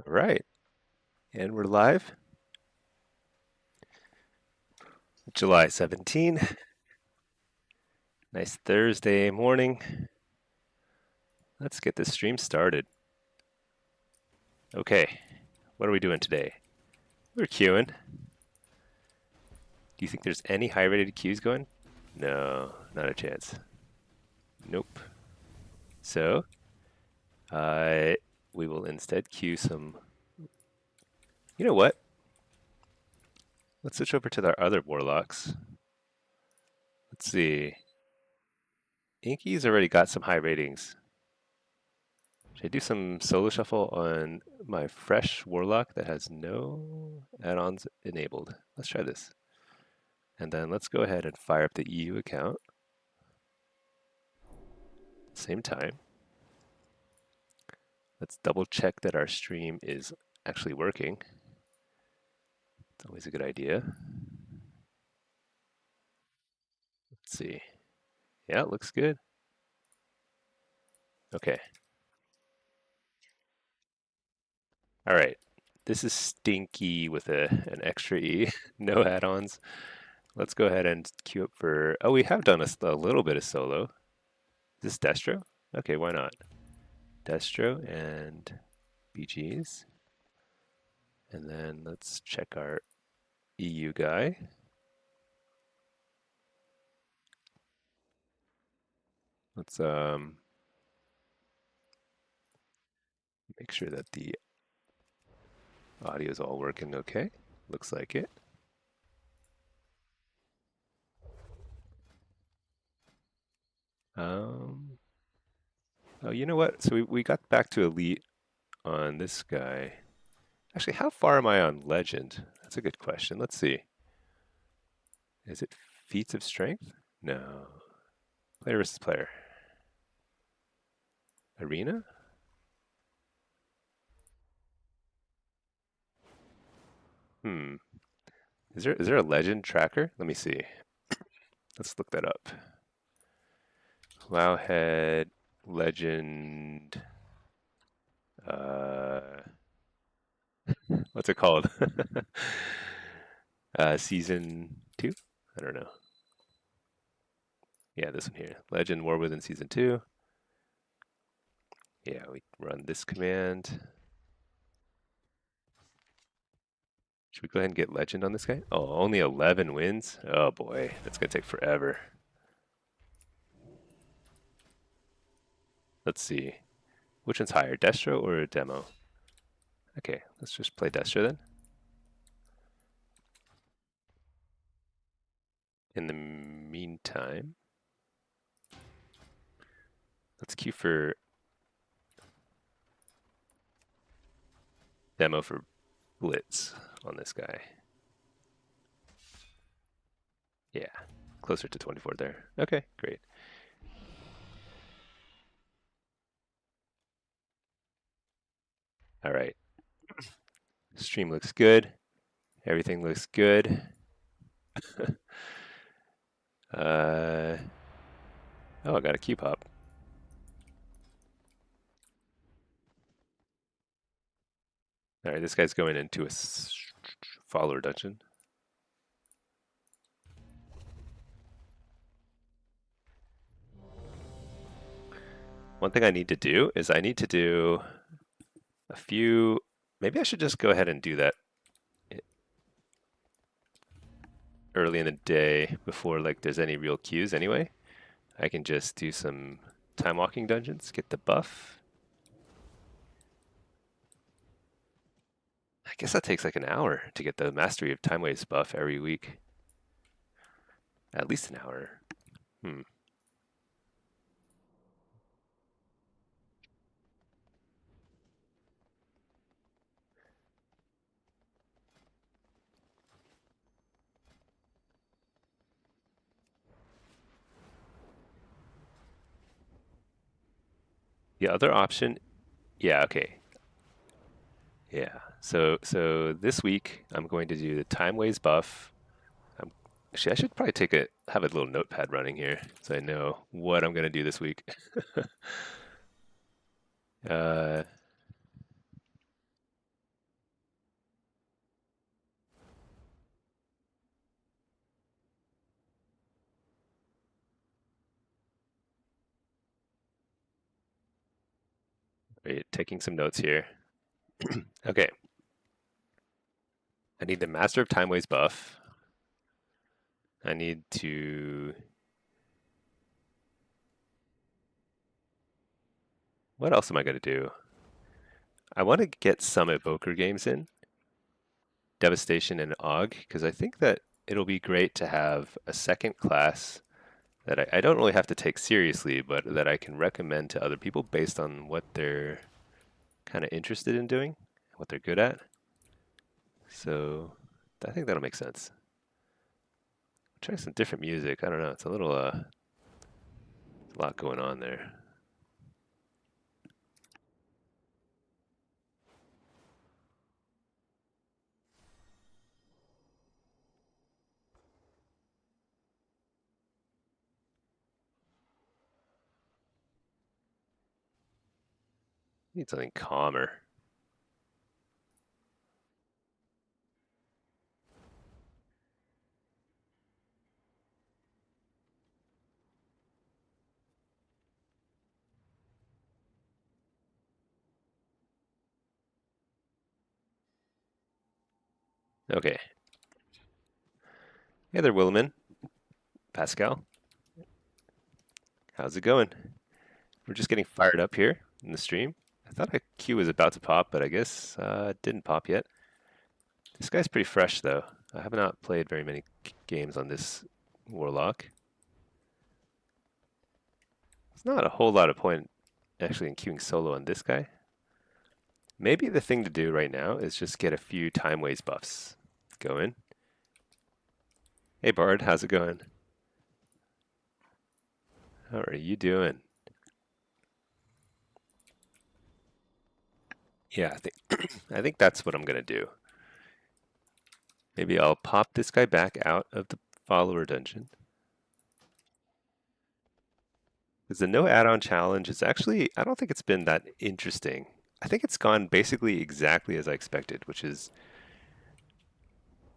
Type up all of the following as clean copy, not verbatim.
right, and we're live. July 17. Nice Thursday morning. Let's get this stream started. Okay, what are we doing today? We're queuing. Do you think there's any high-rated queues going? No, not a chance. Nope. So, we will instead queue some. You know what? Let's switch over to our other warlocks. Let's see. Inky's already got some high ratings. Should I do some solo shuffle on my fresh warlock that has no add-ons enabled? Let's try this. And then let's go ahead and fire up the EU account. Same time. Let's double check that our stream is actually working. It's always a good idea. Let's see. Yeah, it looks good. Okay. All right. This is Stinky with an extra E, no add-ons. Let's go ahead and queue up for, oh, we have done a little bit of solo. Is this Destro? Okay, why not? Destro and BGs. And then let's check our EU guy. Let's make sure that the audio is all working okay. Looks like it. Oh, you know what? So we got back to Elite on this guy. Actually, how far am I on Legend? That's a good question. Let's see. Is it feats of strength? No. Player versus player. Arena? Hmm. Is there a legend tracker? Let me see. Let's look that up. Wowhead legend. What's it called? Season 2? I don't know. Yeah, this one here. Legend War Within Season 2. Yeah, we run this command. Should we go ahead and get Legend on this guy? Oh, only 11 wins? Oh boy, that's going to take forever. Let's see. Which one's higher, Destro or Demo? Okay, let's just play Destro then. In the meantime, let's queue for Demo for Blitz on this guy. Yeah, closer to 24 there. Okay, great. All right. Stream looks good. Everything looks good. Oh, I got a Q pop. All right, this guy's going into a follower dungeon. One thing I need to do is I need to do a few, maybe I should just go ahead and do that early in the day before like there's any real queues anyway. I can just do some time walking dungeons, get the buff. I guess that takes like an hour to get the Mastery of Time Waves buff every week. At least an hour. The other option, yeah, okay. Yeah, so this week I'm going to do the Time Waves buff. Actually, I should probably have a little notepad running here so I know what I'm gonna do this week. uh, Wait, taking some notes here. Okay. I need the Master of Time Ways buff. I need to... What else am I going to do? I want to get some Evoker games in. Devastation and Og, because I think that it'll be great to have a second class that I don't really have to take seriously, but that I can recommend to other people based on what they're kind of interested in doing, what they're good at. So I think that'll make sense. Try some different music. I don't know. It's a little, a lot going on there. Need something calmer. Okay. Hey there, Williman. Pascal. How's it going? We're just getting fired up here in the stream. I thought a queue was about to pop, but I guess it didn't pop yet. This guy's pretty fresh, though. I have not played very many games on this Warlock. There's not a whole lot of point actually in queuing solo on this guy. Maybe the thing to do right now is just get a few time waste buffs going. Hey Bard, how's it going? How are you doing? Yeah, I think that's what I'm gonna do. Maybe I'll pop this guy back out of the follower dungeon. Because the no add-on challenge is actually, I don't think it's been that interesting. I think it's gone basically exactly as I expected, which is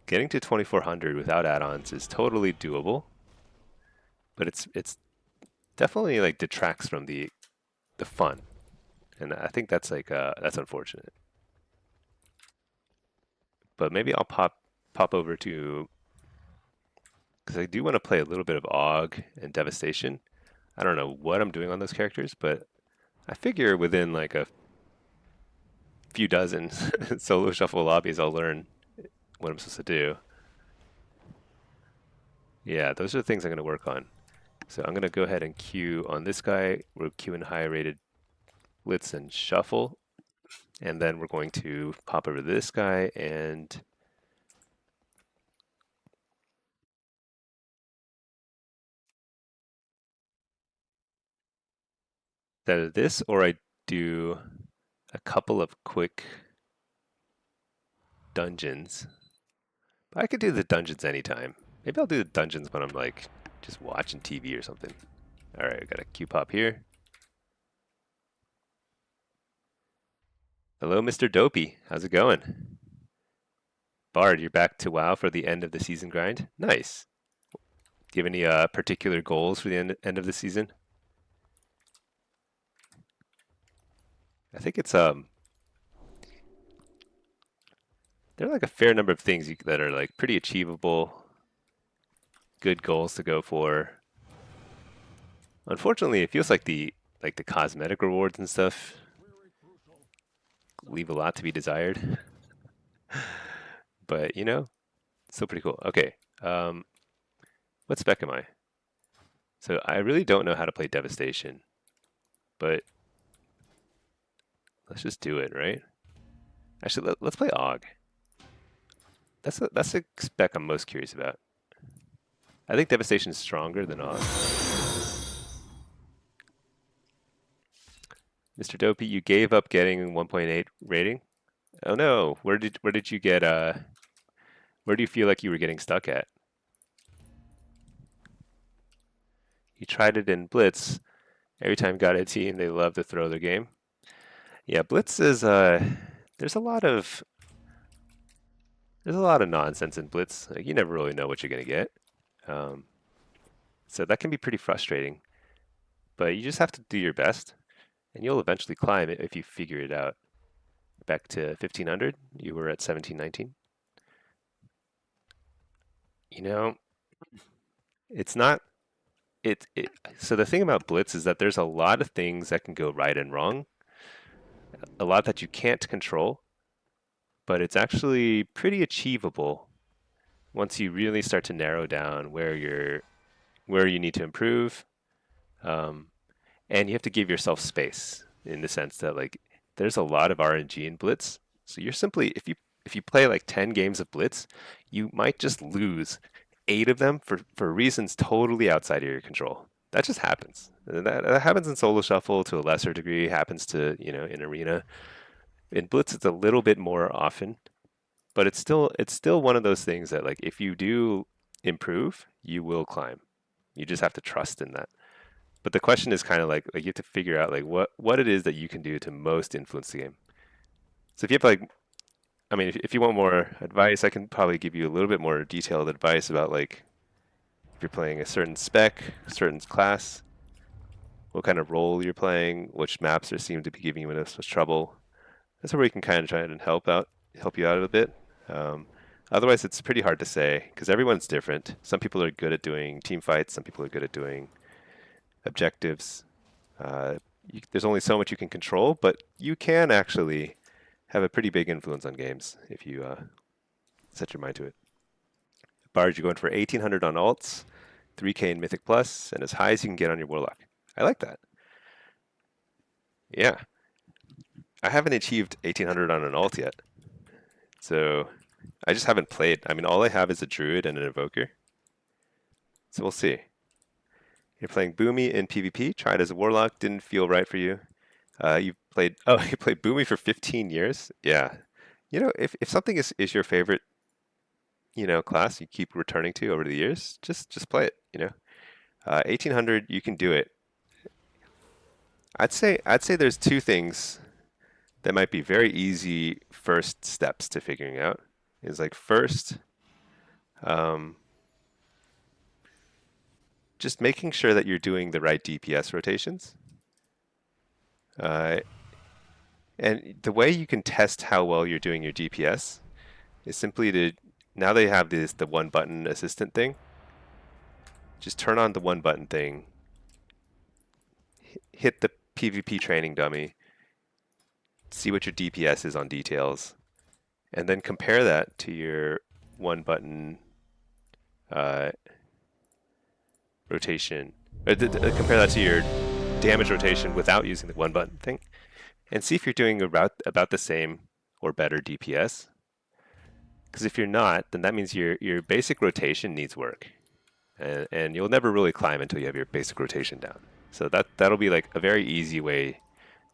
getting to 2400 without add-ons is totally doable. But it's definitely like detracts from the fun. And I think that's like that's unfortunate. But maybe I'll pop over to, because I do want to play a little bit of Og and Devastation. I don't know what I'm doing on those characters, but I figure within like a few dozen solo shuffle lobbies, I'll learn what I'm supposed to do. Yeah, those are the things I'm going to work on. So I'm going to go ahead and queue on this guy. We're queuing high rated Blitz and Shuffle. And then we're going to pop over to this guy and either this or I do a couple of quick dungeons. But I could do the dungeons anytime. Maybe I'll do the dungeons when I'm like just watching TV or something. All right, I got a queue pop here. Hello, Mr. Dopey. How's it going? Bard, you're back to WoW for the end of the season grind? Nice. Do you have any particular goals for the end of the season? I think it's there are like a fair number of things that are like pretty achievable, good goals to go for. Unfortunately, it feels like the cosmetic rewards and stuff leave a lot to be desired. But you know, still pretty cool. Okay, what spec am I? So I really don't know how to play Devastation, but let's just do it, right? Actually, let's play Og. That's the spec I'm most curious about. I think Devastation is stronger than Og. Mr. Dopey, you gave up getting 1.8 rating? Oh no, where did you get where do you feel like you were getting stuck at? You tried it in Blitz. Every time got a team, they love to throw their game. Yeah, Blitz is there's a lot of nonsense in Blitz. Like, you never really know what you're gonna get. So that can be pretty frustrating. But you just have to do your best. And you'll eventually climb it if you figure it out. Back to 1500, you were at 1719. You know, it's not so the thing about Blitz is that there's a lot of things that can go right and wrong, a lot that you can't control, but it's actually pretty achievable once you really start to narrow down where you need to improve. Um, and you have to give yourself space in the sense that like there's a lot of RNG in Blitz. So you're simply if you play like 10 games of Blitz, you might just lose 8 of them for reasons totally outside of your control. That just happens. That happens in solo shuffle to a lesser degree, happens to, in arena. In Blitz it's a little bit more often, but it's still one of those things that like if you do improve, you will climb. You just have to trust in that. But the question is kind of like you have to figure out like what it is that you can do to most influence the game. So if you have like, I mean, if you want more advice, I can probably give you a little bit more detailed advice about like if you're playing a certain spec, a certain class, what kind of role you're playing, which maps are seem to be giving you most trouble. That's where we can kind of try and help you out a bit. Um, Otherwise, it's pretty hard to say because everyone's different. Some people are good at doing team fights. Some people are good at doing objectives. Uh, there's only so much you can control, but you can actually have a pretty big influence on games if you set your mind to it. Bard, you're going for 1800 on alts, 3K in Mythic Plus, and as high as you can get on your Warlock. I like that. Yeah. I haven't achieved 1800 on an alt yet. So I just haven't played. I mean, all I have is a Druid and an Evoker. So we'll see. You're playing Boomy in PvP, tried as a Warlock, didn't feel right for you. You played, oh, you played Boomy for 15 years? Yeah. If something is your favorite, class you keep returning to over the years, just play it. 1800, you can do it. I'd say there's two things that might be very easy first steps to figuring out. Is like first, um, just making sure that you're doing the right DPS rotations. Uh, and the way you can test how well you're doing your DPS is simply to, now they have the one button assistant thing. Just turn on the one button thing, hit the PvP training dummy, see what your DPS is on details, and then compare that to your one button rotation. Compare that to your damage rotation without using the one button thing, and see if you're doing about the same or better DPS. Because if you're not, then that means your basic rotation needs work, and you'll never really climb until you have your basic rotation down. So that'll be like a very easy way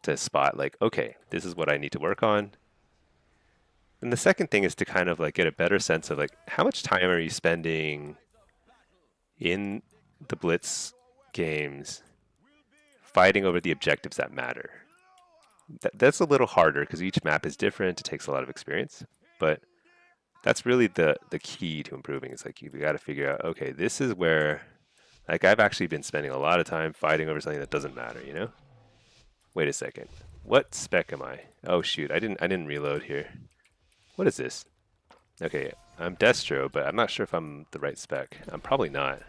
to spot like, okay, this is what I need to work on. And the second thing is to kind of like get a better sense of like how much time are you spending in the Blitz games fighting over the objectives that matter. That's a little harder because each map is different. It takes a lot of experience, but that's really the key to improving. It's like you've got to figure out, okay, this is where, like, I've actually been spending a lot of time fighting over something that doesn't matter. Wait a second. What spec am I? Oh shoot, I didn't reload here. What is this? Okay, I'm Destro, but I'm not sure if I'm the right spec. I'm probably not.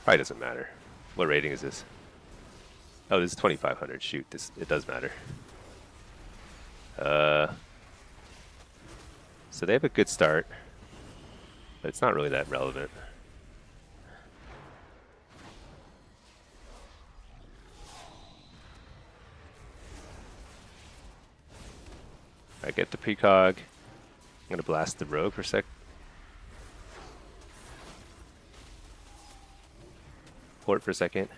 Probably doesn't matter. What rating is this? Oh, this is 2500. Shoot, it does matter. So they have a good start, but it's not really that relevant. I get the precog. I'm gonna blast the rogue for a sec. Port for a second.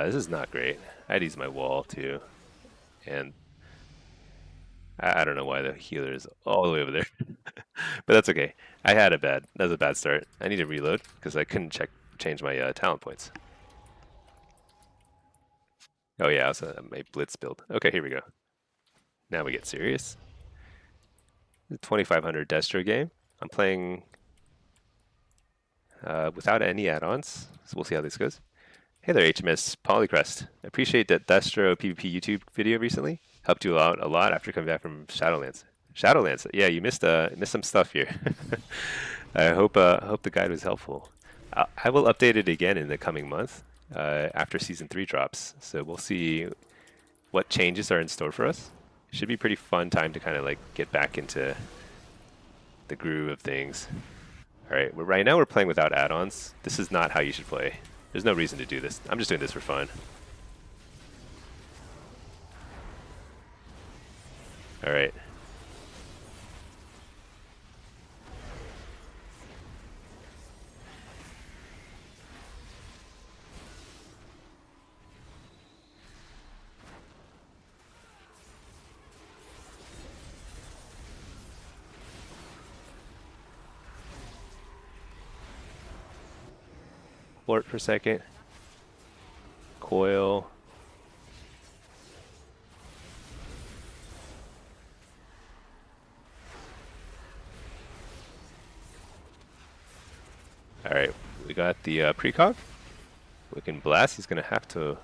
This is not great. I'd use my wall too, and I don't know why the healer is all the way over there, but that's okay. That was a bad start. I need to reload because I couldn't change my talent points. Oh yeah, also my blitz build. Okay, here we go. Now we get serious. The 2500 Destro game. I'm playing without any add-ons, so we'll see how this goes. Hey there, HMS Polycrest. I appreciate that Destro PvP YouTube video recently. Helped you out a lot after coming back from Shadowlands. Shadowlands, yeah, you missed some stuff here. I hope the guide was helpful. I will update it again in the coming month after Season 3 drops. So we'll see what changes are in store for us. Should be pretty fun time to kind of like get back into the groove of things. All right, right now we're playing without add-ons. This is not how you should play. There's no reason to do this. I'm just doing this for fun. All right. Flirt for a second. Coil. All right, we got the precog. We can blast. He's gonna have to. All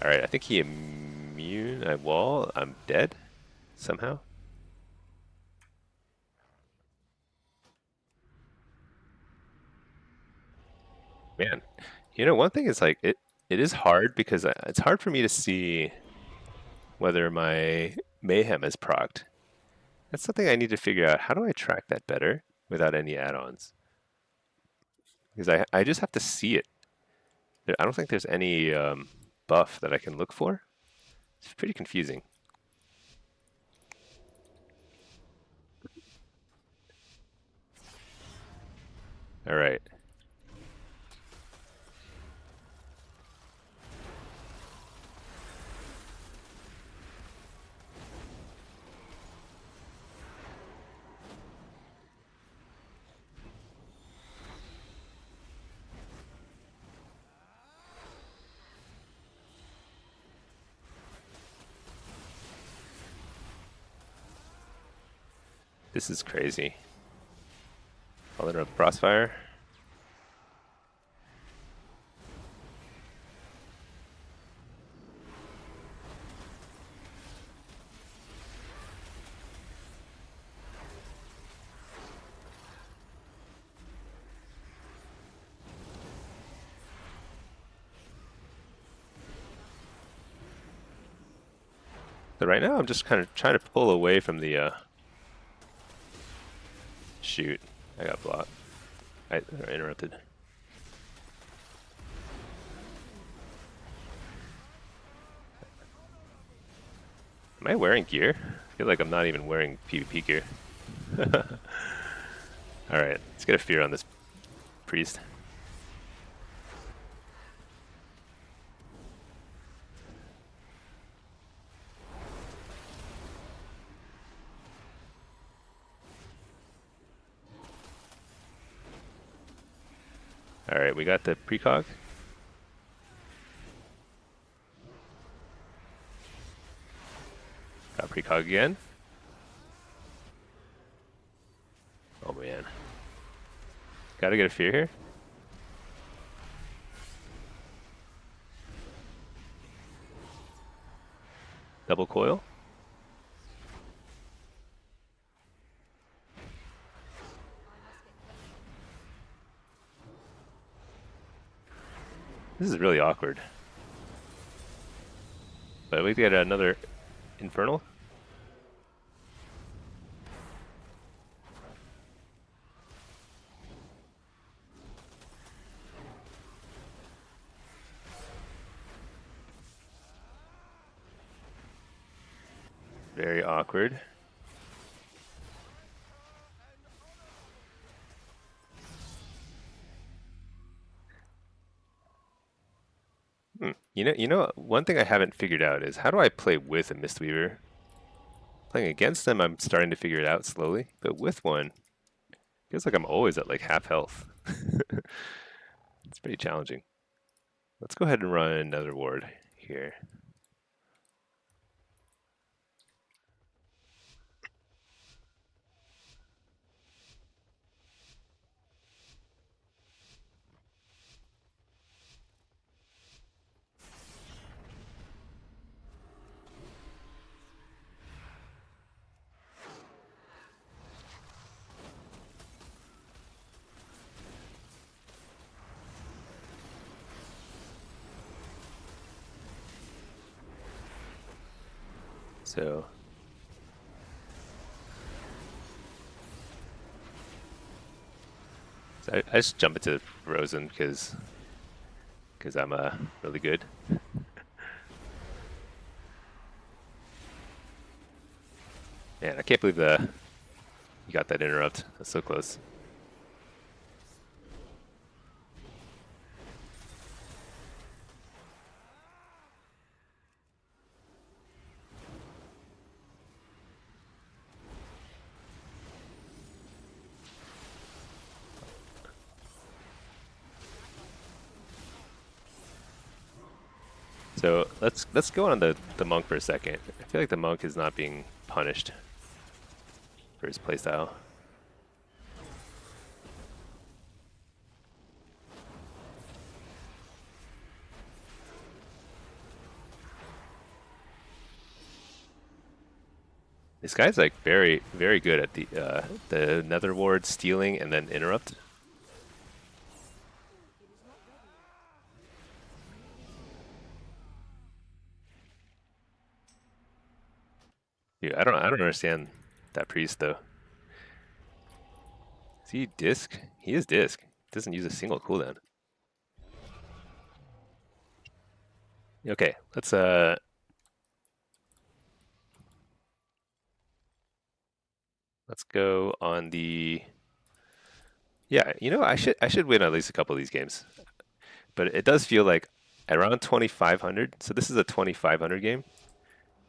right, I think he immune. I wall. I'm dead somehow. Man, you know, one thing is like it is hard because it's hard for me to see whether my mayhem is procced. That's something I need to figure out. How do I track that better without any add-ons? Because I just have to see it. I don't think there's any buff that I can look for. It's pretty confusing. All right. This is crazy. Followed up crossfire. So right now I'm just kind of trying to pull away from the shoot. I got blocked. I interrupted. Am I wearing gear? I feel like I'm not even wearing PvP gear. Alright, let's get a fear on this priest. Alright, we got the precog. Got precog again. Oh man. Gotta get a fear here. Double coil. This is really awkward. But we get another infernal. Very awkward. You know, one thing I haven't figured out is how do I play with a Mistweaver? Playing against them, I'm starting to figure it out slowly, but with one, feels like I'm always at like half health. It's pretty challenging. Let's go ahead and run another ward here. So I just jump into Frozen because I'm really good. Man, I can't believe you got that interrupt. That's so close. So let's go on the monk for a second. I feel like the monk is not being punished for his playstyle. This guy's like very good at the nether ward stealing and then interrupt. Dude, I don't understand that priest though. Is he disc? He is disc. Doesn't use a single cooldown. Okay, let's go on the. Yeah, you know, I should win at least a couple of these games, but it does feel like around 2500. So this is a 2500 game.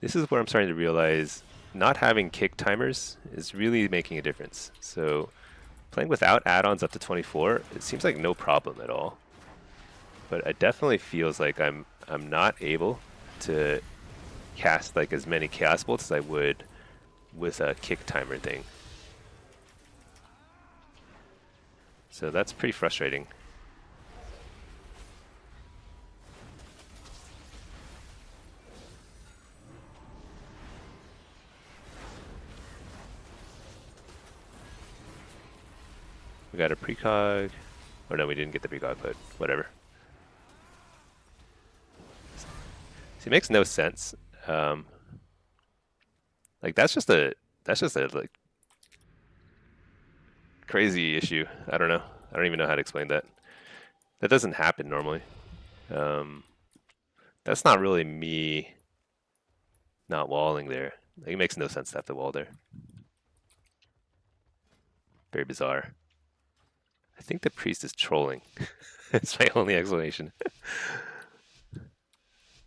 This is where I'm starting to realize not having kick timers is really making a difference. So playing without add-ons up to 24, it seems like no problem at all. But it definitely feels like I'm not able to cast like as many chaos bolts as I would with a kick timer thing. So that's pretty frustrating. We got a precog. Or no, we didn't get the precog, but whatever. See, it makes no sense. Like that's just a like crazy issue. I don't know. I don't even know how to explain that. That doesn't happen normally. That's not really me not walling there. Like, it makes no sense to have to wall there. Very bizarre. I think the priest is trolling. It's my only explanation.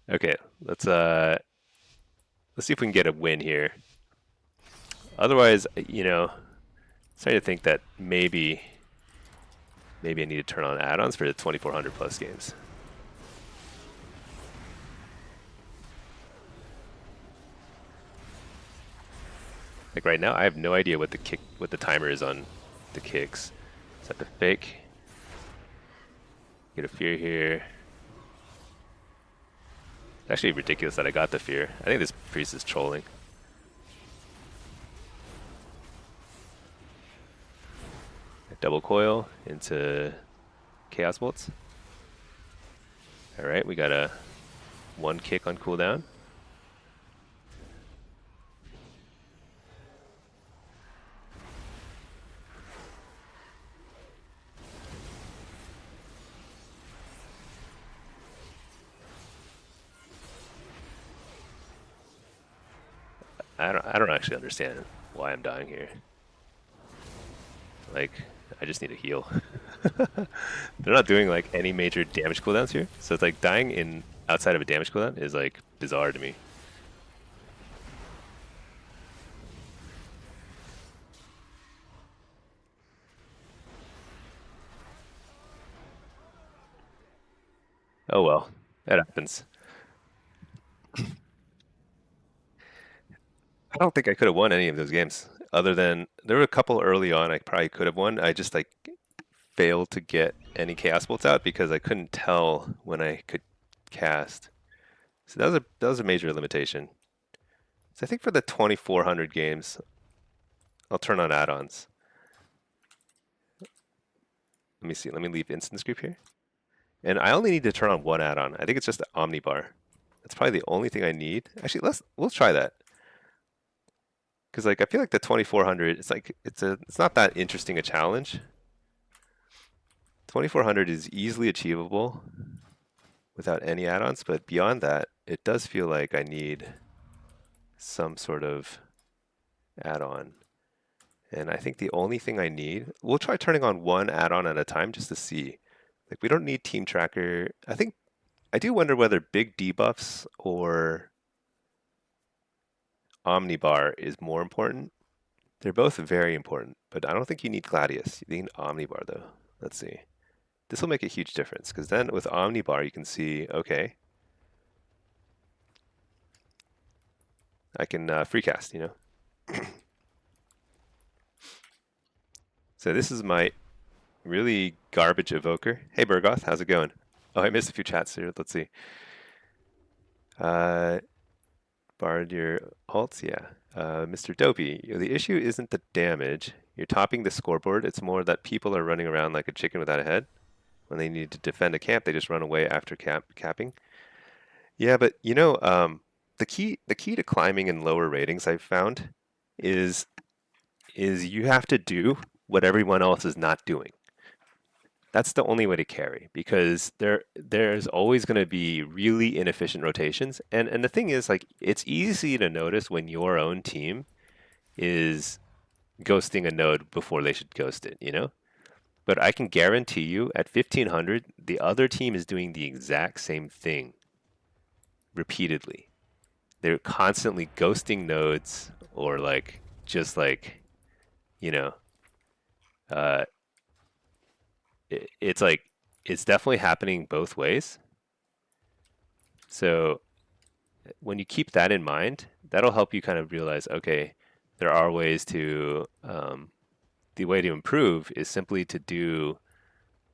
Okay, let's see if we can get a win here. Otherwise, you know, starting to think that maybe I need to turn on add-ons for the 2400 plus games. Like right now, I have no idea what the timer is on the kicks. Is that the fake? Get a fear here. It's actually ridiculous that I got the fear. I think this priest is trolling. Double coil into chaos bolts. All right, we got a one kick on cooldown. I don't actually understand why I'm dying here. Like, I just need a heal. They're not doing like any major damage cooldowns here, so it's like dying in outside of a damage cooldown is like bizarre to me. Oh well, that happens. I don't think I could have won any of those games. Other than there were a couple early on I probably could have won. I just like failed to get any chaos bolts out because I couldn't tell when I could cast. So that was a major limitation. So I think for the 2400 games, I'll turn on add-ons. Let me see. Let me leave instance group here. And I only need to turn on one add-on. I think it's just the Omnibar. That's probably the only thing I need. Actually, we'll try that. Because like I feel like the 2400, it's like it's not that interesting a challenge. 2400 is easily achievable without any add-ons, but beyond that, it does feel like I need some sort of add-on. And I think the only thing I need, we'll try turning on one add-on at a time just to see. Like we don't need Team Tracker. I think I do wonder whether big debuffs or Omnibar is more important. They're both very important, but I don't think you need Gladius. You need Omnibar though. Let's see. This will make a huge difference because then with Omnibar you can see, okay, I can free cast, you know. So this is my really garbage evoker. Hey Bergoth, how's it going? Oh, I missed a few chats here. Let's see. Barred your alts, yeah. Mr. Dopey, the issue isn't the damage. You're topping the scoreboard. It's more that people are running around like a chicken without a head. When they need to defend a camp, they just run away after capping. Yeah, but you know, the key to climbing in lower ratings I've found is you have to do what everyone else is not doing. That's the only way to carry because there's always going to be really inefficient rotations. And the thing is, like, it's easy to notice when your own team is ghosting a node before they should ghost it, you know? But I can guarantee you at 1500, the other team is doing the exact same thing repeatedly. They're constantly ghosting nodes or like just like, you know, uh, it's like it's definitely happening both ways. So when you keep that in mind, that'll help you kind of realize, okay, there are ways to the way to improve is simply to do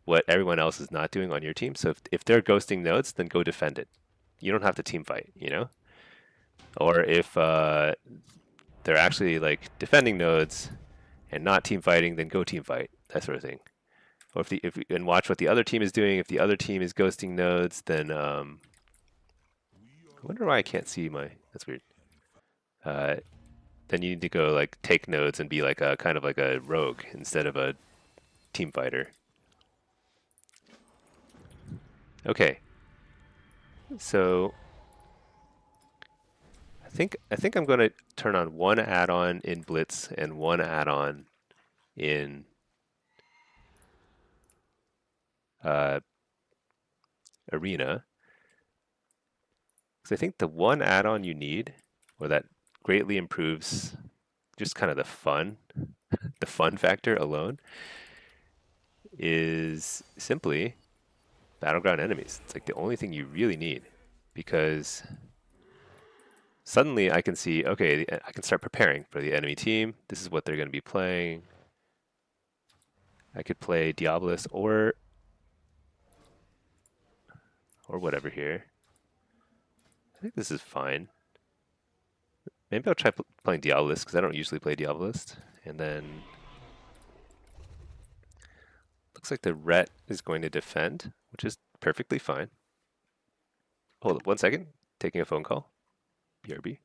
what everyone else is not doing on your team. So if they're ghosting nodes, then go defend it. You don't have to team fight, you know? Or if they're actually like defending nodes and not team fighting, then go team fight, that sort of thing. Or if and watch what the other team is doing. If the other team is ghosting nodes, then I wonder why I can't see my. That's weird. Uh, then you need to go like take nodes and be like a kind of like a rogue instead of a team fighter. Okay, so I think I'm going to turn on one add-on in Blitz and one add-on in Arena. Because I think the one add-on you need, or that greatly improves just kind of the fun factor alone, is simply Battleground enemies. It's like the only thing you really need, because suddenly I can see, okay, I can start preparing for the enemy team. This is what they're going to be playing. I could play Diabolus or whatever here. I think this is fine. Maybe I'll try playing Diabolist because I don't usually play Diabolist. And then looks like the Ret is going to defend, which is perfectly fine. Hold up 1 second. Taking a phone call. BRB.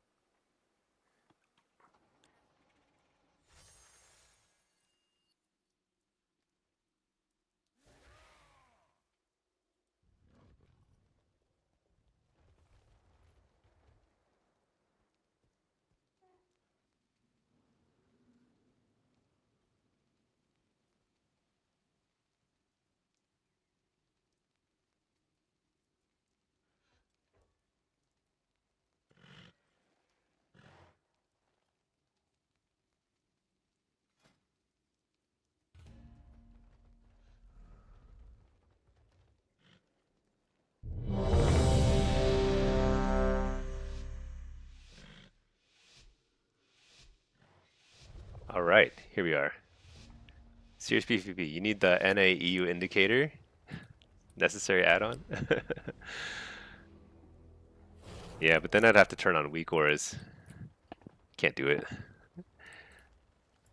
All right, here we are. Serious PvP. You need the NA-EU indicator. Necessary add-on. Yeah, but then I'd have to turn on weak auras. Can't do it.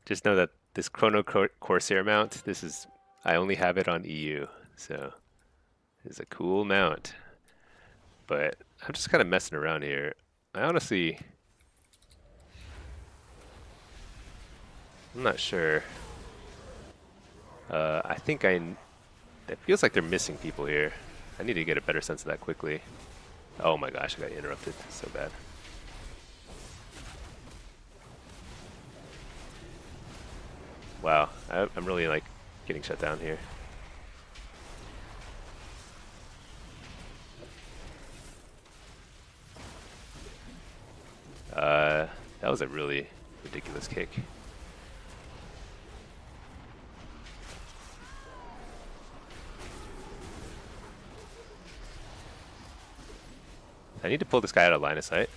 Just know that this Chrono Corsair mount, I only have it on EU, so it's a cool mount. But I'm just kind of messing around here. I honestly, I'm not sure. I think it feels like they're missing people here. I need to get a better sense of that quickly. Oh my gosh, I got interrupted so bad. Wow, I'm really like getting shut down here. That was a really ridiculous kick. I need to pull this guy out of line of sight.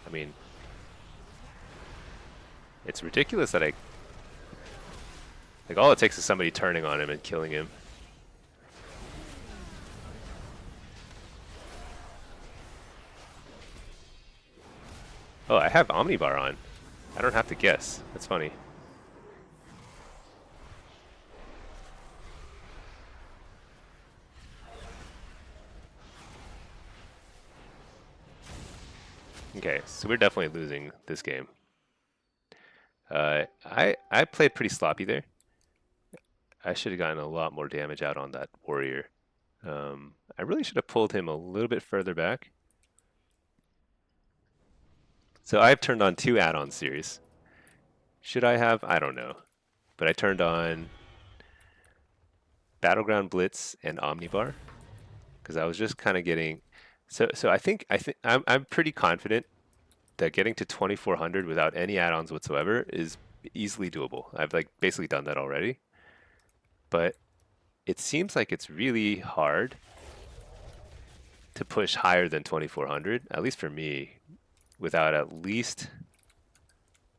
I mean, it's ridiculous that like all it takes is somebody turning on him and killing him. Oh, I have Omnibar on. I don't have to guess. That's funny. Okay, so we're definitely losing this game. I played pretty sloppy there. I should have gotten a lot more damage out on that warrior. I really should have pulled him a little bit further back. So I've turned on 2 add-on series. Should I have? I don't know. But I turned on Battleground Blitz and Omnibar because I was just kind of getting. So I think I'm pretty confident that getting to 2400 without any add-ons whatsoever is easily doable. I've like basically done that already. But it seems like it's really hard to push higher than 2400, at least for me, without at least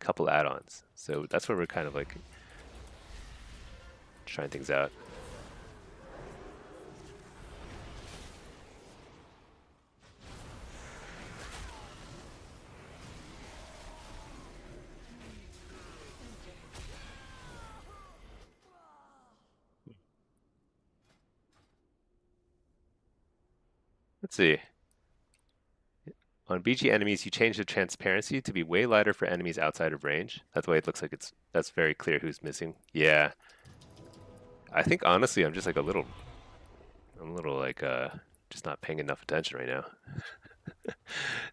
a couple add-ons. So that's where we're kind of like trying things out. Let's see. On BG enemies, you change the transparency to be way lighter for enemies outside of range. That's why it looks like that's very clear who's missing. Yeah. I think honestly, I'm just like I'm a little like just not paying enough attention right now.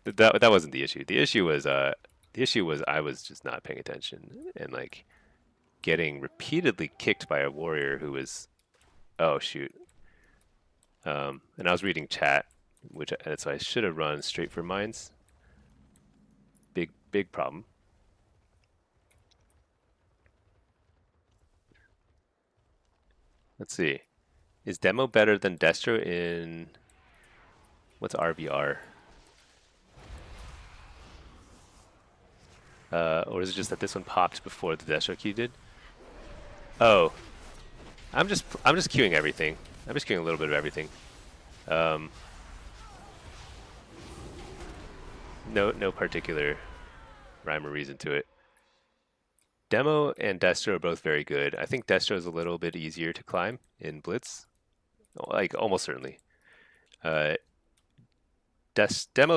That wasn't the issue. The issue was I was just not paying attention and like getting repeatedly kicked by a warrior who was, oh shoot. And I was reading chat, and so I should have run straight for mines. Big problem. Let's see. Is demo better than Destro in what's RBR? Or is it just that this one popped before the Destro key did? Oh, I'm just queuing everything. I'm just queuing a little bit of everything. No particular rhyme or reason to it. Demo and Destro are both very good. I think Destro is a little bit easier to climb in Blitz, like almost certainly. Demo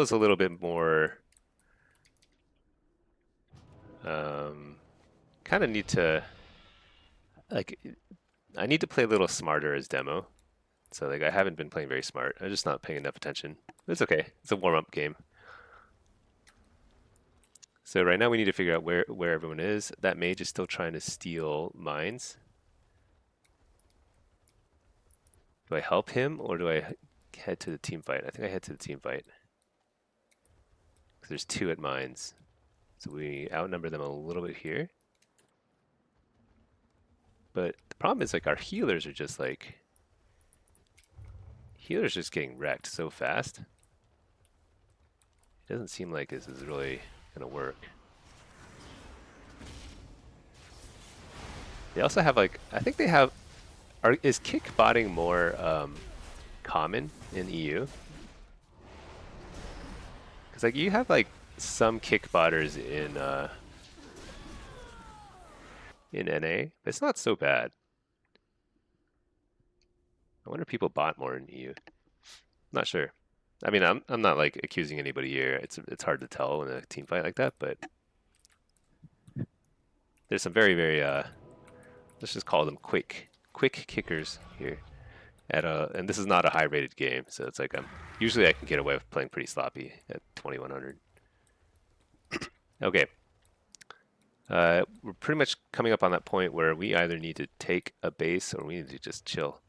is a little bit more. Kind of need to like. I need to play a little smarter as Demo. So like I haven't been playing very smart. I'm just not paying enough attention. It's okay. It's a warm-up game. So right now we need to figure out where everyone is. That mage is still trying to steal mines. Do I help him or do I head to the team fight? I think I head to the team fight. Because there's 2 at mines. So we outnumber them a little bit here. But the problem is like our healers are just like... Healers just getting wrecked so fast. It doesn't seem like this is really gonna work. They also have like, I think they have, is kick botting more common in EU? Because like you have like some kick botters in NA, but it's not so bad. I wonder if people bought more in EU. Not sure. I mean, I'm not like accusing anybody here. It's hard to tell in a team fight like that, but there's some very let's just call them quick kickers here at and this is not a high rated game, so it's like usually I can get away with playing pretty sloppy at 2100. Okay. We're pretty much coming up on that point where we either need to take a base or we need to just chill.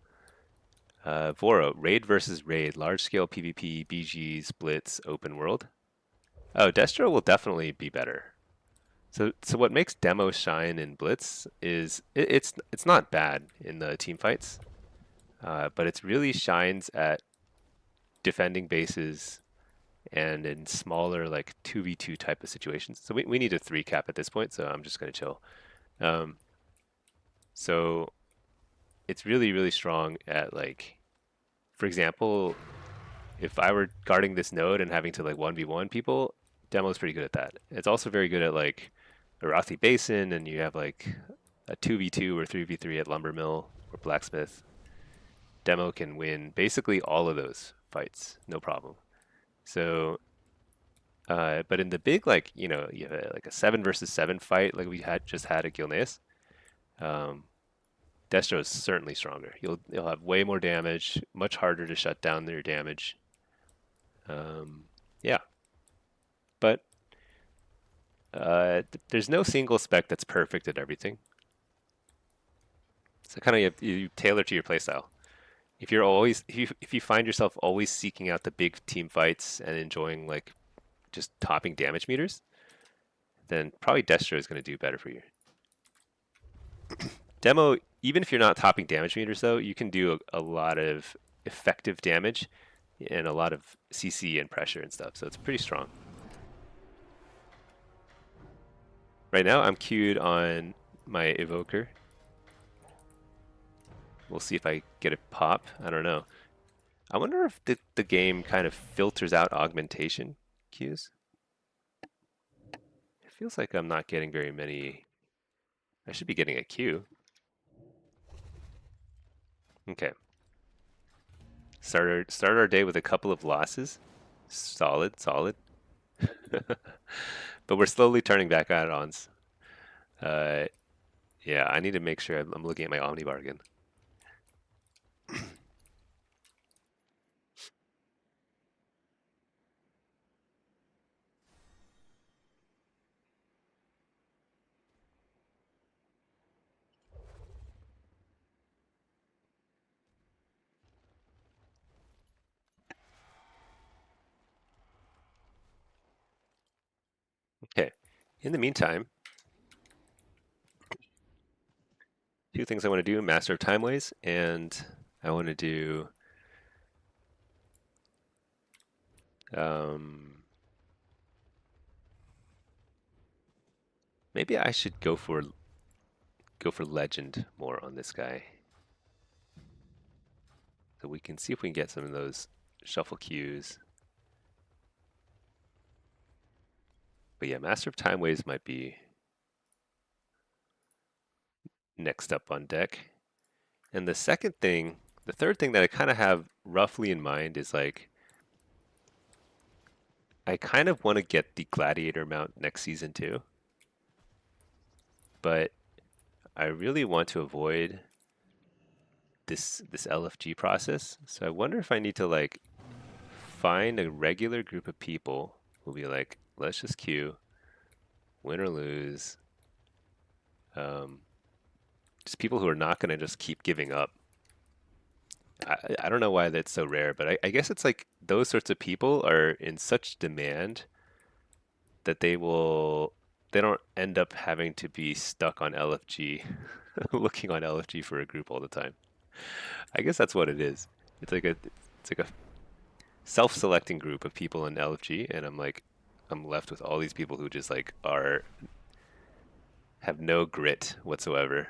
Voro, raid versus raid, large scale PvP, BGs, Blitz, open world. Oh, Destro will definitely be better. So what makes Demo shine in Blitz is it's not bad in the team fights, but it really shines at defending bases and in smaller like 2v2 type of situations. So we need a 3 cap at this point, so I'm just going to chill. So it's really strong at like, for example, if I were guarding this node and having to like 1v1 people, Demo's pretty good at that. It's also very good at like Arathi Basin, and you have like a 2v2 or 3v3 at Lumber Mill or Blacksmith. Demo can win basically all of those fights, no problem. So, but in the big, like, you know, you have like a 7 versus 7 fight like we just had at Gilneas, Destro is certainly stronger. You'll have way more damage, much harder to shut down their damage. Yeah, but there's no single spec that's perfect at everything. So kind of you tailor to your playstyle. If you're always if you find yourself always seeking out the big team fights and enjoying like just topping damage meters, then probably Destro is going to do better for you. Demo, even if you're not topping damage meters though, you can do a lot of effective damage and a lot of CC and pressure and stuff, so it's pretty strong. Right now I'm queued on my Evoker. We'll see if I get a pop. I don't know. I wonder if the game kind of filters out augmentation cues. It feels like I'm not getting very many. I should be getting a Q. Okay. Start our day with a couple of losses. Solid. But we're slowly turning back add-ons. Yeah, I need to make sure I'm looking at my Omnibar again. Okay. In the meantime, two things I want to do: Master of Timeways, and I want to do maybe I should go for legend more on this guy, so we can see if we can get some of those shuffle cues. But yeah, Master of Timeways might be next up on deck. And the third thing that I kind of have roughly in mind is like, I kind of want to get the Gladiator mount next season too, but I really want to avoid this LFG process. So I wonder if I need to like find a regular group of people who'll be like, let's just queue, win or lose. Just people who are not going to just keep giving up. I don't know why that's so rare, but I guess it's like those sorts of people are in such demand that they don't end up having to be stuck on LFG, looking on LFG for a group all the time. I guess that's what it is. It's like a self-selecting group of people in LFG, and I'm left with all these people who just like have no grit whatsoever.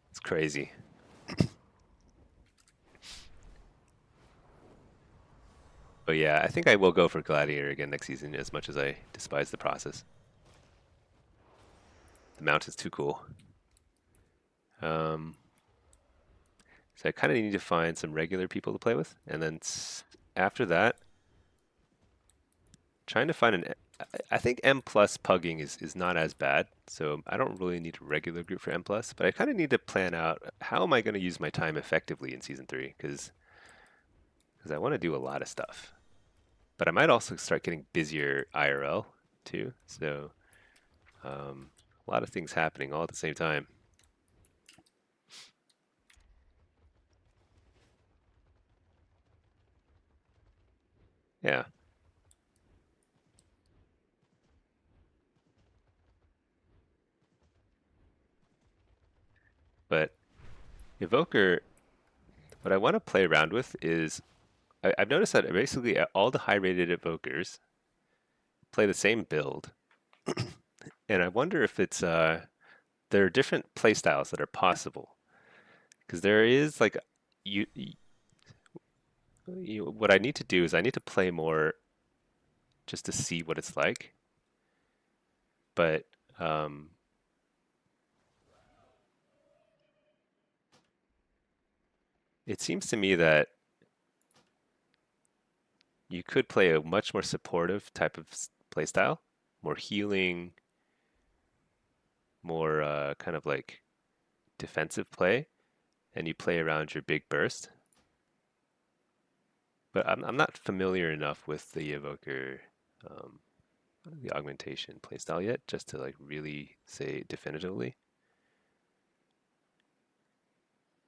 It's crazy. But yeah, I think I will go for Gladiator again next season, as much as I despise the process. The mount is too cool. So I kind of need to find some regular people to play with, and then after that, trying to find an. I think M plus pugging is not as bad, so I don't really need a regular group for M plus, but I kind of need to plan out how am I going to use my time effectively in season 3, because I want to do a lot of stuff, but I might also start getting busier IRL too. So a lot of things happening all at the same time. Yeah, but Evoker, what I want to play around with is I've noticed that basically all the high rated Evokers play the same build, and I wonder if it's there are different playstyles that are possible because there is like you, what I need to do is I need to play more just to see what it's like, but um, it seems to me that you could play a much more supportive type of playstyle, more healing, more kind of like defensive play, and you play around your big burst. But I'm not familiar enough with the Evoker, um, the augmentation playstyle yet, just to like really say definitively.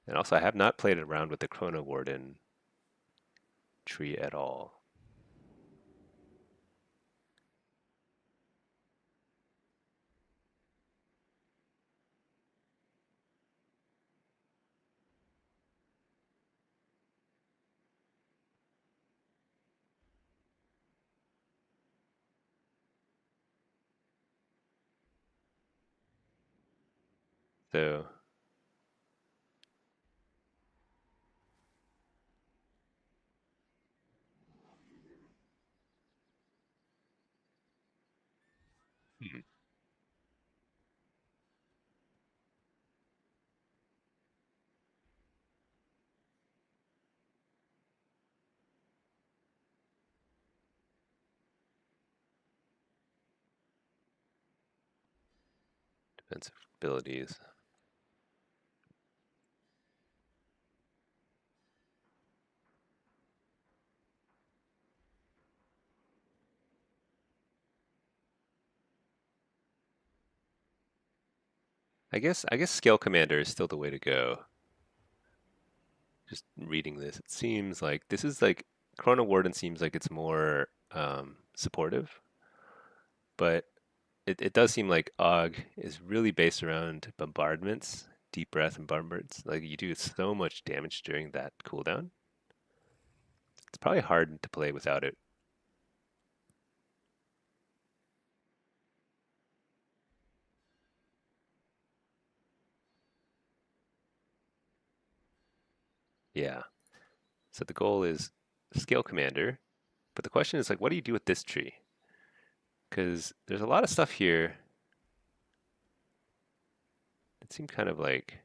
And also, I have not played around with the Chrono Warden tree at all. So, hmm, defensive abilities. I guess Scale Commander is still the way to go. Just reading this, it seems like this is like Chrono Warden seems like it's more supportive, but it does seem like Og is really based around bombardments, deep breath and bombardments. Like you do so much damage during that cooldown. It's probably hard to play without it. Yeah. So the goal is Scale Commander, but the question is like, what do you do with this tree? Because there's a lot of stuff here. It seemed kind of like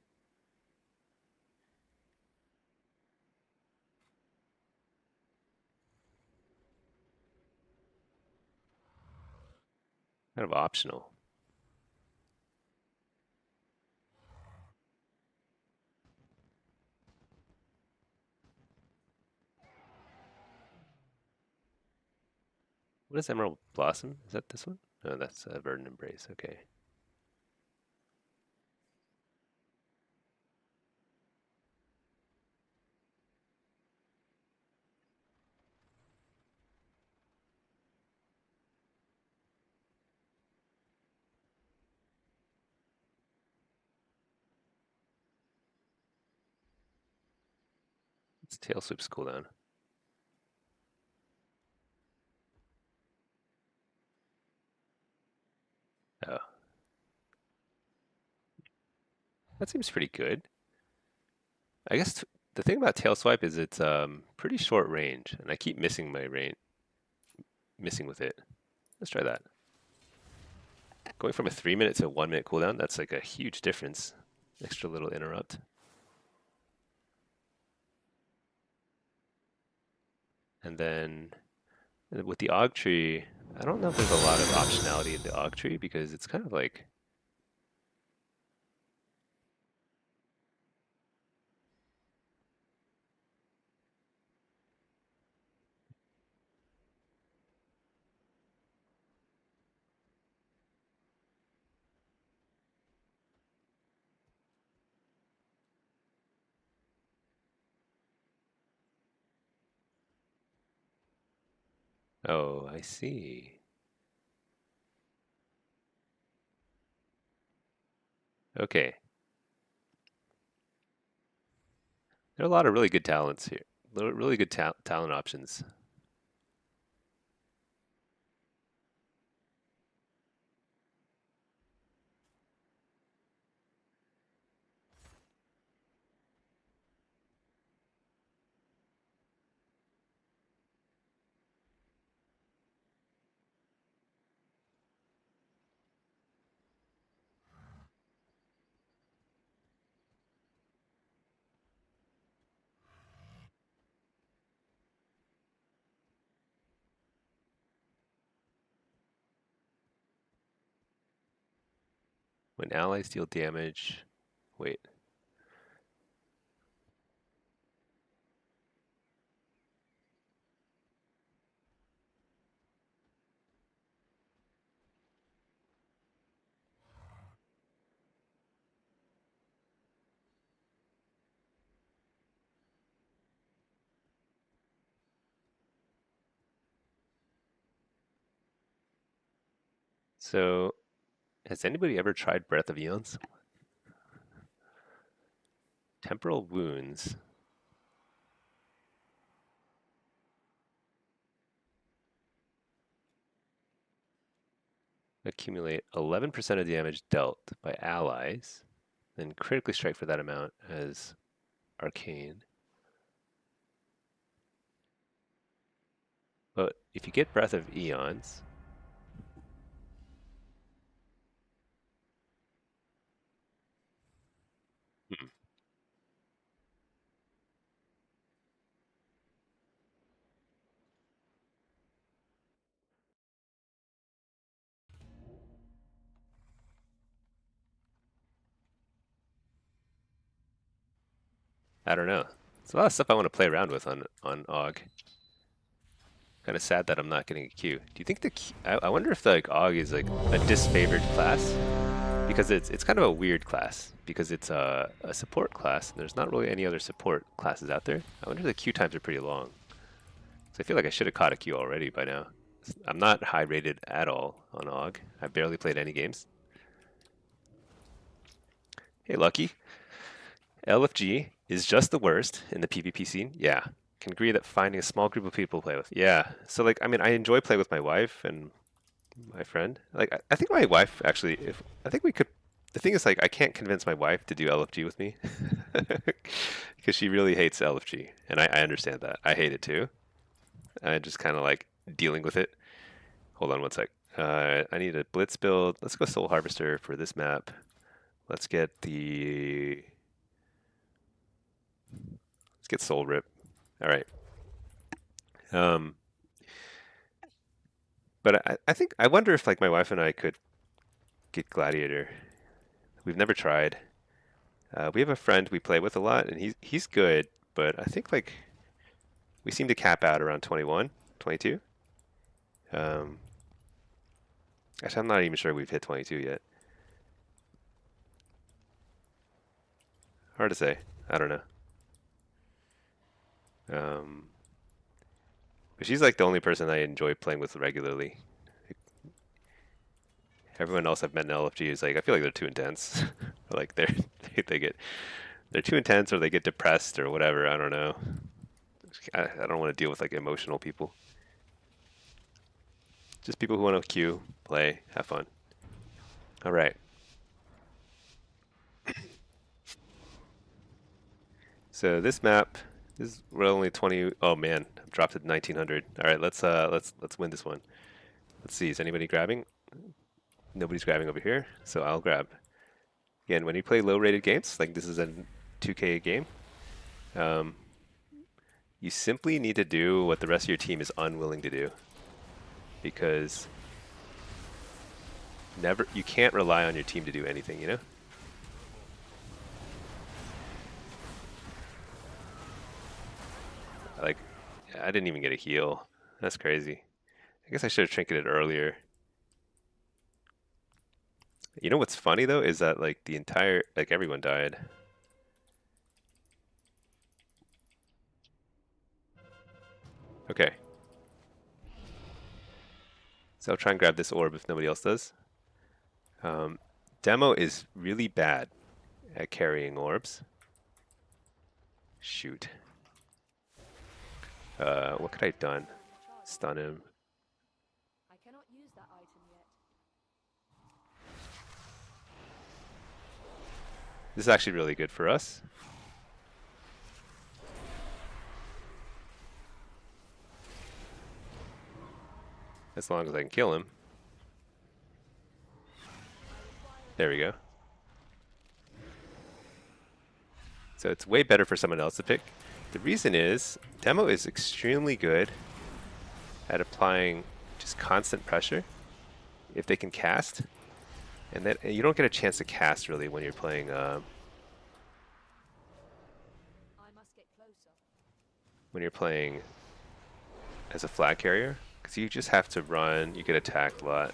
kind of optional. What is Emerald Blossom? Is that this one? No, that's Verdant Embrace. Okay. It's Tail Sweep's cooldown. Oh, that seems pretty good. I guess the thing about Tail Swipe is it's pretty short range, and I keep missing my range, missing with it. Let's try that. Going from a 3 minute to a 1 minute cooldown, that's like a huge difference. Extra little interrupt. And then with the Og tree, I don't know if there's a lot of optionality in the Og tree because it's kind of like, oh, I see. Okay. There are a lot of really good talents here. Really good talent options. When allies deal damage, wait. So, has anybody ever tried Breath of Eons? Temporal wounds accumulate 11% of damage dealt by allies, then critically strike for that amount as arcane. But if you get Breath of Eons, hmm, I don't know. There's a lot of stuff I want to play around with on Og. Kind of sad that I'm not getting a Q. Do you think the Q, I wonder if the, like Og is like a disfavored class because it's kind of a weird class because it's a support class and there's not really any other support classes out there. I wonder if the Q times are pretty long. So I feel like I should have caught a Q already by now. I'm not high rated at all on Og. I've barely played any games. Hey, Lucky. LFG is just the worst in the PvP scene. Yeah. Can agree that finding a small group of people to play with. Yeah. So like I mean I enjoy playing with my wife and my friend. Like I think my wife actually if I think we could the thing is like I can't convince my wife to do LFG with me because she really hates LFG and I understand that. I hate it too. I just kind of like dealing with it. Hold on one sec. I need a blitz build. Let's go Soul Harvester for this map. Let's get let's get Soul Rip. All right. Um, but I think I wonder if like my wife and I could get Gladiator. We've never tried. We have a friend we play with a lot, and he's good, but I think like we seem to cap out around 21, 22. Um, Actually, I'm not even sure we've hit 22 yet. Hard to say. I don't know. Um, but she's like the only person I enjoy playing with regularly. Everyone else I've met in LFG is like I feel like they're too intense. Like they're too intense or they get depressed or whatever. I don't know. I don't want to deal with like emotional people. Just people who want to queue, play, have fun. All right. So this map we're only 20. Oh man, I've dropped it to 1900. All right, let's win this one. Let's see. Is anybody grabbing? Nobody's grabbing over here, so I'll grab. Again, when you play low-rated games, like this is a 2K game, um, you simply need to do what the rest of your team is unwilling to do. Because you can't rely on your team to do anything, you know? Like, I didn't even get a heal. That's crazy. I guess I should have trinketed earlier. You know what's funny though is that like everyone died. Okay. So I'll try and grab this orb if nobody else does. Demo is really bad at carrying orbs. Shoot. What could I have done? Stun him. I cannot use that item yet. This is actually really good for us. As long as I can kill him. There we go. So it's way better for someone else to pick. The reason is, Demo is extremely good at applying just constant pressure if they can cast. And that you don't get a chance to cast really when you're playing I must get closer. when you're playing as a flag carrier, because you just have to run, you get attacked a lot.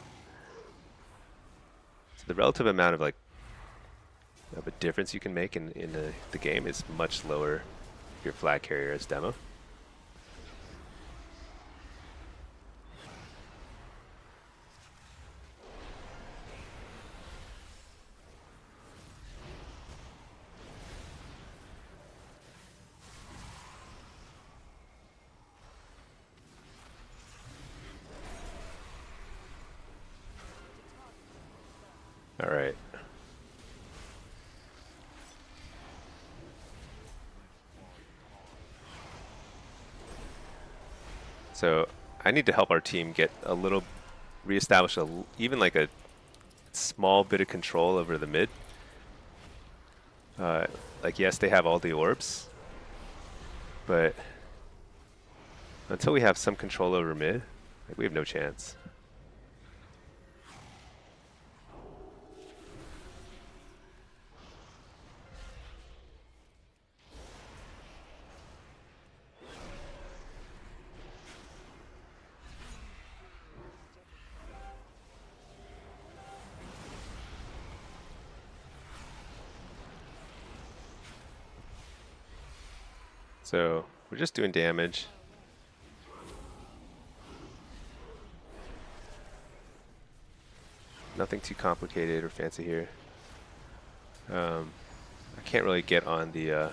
So the relative amount of of a difference you can make in the game is much lower if you're flag carrier as Demo. All right. So I need to help our team get a little, reestablish even like a small bit of control over the mid. Like yes, they have all the orbs, but until we have some control over mid, like, we have no chance. So we're just doing damage. Nothing too complicated or fancy here. I can't really get on the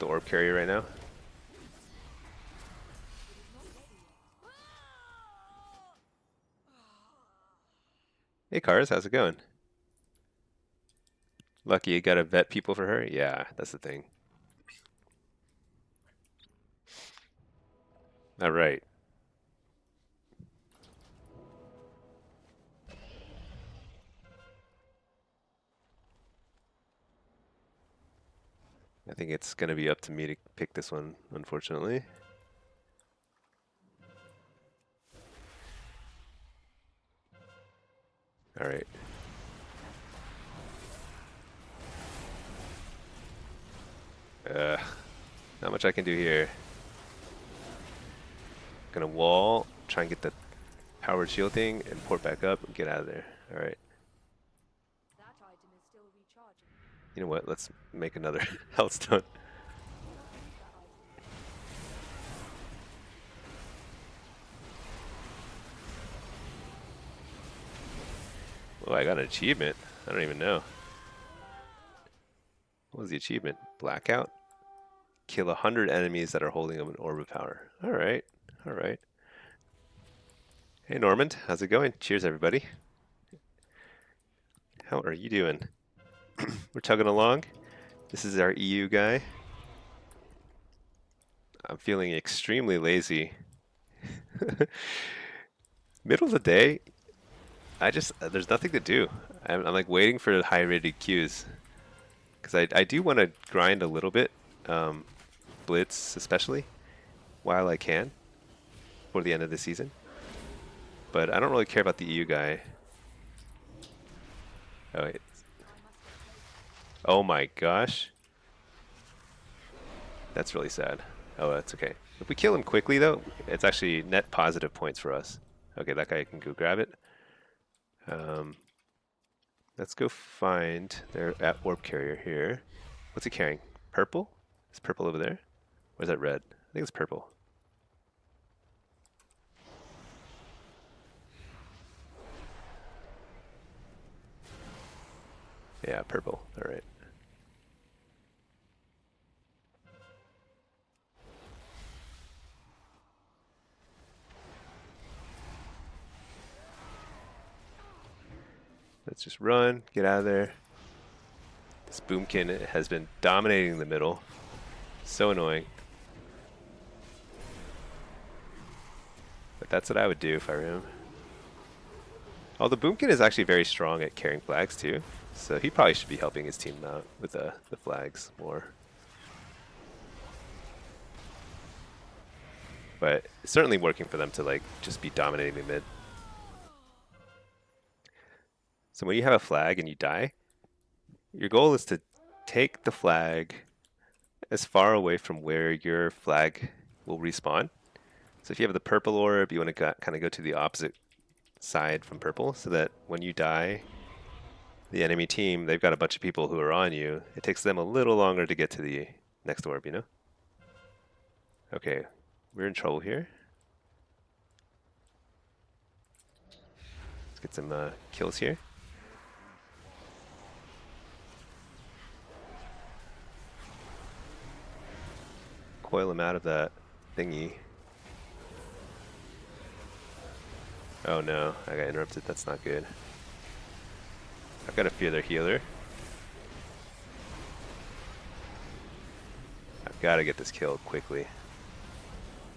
orb carrier right now. Hey Cars, how's it going? Lucky you gotta vet people for her? Yeah, that's the thing. Alright. I think it's gonna be up to me to pick this one, unfortunately. Alright. Not much I can do here. Gonna wall, try and get the powered shield thing, and port back up and get out of there. Alright. That item is still recharging. You know what? Let's make another Healthstone. Oh, I got an achievement. I don't even know. What was the achievement? Blackout? Kill 100 enemies that are holding up an orb of power. Alright. Alright. Hey Normand, how's it going? Cheers everybody. How are you doing? We're tugging along. This is our EU guy. I'm feeling extremely lazy. Middle of the day, there's nothing to do. I'm like waiting for high rated queues. Because I do want to grind a little bit Blitz especially while I can for the end of the season. But I don't really care about the EU guy. Oh wait. Oh my gosh. That's really sad. Oh, that's okay. If we kill him quickly though, it's actually net positive points for us. Okay, that guy can go grab it. Let's go find their orb carrier here. What's he carrying? Purple? Is purple over there? Or is that red? I think it's purple. Yeah, purple. All right. Let's just run, get out of there. This Boomkin has been dominating the middle. So annoying. But that's what I would do if I were him. Oh, the Boomkin is actually very strong at carrying flags too. So he probably should be helping his team out with the flags more. But it's certainly working for them to like just be dominating the mid. So when you have a flag and you die, your goal is to take the flag as far away from where your flag will respawn. So if you have the purple orb, you want to kind of go to the opposite side from purple so that when you die, the enemy team, they've got a bunch of people who are on you. It takes them a little longer to get to the next orb, you know? Okay, we're in trouble here. Let's get some kills here. Coil him out of that thingy. Oh no, I got interrupted. That's not good. I've got to fear their healer. I've got to get this killed quickly.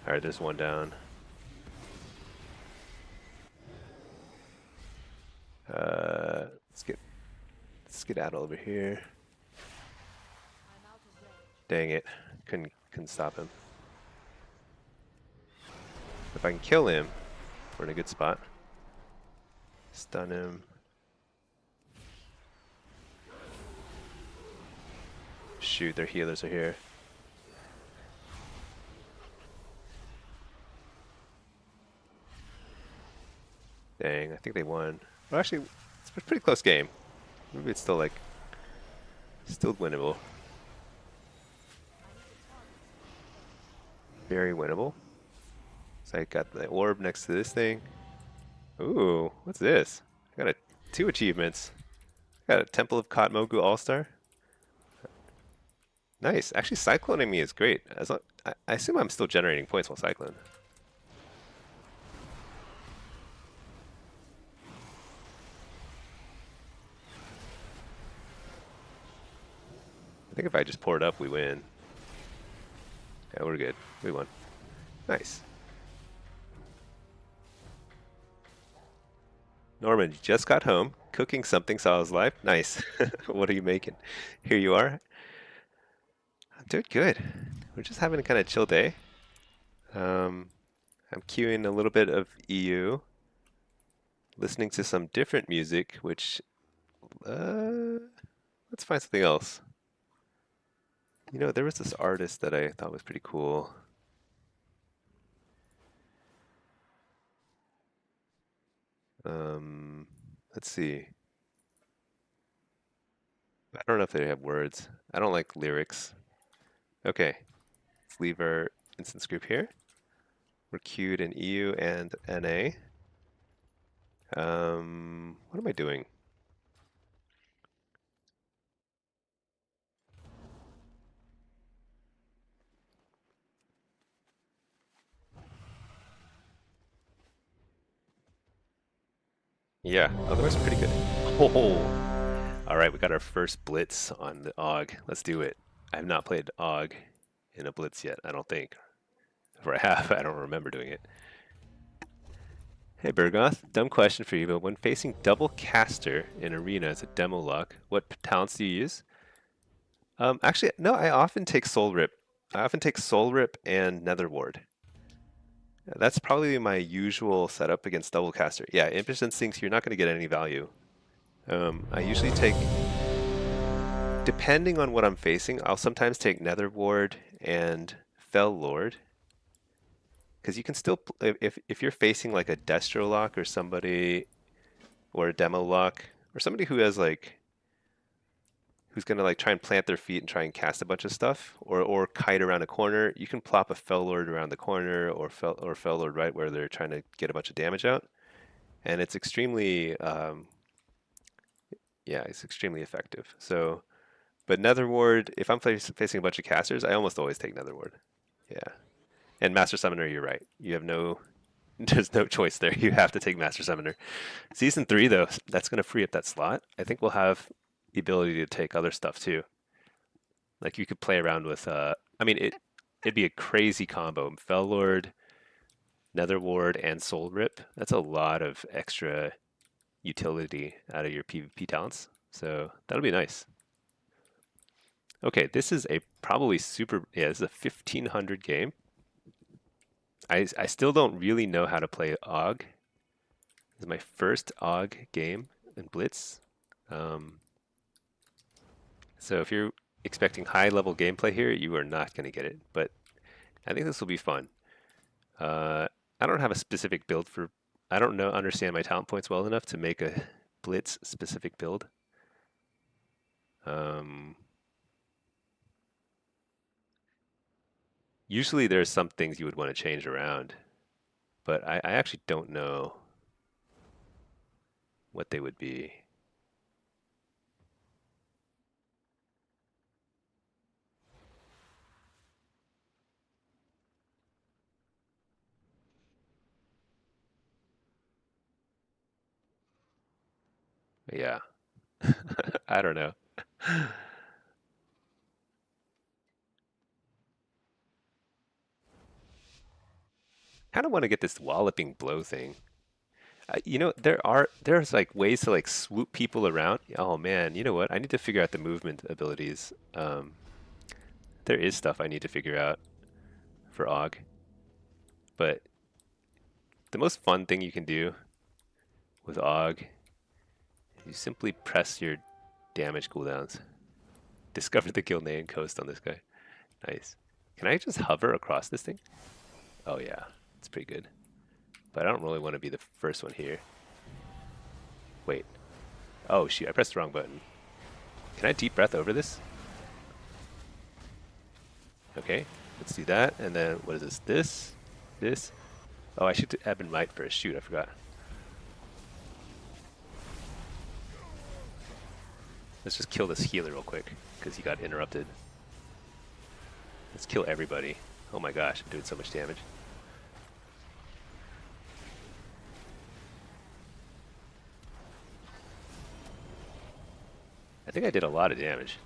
Alright, there's one down. Let's get out over here. Dang it. Couldn't stop him. If I can kill him, we're in a good spot. Stun him. Shoot, their healers are here. Dang, I think they won. Well, actually, it's a pretty close game. Maybe it's still still winnable. Very winnable. So I got the orb next to this thing. Ooh, what's this? I got 2 achievements. I got a Temple of Kotmogu All-Star. Nice. Actually, cycloning me is great. I assume I'm still generating points while cycling. I think if I just pour it up, we win. Yeah, we're good. We won. Nice. Norman, you just got home. Cooking something saw his life. Nice. What are you making? Here you are. I'm doing good. We're just having a kind of chill day. I'm queuing a little bit of EU. Listening to some different music, which... let's find something else. You know, there was this artist that I thought was pretty cool. Let's see. I don't know if they have words. I don't like lyrics. Okay, let's leave our instance group here. We're queued in EU and NA. What am I doing? Yeah, otherwise pretty good. Oh, all right, we got our first blitz on the AUG. Let's do it. I have not played AUG in a blitz yet, I don't think. If I have, I don't remember doing it. Hey Bergoth, dumb question for you, but when facing double caster in arena as a demo lock, what talents do you use? Actually, no, I often take Soul Rip. I often take Soul Rip and Nether Ward. That's probably my usual setup against Double Caster. Yeah, Impish Instincts, you're not going to get any value. I usually take, depending on what I'm facing, I'll sometimes take Nether Ward and Fell Lord. Because you can still, if you're facing like a Destro Lock or somebody, or a Demo Lock, or somebody who has like, who's going to like try and plant their feet and try and cast a bunch of stuff, or kite around a corner, you can plop a Fell Lord around the corner, or Fell Lord right where they're trying to get a bunch of damage out. And it's extremely, yeah, it's extremely effective. So, but Nether Ward, if I'm facing a bunch of casters, I almost always take Nether Ward. Yeah. And Master Summoner, you're right. You have no, there's no choice there. You have to take Master Summoner. Season 3, though, that's going to free up that slot. I think we'll have the ability to take other stuff too. Like you could play around with, I mean, it'd be a crazy combo. Fell Lord, Nether Ward, and Soul Rip. That's a lot of extra utility out of your PvP talents. So that'll be nice. Okay, this is a probably super, yeah, this is a 1500 game. I still don't really know how to play AUG. This is my first AUG game in Blitz. So if you're expecting high level gameplay here, you are not going to get it. But I think this will be fun. I don't have a specific build for, I don't understand my talent points well enough to make a Blitz specific build. Usually there's some things you would want to change around, but I actually don't know what they would be. Yeah, I don't know. Kind of want to get this walloping blow thing. You know, there's like ways to like swoop people around. Oh man, you know what? I need to figure out the movement abilities. There is stuff I need to figure out for AUG, but the most fun thing you can do with AUG is you simply press your damage cooldowns. Discover the Gilnean coast on this guy. Nice. Can I just hover across this thing? Oh yeah, it's pretty good. But I don't really want to be the first one here. Wait. Oh shoot, I pressed the wrong button. Can I deep breath over this? Okay, let's do that. And then what is this? This. Oh, I should ebb and might first. Shoot, I forgot. Let's just kill this healer real quick because he got interrupted. Let's kill everybody. Oh my gosh, I'm doing so much damage. I think I did a lot of damage.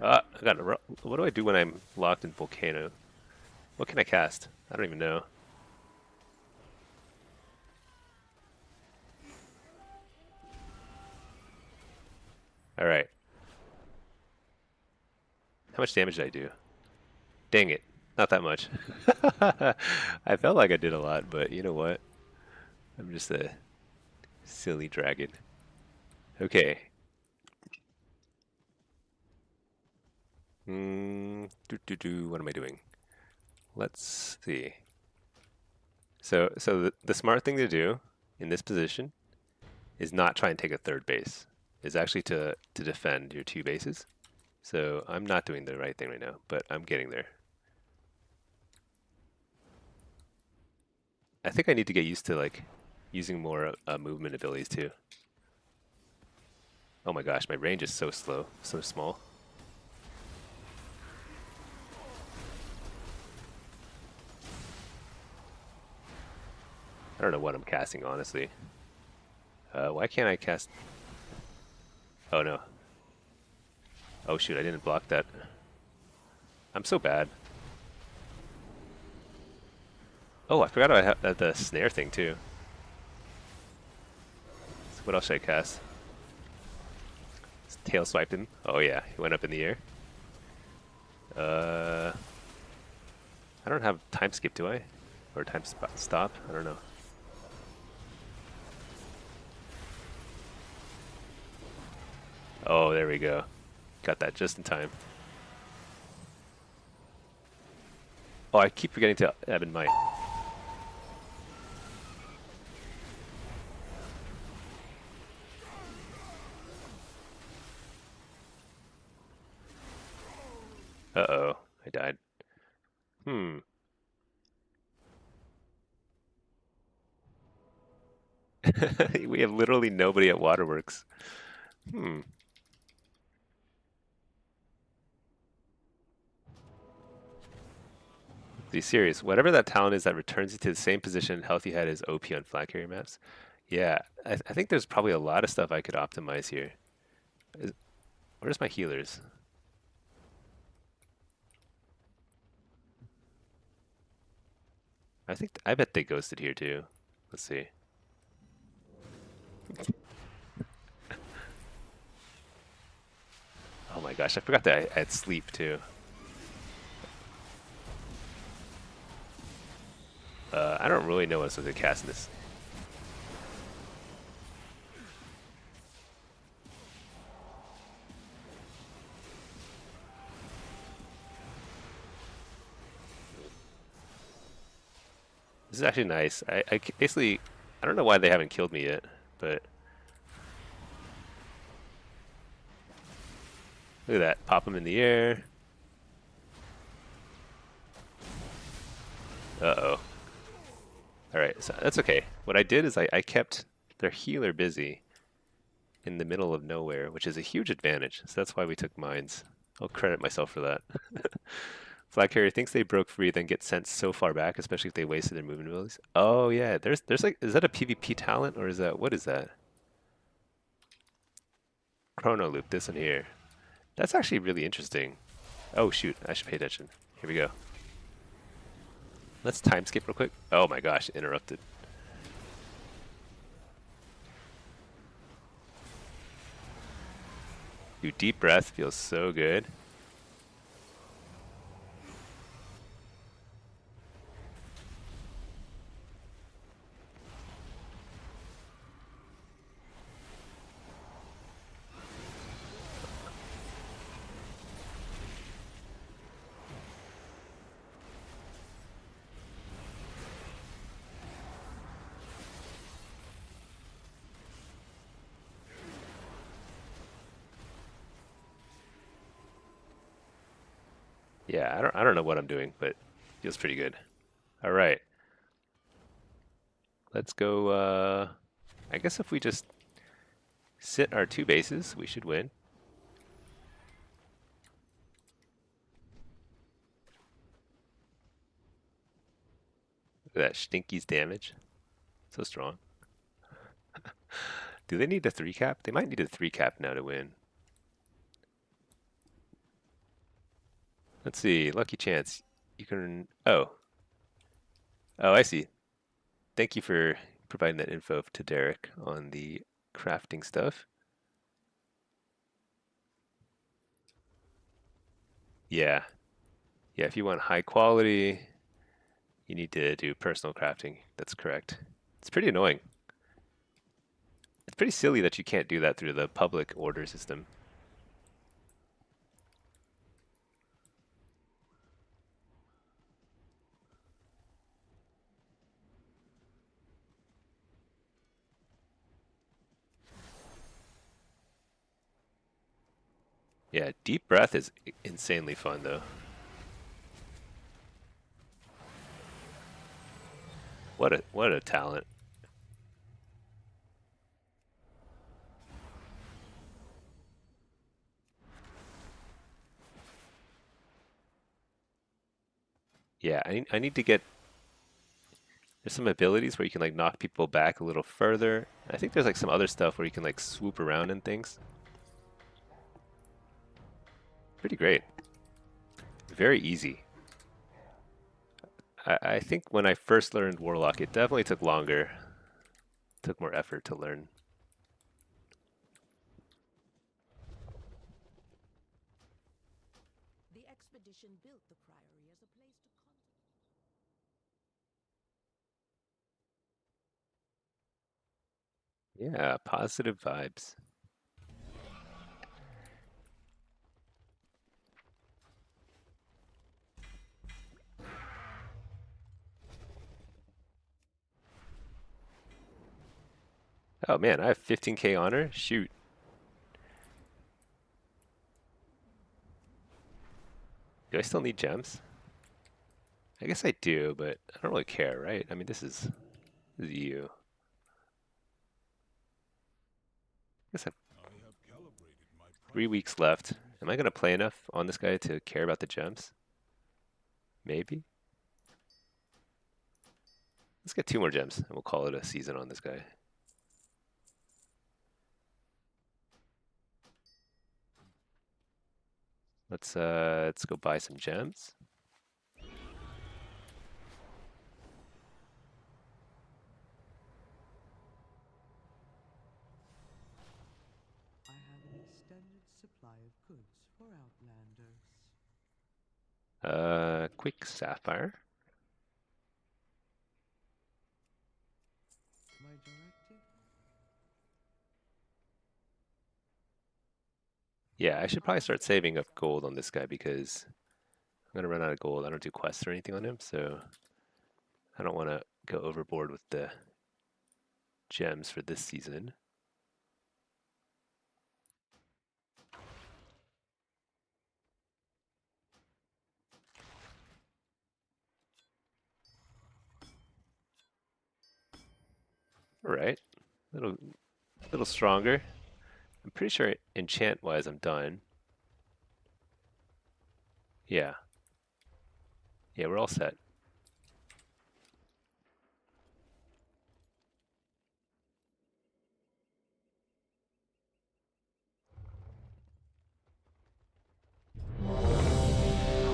I got what do I do when I'm locked in Volcano? What can I cast? I don't even know. Alright. How much damage did I do? Dang it. Not that much. I felt like I did a lot, but you know what? I'm just a silly dragon. Okay. What am I doing? Let's see. So the smart thing to do in this position is not try and take a third base. Is actually to defend your two bases. So I'm not doing the right thing right now, but I'm getting there. I think I need to get used to like using more movement abilities too. Oh my gosh, my range is so slow, so small. I don't know what I'm casting, honestly. Why can't I cast... Oh no. Oh shoot, I didn't block that. I'm so bad. Oh, I forgot I have the snare thing too. What else should I cast? Tail swiped him. Oh yeah, he went up in the air. I don't have time skip, do I? Or time stop? I don't know. Oh, there we go. Got that just in time. Oh, I keep forgetting to ebb and might. Uh-oh, I died. We have literally nobody at Waterworks. Be serious. Whatever that talent is that returns you to the same position health you had is OP on flag carrier maps. Yeah, I think there's probably a lot of stuff I could optimize here. Where's my healers? I bet they ghosted here too. Let's see. Oh my gosh, I forgot that I had sleep too. I don't really know what's supposed to cast this. This is actually nice. Basically, I don't know why they haven't killed me yet, but look at that. Pop them in the air. Uh-oh. Alright, so that's okay. What I did is I kept their healer busy in the middle of nowhere, which is a huge advantage. So that's why we took mines. I'll credit myself for that. Flag carrier thinks they broke free, then get sent so far back, especially if they wasted their movement abilities. Oh yeah, there's like, is that a PvP talent or is that, what is that? Chrono loop, this one here. That's actually really interesting. Oh shoot, I should pay attention. Here we go. Let's time skip real quick. Oh my gosh, interrupted. Dude, deep breath feels so good. Yeah, I don't know what I'm doing, but feels pretty good. All right. Let's go, I guess if we just sit our 2 bases, we should win. Look at that Stinky's damage. So strong. Do they need a 3 cap? They might need a 3 cap now to win. Let's see, lucky chance. You can, oh. Oh, I see. Thank you for providing that info to Derek on the crafting stuff. Yeah. Yeah, if you want high quality, you need to do personal crafting. That's correct. It's pretty annoying. It's pretty silly that you can't do that through the public order system. Yeah, deep breath is insanely fun though. What a talent. Yeah, I need to get, there's some abilities where you can like knock people back a little further. I think there's like some other stuff where you can like swoop around and things. Pretty great. Very easy. I think when I first learned Warlock, it definitely took longer. Took more effort to learn. expedition built the Priory as a place to contemplate. Yeah, positive vibes. Oh man, I have 15k honor? Shoot. Do I still need gems? I guess I do, but I don't really care, right? I mean, this is you. I guess I have 3 weeks left. Am I going to play enough on this guy to care about the gems? Maybe? Let's get 2 more gems, and we'll call it a season on this guy. Let's go buy some gems. I have an extended supply of goods for outlanders. Quick sapphire. My directive? Yeah, I should probably start saving up gold on this guy because I'm gonna run out of gold. I don't do quests or anything on him, so I don't want to go overboard with the gems for this season. All right, little stronger. I'm pretty sure enchant-wise I'm done. Yeah, yeah, we're all set.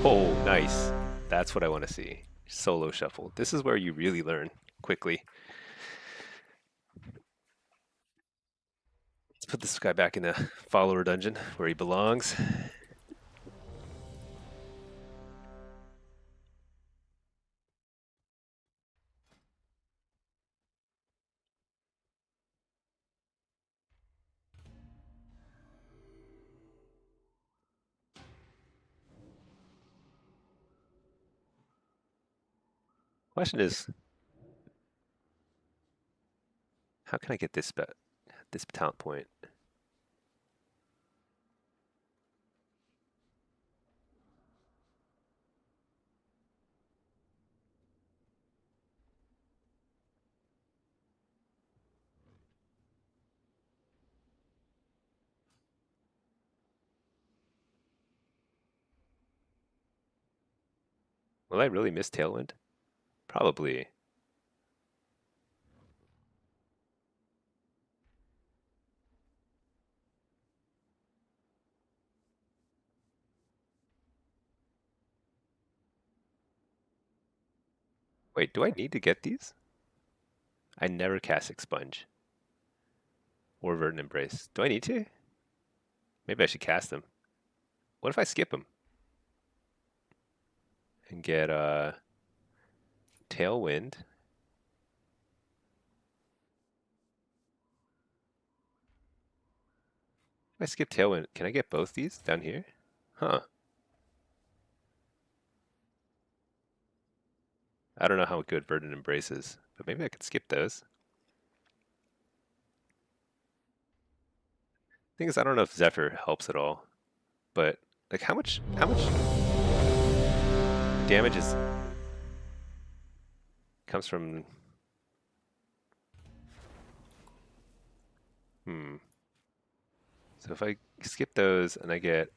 Oh, nice. That's what I want to see. Solo shuffle. This is where you really learn quickly. Let's put this guy back in the follower dungeon where he belongs. Question is, how can I get this talent point? Will I really miss Tailwind? Probably. Wait, do I need to get these? I never cast Expunge or Verdant Embrace. Do I need to? Maybe I should cast them. What if I skip them and get Tailwind? If I skip Tailwind, can I get both these down here? Huh. I don't know how good Verdant Embrace is, but maybe I could skip those. Thing is, I don't know if Zephyr helps at all, but like how much damage comes from So if I skip those and I get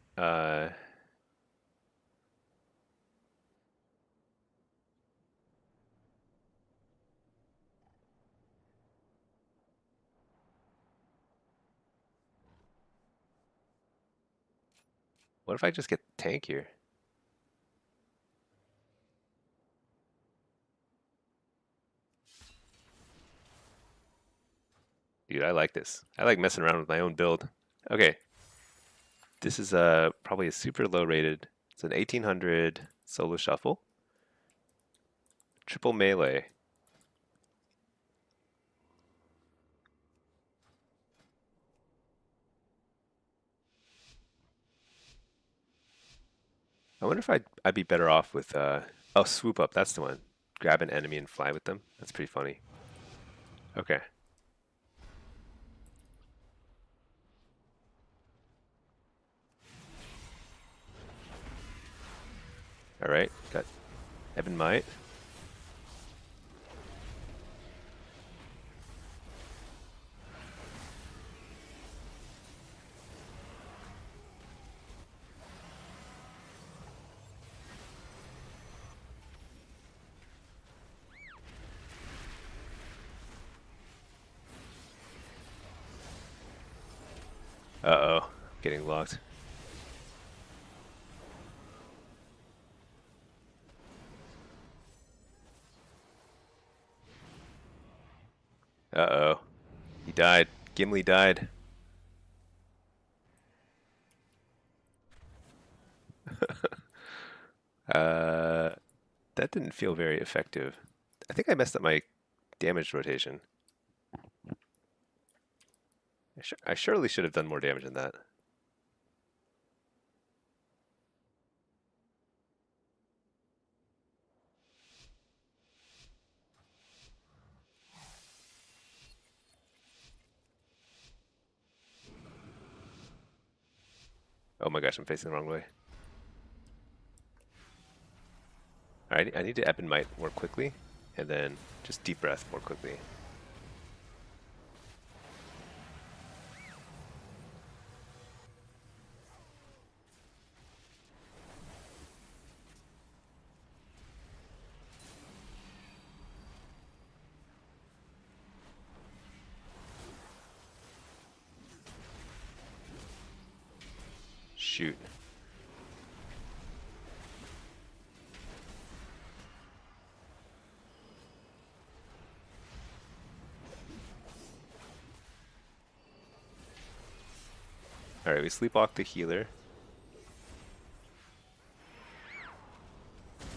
what if I just get tank here? Dude, I like this. I like messing around with my own build. Okay. This is probably a super low rated It's an 1800 solo shuffle. Triple melee. I wonder if I'd be better off with oh, swoop up, that's the one. Grab an enemy and fly with them. That's pretty funny. Okay. Alright, got Ebon Might. Uh-oh, getting locked. Uh-oh. He died. Gimli died. That didn't feel very effective. I think I messed up my damage rotation. I surely should have done more damage than that. Oh my gosh, I'm facing the wrong way. Alright, I need to Ebon Might more quickly, and then just deep breath more quickly. Shoot. Alright, we sleepwalk the healer.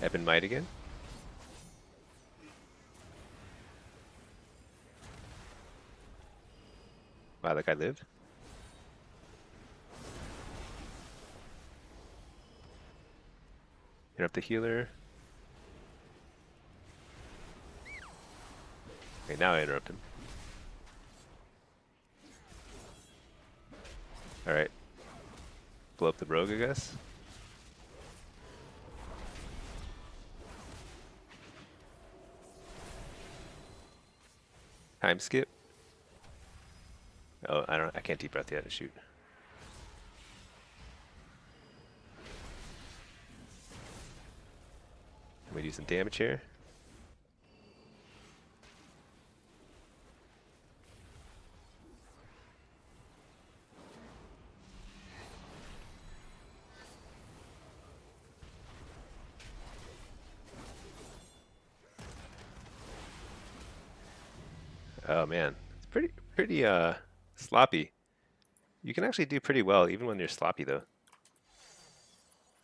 Ebon Might again. Wow, that guy lived. Interrupt the healer. Okay, now I interrupt him. Alright. Blow up the rogue, I guess. Time skip. Oh, I can't deep breath yet. Shoot. Let me do some damage here. Oh man, it's pretty sloppy. You can actually do pretty well even when you're sloppy though.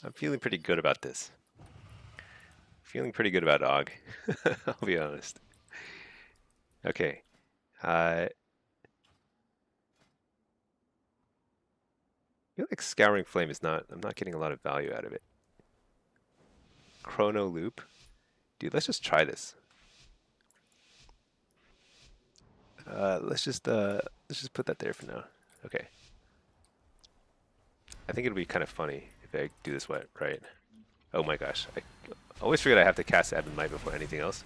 I'm feeling pretty good about this. Feeling pretty good about Og. I'll be honest. Okay. I feel like Scouring Flame is not, I'm not getting a lot of value out of it. Chrono Loop. Dude, let's just try this. Let's just put that there for now. Okay. I think it'll be kind of funny if I do this right. Oh my gosh. I always forget I have to cast Ebon Might before anything else.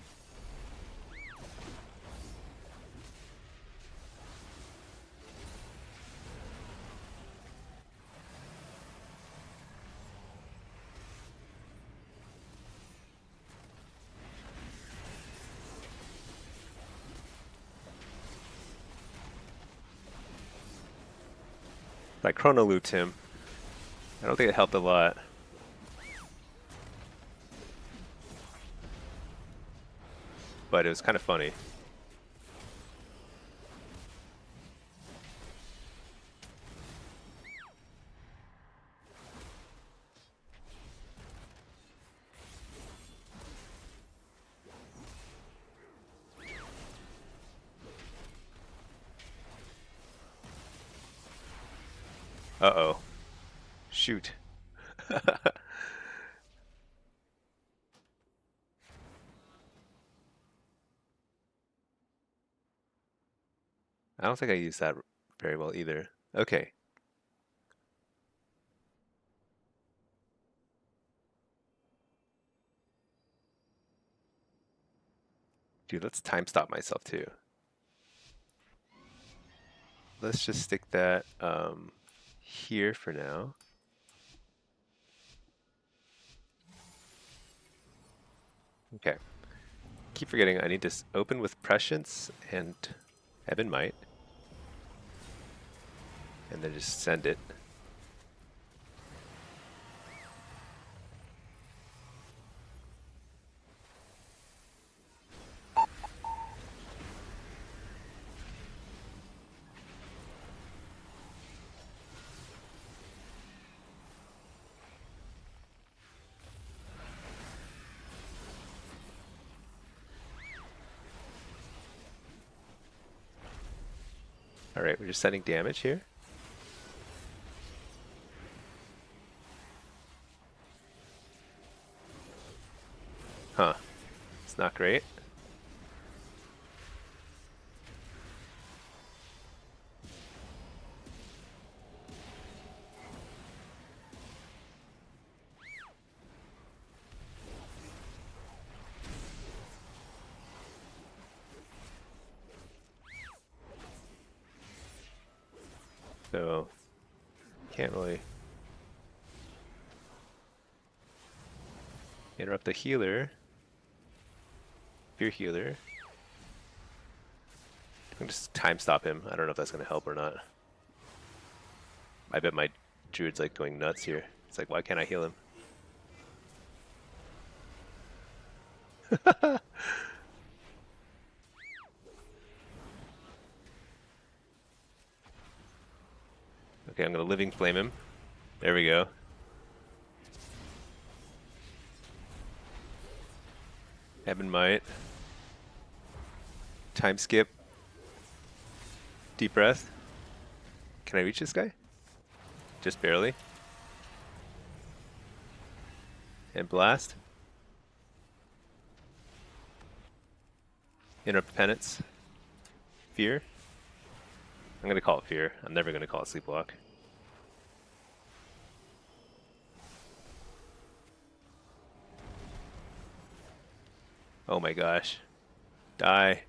I chrono looped him. I don't think it helped a lot. But it was kind of funny. Uh-oh. Shoot. I don't think I used that very well either. Okay. Dude, let's time stop myself too. Let's just stick that here for now. Okay. Keep forgetting I need to open with Prescience and Ebon Might. And then just send it. Alright, we're just sending damage here. Huh. It's not great. So, can't really interrupt the healer. Fear healer. I can just time stop him. I don't know if that's going to help or not. I bet my druid's like going nuts here. It's like, why can't I heal him? Okay, I'm going to living flame him. There we go. Ebon Might. Time skip. Deep breath. Can I reach this guy? Just barely. And blast. Interrupt penance. Fear. I'm going to call it fear. I'm never going to call it sleepwalk. Oh my gosh. Die.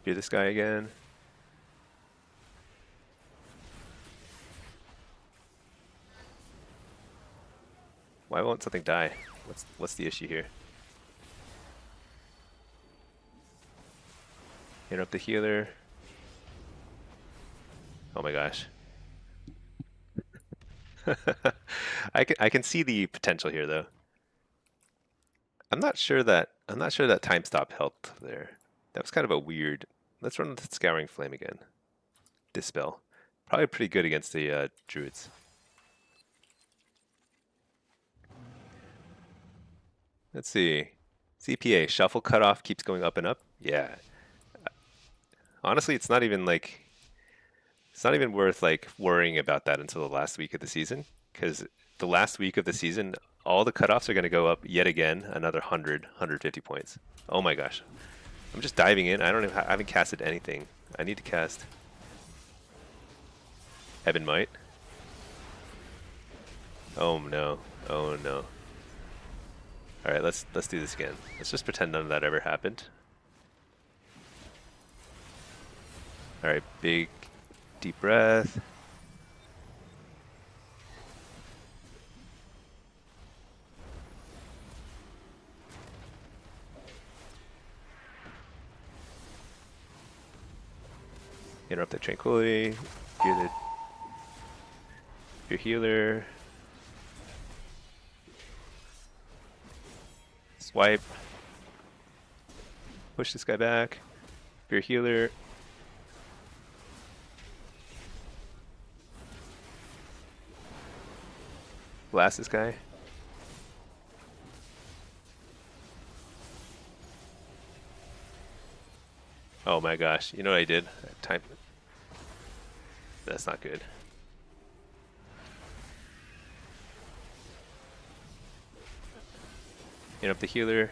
Do this guy again. Why won't something die? What's the issue here? Interrupt the healer. Oh my gosh. I can see the potential here though. I'm not sure that time stop helped there. That was kind of a weird. Let's run the Scouring Flame again. Dispel. Probably pretty good against the druids. Let's see. CPA, shuffle cutoff keeps going up and up. Yeah. Honestly, it's not even worth like worrying about that until the last week of the season, because the last week of the season, all the cutoffs are going to go up yet again, another 150 points. Oh my gosh. I'm just diving in. I haven't casted anything. I need to cast Ebon Might. Oh no. Oh no. Alright, let's do this again. Let's just pretend none of that ever happened. Alright, big deep breath. Interrupt the tranquility. Your healer. Swipe. Push this guy back. Your healer. Blast this guy. Oh my gosh. You know what I did? I typed. That's not good. Interrupt the healer.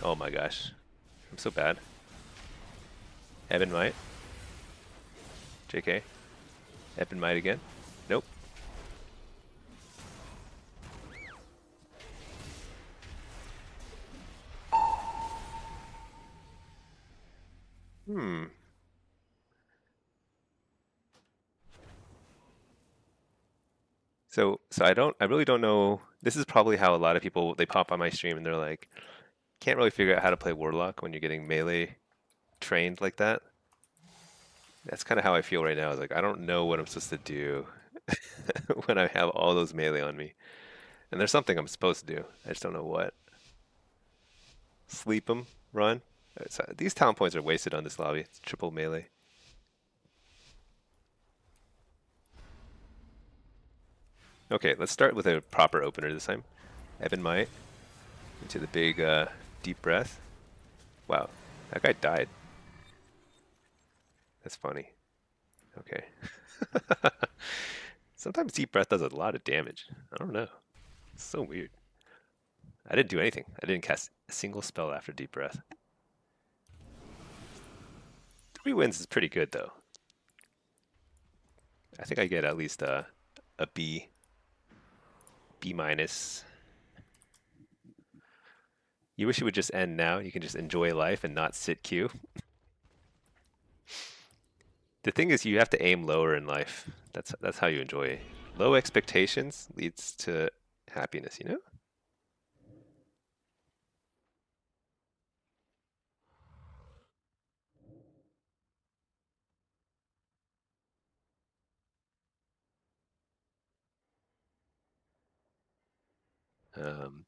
Oh my gosh. I'm so bad. Ebon Might. JK. Ebon Might again. Nope. Hmm. So I really don't know. This is probably how a lot of people, they pop on my stream and they're like, can't really figure out how to play Warlock when you're getting melee trained like that. That's kind of how I feel right now. Is like I don't know what I'm supposed to do when I have all those melee on me. And there's something I'm supposed to do. I just don't know what. Sleep them, run. These talent points are wasted on this lobby. It's triple melee. Okay, let's start with a proper opener this time. Evan Might into the big deep breath. Wow, that guy died. That's funny. Okay. Sometimes deep breath does a lot of damage. I don't know. It's so weird. I didn't do anything. I didn't cast a single spell after deep breath. 3 wins is pretty good though. I think I get at least a B, B minus. You wish it would just end now. You can just enjoy life and not sit queue. The thing is, you have to aim lower in life. That's how you enjoy it. Low expectations leads to happiness, you know?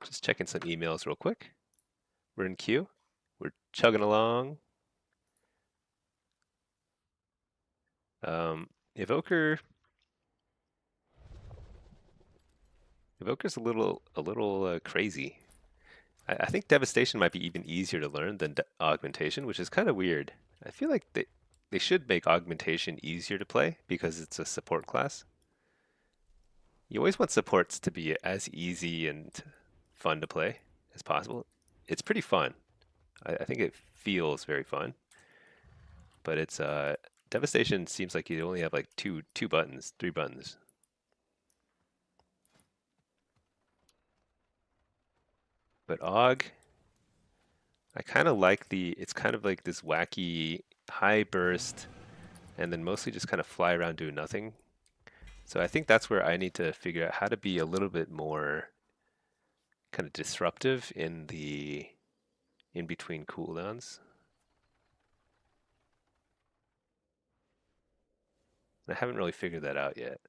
Just checking some emails real quick. We're in queue. We're chugging along. Evoker. Evoker's a little crazy. I think Devastation might be even easier to learn than Augmentation, which is kind of weird. I feel like they should make Augmentation easier to play because it's a support class. You always want supports to be as easy and fun to play as possible. It's pretty fun. I think it feels very fun, but it's Devastation seems like you only have like two buttons, 3 buttons. But Aug, I kind of like it's kind of like this wacky high burst and then mostly just kind of fly around doing nothing. So I think that's where I need to figure out how to be a little bit more kind of disruptive in the in between cooldowns. I haven't really figured that out yet.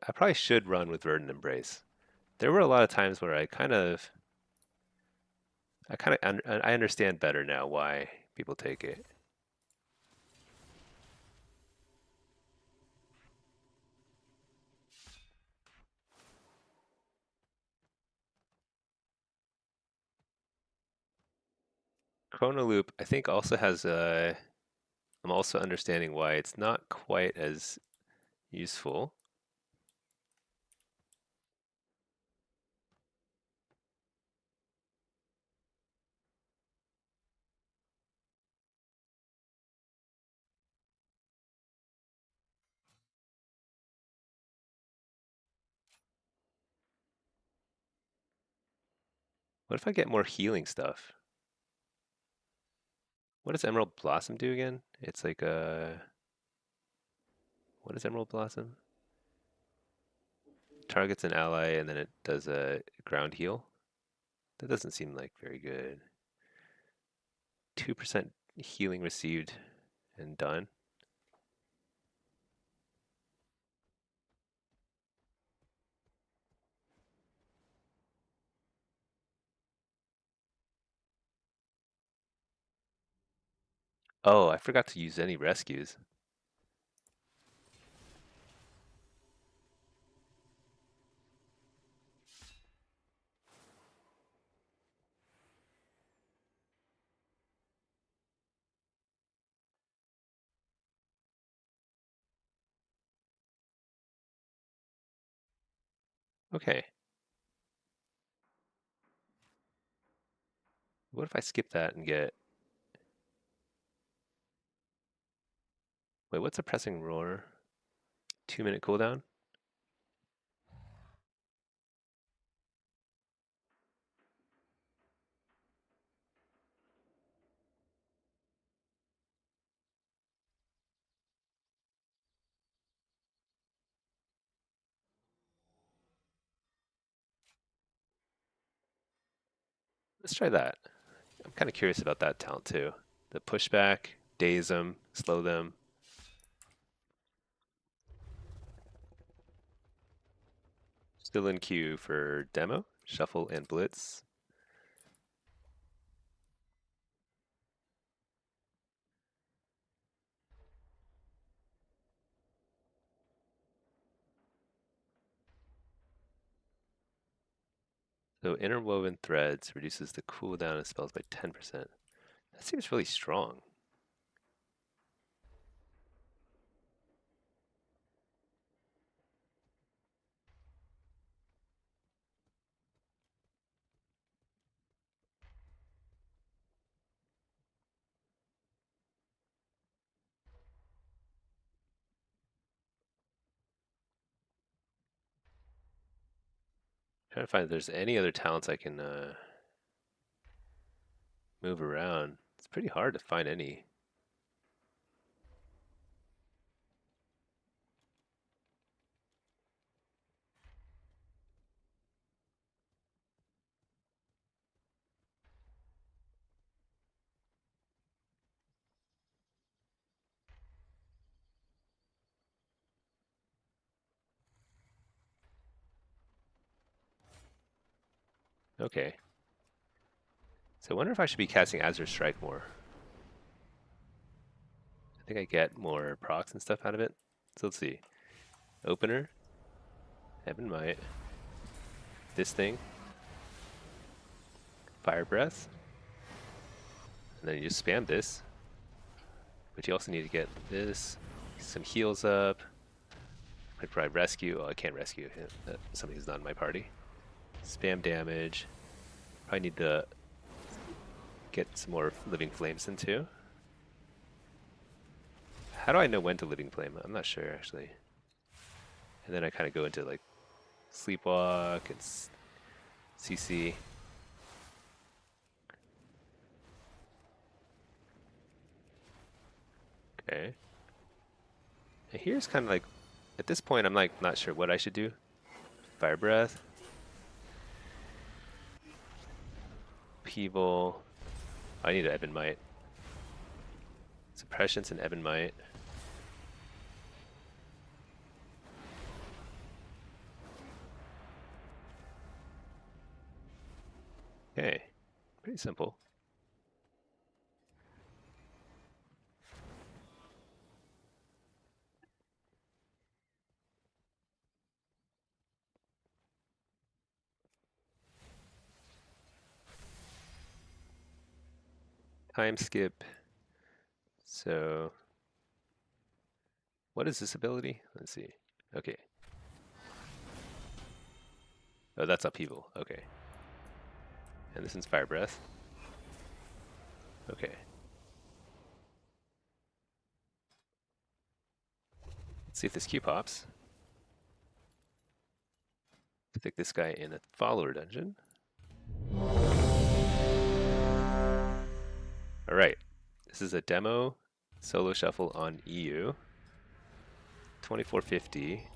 I probably should run with Verdant Embrace. There were a lot of times where I understand better now why people take it. Chrono Loop I think also has a I'm also understanding why it's not quite as useful. What if I get more healing stuff? What does Emerald Blossom do again? It's like a what is Emerald Blossom? Targets an ally and then it does a ground heal. That doesn't seem like very good. 2% healing received and done. Oh, I forgot to use any rescues. Okay. What if I skip that and get... Wait, what's a pressing roar? 2-minute cooldown? Let's try that. I'm kind of curious about that talent too. The pushback, daze them, slow them. Still in queue for demo, shuffle, and blitz. So interwoven threads reduces the cooldown of spells by 10%. That seems really strong. Trying to find if there's any other talents I can move around. It's pretty hard to find any. Okay. So I wonder if I should be casting Azure Strike more. I think I get more procs and stuff out of it. So let's see. Opener, Heaven Might, this thing, Fire Breath, and then you just spam this. But you also need to get this, some heals up. I'd probably rescue. Oh, I can't rescue him. Somebody who's not in my party. Spam damage. Probably need to get some more Living Flames in too. How do I know when to Living Flame? I'm not sure actually. And then I kind of go into like Sleepwalk and CC. Okay. And here's kind of like, at this point, I'm like not sure what I should do. Fire Breath. Upheaval. I need an Ebon Might. Suppressions and Ebon Might. Okay. Pretty simple. Time skip. So, what is this ability? Let's see. Okay. Oh, that's upheaval. Okay. And this is Fire Breath. Okay. Let's see if this Q pops. Stick this guy in a follower dungeon. Alright. This is a demo solo shuffle on EU. 2450.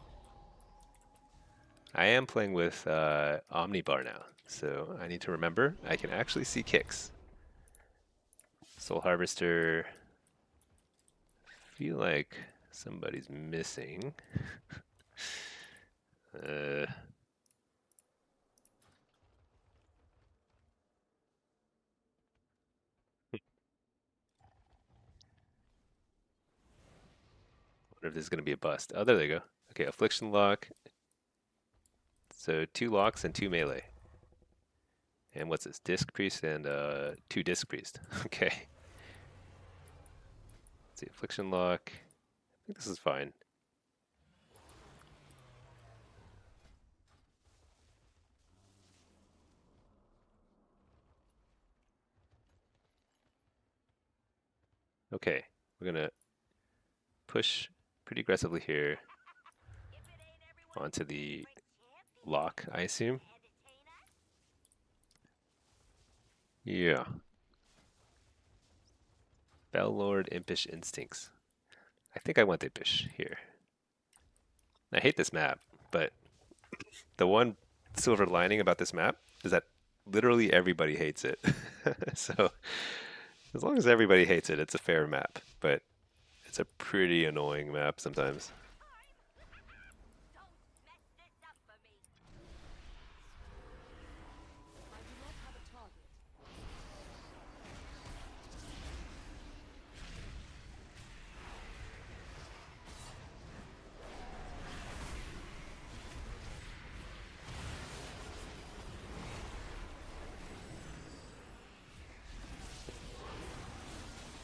I am playing with Omnibar now, so I need to remember I can actually see kicks. Soul Harvester. Feel like somebody's missing. uh, if this is going to be a bust. Oh, there they go. Okay, affliction lock. So 2 locks and 2 melee. And what's this? Disc priest and 2 disc priest. Okay. Let's see, affliction lock. I think this is fine. Okay, we're gonna push pretty aggressively here onto the lock, I assume. Yeah. Bellord Impish Instincts. I think I went Impish here. I hate this map, but the one silver lining about this map is that literally everybody hates it. So as long as everybody hates it, it's a fair map, but it's a pretty annoying map sometimes. I do not have a target.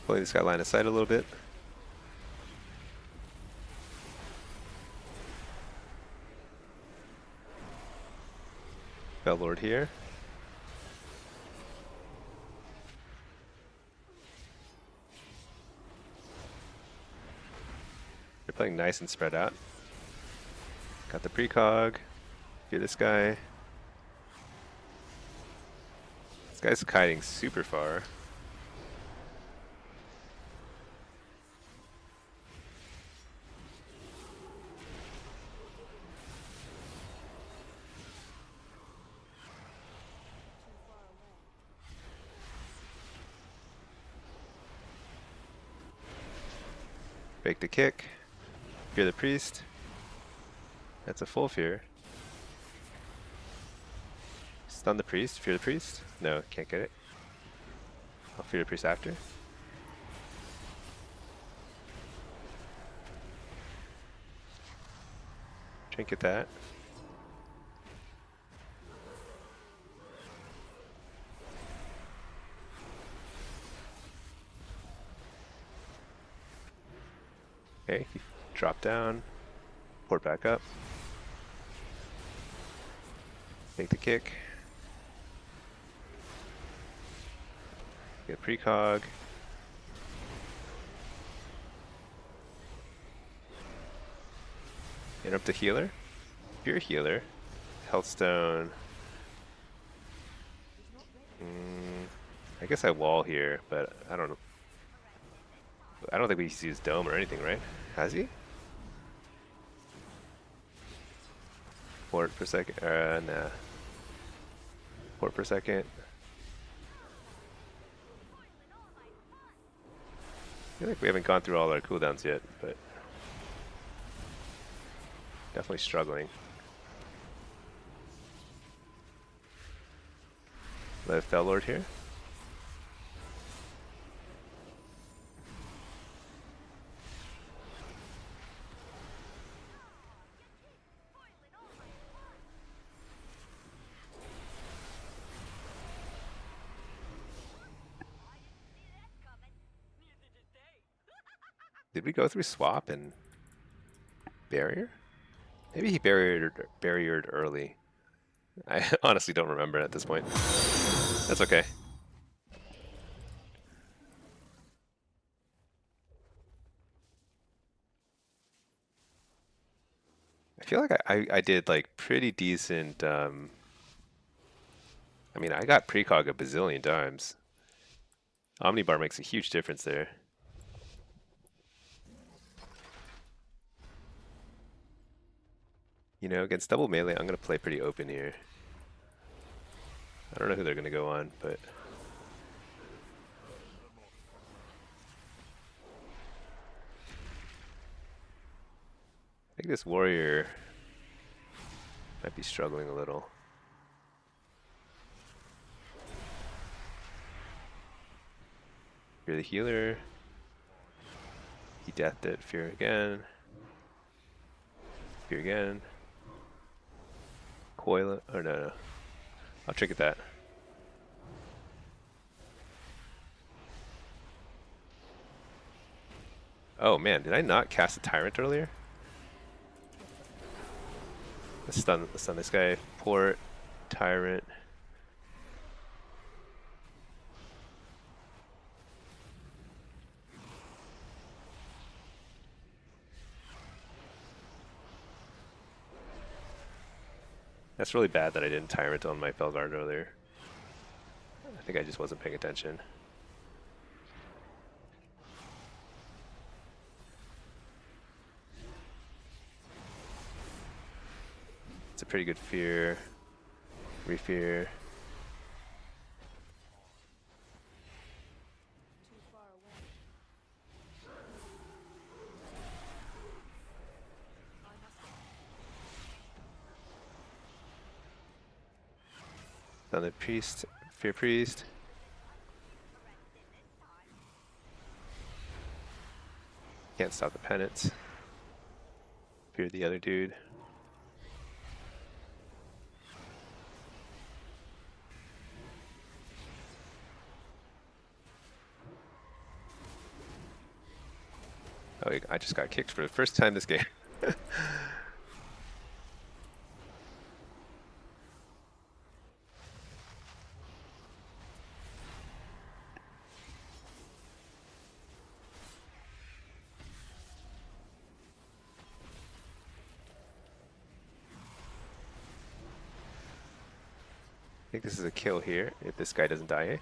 Hopefully this got line of sight a little bit. Bellord here. They're playing nice and spread out. Got the precog. Fear this guy. This guy's kiting super far. Too far away. Break the kick. Fear the priest. That's a full fear. Stun the priest. Fear the priest. No, can't get it. I'll fear the priest after. Trinket that. Okay, drop down, port back up, take the kick, get precog, interrupt the healer, if you're a healer, health stone, I guess I wall here, but I don't know. I don't think we use dome or anything, right? Has he? Port per second. Nah. Port per second. I feel like we haven't gone through all our cooldowns yet, but definitely struggling. Let Fellord here. Did we go through swap and barrier? Maybe he barriered early. I honestly don't remember at this point. That's okay. I feel like I did like pretty decent. I mean, I got precog a bazillion times. Omnibar makes a huge difference there. You know, against double melee, I'm going to play pretty open here. I don't know who they're going to go on, but... I think this warrior might be struggling a little. Fear the healer. He deathed it. Fear again. Spear again. Coil it. Oh, no. I'll trinket that. Oh man, did I not cast a Tyrant earlier? Let's stun this guy. Port, Tyrant. That's really bad that I didn't Tyrant on my Felguard earlier. I think I just wasn't paying attention. It's a pretty good fear. Refear. Too far away. I must Then the Priest. Fear Priest. Can't stop the penance. Fear the other dude. Oh, I just got kicked for the first time this game. I think this is a kill here, if this guy doesn't die.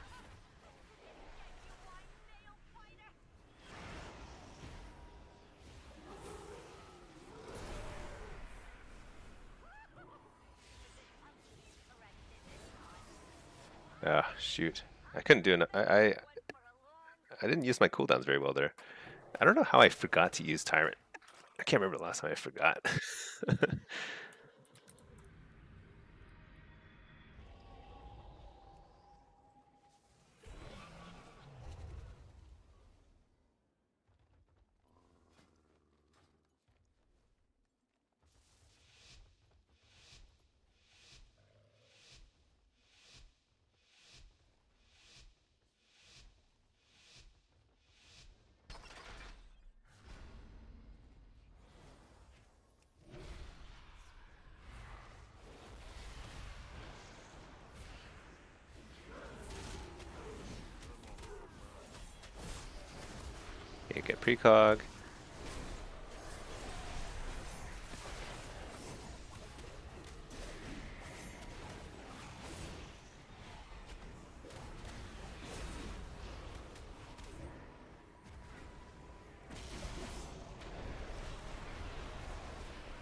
Ah, shoot. I couldn't do enough. I didn't use my cooldowns very well there. I don't know how I forgot to use Tyrant. I can't remember the last time I forgot. You get precog.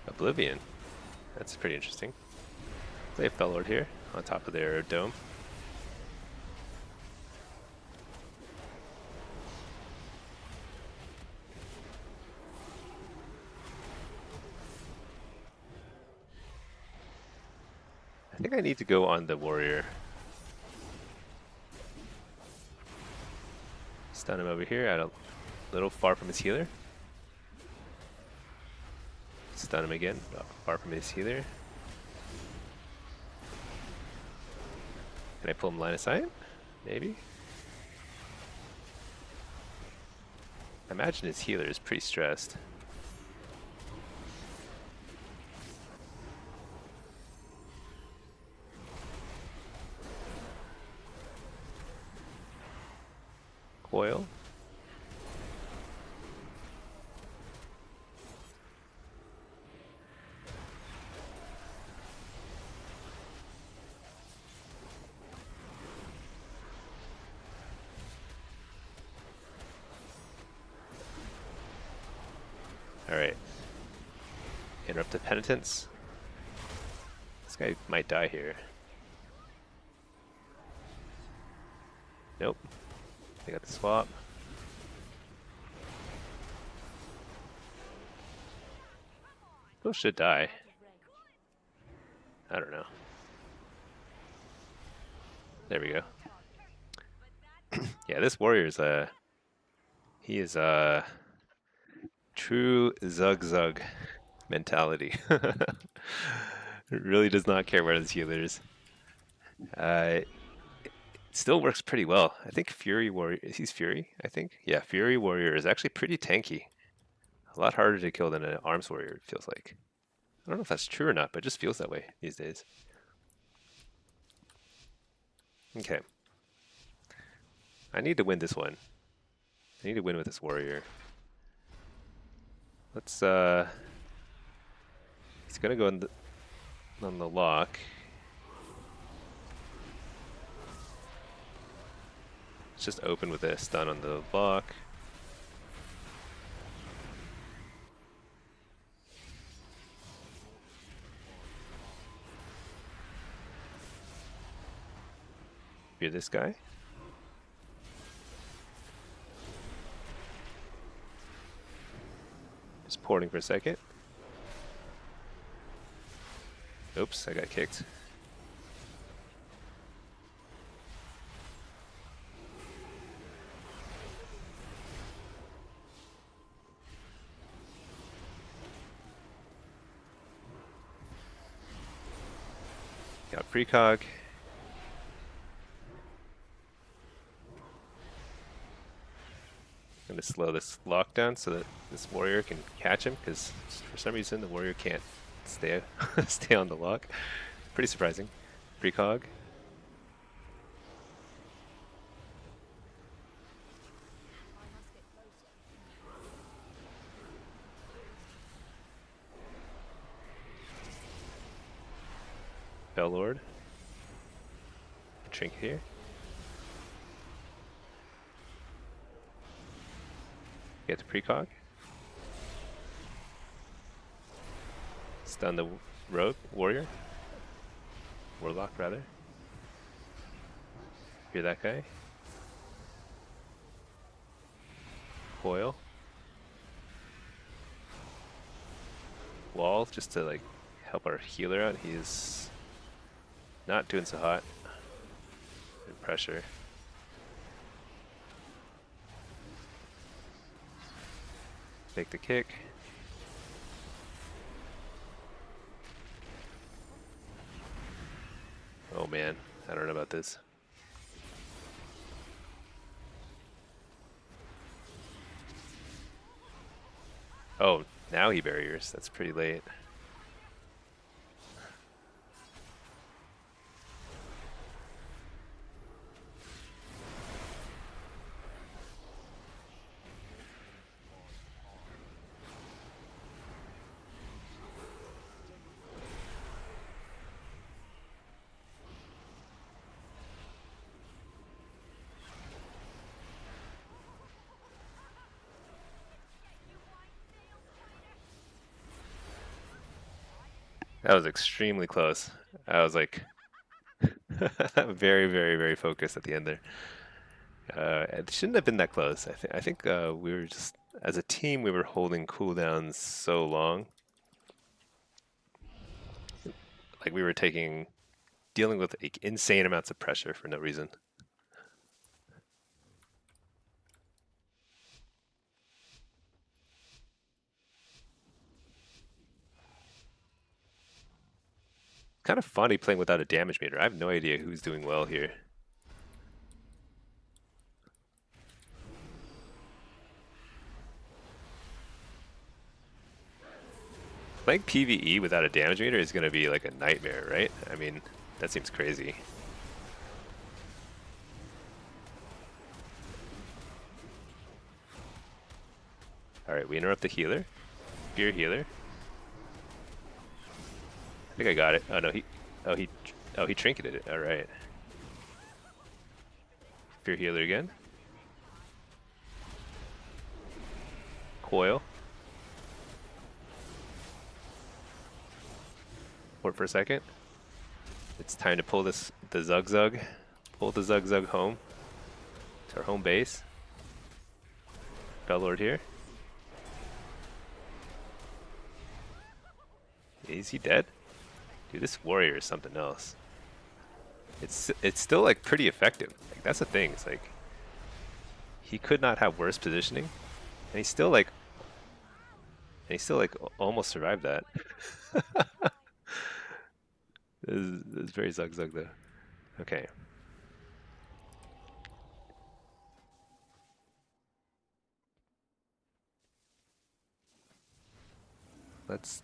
Oblivion. That's pretty interesting. They have Fellord here on top of their dome. I think I need to go on the warrior. Stun him over here at a little far from his healer. Stun him again, far from his healer. Can I pull him line of sight? Maybe. I imagine his healer is pretty stressed. Coil. Alright. Interrupt the penitence. This guy might die here. Nope. They got the swap. Those should die. I don't know. There we go. Yeah, this warrior is he is true Zug Zug. mentality. It really does not care about his healers. It still works pretty well. I think Fury Warrior, he's Fury, I think? Yeah, Fury Warrior is actually pretty tanky. A lot harder to kill than an Arms Warrior, it feels like. I don't know if that's true or not, but it just feels that way these days. Okay. I need to win this one. I need to win with this warrior. Let's he's gonna go on the lock. Let's just open with a stun on the lock. Fear this guy. Just porting for a second. Oops, I got kicked. Got precog. I'm going to slow this lockdown so that this warrior can catch him, because for some reason the warrior can't stay stay on the lock. Pretty surprising. Precog. Bellord. Trinket here. Get the precog. Stun the rogue warrior. Warlock rather. Hear that guy. Coil. Wall just to like help our healer out. He's not doing so hot. Good pressure. Take the kick. Oh man, I don't know about this. Oh, now he barriers. That's pretty late. That was extremely close. I was like very, very, very focused at the end there. It shouldn't have been that close. I think we were just, as a team, we were holding cooldowns so long. Like we were dealing with like, insane amounts of pressure for no reason. Kind of funny playing without a damage meter. I have no idea who's doing well here. Playing PvE without a damage meter is going to be like a nightmare, right? I mean, that seems crazy. Alright, we interrupt the healer. Fear healer. I think I got it. Oh no, he trinketed it. All right. Fear healer again. Coil. Port for a second. It's time to pull the Zug Zug. Pull the Zug Zug home to our home base. Bellord here. Is he dead? Dude, this warrior is something else. It's still like pretty effective. Like that's the thing. It's like he could not have worse positioning, and he's still like he still like almost survived that. This is very Zug Zug though. Okay. Let's,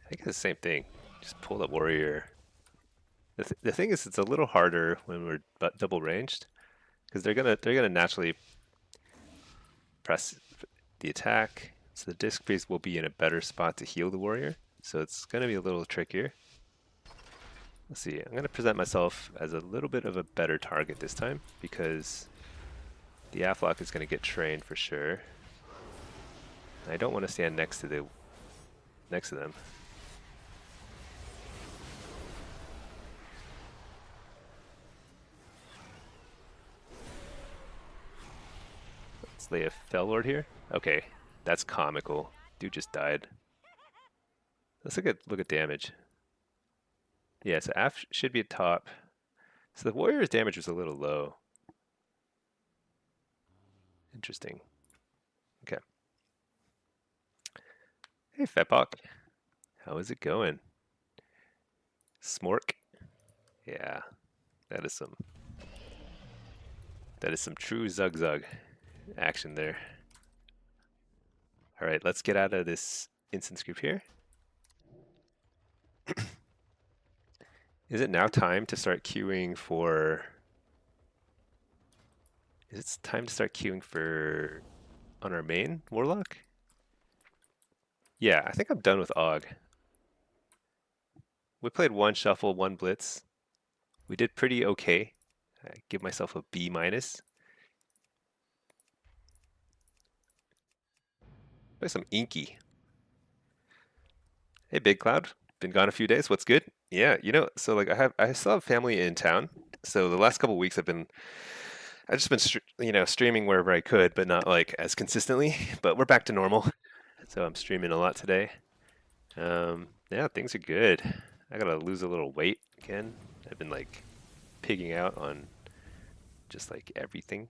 I think it's the same thing. Just pull the warrior. The thing is, it's a little harder when we're double ranged because they're gonna naturally press the attack. So the disc priest will be in a better spot to heal the warrior. So it's gonna be a little trickier. Let's see. I'm gonna present myself as a little bit of a better target this time because the Afflock is gonna get trained for sure. I don't want to stand next to them. Let's lay a Fell Lord here. Okay, that's comical. Dude just died. Let's look at damage. Yeah, so Aff should be at top. So the warrior's damage was a little low. Interesting. Okay. Hey Fepok. How is it going? Smork? Yeah, that is some true Zug Zug action there. All right, let's get out of this instance group here. Is it now time to start queuing for... Is it time to start queuing for on our main Warlock? Yeah, I think I'm done with Og. We played one shuffle, one blitz. We did pretty okay. I give myself a B minus. Play some Inky. Hey Big Cloud, been gone a few days. What's good? Yeah, you know, so like I still have family in town. So the last couple weeks I've just been streaming wherever I could, but not like as consistently. But we're back to normal. So I'm streaming a lot today. Yeah, things are good. I gotta lose a little weight again. I've been like pigging out on just like everything.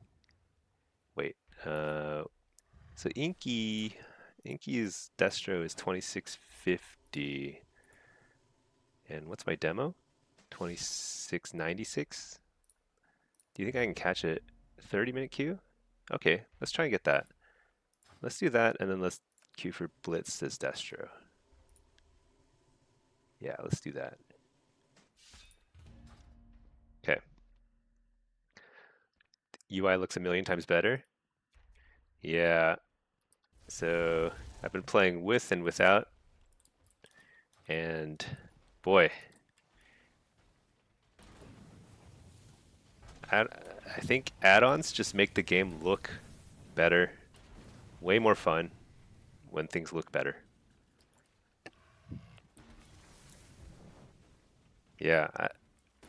Wait, so Inky's Destro is 2650. And what's my demo? 2696. Do you think I can catch a 30-minute queue? Okay, let's try and get that. Let's do that, and then let's queue for Blitz as Destro. Yeah, let's do that. Okay. UI looks a million times better. Yeah. So I've been playing with and without, and boy, I think add-ons just make the game look better, way more fun when things look better. Yeah,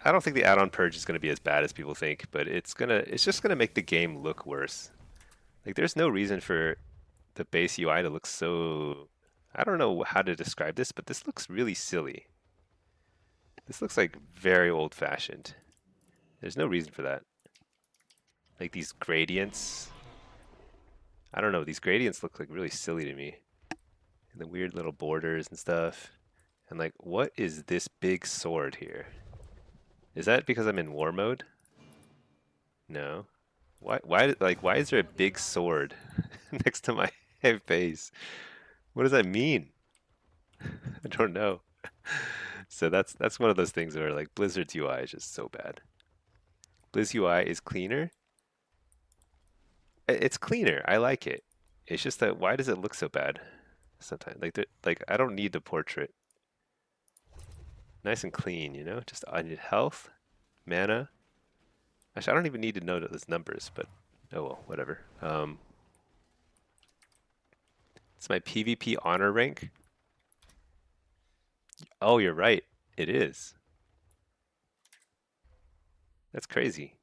I don't think the add-on purge is going to be as bad as people think, but it's just gonna make the game look worse. Like there's no reason for the base UI to look so, I don't know how to describe this, but this looks really silly. This looks like very old-fashioned. There's no reason for that. Like these gradients, I don't know, these gradients look like really silly to me. And the weird little borders and stuff. And like, what is this big sword here? Is that because I'm in war mode? No. Why is there a big sword next to my face? What does that mean? I don't know. So that's one of those things where like Blizzard's UI is just so bad. Blizz UI is cleaner. It's cleaner. I like it. It's just that why does it look so bad? Sometimes like I don't need the portrait. Nice and clean, you know? Just I need health, mana. Actually, I don't even need to know those numbers, but oh well, whatever. It's my PvP honor rank. Oh, you're right. It is. That's crazy.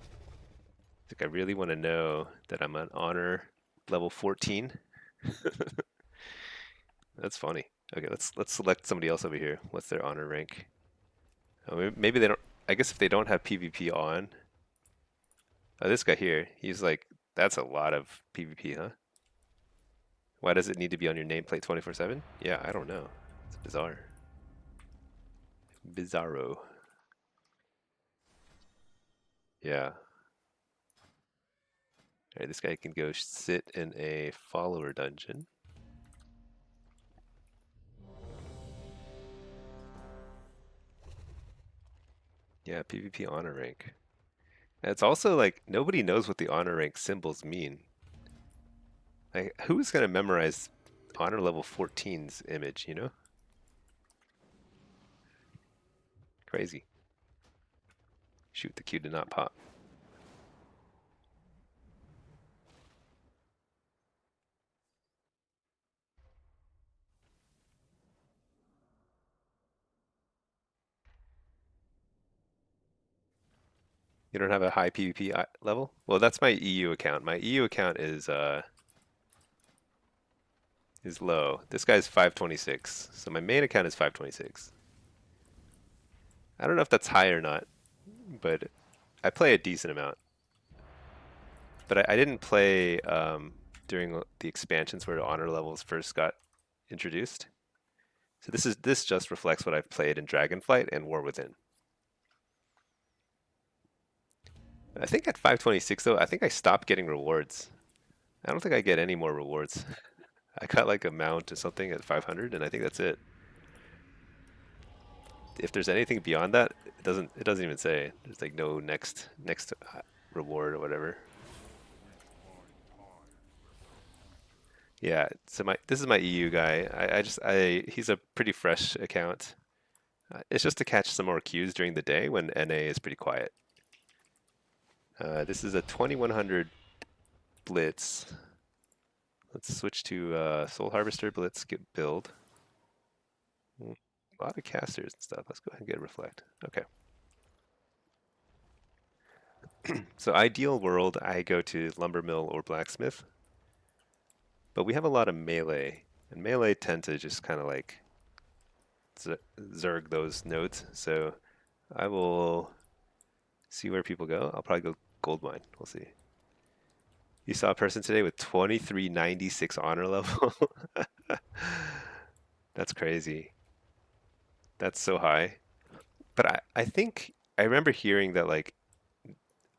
I think I really want to know that I'm on honor level 14. That's funny. Okay, let's select somebody else over here. What's their honor rank? Oh, maybe they don't. I guess if they don't have PvP on. Oh, this guy here. He's like, that's a lot of PvP, huh? Why does it need to be on your nameplate 24/7? Yeah, I don't know. It's bizarre. Bizarro. Yeah. Alright, this guy can go sit in a follower dungeon. Yeah, PvP honor rank. And it's also like nobody knows what the honor rank symbols mean. Like, who's gonna memorize honor level 14's image, you know? Crazy. Shoot, the Q did not pop. You don't have a high PvP level? Well, that's my EU account. My EU account is low. This guy's 526. So my main account is 526. I don't know if that's high or not, but I play a decent amount. But I didn't play during the expansions where the honor levels first got introduced. So this just reflects what I've played in Dragonflight and War Within. I think at 526 though, I think I stopped getting rewards. I don't think I get any more rewards. I got like a mount or something at 500, and I think that's it. If there's anything beyond that, it doesn't even say. There's like no next reward or whatever. Yeah, so this is my EU guy. He's a pretty fresh account. It's just to catch some more queues during the day when NA is pretty quiet. This is a 2100 Blitz. Let's switch to Soul Harvester Blitz, get build. A lot of casters and stuff. Let's go ahead and get Reflect. Okay. So ideal world, I go to Lumbermill or Blacksmith. But we have a lot of melee, and melee tend to just kind of like zerg those nodes. So I will see where people go. I'll probably go gold mine. We'll see. You saw a person today with 2396 honor level. That's crazy. That's so high. But I think I remember hearing that like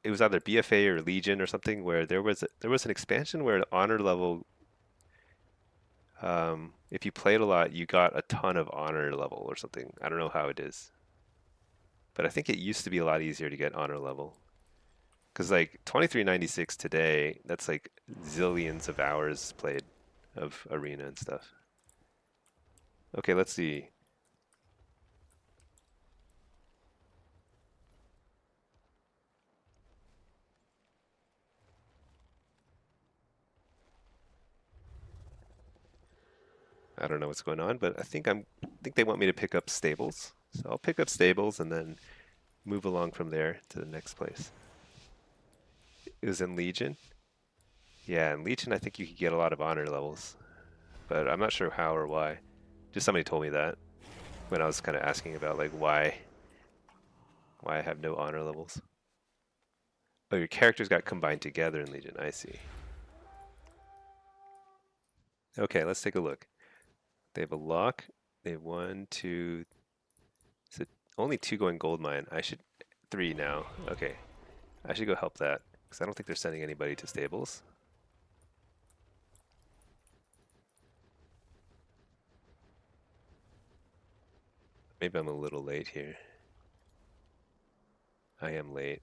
it was either BFA or Legion or something where there was an expansion where the honor level, if you played a lot, you got a ton of honor level or something. I don't know how it is, but I think it used to be a lot easier to get honor level. Because like 2396 today, that's like zillions of hours played of arena and stuff. Okay, let's see. I don't know what's going on, but I think they want me to pick up stables. So I'll pick up stables and then move along from there to the next place. It was in Legion. Yeah, in Legion I think you could get a lot of honor levels, but I'm not sure how or why. Just somebody told me that when I was kind of asking about like why I have no honor levels. Oh, your characters got combined together in Legion. I see. Okay, let's take a look. They have a lock. They have 1, 2. So only 2 going gold mine. I should 3 now. Okay, I should go help that because I don't think they're sending anybody to stables. Maybe I'm a little late here. I am late.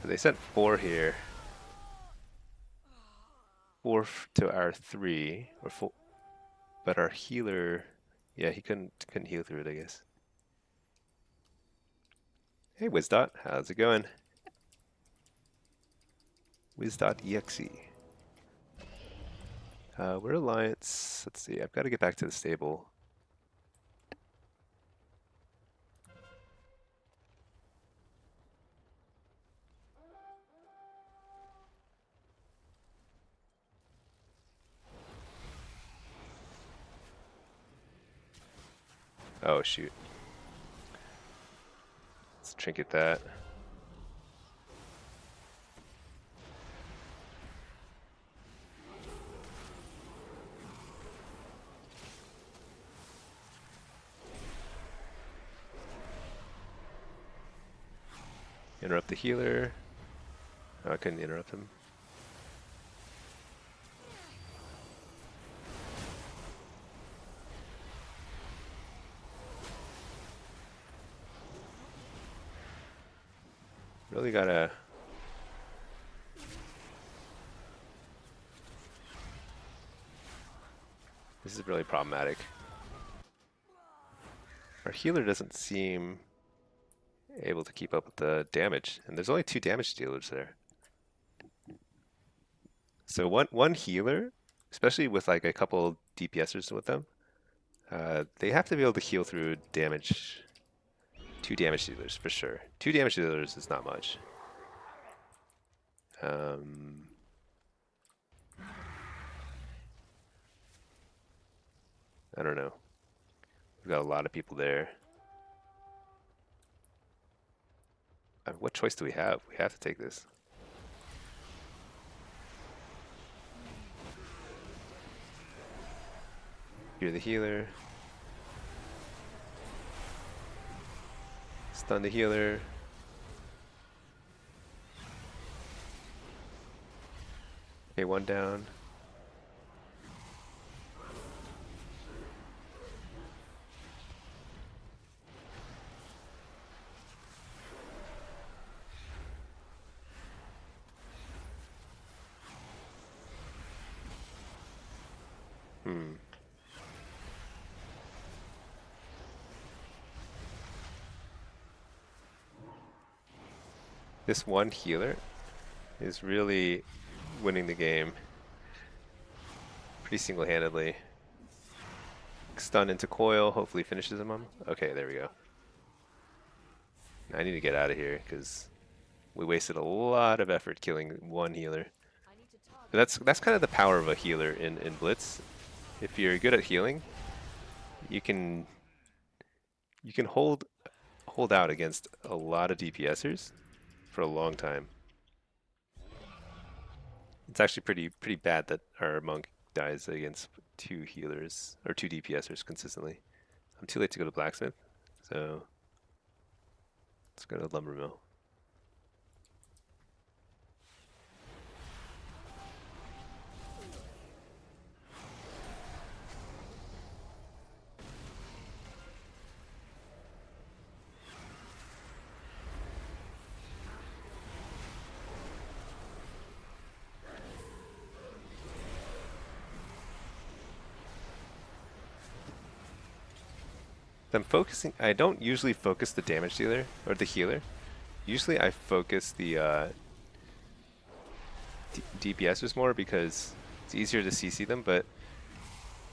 They sent 4 here. 4 to our 3 or 4, but our healer, yeah, he couldn't heal through it, I guess. Hey, Wizdot, how's it going? Wizdot.exe. We're Alliance. Let's see. I've got to get back to the stable. Oh, shoot. Let's trinket that. Interrupt the healer. Oh, I couldn't interrupt him. Really gotta... This is really problematic. Our healer doesn't seem able to keep up with the damage, and there's only 2 damage dealers there. So one healer, especially with like a couple DPSers with them, they have to be able to heal through damage. 2 damage dealers for sure. 2 damage dealers is not much. I don't know. We've got a lot of people there. What choice do we have? We have to take this. You're the healer. Stun the healer. Okay, 1 down. This one healer is really winning the game pretty single-handedly. Stun into coil, hopefully finishes him. Okay, there we go. I need to get out of here because we wasted a lot of effort killing one healer. But that's kind of the power of a healer in Blitz. If you're good at healing, you can hold out against a lot of DPSers for a long time. It's actually pretty bad that our monk dies against 2 healers or 2 DPSers consistently. I'm too late to go to blacksmith, so let's go to lumber mill. I'm focusing. I don't usually focus the damage dealer or the healer. Usually I focus the DPSers more because it's easier to CC them. But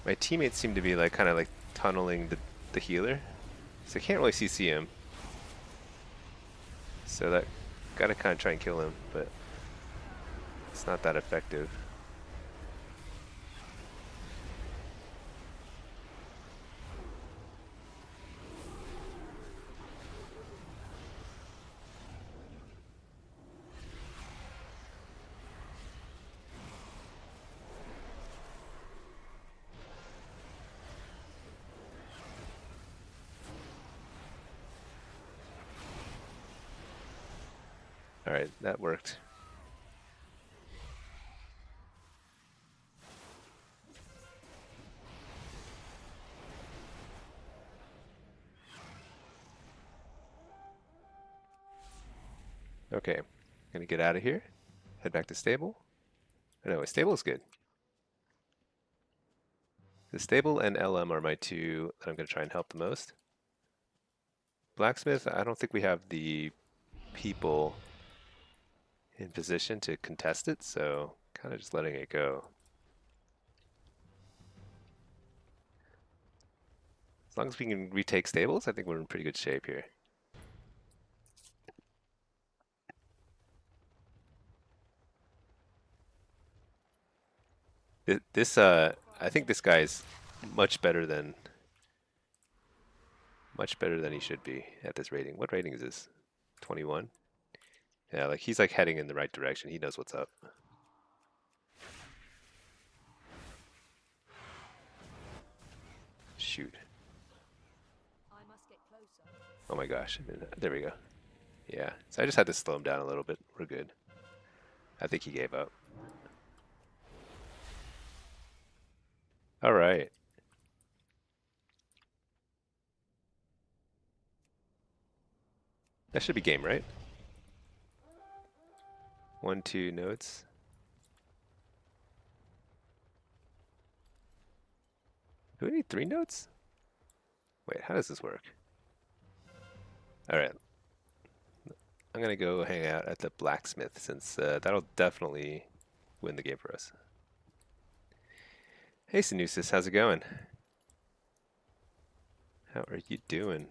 my teammates seem to be like kind of like tunneling the healer, so I can't really CC him. So that gotta kind of try and kill him, but it's not that effective. Alright, that worked. Okay, gonna get out of here, head back to stable. Anyway, stable is good. The stable and LM are my 2 that I'm gonna try and help the most. Blacksmith, I don't think we have the people in position to contest it, so kind of just letting it go. As long as we can retake stables, I think we're in pretty good shape here. I think this guy's much better than he should be at this rating. What rating is this? 21? Yeah, like he's like heading in the right direction. He knows what's up. Shoot. I must get closer. Oh my gosh. There we go. Yeah. So I just had to slow him down a little bit. We're good. I think he gave up. All right. That should be game, right? 1, 2 nodes. Do we need 3 nodes? Wait, how does this work? All right. I'm going to go hang out at the blacksmith since that'll definitely win the game for us. Hey, Sanusis, how's it going? How are you doing?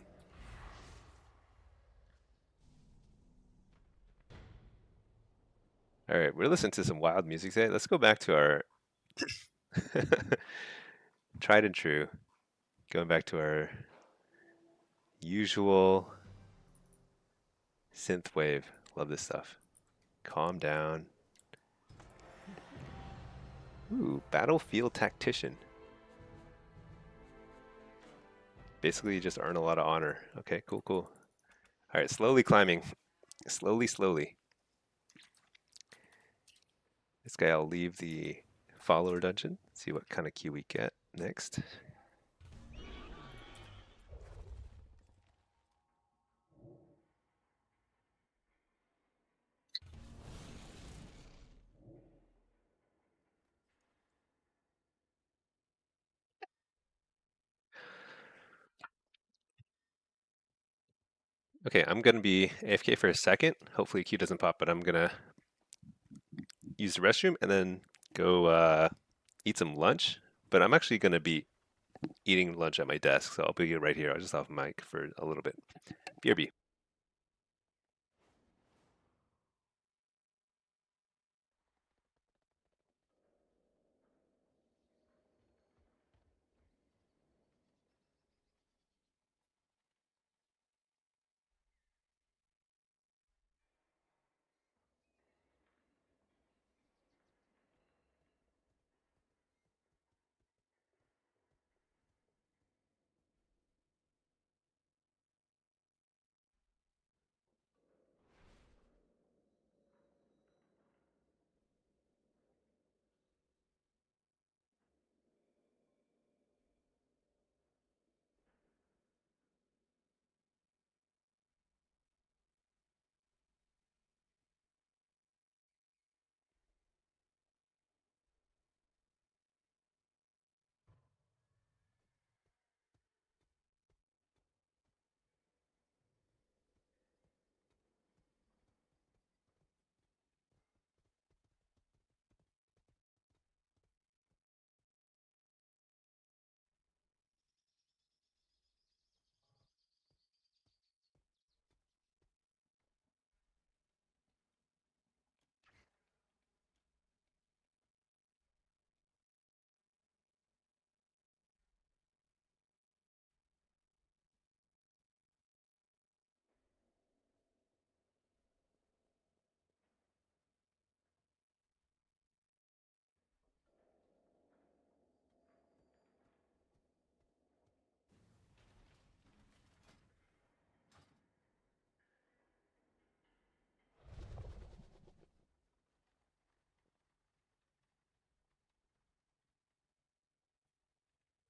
All right, we're listening to some wild music today. Let's go back to our tried and true. Going back to our usual synthwave. Love this stuff. Calm down. Ooh, battlefield tactician. Basically, you just earn a lot of honor. Okay, cool, cool. All right, slowly climbing. Slowly, slowly. This guy, I'll leave the follower dungeon. See what kind of queue we get next. Okay, I'm going to be AFK for a second. Hopefully queue doesn't pop, but I'm going to use the restroom and then go eat some lunch. But I'm actually going to be eating lunch at my desk, so I'll be right here. I'll just off mic for a little bit. BRB.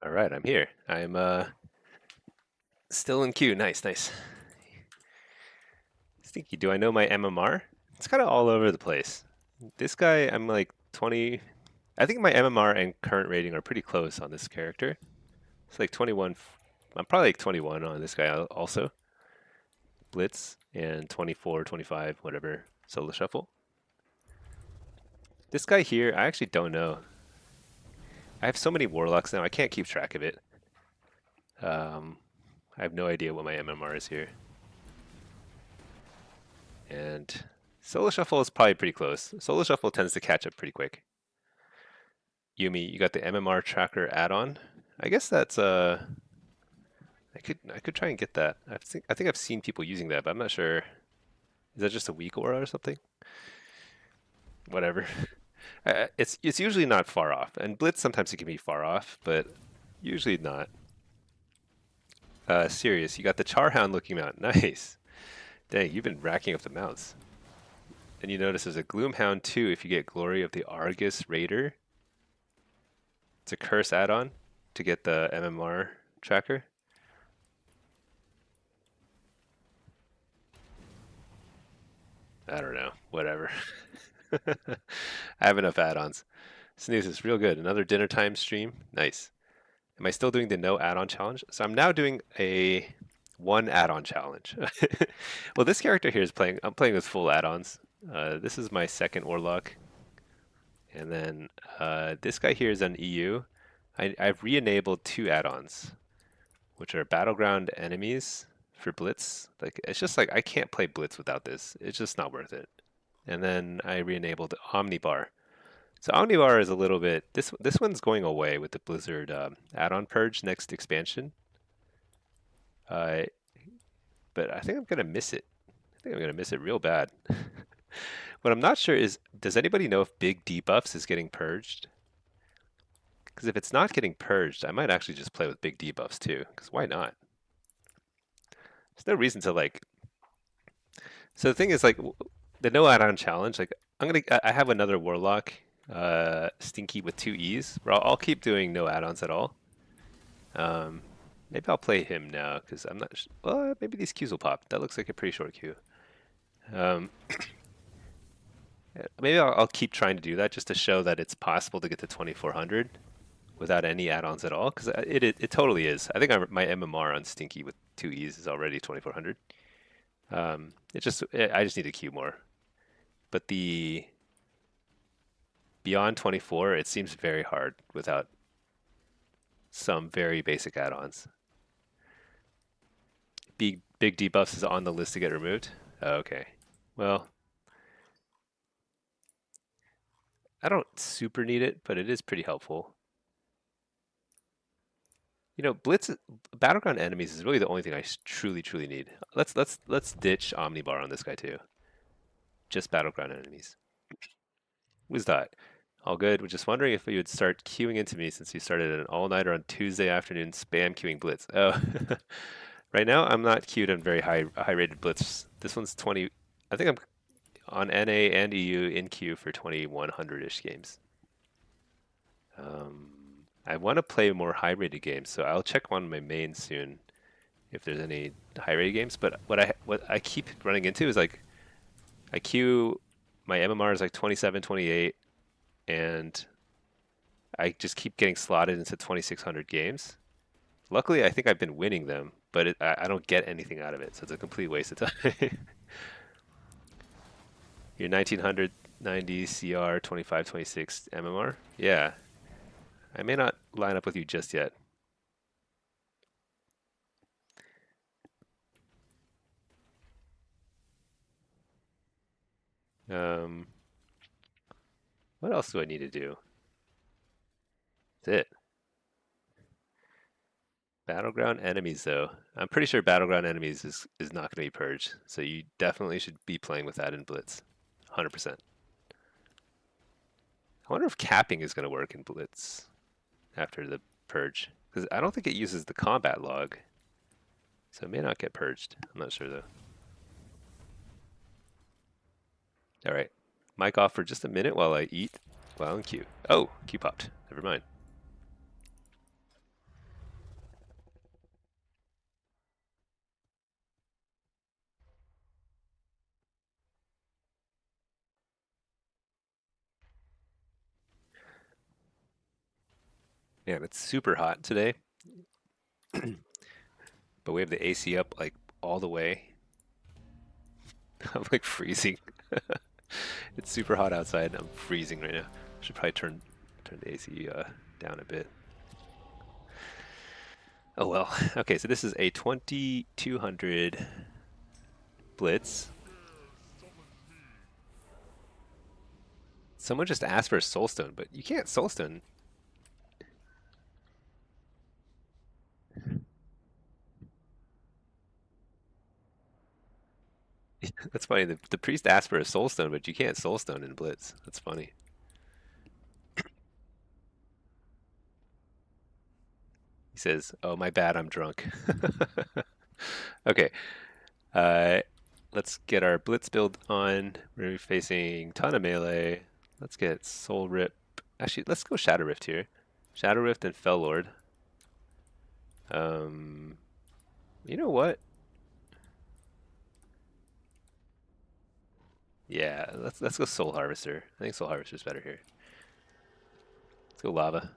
All right, I'm here. I'm still in queue. Nice, nice. Stinky, do I know my MMR? It's kind of all over the place. This guy, I'm like 20. I think my MMR and current rating are pretty close on this character. It's like 21. I'm probably like 21 on this guy also. Blitz and 24, 25, whatever. Solo shuffle. This guy here, I actually don't know. I have so many warlocks now, I can't keep track of it. I have no idea what my MMR is here. And Solo Shuffle is probably pretty close. Solo Shuffle tends to catch up pretty quick. Yumi, you got the MMR tracker add-on. I guess that's I could try and get that. I think I've seen people using that, but I'm not sure. Is that just a weak aura or something? Whatever. It's usually not far off, and Blitz sometimes it can be far off, but usually not. Serious, you got the Charhound looking mount. Nice. Dang, you've been racking up the mounts. And you notice there's a Gloomhound too if you get Glory of the Argus Raider. It's a curse add-on to get the MMR tracker. I don't know, whatever. I have enough add-ons. Snooze is real good. Another dinner time stream. Nice. Am I still doing the no add-on challenge? So I'm now doing a one add-on challenge. Well, this character here is playing. I'm playing with full add-ons. This is my second Warlock. And then this guy here is an EU. I've re-enabled 2 add-ons, which are Battleground enemies for Blitz. Like it's just like I can't play Blitz without this. It's just not worth it. And then I re-enabled Omnibar. So Omnibar is a little bit. This one's going away with the Blizzard add-on purge next expansion. But I think I'm gonna miss it. I think I'm gonna miss it real bad. What I'm not sure is, does anybody know if big debuffs is getting purged? Because if it's not getting purged, I might actually just play with big debuffs too. Because why not? There's no reason to like. So the thing is like the no add-on challenge. Like I have another Warlock, Stinky with 2 E's. Where I'll keep doing no add-ons at all. Maybe I'll play him now because I'm not. Well, maybe these Qs will pop. That looks like a pretty short Q. Maybe I'll keep trying to do that just to show that it's possible to get to 2400 without any add-ons at all, because it totally is. I think my MMR on Stinky with 2 E's is already 2400. I just need to queue more. But the beyond 24, it seems very hard without some very basic add-ons. Big debuffs is on the list to get removed. Oh, okay. Well, I don't super need it, but it is pretty helpful. You know, Battleground enemies is really the only thing I truly need. Let's ditch Omnibar on this guy too. Just Battleground enemies. Was that all good? We're just wondering if you would start queuing into me since you started an all-nighter on Tuesday afternoon spam queuing Blitz. Oh, right now I'm not queued on very high rated Blitz. This one's 20. I think I'm on NA and EU in queue for 2100-ish games. I want to play more high-rated games, so I'll check on my main soon if there's any high-rated games. But what I keep running into is like I queue, my MMR is like 27, 28, and I just keep getting slotted into 2600 games. Luckily, I think I've been winning them, but I don't get anything out of it, so it's a complete waste of time. Your 1990 CR 25, 26 MMR? Yeah. I may not line up with you just yet. What else do I need to do? That's it. Battleground enemies, though. I'm pretty sure Battleground enemies is not going to be purged, so you definitely should be playing with that in Blitz. 100%. I wonder if capping is going to work in Blitz after the purge, because I don't think it uses the combat log, so it may not get purged. I'm not sure though. All right, mic off for just a minute while I eat while in queue. Oh, queue popped. Never mind. Man, it's super hot today. But we have the AC up like all the way. I'm like freezing. It's super hot outside. I'm freezing right now. Should probably turn the AC down a bit. Oh well. Okay, so this is a 2200 Blitz. Someone just asked for a Soulstone, but you can't Soulstone. That's funny. The priest asked for a Soulstone, but you can't Soulstone in Blitz. That's funny. He says, "Oh, my bad, I'm drunk." Okay, uh, let's get our Blitz build on. We're gonna be facing ton of melee. Let's get Soul Rip. Actually, let's go Shadow Rift here. Shadow Rift and Fell Lord. Um, you know what? Yeah, let's go Soul Harvester. I think Soul Harvester's better here. Let's go Lava.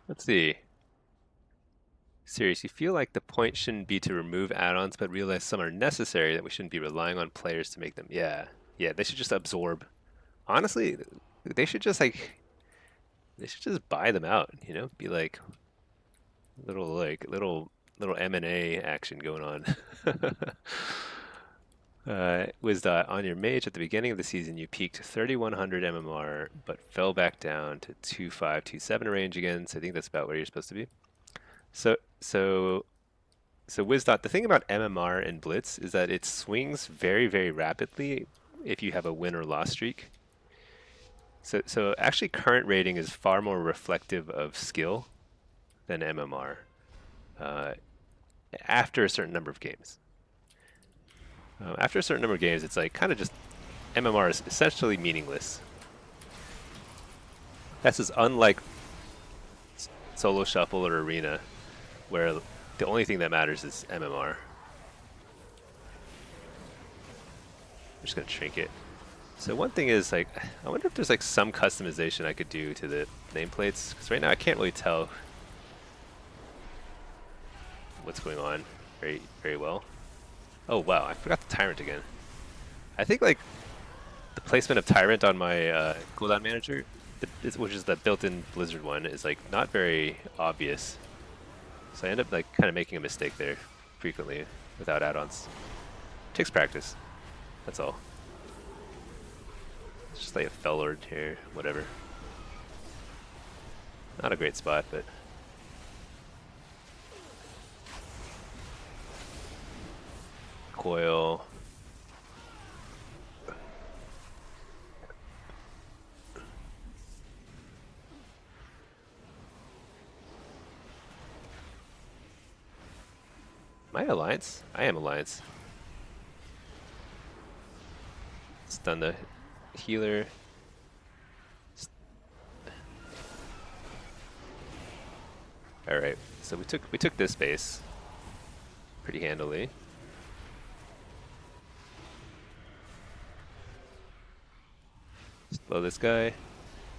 Let's see. Serious, you feel like the point shouldn't be to remove add-ons, but realize some are necessary that we shouldn't be relying on players to make them. Yeah, yeah, they should just absorb. Honestly, they should just they should just buy them out. You know, be little M&A action going on. Wisdot, on your mage at the beginning of the season, you peaked 3100 MMR, but fell back down to 2527 range again. So I think that's about where you're supposed to be. So Wisdot, the thing about MMR and Blitz is that it swings very, very rapidly if you have a win or loss streak. So actually current rating is far more reflective of skill than MMR after a certain number of games. After a certain number of games, it's like kind of just MMR is essentially meaningless. This is unlike solo shuffle or arena, where the only thing that matters is MMR. I'm just gonna trinket. So one thing is I wonder if there's some customization I could do to the nameplates, because right now I can't really tell what's going on very, very well. Oh wow, I forgot the Tyrant again. I think the placement of Tyrant on my cooldown manager, which is the built-in Blizzard one, is not very obvious. So I end up kind of making a mistake there frequently without add-ons. Takes practice. That's all. It's just a Fell Lord here, whatever. Not a great spot, but coil. Am I Alliance? I am Alliance. Stun the healer. Alright, so we took this base pretty handily. Slow this guy.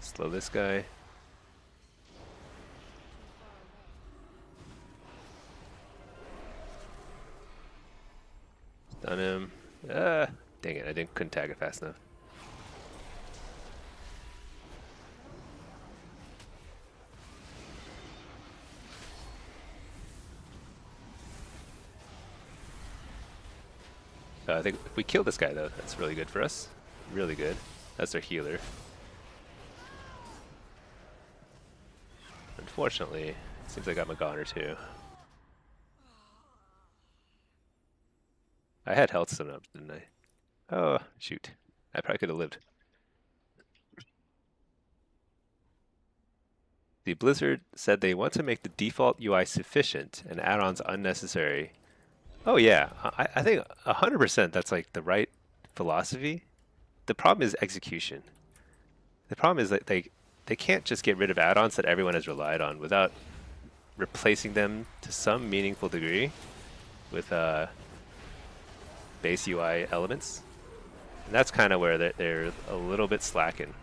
Slow this guy. Stun him. Ah, dang it, couldn't tag it fast enough. I think if we kill this guy though, that's really good for us. Really good. That's our healer. Unfortunately, it seems like I'm a goner too. I had health stone up, didn't I? Oh, shoot. I probably could have lived. The Blizzard said they want to make the default UI sufficient and add-ons unnecessary. Oh yeah, I think 100% that's the right philosophy. The problem is execution. The problem is that they can't just get rid of add-ons that everyone has relied on without replacing them to some meaningful degree with base UI elements. And that's kind of where they're a little bit slacking.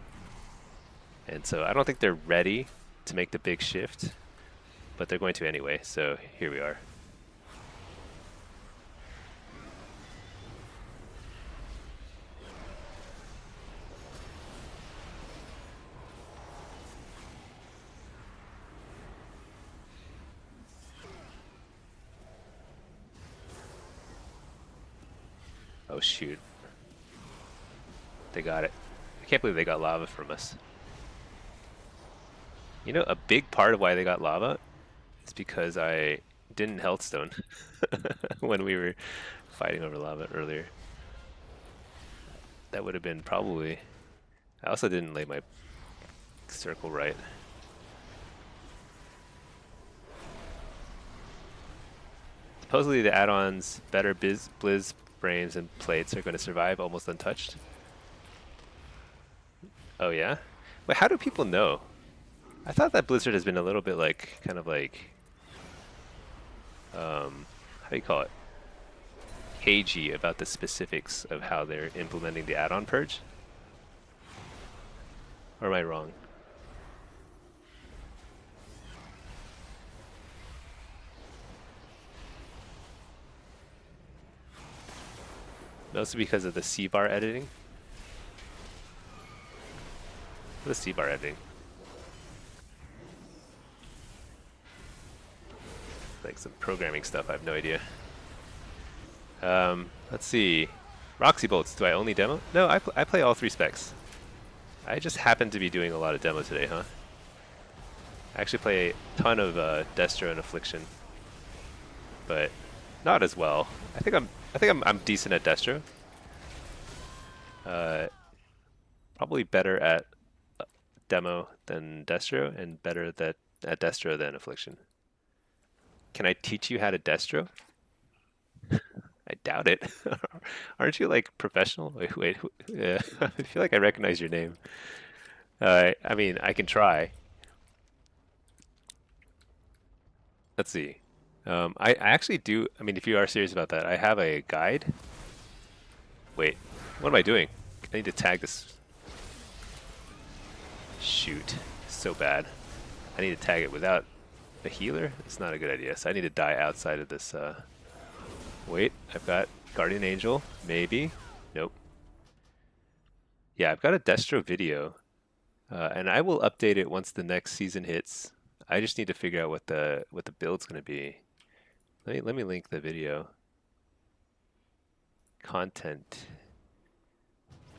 And so I don't think they're ready to make the big shift, but they're going to anyway, so here we are. Oh shoot. They got it. I can't believe they got lava from us. You know, a big part of why they got lava is because I didn't healthstone when we were fighting over lava earlier. That would have been probably... I also didn't lay my circle right. Supposedly the add-ons, better blizz frames and plates are going to survive almost untouched. Oh yeah? Wait, how do people know? I thought that Blizzard has been a little bit like, kind of like, how do you call it? Cagey about the specifics of how they're implementing the add-on purge? Or am I wrong? Mostly because of the C-bar editing? The C-bar editing. Like some programming stuff, I have no idea. Let's see. Roxy Bolts, do I only demo? No, I play all 3 specs. I just happen to be doing a lot of demo today, huh? I actually play a ton of Destro and Affliction, but not as well. I think I'm decent at Destro. Probably better at demo than Destro, and better at Destro than Affliction. Can I teach you how to Destro? I doubt it. Aren't you like professional? Wait. Yeah. I feel like I recognize your name. I mean, I can try. Let's see. I actually do. I mean, if you are serious about that, I have a guide. Wait, what am I doing? I need to tag this. Shoot, so bad. I need to tag it without a healer. It's not a good idea. So I need to die outside of this. Wait, I've got Guardian Angel, maybe. Nope. Yeah, I've got a Destro video, and I will update it once the next season hits. I just need to figure out what the build's going to be. Let me link the video. Content,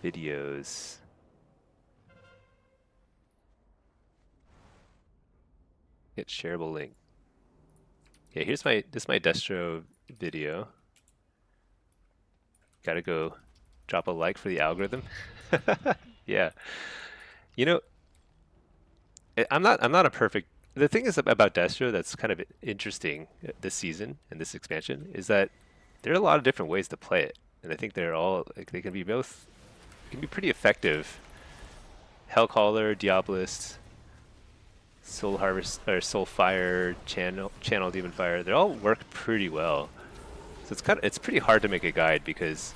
videos. Get shareable link. Yeah, this is my Destro video. Gotta go drop a like for the algorithm. Yeah. You know, I'm not a perfect... The thing is about Destro that's kind of interesting this season and this expansion is that there are a lot of different ways to play it. And I think they're all, like, they can be pretty effective. Hellcaller, Diabolist, Soul Harvest, or Soul Fire, Channel Demon Fire, they all work pretty well. So it's pretty hard to make a guide because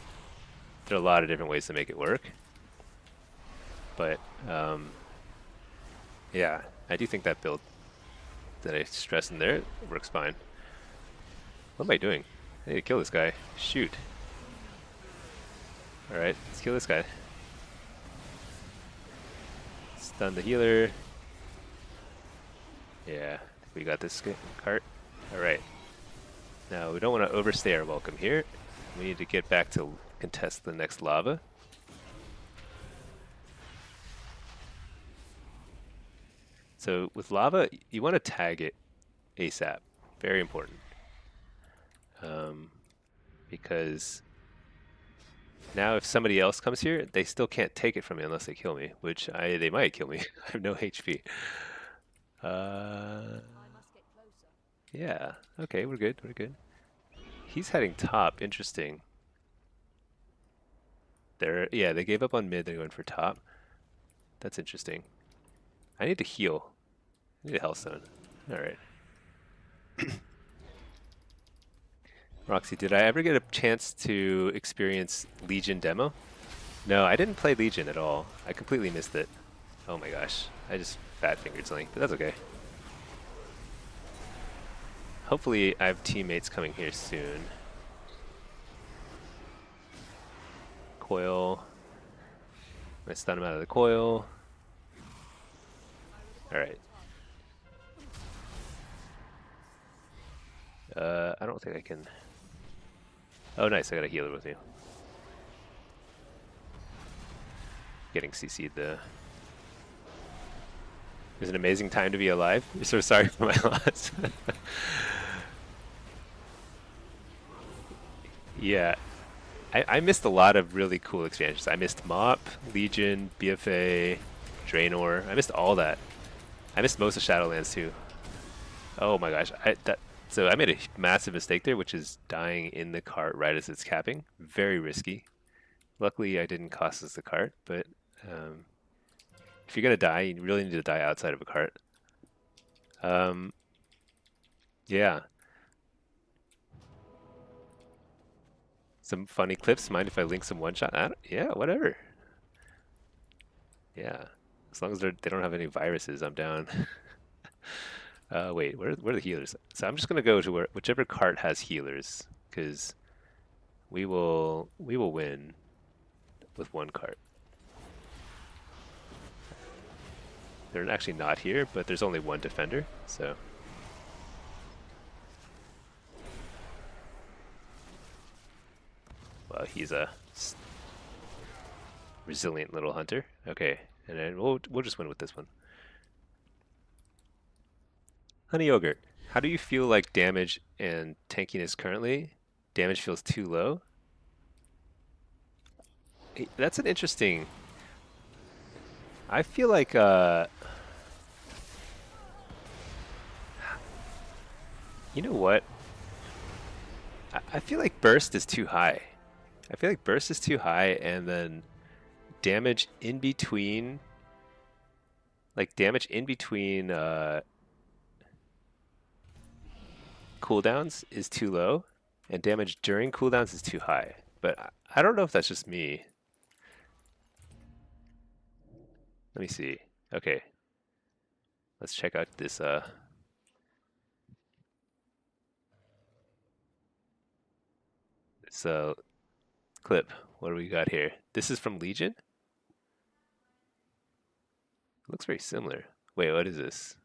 there are a lot of different ways to make it work. But yeah, I do think that build that I stressed in there works fine. What am I doing? I need to kill this guy. Shoot. Alright, let's kill this guy. Stun the healer. Yeah, we got this cart. Alright. Now, we don't want to overstay our welcome here. We need to get back to contest the next lava. So with lava, you want to tag it ASAP. Very important. Because now if somebody else comes here, they still can't take it from me unless they kill me, which they might kill me. I have no HP. I must get closer. Yeah. Okay, we're good. We're good. He's heading top. Interesting. Yeah, they gave up on mid. They're going for top. That's interesting. I need to heal. I need a Hellstone. Alright. Roxy, did I ever get a chance to experience Legion demo? No, I didn't play Legion at all. I completely missed it. Oh my gosh. I just fat-fingered something, but that's okay. Hopefully I have teammates coming here soon. Coil. I stun him out of the coil. Alright. I don't think I can... Oh nice, I got a healer with me. getting CC'd the. It was an amazing time to be alive. So sorry for my loss. Yeah, I missed a lot of really cool expansions. I missed Mop, Legion, BFA, Draenor. I missed all that. I missed most of Shadowlands too. Oh my gosh, so I made a massive mistake there, which is dying in the cart right as it's capping. Very risky. Luckily, I didn't cost us the cart, but um, if you're gonna die, you really need to die outside of a cart. Um, yeah. Some funny clips. Mind if I link some one shot? Yeah, whatever. Yeah, as long as they don't have any viruses, I'm down. Wait, where are the healers? So I'm just gonna go to whichever cart has healers, because we will win with one cart. They're actually not here, but there's only one defender, so. Well, he's a resilient little hunter. Okay, and then we'll just win with this one. Honey Yogurt, how do you feel like damage and tankiness currently? Damage feels too low. That's an interesting. I feel like you know what? I feel like burst is too high. I feel like burst is too high, and then damage in between, like damage in between cooldowns is too low, and damage during cooldowns is too high. But I don't know if that's just me. Let me see. Okay, let's check out this this clip. What do we got here? This is from Legion. Looks very similar. Wait, what is this?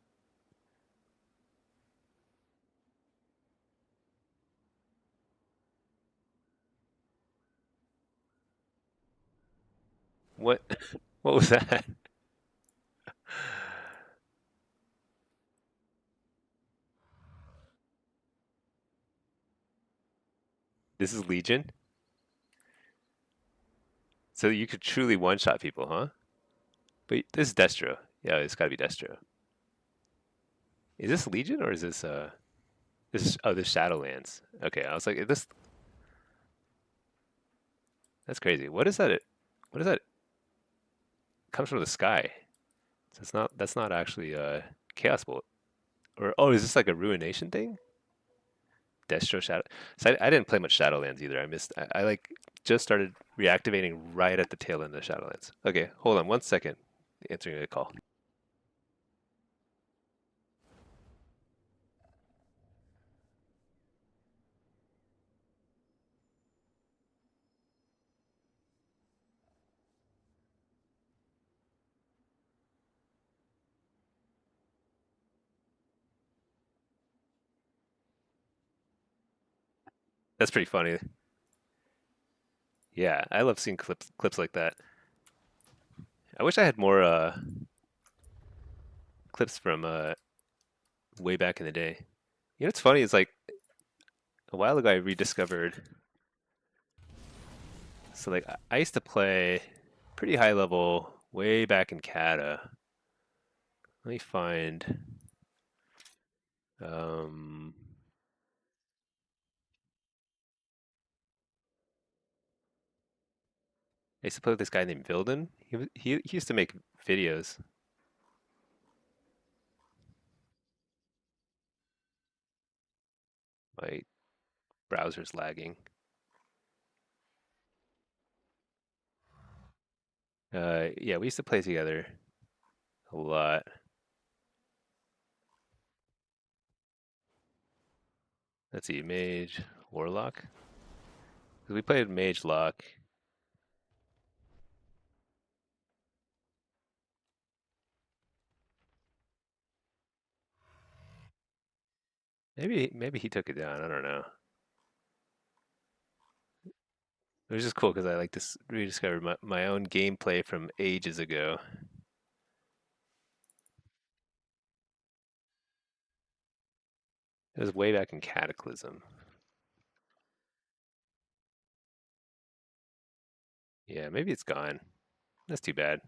What? What was that? This is Legion. So you could truly one-shot people, huh? But this is Destro. Yeah, it's got to be Destro. Is this Legion or is this this is, oh, this Shadowlands. Okay, I was like, this that's crazy. What is that? What is that? Comes from the sky. So it's not. That's not actually Chaos Bolt. Or oh, is this like a Ruination thing? Destro Shadow. So I didn't play much Shadowlands either. I missed. I like just started reactivating right at the tail end of Shadowlands. Okay, hold on 1 second. Answering a call. That's pretty funny. Yeah, I love seeing clips like that. I wish I had more clips from way back in the day. You know what's funny is like a while ago I rediscovered. So like I used to play pretty high level way back in Kata. Let me find. Um, I used to play with this guy named Vilden. He used to make videos. My browser's lagging. Yeah, we used to play together a lot. Let's see, Mage, Warlock. 'Cause we played Mage Lock. Maybe he took it down. I don't know. It was just cool because I like this rediscovered my own gameplay from ages ago. It was way back in Cataclysm. Yeah, maybe it's gone. That's too bad.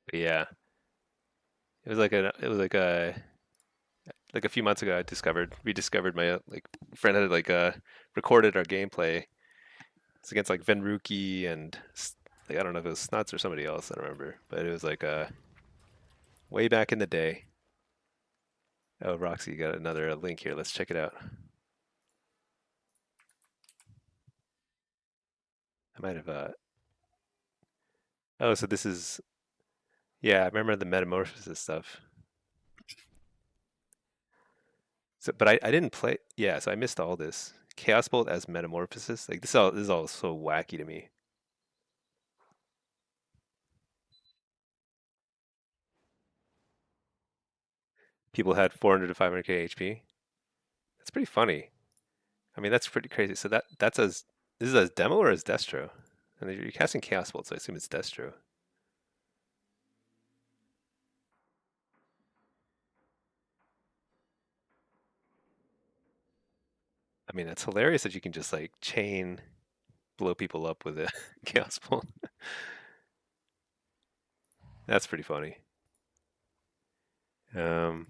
But yeah, it was like a few months ago. I rediscovered my like friend had recorded our gameplay. It's against like Venruki and like I don't know if it was Snuts or somebody else. I don't remember, but it was like way back in the day. Oh, Roxy, you got another link here. Let's check it out. I might have. Oh, so this is. Yeah, I remember the metamorphosis stuff. So, but I didn't play. Yeah, so I missed all this. Chaos Bolt as metamorphosis. Like this is all so wacky to me. People had 400 to 500k HP. That's pretty funny. I mean, that's pretty crazy. So that's as this is as demo or as Destro? And you're casting Chaos Bolt, so I assume it's Destro. I mean, that's hilarious that you can just like chain blow people up with a Chaos Bolt. That's pretty funny. Let me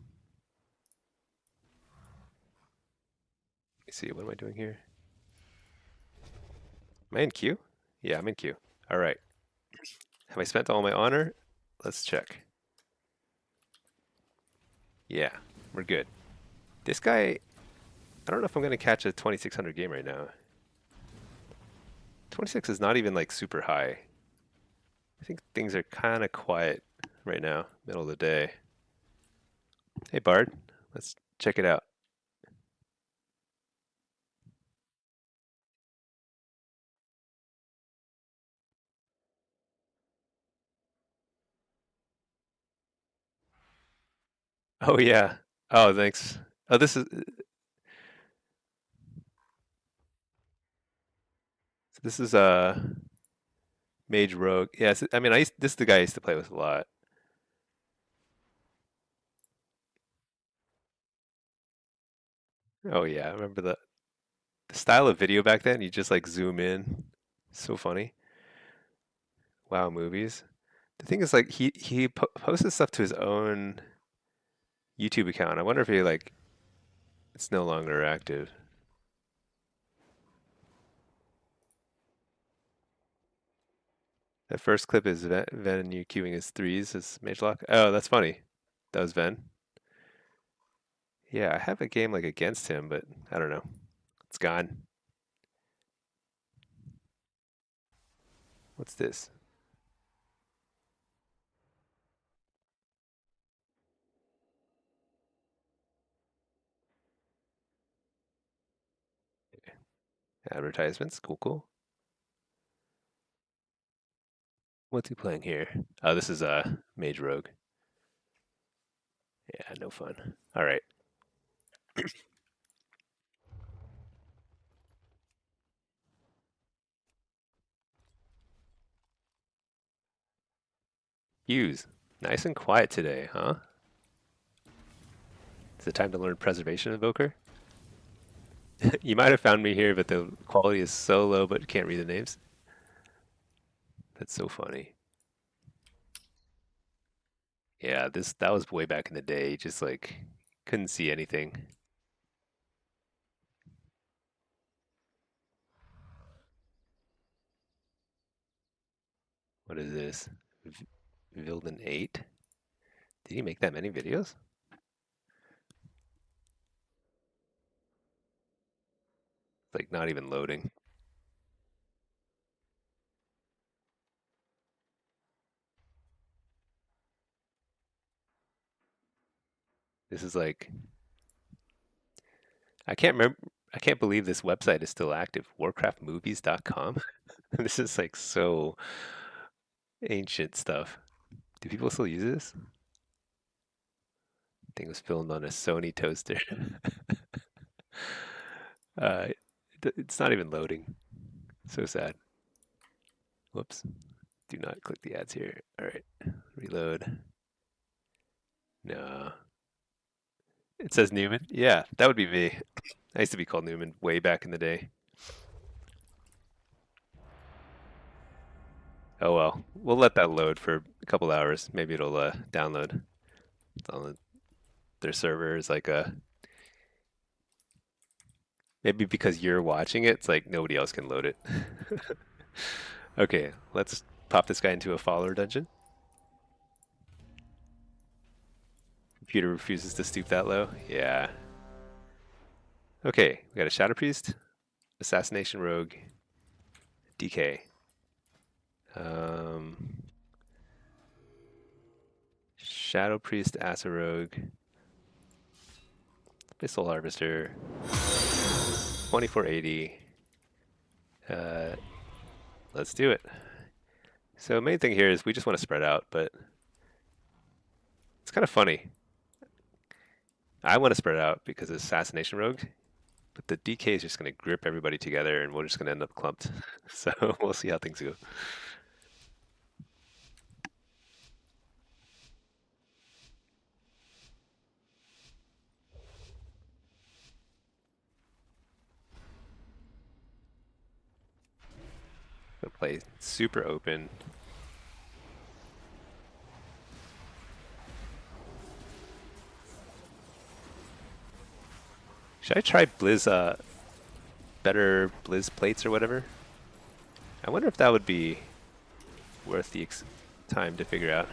see. What am I doing here? Am I in queue? Yeah, I'm in queue. All right. Have I spent all my honor? Let's check. Yeah, we're good. This guy, I don't know if I'm going to catch a 2600 game right now. 26 is not even like super high. I think things are kind of quiet right now, middle of the day. Hey, Bard, let's check it out. Oh, yeah. Oh, thanks. Oh, this is Mage Rogue. Yes, I mean, this is the guy I used to play with a lot. Oh, yeah, I remember the style of video back then. You just like zoom in. So funny. Wow, movies. The thing is, like, he posted stuff to his own YouTube account. I wonder if he like it's no longer active. That first clip is Ven and you queuing his threes as Mage Lock. Oh, that's funny. That was Ven. Yeah, I have a game like against him, but I don't know. It's gone. What's this? Advertisements. Cool, cool. What's he playing here? Oh, this is Mage Rogue. Yeah, no fun. All right. Hughes. Nice and quiet today, huh? Is it time to learn Preservation Invoker? You might have found me here, but the quality is so low, but you can't read the names. That's so funny. Yeah, that was way back in the day. Just like couldn't see anything. What is this? Vilden 8? Did he make that many videos? Like not even loading. This is like I can't remember I can't believe this website is still active. Warcraftmovies.com. This is like so ancient stuff. Do people still use this? Thing was filmed on a Sony toaster. uh, it's not even loading. So sad. Whoops. Do not click the ads here. All right. Reload. No. It says Newman. Yeah, that would be me. I used to be called Newman way back in the day. Oh well, we'll let that load for a couple hours. Maybe it'll download. It's on their server is like a maybe because you're watching it, it's like nobody else can load it. Okay, let's pop this guy into a follower dungeon. Computer refuses to stoop that low. Yeah. Okay, we got a Shadow Priest, Assassination Rogue, DK. Shadow Priest, Asa Rogue, Missile Harvester, 2480. Let's do it. So main thing here is we just want to spread out, but it's kind of funny. I want to spread out because it's Assassination Rogue, but the DK is just going to grip everybody together and we're just going to end up clumped. So we'll see how things go. Gonna play super open. Should I try Blizz, better Blizz plates or whatever? I wonder if that would be worth the time to figure out.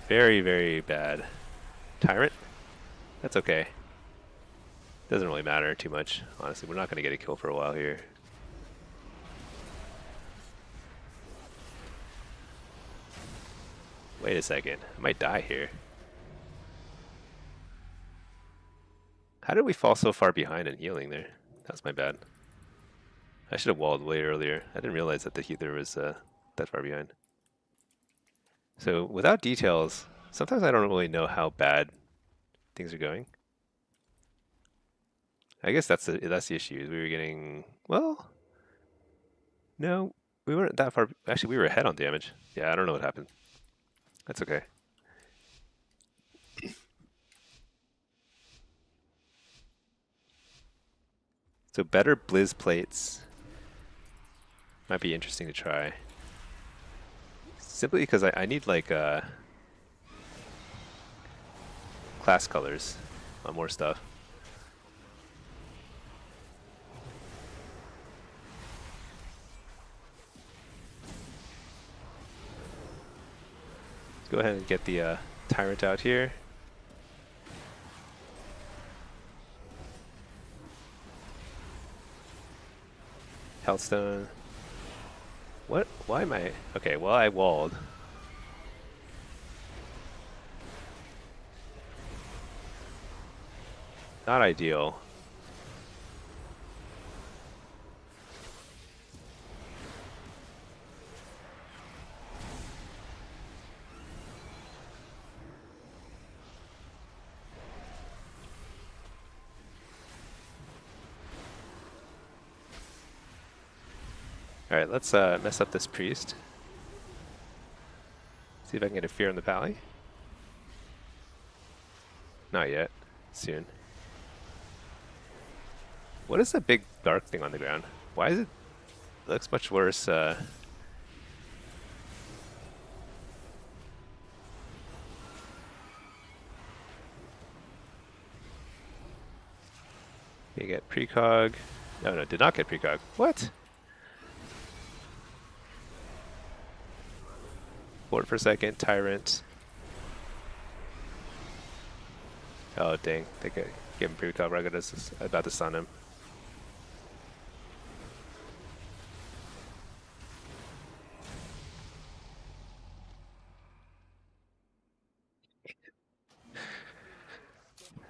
Very, very bad. Tyrant? That's okay. Doesn't really matter too much. Honestly, we're not going to get a kill for a while here. Wait a second. I might die here. How did we fall so far behind in healing there? That's my bad. I should have walled way earlier. I didn't realize that the healer was that far behind. So without details, sometimes I don't really know how bad things are going. I guess that's the issue. We were getting, well, no, we weren't that far. Actually, we were ahead on damage. Yeah, I don't know what happened. That's okay. So better Blizz plates might be interesting to try. Simply because I need like class colors on more stuff. Let's go ahead and get the Tyrant out here. Hellstone. What? Why am I? Okay, well I walled. Not ideal. Alright, let's mess up this priest. See if I can get a fear on the pally. Not yet. Soon. What is that big dark thing on the ground? Why is it looks much worse? You get precog. No, did not get precog. What? Fort for a second, Tyrant. Oh dang, they could give him precog right about to stun him.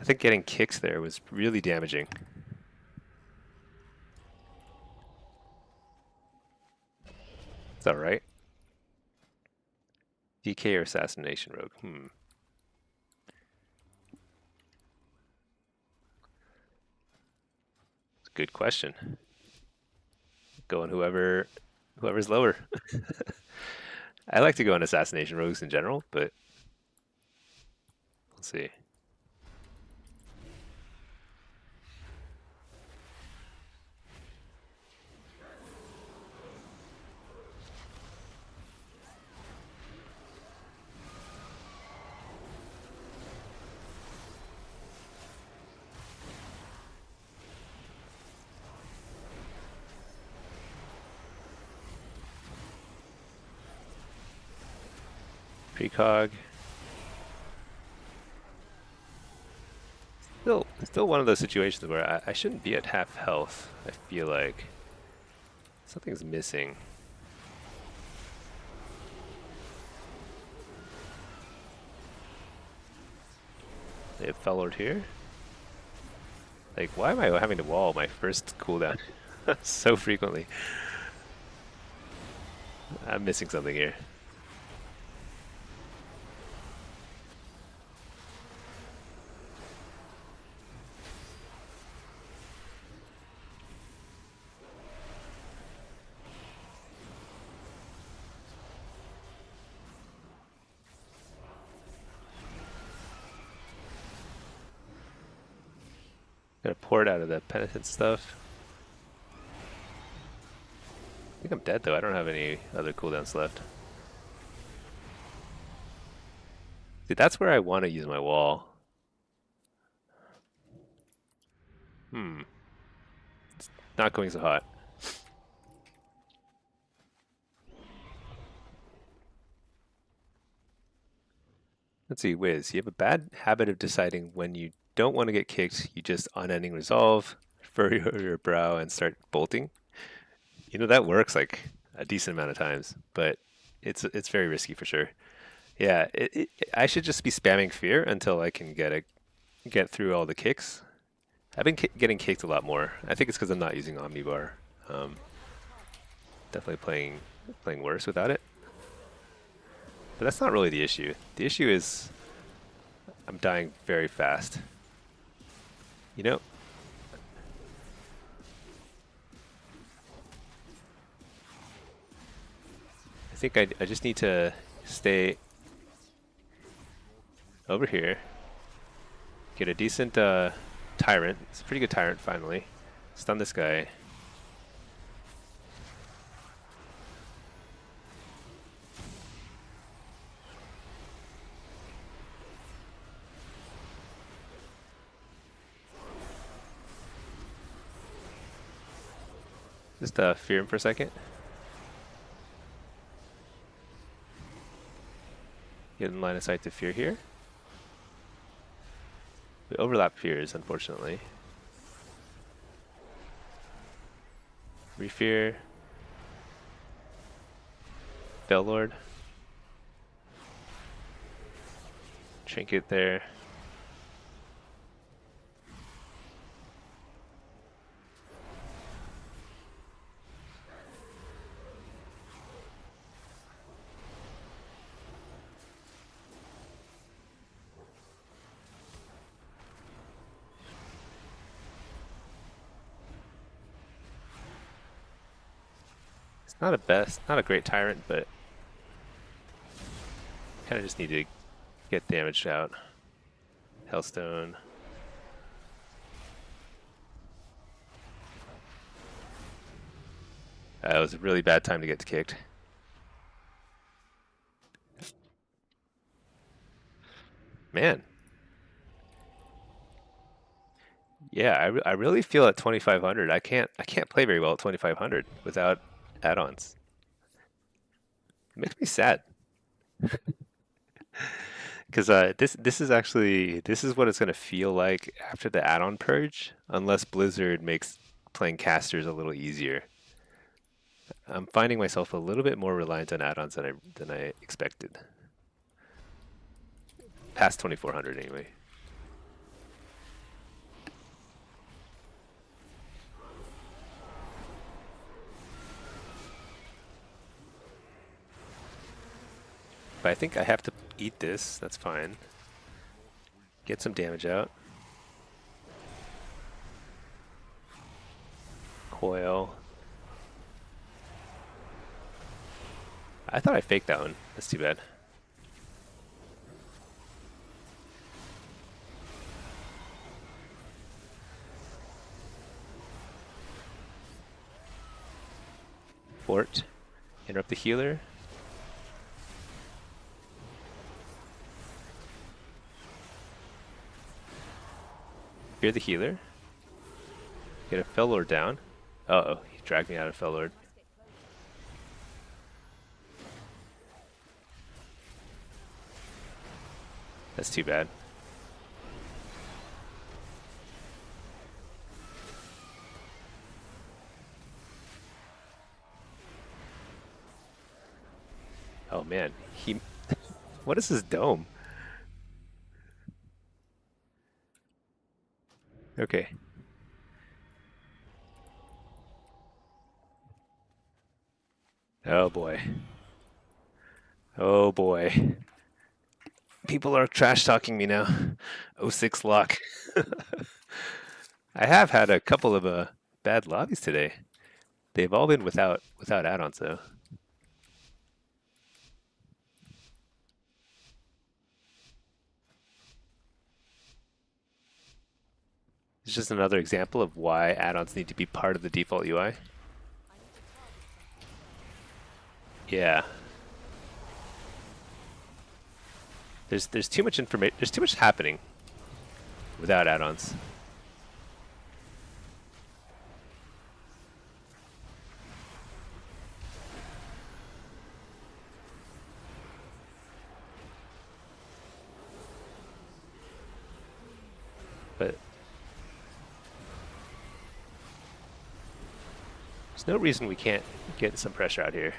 I think getting kicked there was really damaging. Is that right? DK or assassination rogue? Good question. Going whoever's lower. I like to go on assassination rogues in general, but we'll see. Precog. Still one of those situations where I shouldn't be at half health. I feel like something's missing. They have Fellord here. Like, why am I having to wall my first cooldown so frequently? I'm missing something here. Gotta pour it out of the penitent stuff. I think I'm dead though. I don't have any other cooldowns left. See, that's where I want to use my wall. It's not going so hot. Let's see, Wiz, you have a bad habit of deciding when you don't want to get kicked, you just unending resolve, furrow your brow, and start bolting. You know, that works like a decent amount of times, but it's very risky for sure. Yeah, I should just be spamming fear until I can get through all the kicks. I've been getting kicked a lot more. I think it's because I'm not using Omnibar. Definitely playing worse without it. But that's not really the issue. The issue is I'm dying very fast. You know? I think I just need to stay over here. Get a decent tyrant. It's a pretty good tyrant finally. Stun this guy. Just fear him for a second. Get in line of sight to fear here. We overlap fears, unfortunately. Refear. Bellord. Trinket there. Not a great tyrant, but kind of just need to get damaged out. Hellstone. It was a really bad time to get kicked. Man. Yeah, I really feel at 2500. I can't play very well at 2500 without add-ons. It makes me sad. Because this is what it's gonna feel like after the add-on purge, unless Blizzard makes playing casters a little easier. I'm finding myself a little bit more reliant on add-ons than I expected. Past 2400 anyway. But I think I have to eat this. That's fine. Get some damage out. Coil. I thought I faked that one. That's too bad. Fort. Interrupt the healer. Fear the healer. Get a Fellord down. Uh-oh, he dragged me out of Fellord. That's too bad. Oh man, he... What is his dome? Okay. Oh boy. Oh boy. People are trash talking me now. 06 luck. I have had a couple of bad lobbies today. They've all been without add-ons though. It's just another example of why add-ons need to be part of the default UI. Yeah. There's too much information. There's too much happening without add-ons. But there's no reason we can't get some pressure out here.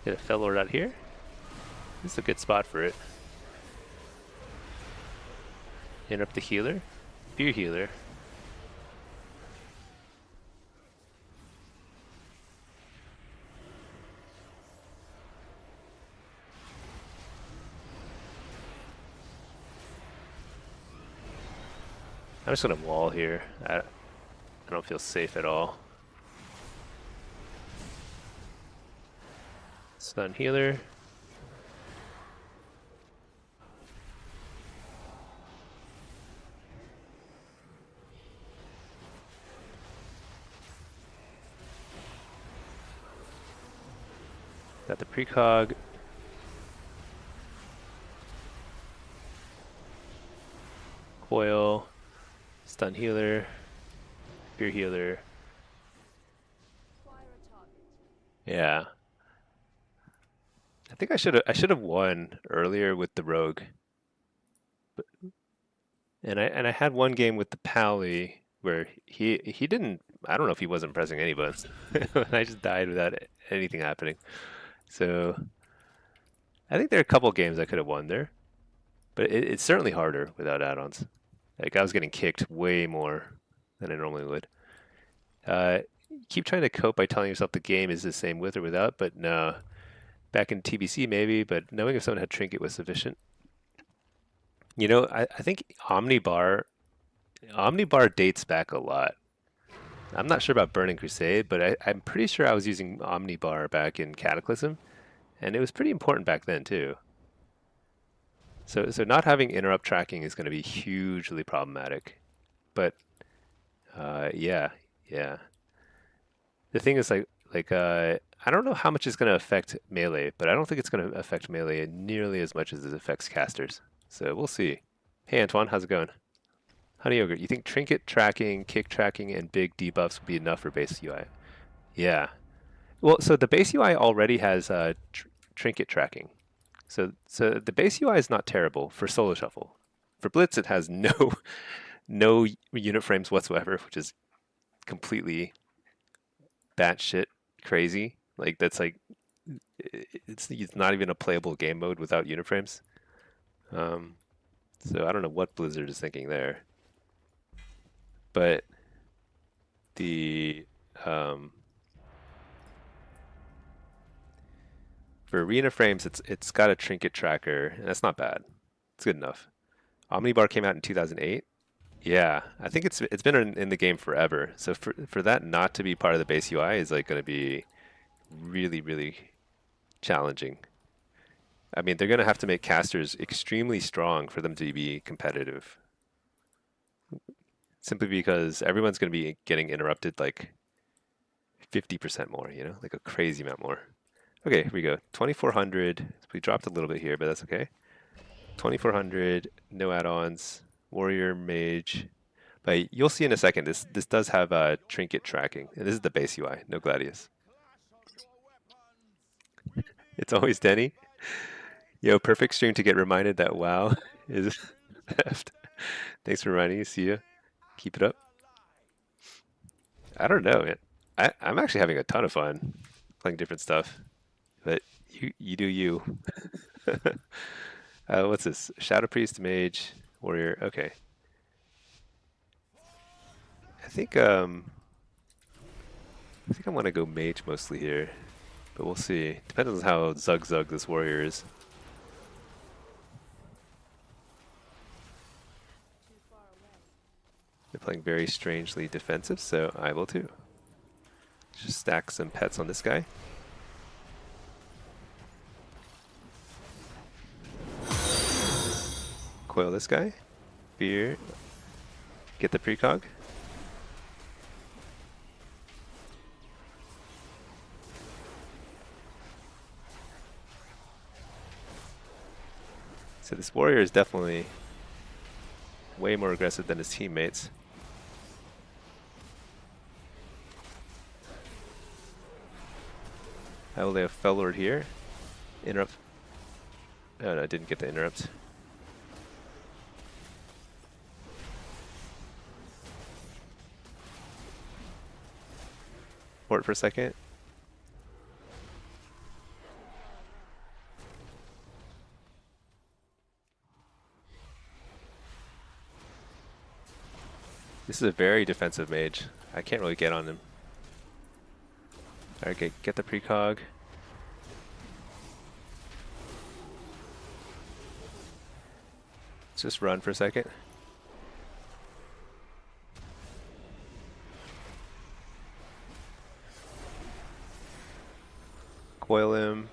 Get a Fellord out here. This is a good spot for it. Interrupt the healer. Fear healer. I'm just gonna wall here. I don't feel safe at all. Stun healer. Got the precog. Coil. Stun healer. Fear healer. Yeah. I think I should have won earlier with the rogue. But, and I had one game with the Pally where he didn't, I don't know if he wasn't pressing any buttons. I just died without anything happening. So I think there are a couple games I could have won there. But it's certainly harder without add-ons. Like I was getting kicked way more than I normally would. Keep trying to cope by telling yourself the game is the same with or without, but no. Back in TBC maybe, but knowing if someone had Trinket was sufficient. You know, I think Omnibar dates back a lot. I'm not sure about Burning Crusade, but I'm pretty sure I was using Omnibar back in Cataclysm, and it was pretty important back then too. So not having interrupt tracking is going to be hugely problematic. But yeah. The thing is I don't know how much it's going to affect melee, but I don't think it's going to affect melee nearly as much as it affects casters. So we'll see. Hey Antoine, how's it going? Honey Yogurt, you think trinket tracking, kick tracking, and big debuffs will be enough for base UI? Yeah. Well, so the base UI already has trinket tracking. So the base UI is not terrible for solo shuffle. For Blitz, it has no unit frames whatsoever, which is completely batshit crazy. Like that's like it's not even a playable game mode without uniframes. Um, so I don't know what Blizzard is thinking there, but the for arena frames, it's got a trinket tracker, and that's not bad. It's good enough. Omnibar came out in 2008. Yeah, I think it's been in the game forever. So for that not to be part of the base UI is like going to be really challenging. I mean, they're going to have to make casters extremely strong for them to be competitive. Simply because everyone's going to be getting interrupted like 50% more, you know, like a crazy amount more. Okay, here we go. 2400. We dropped a little bit here, but that's okay. 2400, no add-ons, warrior, mage. But you'll see in a second, this does have trinket tracking. And this is the base UI, no Gladius. It's always Denny. Yo, perfect stream to get reminded that WoW is theft. Thanks for reminding me. See ya. Keep it up. I don't know, man. I'm actually having a ton of fun playing different stuff. But you do you. What's this? Shadow Priest, Mage, Warrior. Okay. I think I want to go Mage mostly here, but we'll see. Depends on how Zug this Warrior is. Too far away. They're playing very strangely defensive, so I will too. Just stack some pets on this guy. Coil this guy. Fear. Get the precog. So this warrior is definitely way more aggressive than his teammates. I will lay a Fell Lord here. Interrupt. Oh no, I didn't get the interrupt. Port for a second. This is a very defensive mage. I can't really get on him. Alright, get the precog. Let's just run for a second. Coil him.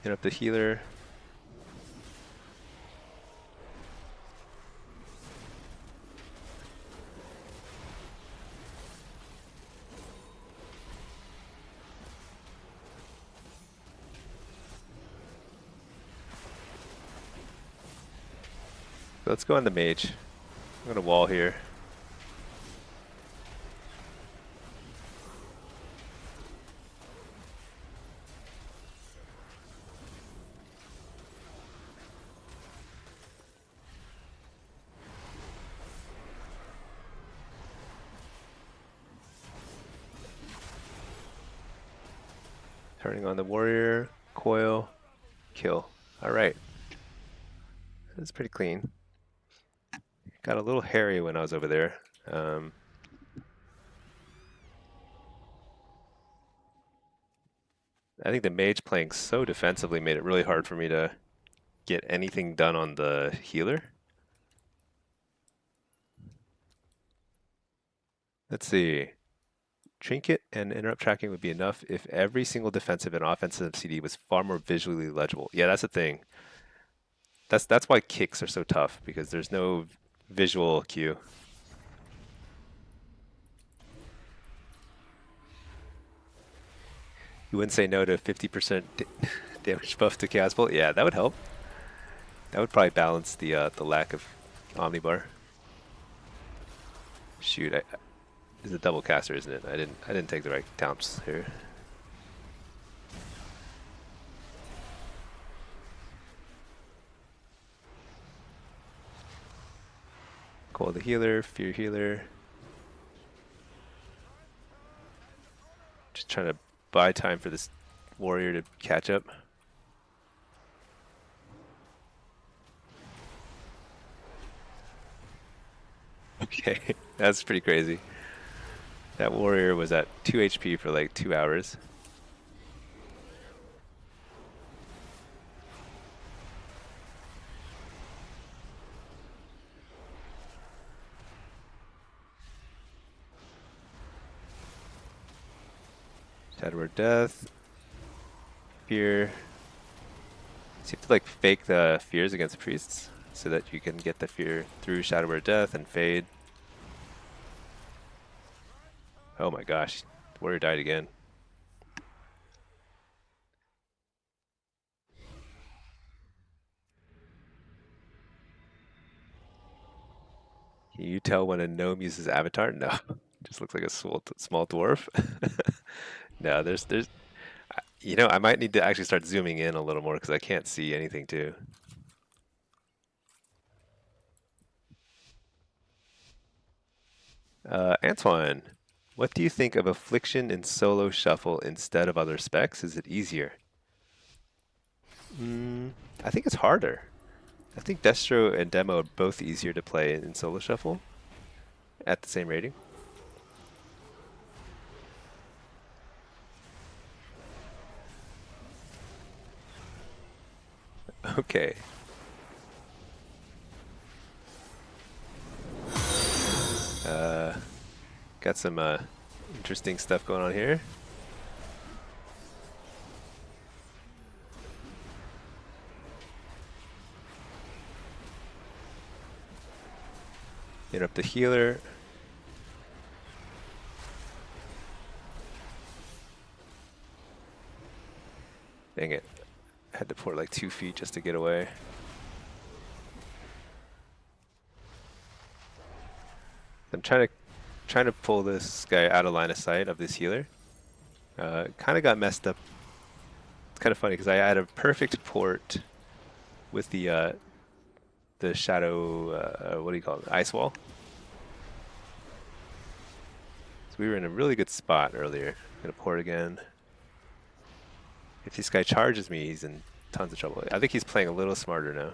Hit up the healer. Let's go on the mage. I'm gonna wall here. Turning on the warrior, coil, kill. Alright. That's pretty clean. Got a little hairy when I was over there. I think the mage playing so defensively made it really hard for me to get anything done on the healer. Let's see. Trinket and interrupt tracking would be enough if every single defensive and offensive CD was far more visually legible. Yeah, that's the thing. That's why kicks are so tough, because there's no visual cue. You wouldn't say no to 50% damage buff to Chaos Bolt? Yeah, that would help. That would probably balance the lack of Omnibar. Shoot, it's a double caster, isn't it? I didn't take the right counts here. Call the healer, fear healer. trying to buy time for this warrior to catch up. Okay, that's pretty crazy. That warrior was at 2 HP for like 2 hours. Shadow Word Death. Fear. So you have to like fake the fears against priests so that you can get the fear through Shadow Word Death and fade. Oh my gosh, the warrior died again. Can you tell when a gnome uses avatar? No, just looks like a small dwarf. No, there's, you know, I might need to actually start zooming in a little more because I can't see anything too. Antoine, what do you think of affliction in solo shuffle instead of other specs? Is it easier? I think it's harder. I think Destro and Demo are both easier to play in solo shuffle at the same rating. Okay. Got some interesting stuff going on here. Hit up the healer. Dang it. I had to pour like 2 feet just to get away. I'm trying to pull this guy out of line of sight of this healer. Kind of got messed up. It's kind of funny because I had a perfect port with the shadow, what do you call it, ice wall. So we were in a really good spot earlier. Gonna port again. If this guy charges me, he's in tons of trouble. I think he's playing a little smarter now.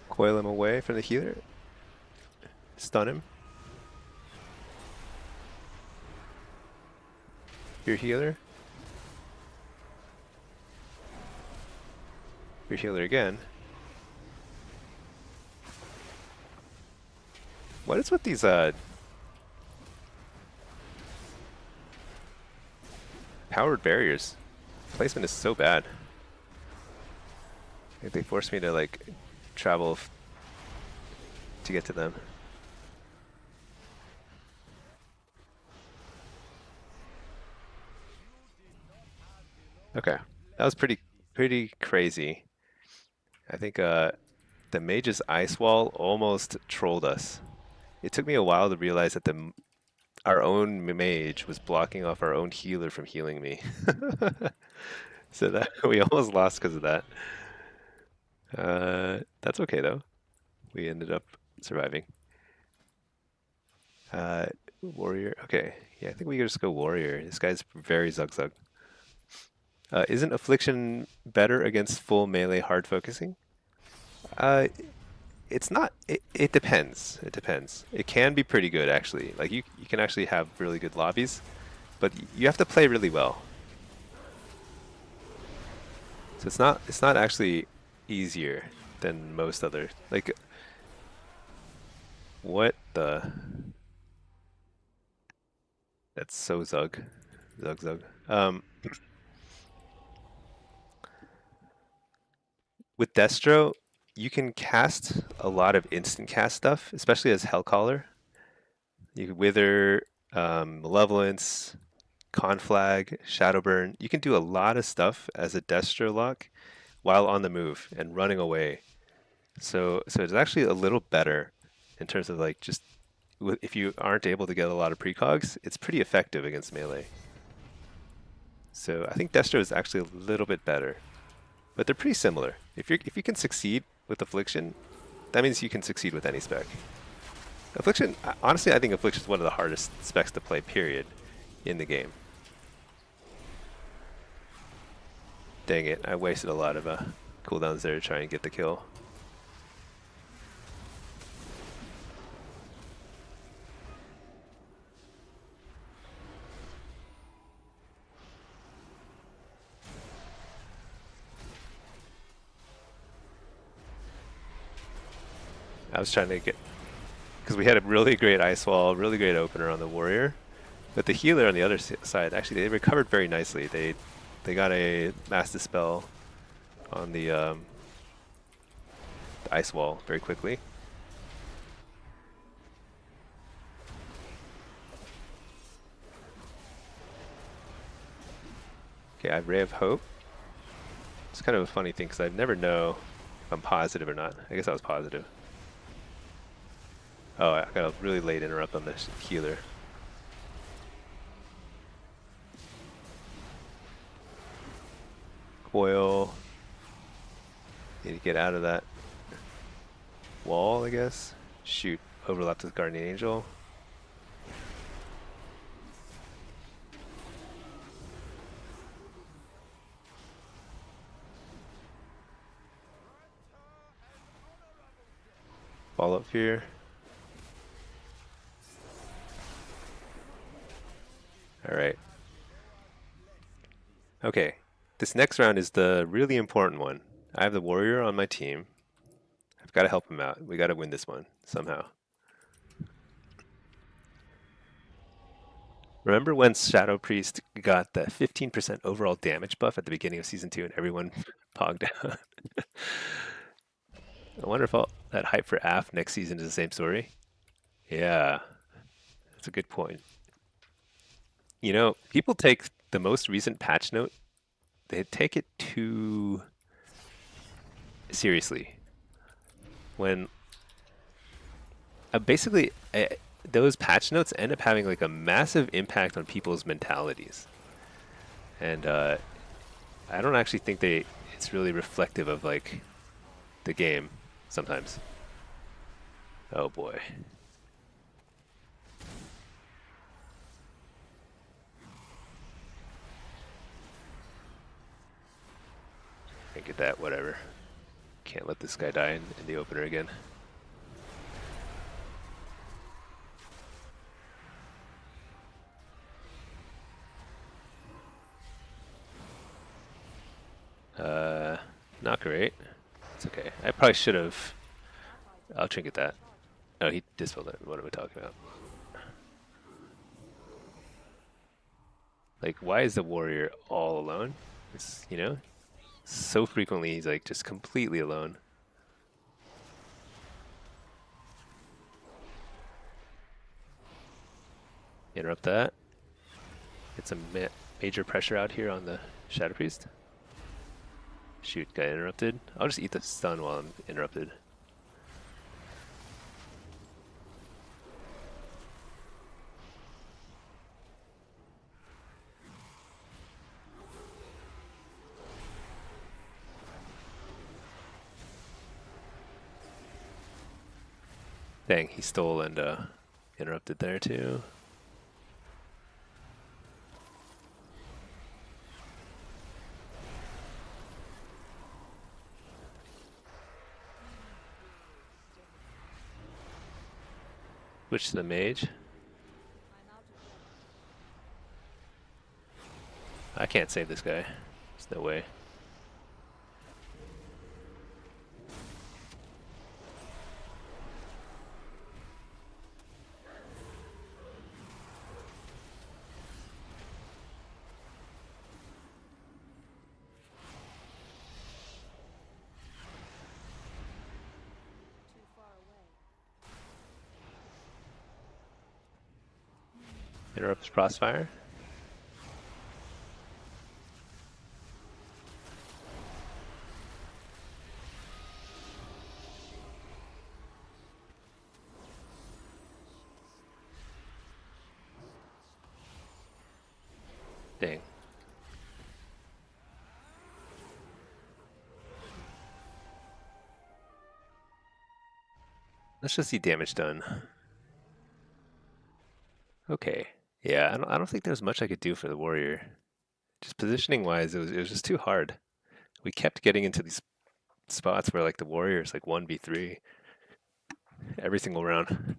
Coil him away from the healer. Stun him. Your healer. Your healer again. What is with these powered barriers? Placement is so bad. Like they force me to like travel to get to them. Okay, that was pretty crazy. I think the mage's ice wall almost trolled us. It took me a while to realize that our own mage was blocking off our own healer from healing me. So that we almost lost because of that. That's okay though. We ended up surviving. Warrior. Okay, yeah, I think we could just go warrior. This guy's very zug. Isn't affliction better against full melee hard focusing? It's not. It depends. It depends. It can be pretty good actually. Like you can actually have really good lobbies, but you have to play really well. So it's not actually easier than most other, like, what the, that's so zug. With Destro, you can cast a lot of instant cast stuff, especially as Hellcaller. You can Wither, Malevolence, Conflag, Shadowburn. You can do a lot of stuff as a Destro lock while on the move and running away. So it's actually a little better in terms of like just if you aren't able to get a lot of precogs, it's pretty effective against melee. So I think Destro is actually a little bit better, but they're pretty similar. If you can succeed with Affliction, that means you can succeed with any spec. Affliction, honestly, I think Affliction is one of the hardest specs to play, period, in the game. Dang it, I wasted a lot of cooldowns there to try and get the kill. I was trying to get, because we had a really great ice wall, really great opener on the warrior, but the healer on the other side, actually they recovered very nicely. They got a mass dispel on the ice wall very quickly. Okay, I have Ray of Hope. It's kind of a funny thing because I never know if I'm positive or not. I guess I was positive. Oh, I got a really late interrupt on this healer. Coil. Need to get out of that wall, I guess. Shoot, overlapped with Guardian Angel. Follow up here. Alright. Okay, this next round is the really important one. I have the warrior on my team. I've got to help him out. We got to win this one somehow. Remember when Shadow Priest got the 15% overall damage buff at the beginning of Season 2 and everyone pogged out? I wonder if that hype for AF next season is the same story. Yeah, that's a good point. You know, people take the most recent patch note, they take it too seriously. When basically those patch notes end up having like a massive impact on people's mentalities, and I don't actually think it's really reflective of like the game sometimes. Oh boy. Can't get that, whatever. Can't let this guy die in the opener again. Not great. It's okay. I probably should have. I'll trinket that. Oh, he dispelled it. What are we talking about? Like, why is the warrior all alone? It's, you know, so frequently he's like just completely alone. Interrupt that. Get some major pressure out here on the Shadow Priest. Shoot, got interrupted. I'll just eat the stun while I'm interrupted. Dang, he stole and interrupted there too. Switch to the mage. I can't save this guy. There's no way. Interrupts crossfire. Dang. Let's just see damage done. Okay. Yeah, I don't think there's much I could do for the warrior. Just positioning wise, it was just too hard. We kept getting into these spots where like the warrior is like 1v3 every single round.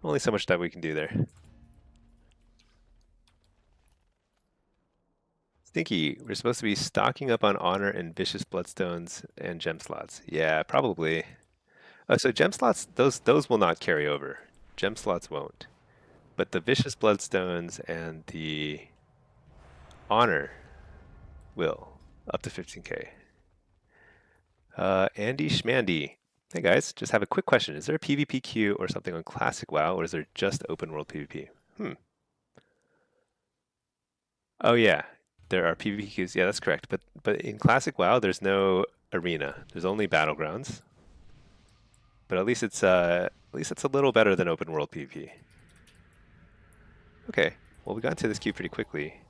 Only so much that we can do there. Stinky, we're supposed to be stocking up on honor and vicious bloodstones and gem slots. Yeah, probably. Oh, so gem slots, those will not carry over. Gem slots won't. But the vicious bloodstones and the honor will, up to 15k. Andy Schmandy. Hey guys, just have a quick question. Is there a PvP queue or something on Classic WoW, or is there just open world PvP? Oh yeah, there are PvP queues. Yeah, that's correct. But in Classic WoW, there's no arena. There's only battlegrounds. But at least it's a little better than open world PvP. Okay, well we got into this queue pretty quickly.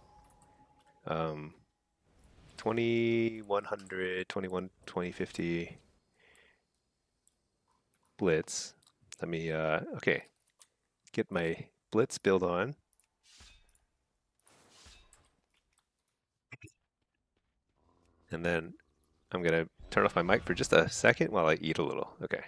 2100, 2050 Blitz. Let me okay, get my Blitz build on. And then I'm gonna turn off my mic for just a second while I eat a little. Okay.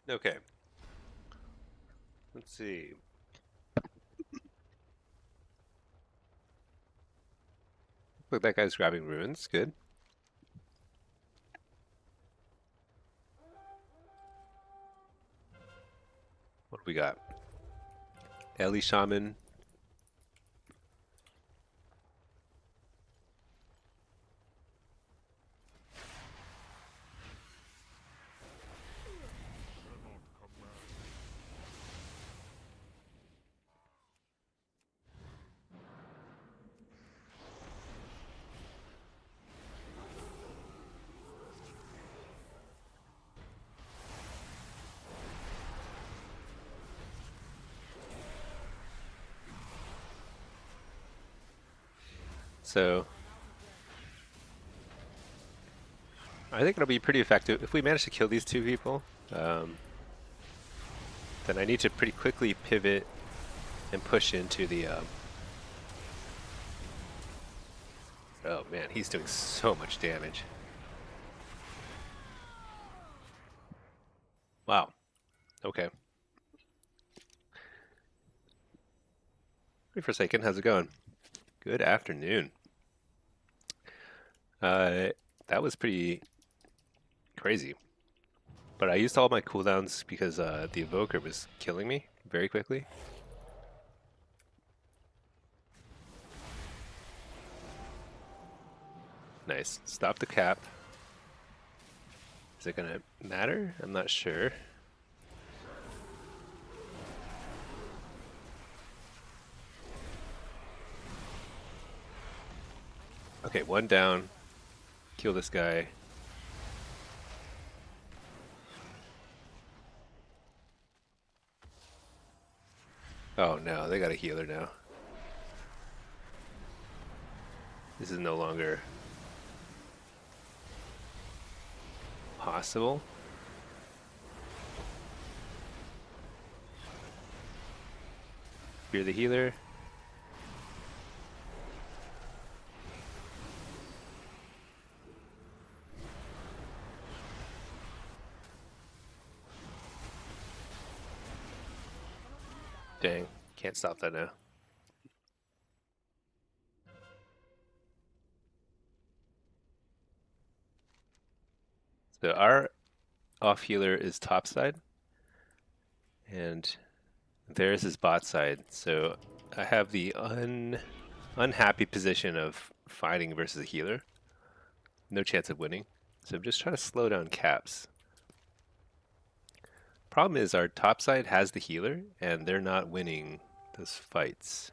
Okay. Let's see. Look, that guy's grabbing runes. Good. What do we got? Ellie Shaman. So I think it'll be pretty effective if we manage to kill these two people. Then I need to pretty quickly pivot and push into the. Oh man, he's doing so much damage. Wow. Okay. Hey, Forsaken, how's it going? Good afternoon. That was pretty crazy. But I used all my cooldowns because the Evoker was killing me very quickly. Nice. Stop the cap. Is it gonna matter? I'm not sure. Okay, one down. Kill this guy. Oh no, they got a healer now. This is no longer possible. You're the healer. Dang, can't stop that now. So our off healer is top side, and theirs is bot side. So I have the unhappy position of fighting versus a healer. No chance of winning. So I'm just trying to slow down Caps. Problem is our top side has the healer, and they're not winning those fights.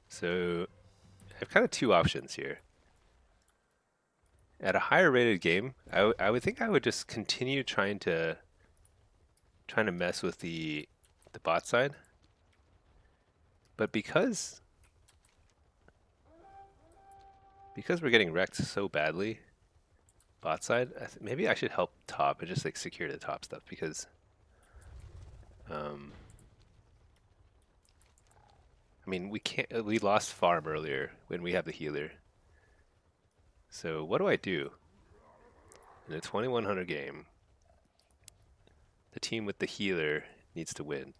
So I have kind of two options here. At a higher rated game, I would think I would just continue trying to mess with the bot side. But because we're getting wrecked so badly, bot side, maybe I should help top and just like secure the top stuff because I mean we lost farm earlier when we have the healer. So what do I do? In a 2100 game, the team with the healer needs to win.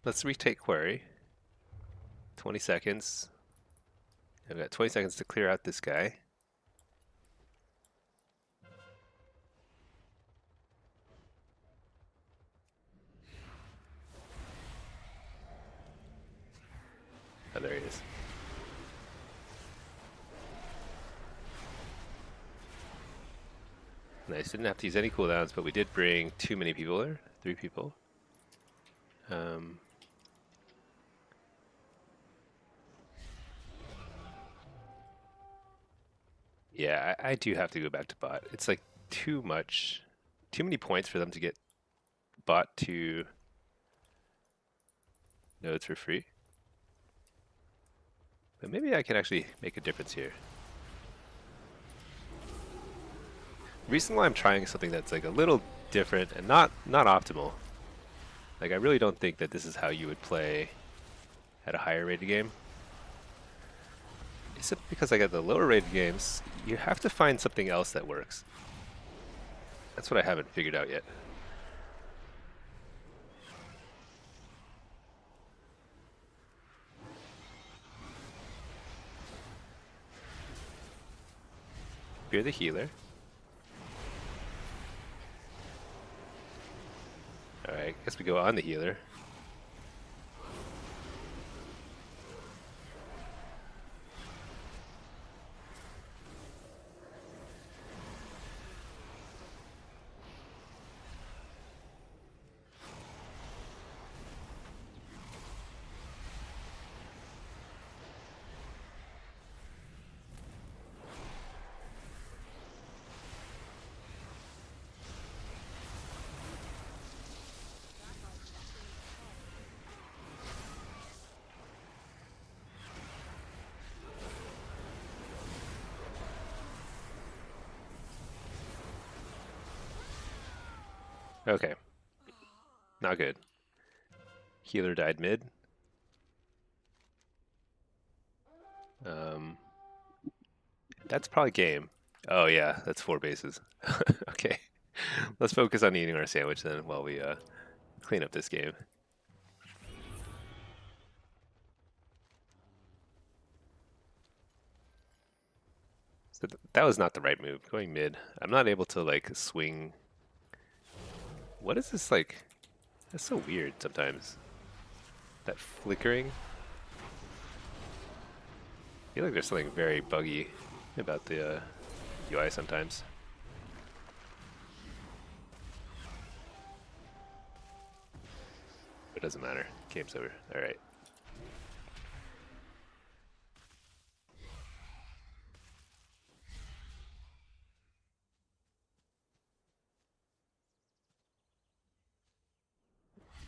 Let's retake query. 20 seconds. I've got 20 seconds to clear out this guy. Oh, there he is. Nice, didn't have to use any cooldowns, but we did bring too many people there. 3 people. Yeah, I do have to go back to bot. It's like too many points for them to get bot to nodes for free. But maybe I can actually make a difference here. The reason why I'm trying something that's like a little different and not optimal. Like I really don't think that this is how you would play at a higher rated game. It's because like at the lower rated games, you have to find something else that works. That's what I haven't figured out yet. You're the healer. Alright, guess we go on the healer. Okay. Not good. Healer died mid. That's probably game. Oh yeah, that's 4 bases. Okay. Let's focus on eating our sandwich then while we clean up this game. So that was not the right move, going mid. I'm not able to like swing. What is this like? That's so weird sometimes. That flickering. I feel like there's something very buggy about the UI sometimes. It doesn't matter. Game's over. Alright.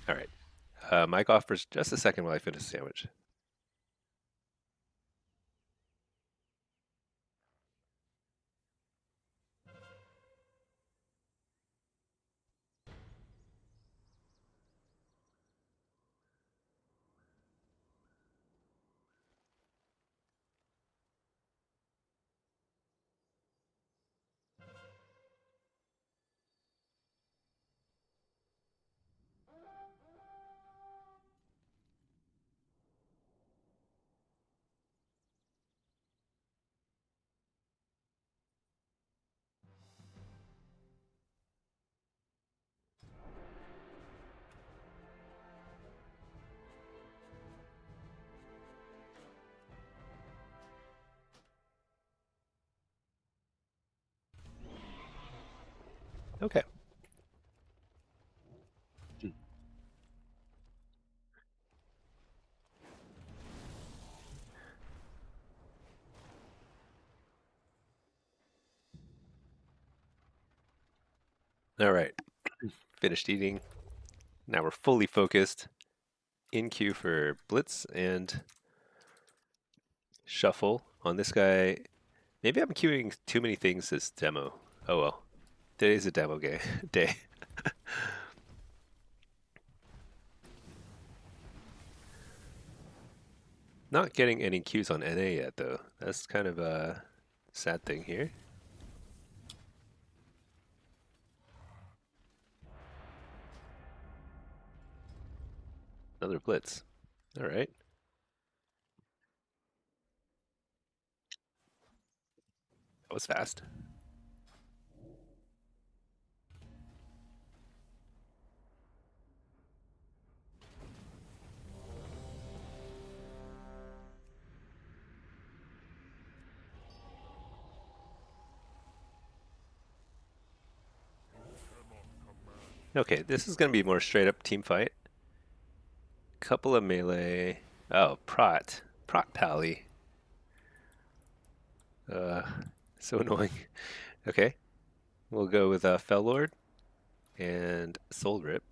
All right. Mike offers just a second while I finish the sandwich. Okay. All right. Finished eating. Now we're fully focused. In queue for Blitz and Shuffle on this guy. Maybe I'm queuing too many things this demo. Oh well. Today's a demo day. Not getting any queues on NA yet though. That's kind of a sad thing here. Another Blitz. All right. That was fast. Okay, this is going to be more straight up team fight. Couple of melee. Oh, Prot. Prot Pally. Uh, so annoying. Okay, we'll go with Fell Lord and Soul Rip.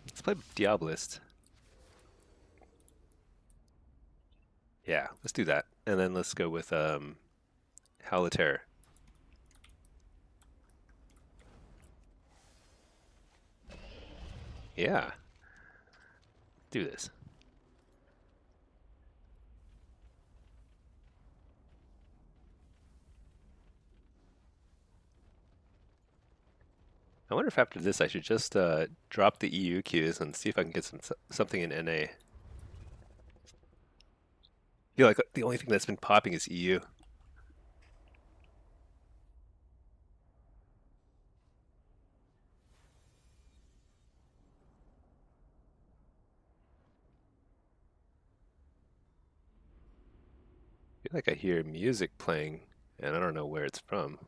Let's play Diabolist. Yeah, let's do that. And then let's go with Howl of Terror. Yeah. Do this. I wonder if after this I should just drop the EU queues and see if I can get something in NA. I feel like the only thing that's been popping is EU. I feel like I hear music playing and I don't know where it's from.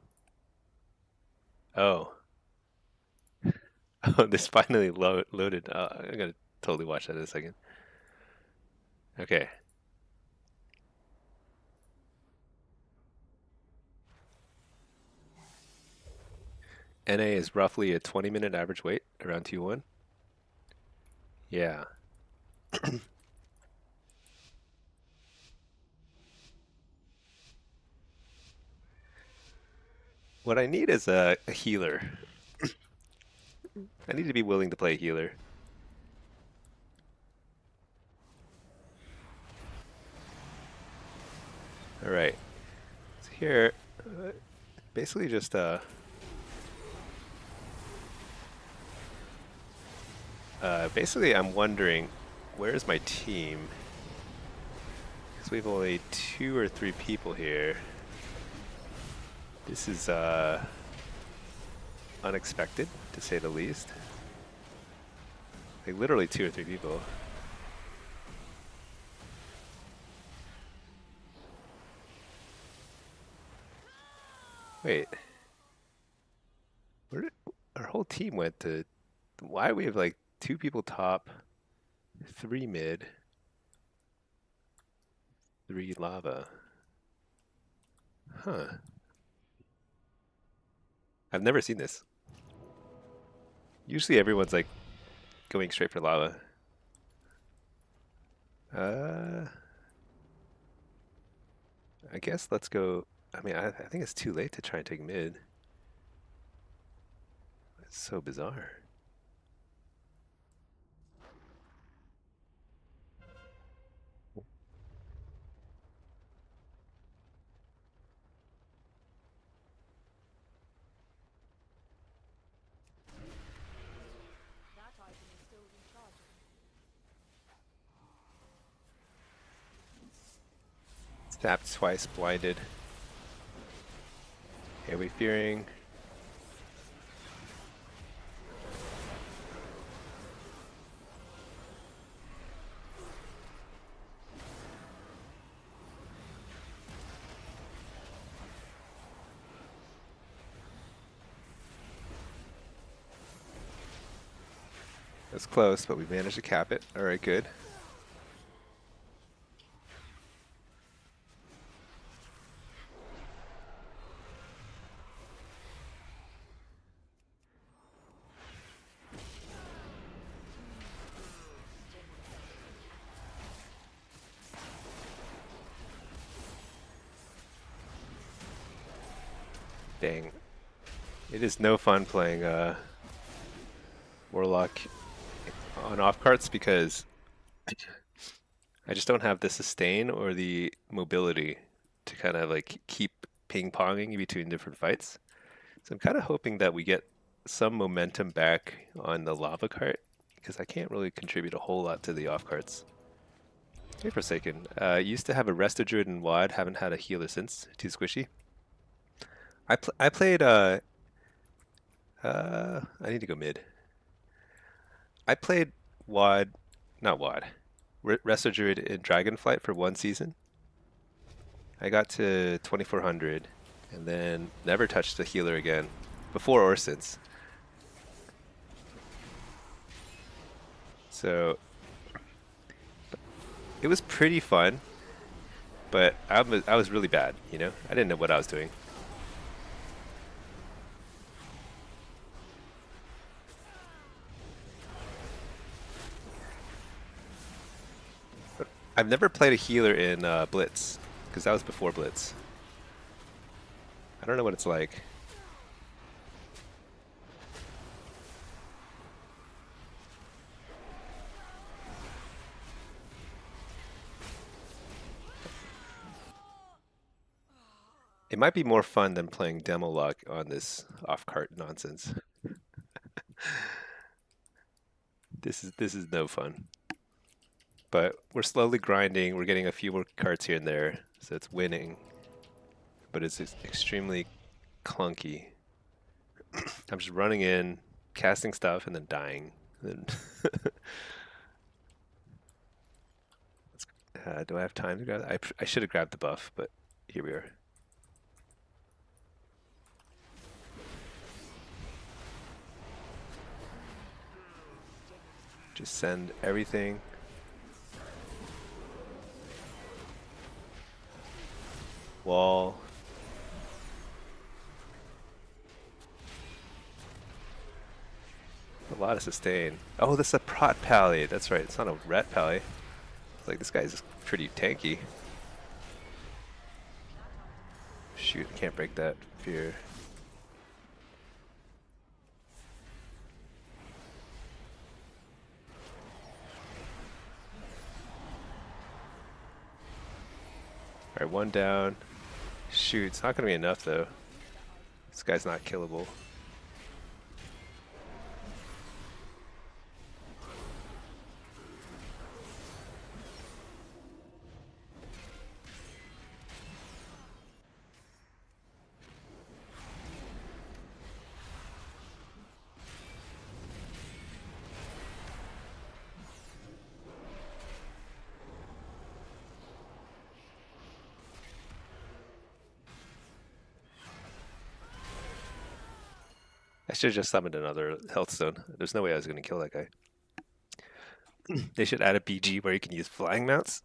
Oh. Oh, this finally loaded. I'm gonna totally watch that in a second. Okay. NA is roughly a 20-minute average wait, around 2-1. Yeah. What I need is a healer. I need to be willing to play healer. All right. So here, basically just basically I'm wondering where's my team? Because we have only 2 or 3 people here. This is unexpected to say the least. Like literally 2 or 3 people. Wait. Where did our whole team went to? Why do we have like 2 people top, 3 mid, 3 lava? Huh. I've never seen this. Usually everyone's like going straight for lava. I guess let's go. I mean, I think it's too late to try and take mid. It's so bizarre. That item is still recharging. Tapped twice, blinded. AoE fearing. That's close, but we managed to cap it. All right, good. Dang. It is no fun playing Warlock on off carts because I just don't have the sustain or the mobility to kind of like keep ping-ponging between different fights. So I'm kind of hoping that we get some momentum back on the lava cart because I can't really contribute a whole lot to the off carts. Hey, Forsaken. Used to have a Resto Druid and WAD, haven't had a healer since. Too squishy. I played I need to go mid. I played WAD, not WAD, Resto Druid in Dragonflight for one season. I got to 2400 and then never touched the healer again, before or since. So it was pretty fun, but I was really bad, you know? I didn't know what I was doing. But I've never played a healer in Blitz, because that was before Blitz. I don't know what it's like. It might be more fun than playing demonology on this off-cart nonsense. This is no fun. But we're slowly grinding. We're getting a few more carts here and there, so it's winning. But it's extremely clunky. I'm just running in, casting stuff, and then dying. And then do I have time to grab that? I should have grabbed the buff, but here we are. Just send everything. Wall. A lot of sustain. Oh, this is a prot pally. That's right. It's not a rat pally. It's like this guy's pretty tanky. Shoot, I can't break that fear. Alright, one down. Shoot, it's not going to be enough though. This guy's not killable. I should have just summoned another health stone. There's no way I was going to kill that guy. They should add a BG where you can use flying mounts.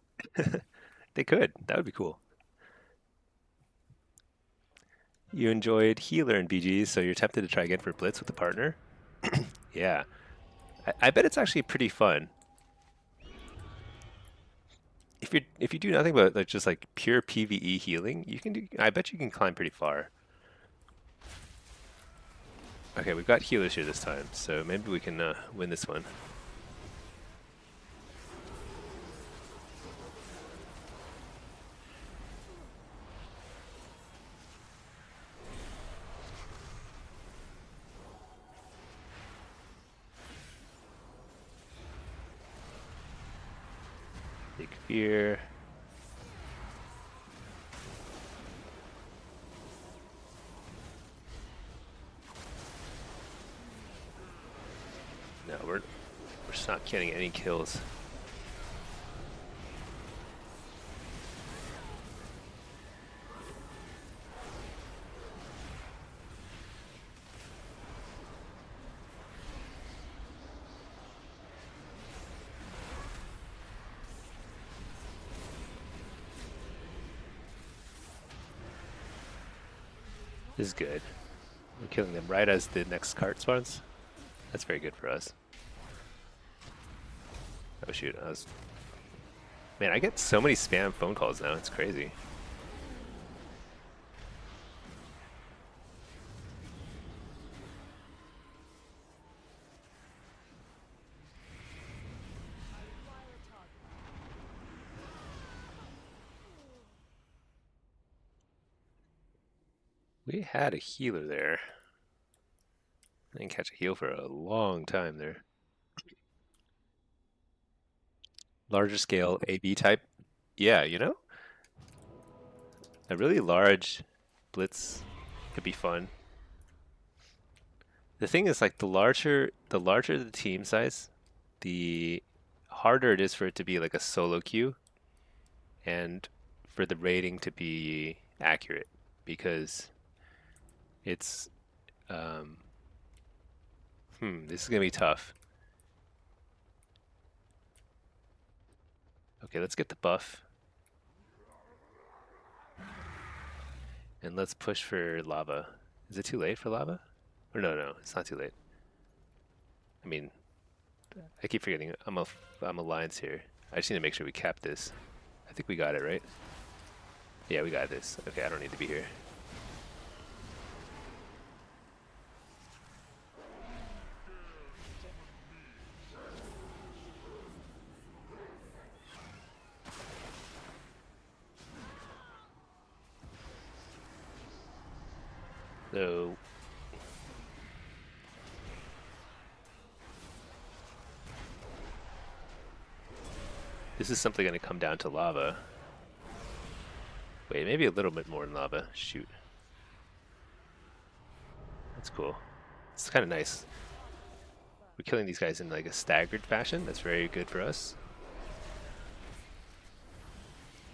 They could. That would be cool. You enjoyed healer in BGs, so you're tempted to try again for Blitz with a partner. Yeah. I bet it's actually pretty fun. If you do nothing but like just like pure PvE healing, you can do. I bet you can climb pretty far. Okay, we've got healers here this time, so maybe we can win this one. Big fear. No, we're just not getting any kills. This is good. We're killing them right as the next cart spawns. That's very good for us. Oh shoot, Man, I get so many spam phone calls now, it's crazy. We had a healer there. I didn't catch a heal for a long time there. Larger scale AB type. Yeah, you know? A really large blitz could be fun. The thing is like the larger the team size, the harder it is for it to be like a solo queue and for the rating to be accurate because it's this is gonna be tough. Okay, let's get the buff. And let's push for lava. Is it too late for lava? Or no, it's not too late. I mean, I keep forgetting I'm a lines here. I just need to make sure we cap this. I think we got it, right? Yeah, we got this. Okay, I don't need to be here. So this is simply going to come down to lava. Wait, maybe a little bit more than lava. Shoot. That's cool. It's kind of nice. We're killing these guys in like a staggered fashion. That's very good for us.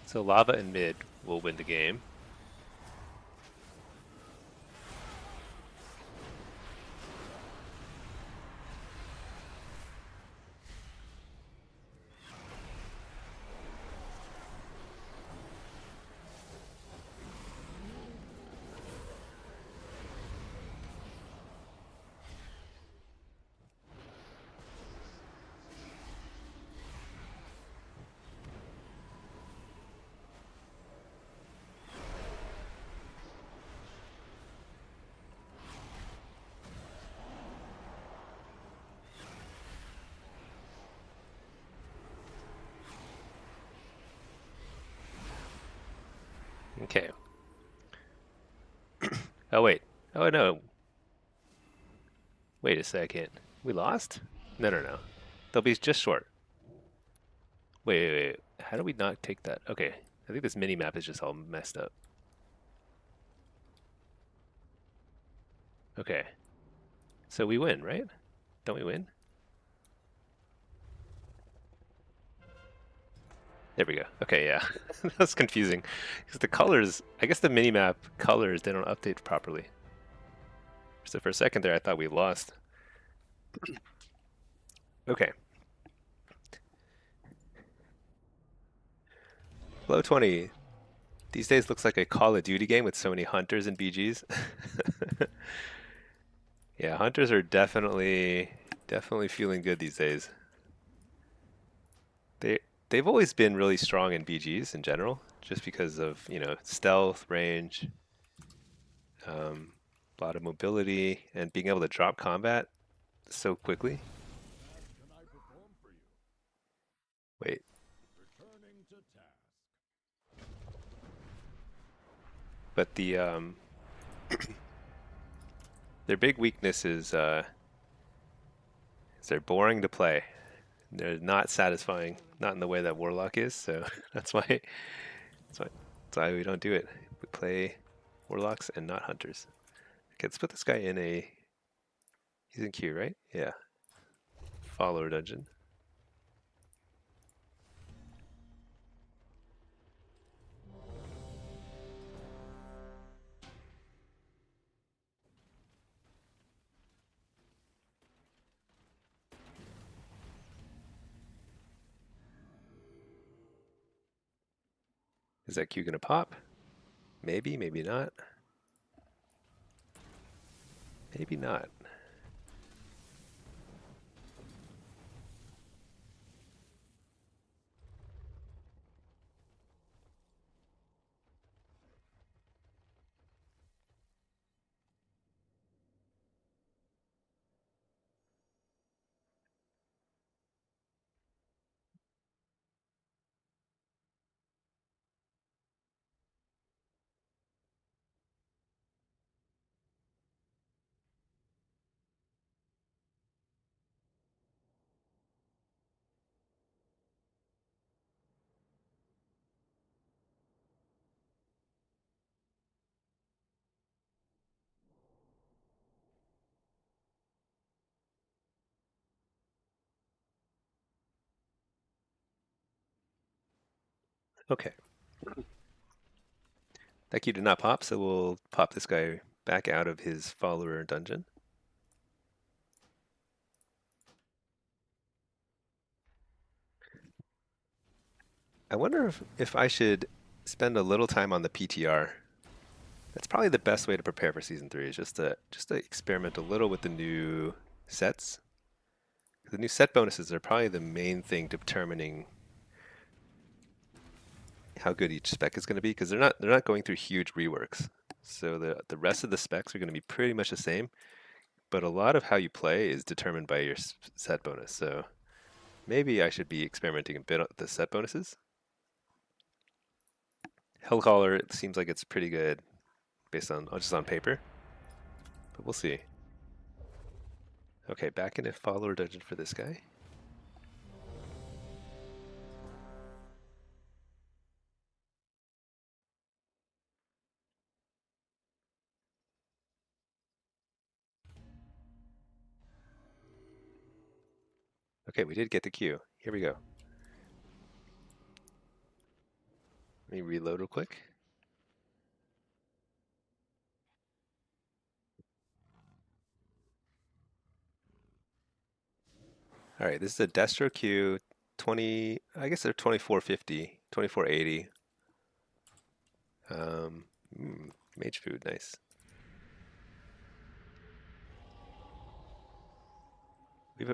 So lava and mid will win the game. Okay. Oh wait. Oh no. Wait a second. We lost? No. They'll be just short. Wait. How do we not take that? Okay. I think this mini map is just all messed up. Okay. So we win, right? Don't we win? There we go. Okay, yeah. That's confusing. Because the colors, I guess the minimap colors, they don't update properly. So for a second there, I thought we lost. Okay. Low 20. These days looks like a Call of Duty game with so many hunters and BGs. Yeah, hunters are definitely Definitely feeling good these days. They they've always been really strong in BGs in general, just because of, you know, stealth, range, um, a lot of mobility, and being able to drop combat so quickly. Wait, but their big weakness is they're boring to play. They're not satisfying, not in the way that Warlock is. So that's why that's why we don't do it. We play Warlocks and not Hunters. Okay, let's put this guy in a. He's in queue, right? Yeah. Follower dungeon. Is that Q gonna pop? Maybe, maybe not. Maybe not. Okay. That Q did not pop, so we'll pop this guy back out of his follower dungeon. I wonder if I should spend a little time on the PTR. That's probably the best way to prepare for season 3 is just to experiment a little with the new sets. The new set bonuses are probably the main thing determining how good each spec is going to be, because they're not going through huge reworks. So the rest of the specs are going to be pretty much the same, but a lot of how you play is determined by your set bonus. So maybe I should be experimenting a bit with the set bonuses. Hellcaller, it seems like it's pretty good based on just on paper, but we'll see. Okay, back in a follower dungeon for this guy. Okay, we did get the queue. Here we go. Let me reload real quick. All right, this is a Destro queue, 20. I guess they're 2450, 2480. Um, Mage food, nice.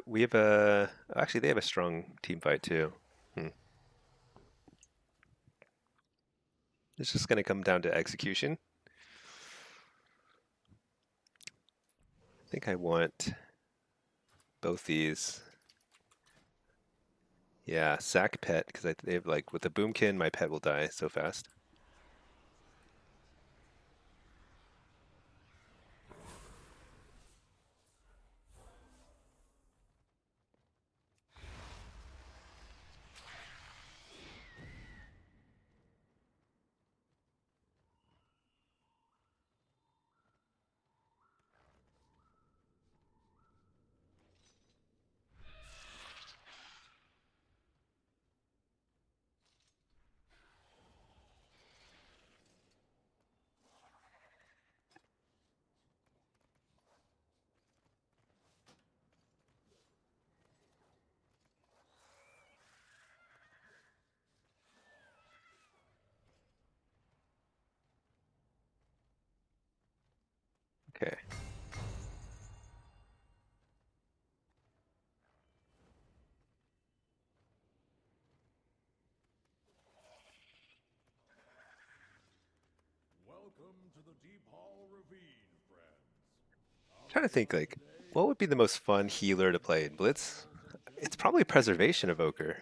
We have a actually they have a strong team fight too. It's just gonna come down to execution. I think I want both these. Yeah, sack pet because they have like with the boomkin, my pet will die so fast. Okay. Trying to think, like, what would be the most fun healer to play in Blitz? It's probably Preservation Evoker.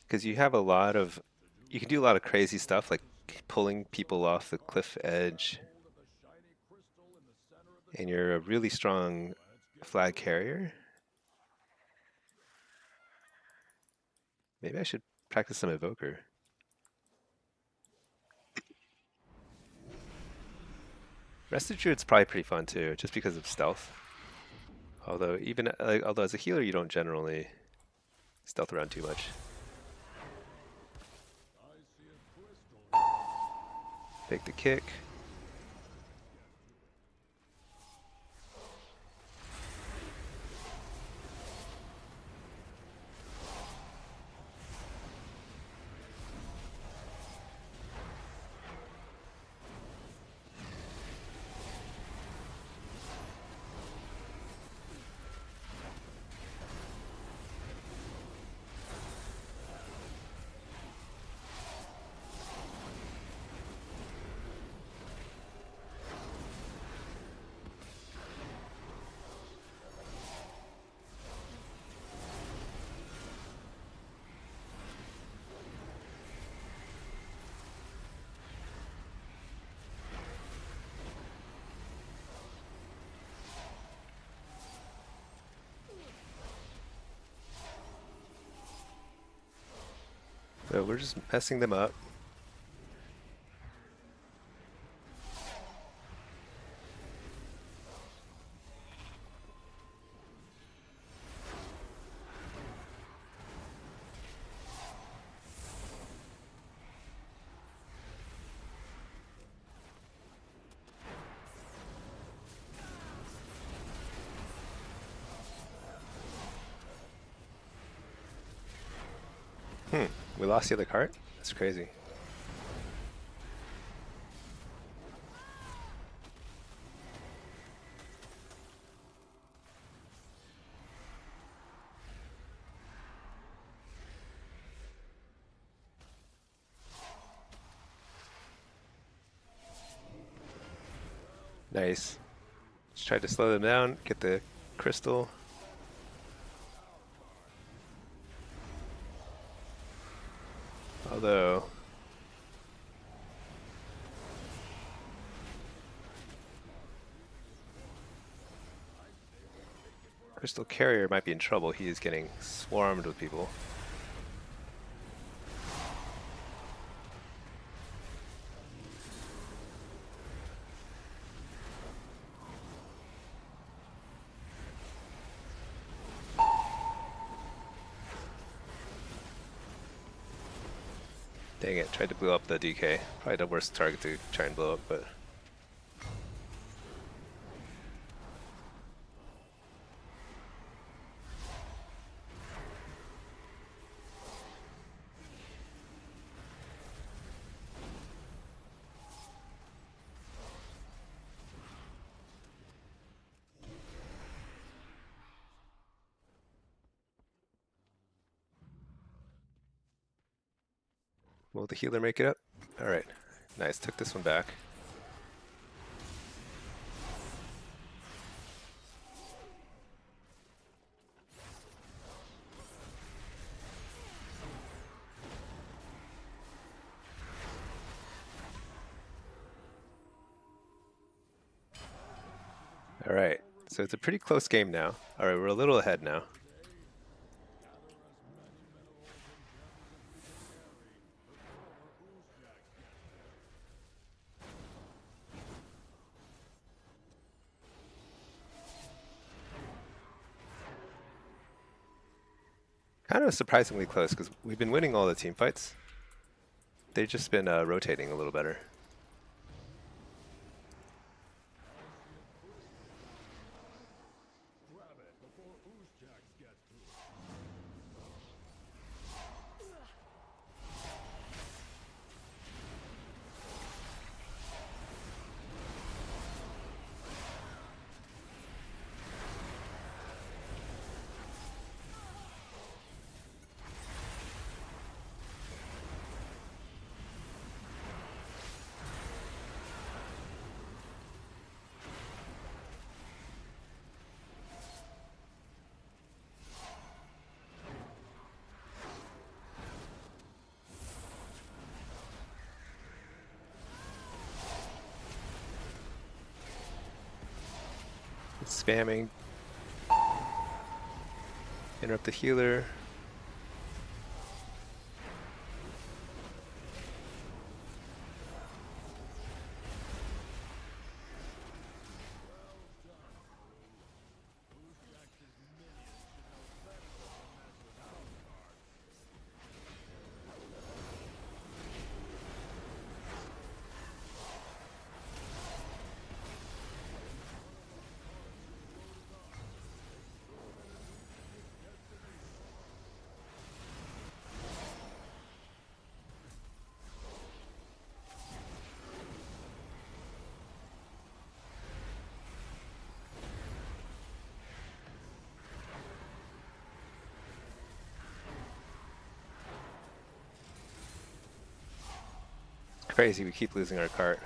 Because you have a lot of, you can do a lot of crazy stuff like pulling people off the cliff edge, and you're a really strong flag carrier. Maybe I should practice some Evoker. Rested Druid's probably pretty fun too, just because of stealth. Although even although as a healer you don't generally stealth around too much. Take the kick. So we're just messing them up. We lost the other cart? That's crazy. Nice. Just tried to slow them down, get the crystal. Although Crystal Carrier might be in trouble. He is getting swarmed with people. Dang it, tried to blow up the DK. Probably the worst target to try and blow up, but... Will the healer make it up? Alright, nice, took this one back. Alright, so it's a pretty close game now. Alright, we're a little ahead now. Kind of surprisingly close because we've been winning all the team fights. They've just been rotating a little better. Spamming. Interrupt the healer. Crazy, we keep losing our cart.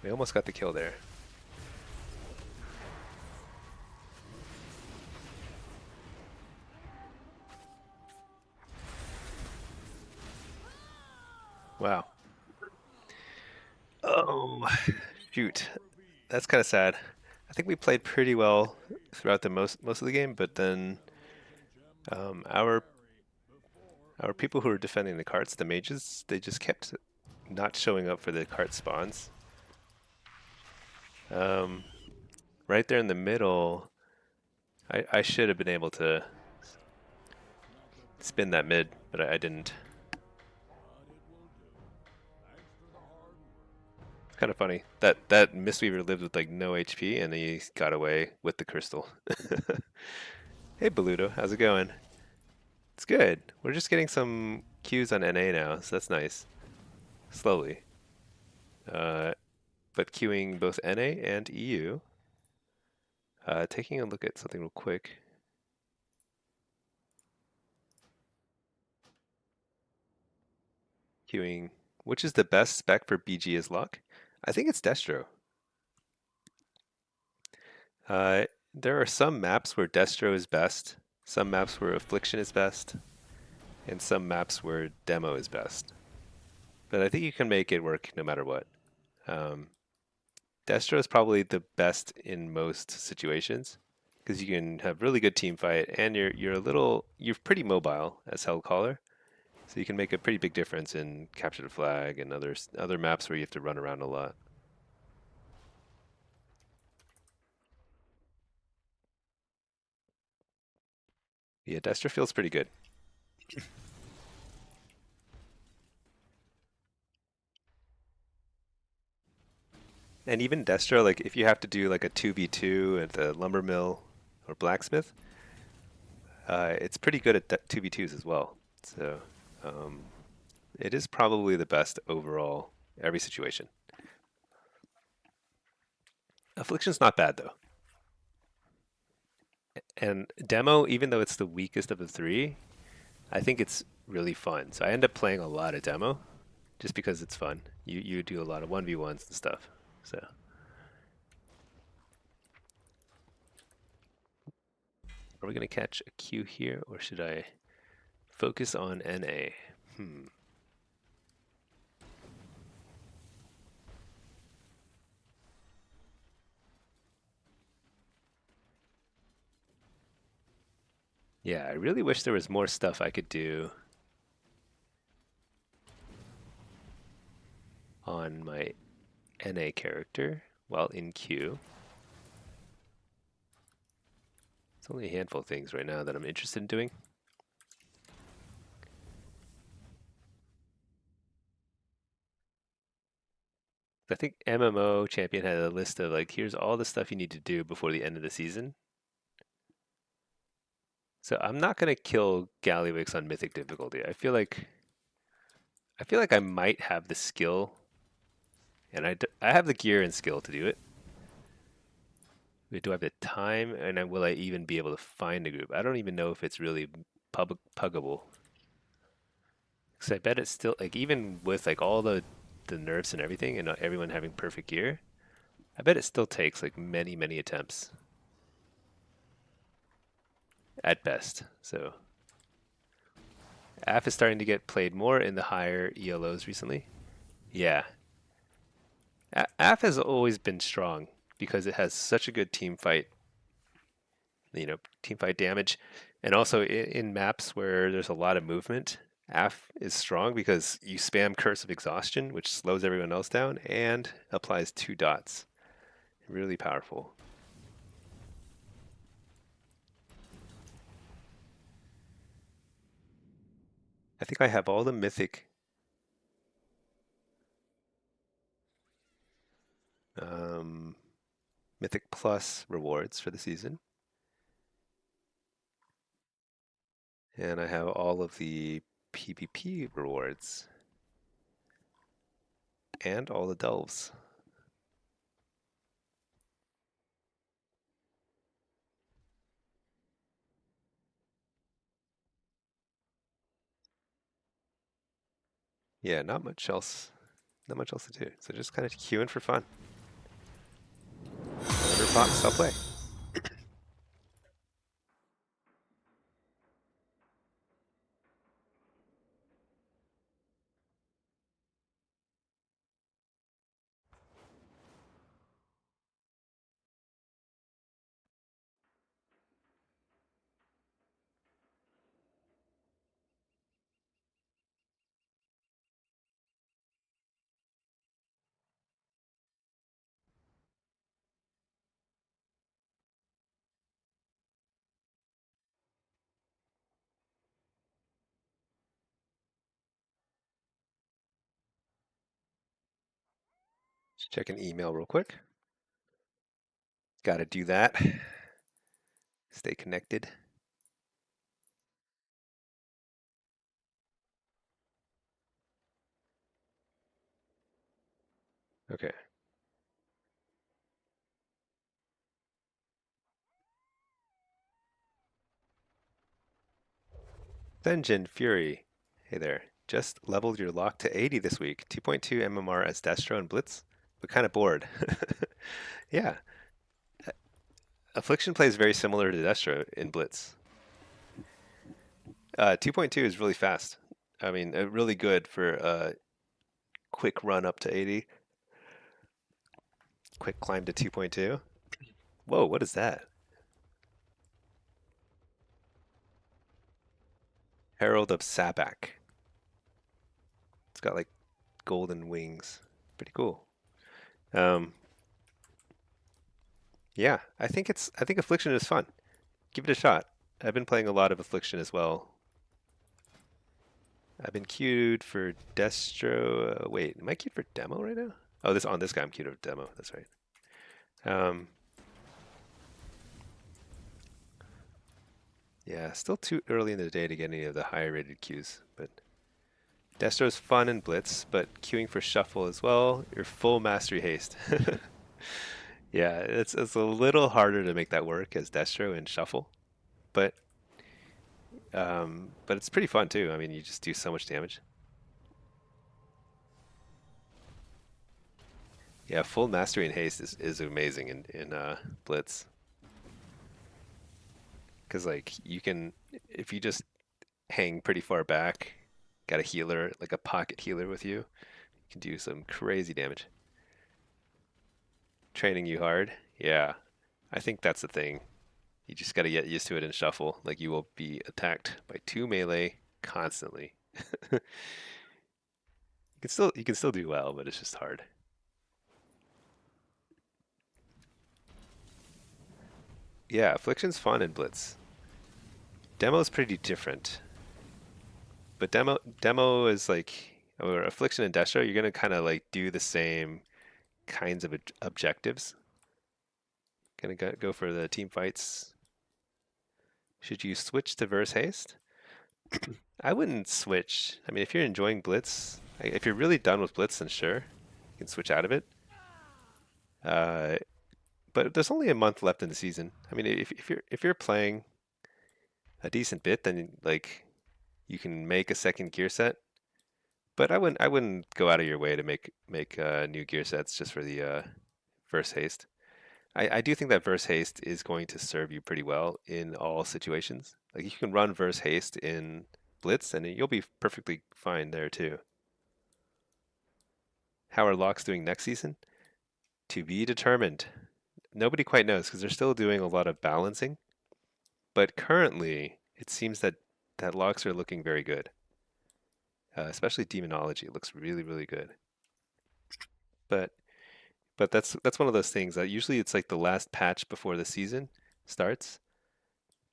We almost got the kill there. Wow. Oh, shoot. That's kind of sad. I think we played pretty well throughout the most of the game, but then our people who were defending the carts, the mages, they just kept not showing up for the cart spawns. Right there in the middle, I should have been able to spin that mid, but I didn't. It's kind of funny. That Mistweaver lived with like no HP and he got away with the crystal. Hey Beludo, how's it going? It's good. We're just getting some Qs on NA now, so that's nice. Slowly. But queuing both NA and EU. Taking a look at something real quick. Queuing, which is the best spec for BG as luck? I think it's Destro. There are some maps where Destro is best, some maps where Affliction is best, and some maps where Demo is best. But I think you can make it work no matter what. Destro is probably the best in most situations because you can have really good team fight and you're pretty mobile as Hellcaller. So you can make a pretty big difference in capture the flag and other maps where you have to run around a lot. Yeah, Destro feels pretty good. And even Destro, like if you have to do like a 2v2 at the lumber mill or blacksmith, it's pretty good at 2v2s as well. So it is probably the best overall every situation. Affliction's not bad though. And Demo, even though it's the weakest of the three, I think it's really fun. So I end up playing a lot of Demo just because it's fun. You do a lot of 1v1s and stuff. So are we going to catch a Q here or should I focus on NA? Yeah, I really wish there was more stuff I could do on my NA character while in queue. It's only a handful of things right now that I'm interested in doing. I think MMO Champion had a list of like, here's all the stuff you need to do before the end of the season. So I'm not going to kill Gallywix on Mythic difficulty. I feel like I feel like I might have the skill, and I have the gear and skill to do it. Wait, do I have the time, and will I even be able to find a group? I don't even know if it's really puggable. Because I bet it's still, like, even with like all the nerfs and everything, and everyone having perfect gear, I bet it still takes like many attempts at best. So AF is starting to get played more in the higher ELOs recently. Yeah, AF has always been strong because it has such a good team fight, team fight damage, and also in maps where there's a lot of movement, AF is strong because you spam Curse of Exhaustion, which slows everyone else down and applies 2 dots. Really powerful. I think I have all the um, Mythic Plus rewards for the season. And I have all of the PvP rewards. And all the delves. Yeah, not much else. Not much else to do. So just kind of queuing for fun. Whatever pops, I'll play. Just check an email real quick. Got to do that. Stay connected. Okay. Senjin Fury. Hey there. Just leveled your lock to 80 this week. 2.2 MMR as Destro and Blitz, but kind of bored. Yeah. Affliction plays very similar to Destro in Blitz. 2.2 is really fast. I mean, really good for a quick run up to 80. Quick climb to 2.2. Whoa, what is that? Herald of Sabak. It's got like golden wings. Pretty cool. Yeah, I think Affliction is fun. Give it a shot. I've been playing a lot of Affliction as well. I've been queued for Destro. Wait, am I queued for demo right now? Oh, this guy I'm queued for demo. That's right. Yeah, still too early in the day to get any of the higher rated queues, but Destro's fun in Blitz, but queuing for Shuffle as well. Your full Mastery Haste. Yeah, it's a little harder to make that work as Destro in Shuffle, but it's pretty fun too. I mean, you just do so much damage. Yeah, full Mastery and Haste is amazing in Blitz. Because like you can, if you just hang pretty far back, got a healer, like a pocket healer with you, you can do some crazy damage. Training you hard, yeah. I think that's the thing. You just got to get used to it in Shuffle. Like you will be attacked by 2 melee constantly. You can still do well, but it's just hard. Yeah, Affliction's fun in Blitz. Demo's pretty different. But demo is like, or Affliction and Destro, you're gonna kind of like do the same kinds of objectives. Gonna go for the team fights. Should you switch to Verse Haste? I wouldn't switch. I mean, if you're enjoying Blitz, If you're really done with Blitz, then sure, you can switch out of it. Uh, but there's only a month left in the season. I mean, if you're playing a decent bit, then like you can make a second gear set. But I wouldn't go out of your way to make new gear sets just for the verse haste. I do think that verse haste is going to serve you pretty well in all situations. Like you can run verse haste in Blitz, and you'll be perfectly fine there too. How are locks doing next season? To be determined. Nobody quite knows because they're still doing a lot of balancing. But currently, it seems that locks are looking very good. Especially demonology looks really, really good. But that's one of those things that usually it's like the last patch before the season starts.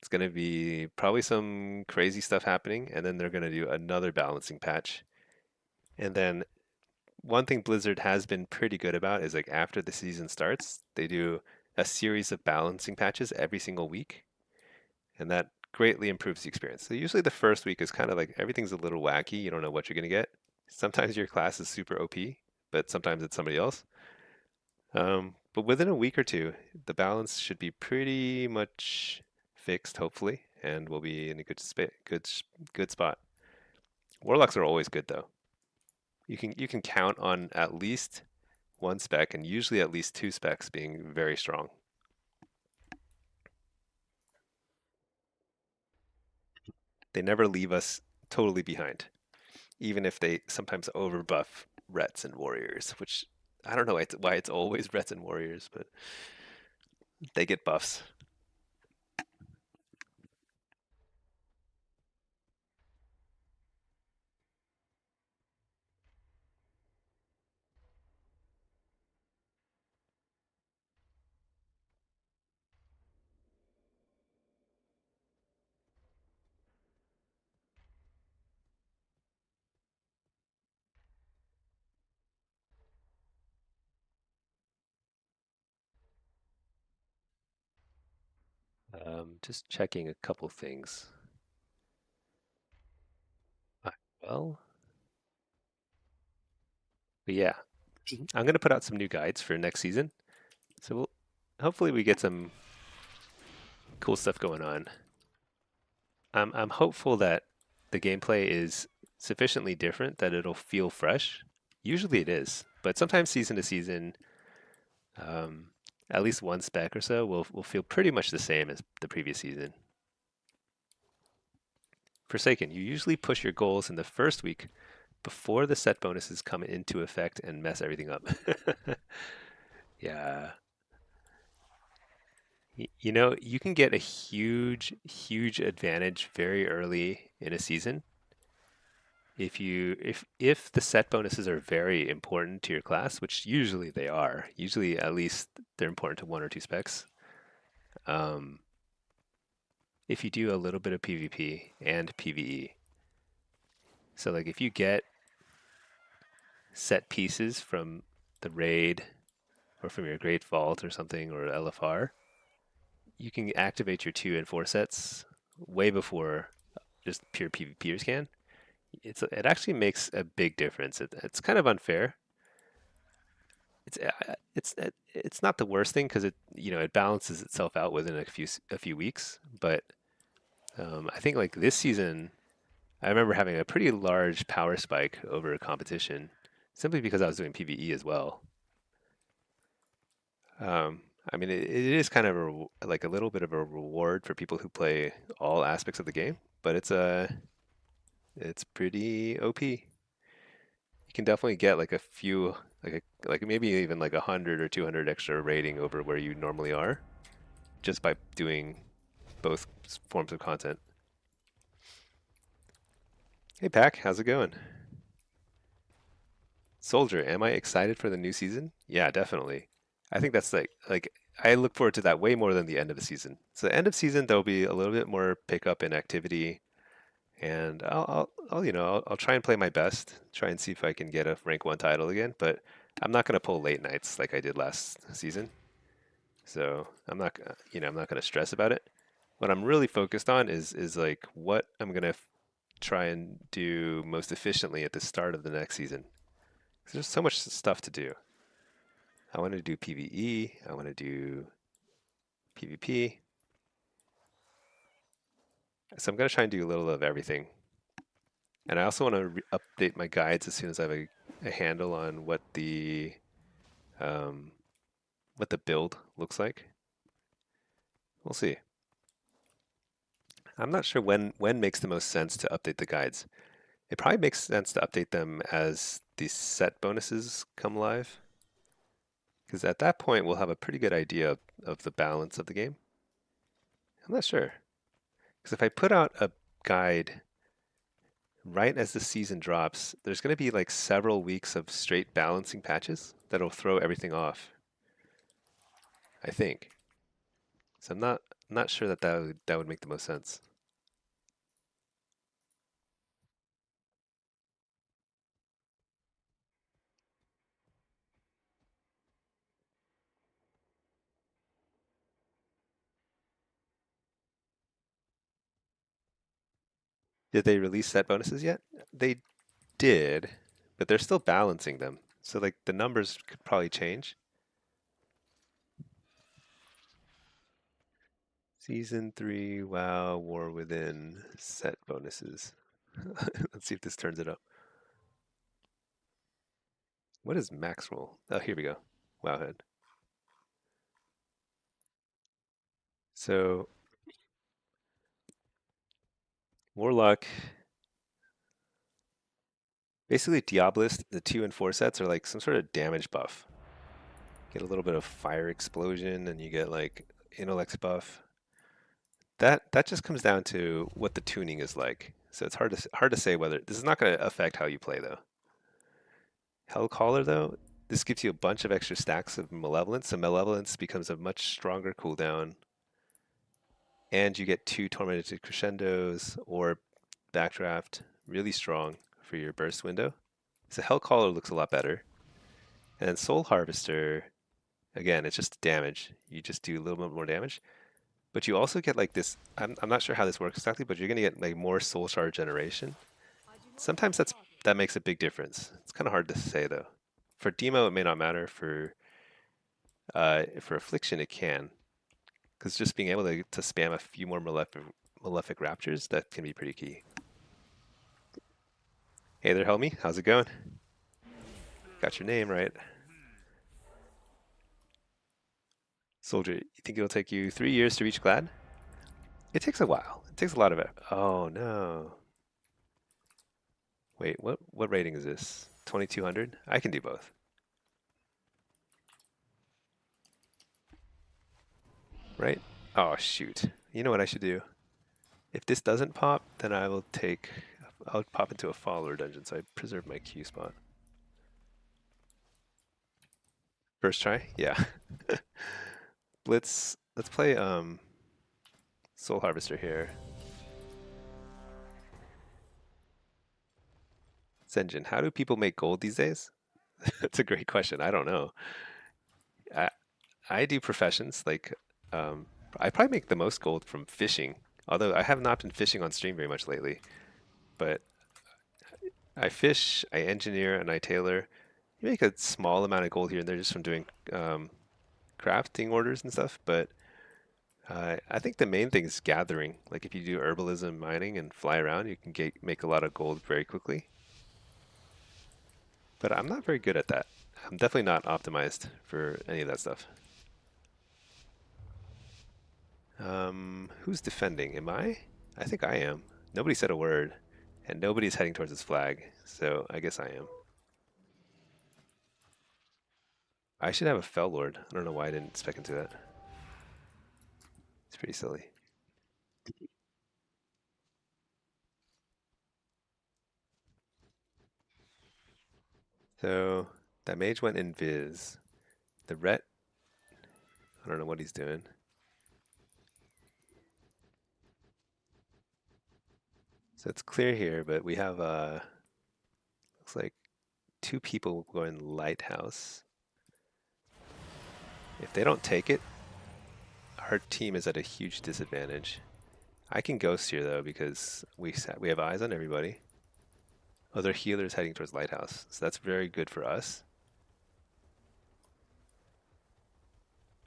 It's going to be probably some crazy stuff happening, and then they're going to do another balancing patch. And then one thing Blizzard has been pretty good about is like after the season starts, they do a series of balancing patches every single week, and that greatly improves the experience. So usually the first week is kind of like everything's a little wacky. You don't know what you're going to get. Sometimes your class is super OP, but sometimes it's somebody else. But within a week or two, the balance should be pretty much fixed, hopefully, and we'll be in a good spot. Warlocks are always good though. You can count on at least one spec and usually at least two specs being very strong. They never leave us totally behind, even if they sometimes overbuff Rets and Warriors, which I don't know why it's always Rets and Warriors, but they get buffs. Just checking a couple things. Uh, Well, but yeah, I'm gonna put out some new guides for next season, so hopefully we get some cool stuff going on. I'm hopeful that the gameplay is sufficiently different that it'll feel fresh. Usually it is, but sometimes season to season, um, at least one spec or so will feel pretty much the same as the previous season. Forsaken, you usually push your goals in the first week before the set bonuses come into effect and mess everything up. Yeah. You know, you can get a huge advantage very early in a season if the set bonuses are very important to your class, which usually they are. Usually at least they're important to one or two specs. Um, if you do a little bit of PvP and PvE. So like if you get set pieces from the raid or from your Great Vault or something or LFR, you can activate your 2 and 4 sets way before just pure PvPers can. It actually makes a big difference. It's kind of unfair. It's not the worst thing because it balances itself out within a few weeks. But I think like this season, I remember having a pretty large power spike over a competition simply because I was doing PvE as well. I mean, it is kind of like a little bit of a reward for people who play all aspects of the game, but it's pretty OP. You can definitely get like a few, like maybe even like 100 or 200 extra rating over where you normally are, just by doing both forms of content. Hey Pack, how's it going? Soldier, am I excited for the new season? Yeah, definitely. I think that's like I look forward to that way more than the end of the season. So the end of season there'll be a little bit more pickup in activity, and I'll try and play my best, try and see if I can get a rank 1 title again, but I'm not gonna pull late nights like I did last season. So I'm not gonna stress about it. What I'm really focused on is like what I'm gonna try and do most efficiently at the start of the next season. 'Cause there's so much stuff to do. I want to do PvE. I want to do PvP. So I'm going to try and do a little of everything. And I also want to update my guides as soon as I have a handle on um, what the build looks like. We'll see. I'm not sure when makes the most sense to update the guides. It probably makes sense to update them as the set bonuses come live. Because at that point, we'll have a pretty good idea of the balance of the game. I'm not sure. Because if I put out a guide right as the season drops, there's going to be like several weeks of straight balancing patches that'll throw everything off. I think. So I'm not sure that would make the most sense. Did they release set bonuses yet? They did, but they're still balancing them. So like the numbers could probably change. Season 3, WoW, War Within, set bonuses. Let's see if this turns it up. What is max roll? Oh, here we go. Wowhead. So Warlock, basically Diabolist, the 2 and 4 sets are like some sort of damage buff. Get a little bit of fire explosion and you get like intellect buff. That just comes down to what the tuning is like. So it's hard to say whether this is not going to affect how you play though. Hellcaller though, this gives you a bunch of extra stacks of Malevolence, so Malevolence becomes a much stronger cooldown. And you get 2 Tormented Crescendos or Backdraft, really strong for your burst window. So Hellcaller looks a lot better. And then Soul Harvester, again, it's just damage. You just do a little bit more damage. But you also get like this, I'm not sure how this works exactly, but you're going to get like more Soul Shard generation. Sometimes that makes a big difference. It's kind of hard to say though. For Demo, it may not matter. For Affliction, it can. Because just being able to spam a few more Malefic Raptures, that can be pretty key. Hey there, Helmy. How's it going? Got your name right. Soldier, you think it'll take you 3 years to reach Glad? It takes a while. It takes a lot of it. Oh, no. Wait, what rating is this? 2200? I can do both. Right? Oh, shoot. You know what I should do? If this doesn't pop, then I'll pop into a follower dungeon, so I preserve my Q spot. First try? Yeah. Let's play Soul Harvester here. Senjin, how do people make gold these days? That's a great question. I don't know. I I do professions like I probably make the most gold from fishing. Although I have not been fishing on stream very much lately. But I fish, I engineer, and I tailor. You make a small amount of gold here and there just from doing crafting orders and stuff. But I think the main thing is gathering. Like if you do herbalism mining and fly around, you can make a lot of gold very quickly. But I'm not very good at that. I'm definitely not optimized for any of that stuff. Who's defending? Am I? I think I am. Nobody said a word, and nobody's heading towards this flag, so I guess I am. I should have a Fell Lord. I don't know why I didn't spec into that. It's pretty silly. So that mage went invis. The ret, I don't know what he's doing. So it's clear here, but we have looks like 2 people going Lighthouse. If they don't take it, our team is at a huge disadvantage. I can ghost here though because we have eyes on everybody. Other healers heading towards Lighthouse, so that's very good for us.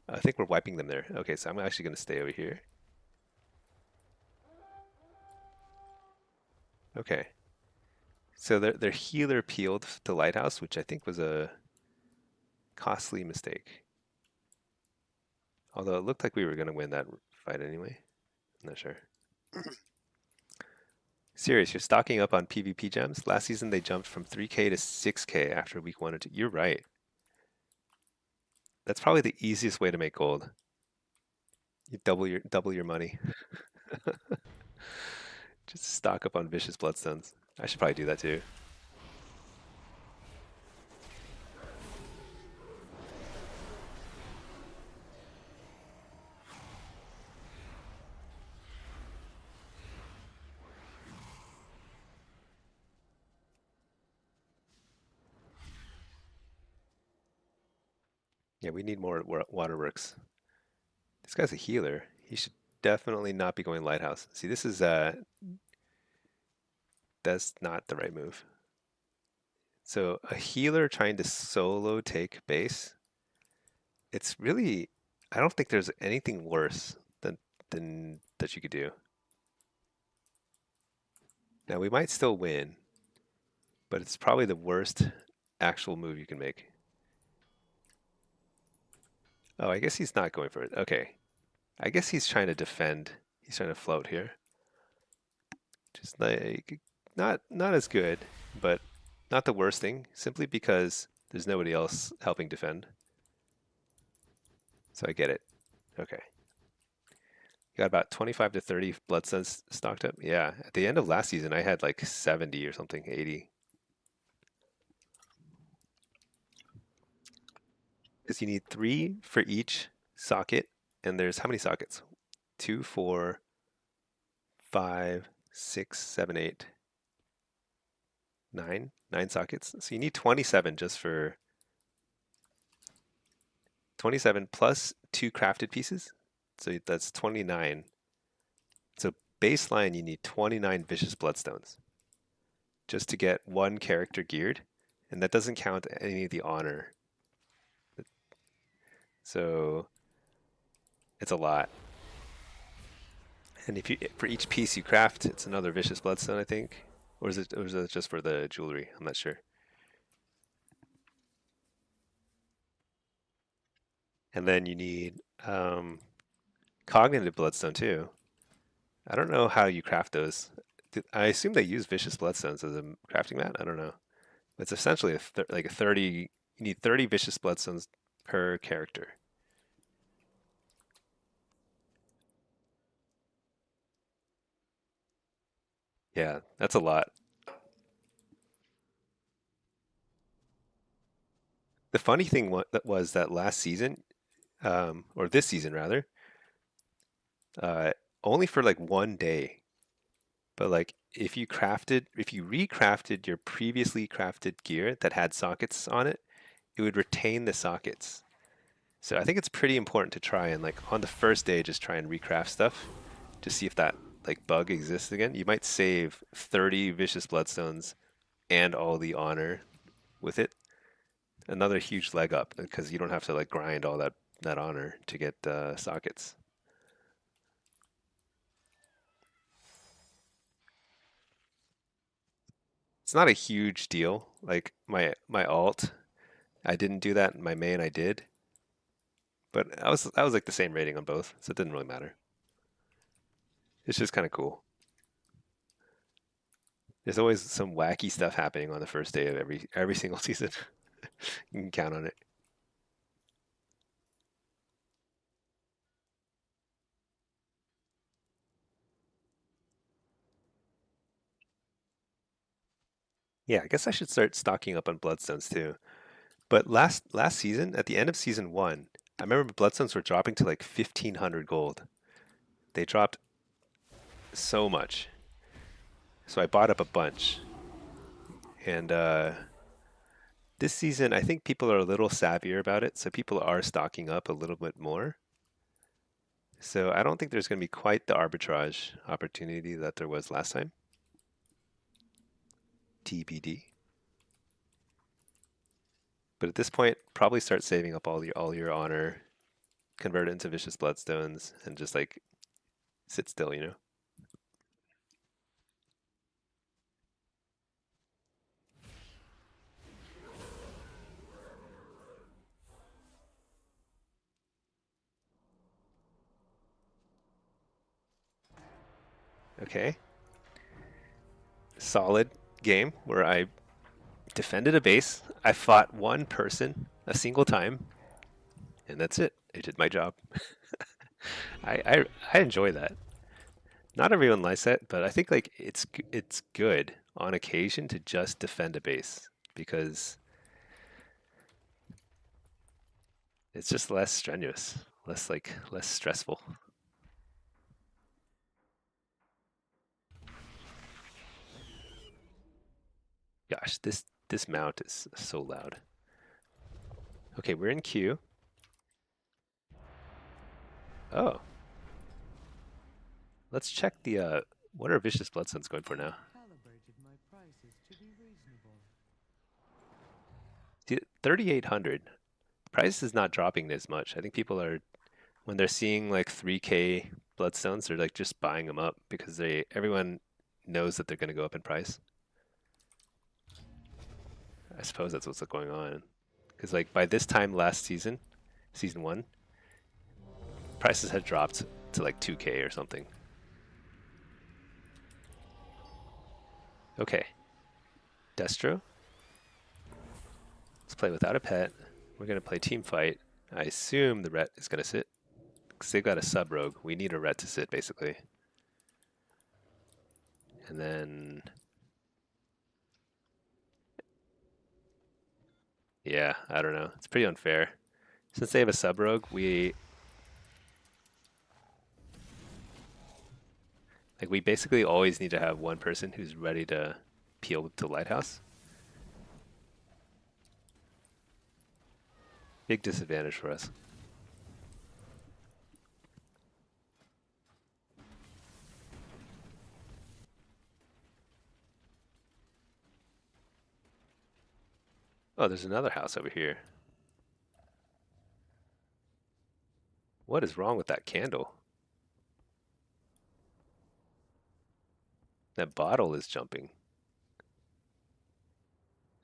I think we're wiping them there. Okay, so I'm actually going to stay over here. Okay. So their healer peeled to Lighthouse, which I think was a costly mistake. Although it looked like we were going to win that fight anyway. I'm not sure. Serious, you're stocking up on PvP gems? Last season they jumped from 3k to 6k after week 1 or 2. You're right. That's probably the easiest way to make gold. You double your money. Just stock up on vicious bloodstones. I should probably do that too. Yeah, we need more waterworks. This guy's a healer. He should definitely not be going Lighthouse. See, this is that's not the right move. So a healer trying to solo take base, it's really, I don't think there's anything worse than that you could do. Now we might still win, but it's probably the worst actual move you can make. Oh, I guess he's not going for it. Okay. I guess he's trying to defend. He's trying to float here. Just like not as good, but not the worst thing, simply because there's nobody else helping defend. So I get it. Okay. You got about 25 to 30 bloodstones stocked up. Yeah, at the end of last season I had like 70 or something, 80. Because you need 3 for each socket, and there's how many sockets? 2, 4, 5, 6, 7, 8, 9. 9 sockets. So you need 27 just for 27 plus 2 crafted pieces. So that's 29. So baseline you need 29 vicious bloodstones just to get one character geared, and that doesn't count any of the honor. So it's a lot. And if you for each piece you craft, it's another vicious bloodstone, I think. Or is it just for the jewelry? I'm not sure. And then you need cognitive bloodstone too. I don't know how you craft those. I assume they use vicious bloodstones as a crafting mat. I don't know. It's essentially like a 30. You need 30 vicious bloodstones per character. Yeah, that's a lot. The funny thing was that last season, or this season rather, uh, only for like 1 day. But like if you recrafted your previously crafted gear that had sockets on it, it would retain the sockets. So I think it's pretty important to try and like on the first day just try and recraft stuff to see if that like bug exists again. You might save 30 vicious bloodstones and all the honor with it. Another huge leg up because you don't have to like grind all that honor to get sockets. It's not a huge deal. Like my alt, I didn't do that. My main, I did. But I was like the same rating on both, so it didn't really matter. It's just kind of cool. There's always some wacky stuff happening on the first day of every single season. You can count on it. Yeah, I guess I should start stocking up on bloodstones too. But last season, at the end of season 1, I remember bloodstones were dropping to like 1,500 gold. They dropped so much. So I bought up a bunch. And this season, I think people are a little savvier about it, so people are stocking up a little bit more. So I don't think there's going to be quite the arbitrage opportunity that there was last time. TBD. But at this point, probably start saving up all your honor, convert it into vicious bloodstones, and just like sit still, you know? Okay. Solid game where I defended a base. I fought one person a single time, and that's it. I did my job. I enjoy that. Not everyone likes that, but I think like it's good on occasion to just defend a base because it's just less strenuous, less stressful. Gosh, this mount is so loud. Okay, we're in queue. Oh, let's check the what are Vicious Bloodstones going for now? Calibrated my prices to be reasonable. 3,800. Price is not dropping as much. I think people are when they're seeing like 3K Bloodstones, they're like just buying them up because everyone knows that they're going to go up in price. I suppose that's what's going on. Because like by this time last season, season 1, prices had dropped to like 2K or something. Okay. Destro. Let's play without a pet. We're going to play team fight. I assume the ret is going to sit. Because they've got a sub rogue. We need a ret to sit basically. And then... yeah, I don't know. It's pretty unfair. Since they have a sub rogue, we basically always need to have one person who's ready to peel to Lighthouse. Big disadvantage for us. Oh, there's another house over here. What is wrong with that candle? That bottle is jumping.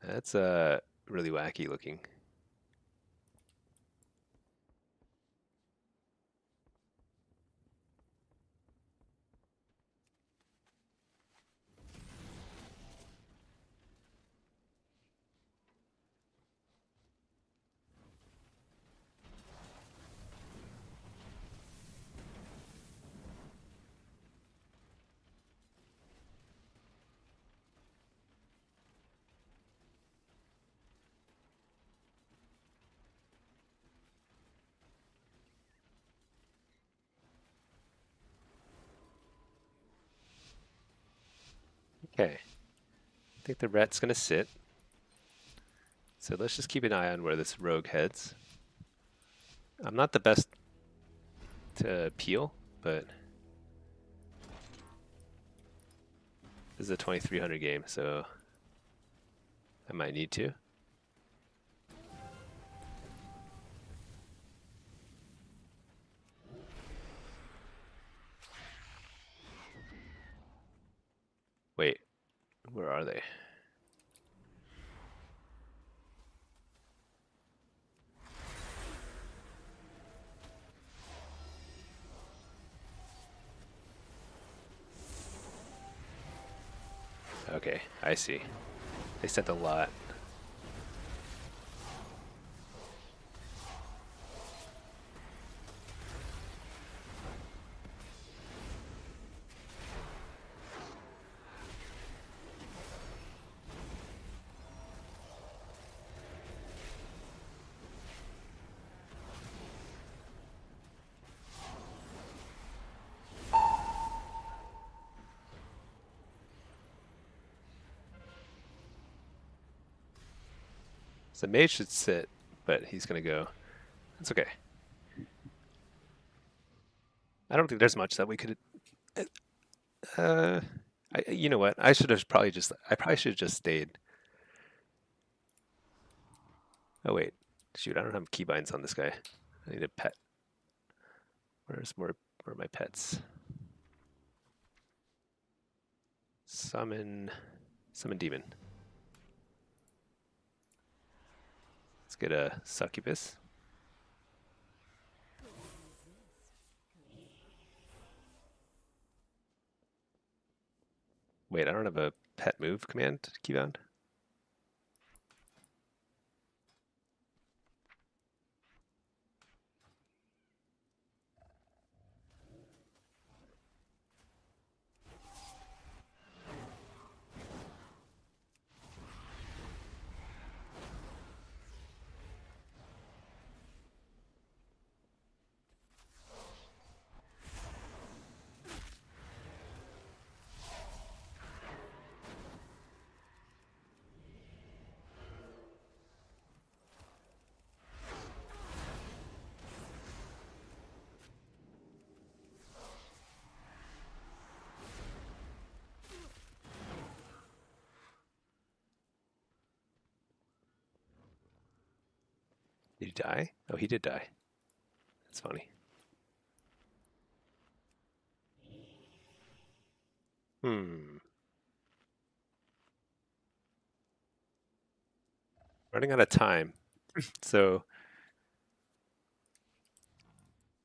That's really wacky looking. Okay. I think the ret's gonna sit. So let's just keep an eye on where this rogue heads. I'm not the best to peel, but this is a 2300 game, so I might need to. Wait, where are they? Okay, I see. They sent a lot. So mage should sit, but he's gonna go. That's okay. I don't think there's much that we could. Uh, you know what? I should have probably just. I probably should have just stayed. Oh wait, shoot! I don't have keybinds on this guy. I need a pet. Where's more? Where are my pets? Summon, summon demon. Let's get a succubus. Wait, I don't have a pet move command keybound. Did he die? Oh, he did die. That's funny. Hmm. Running out of time. So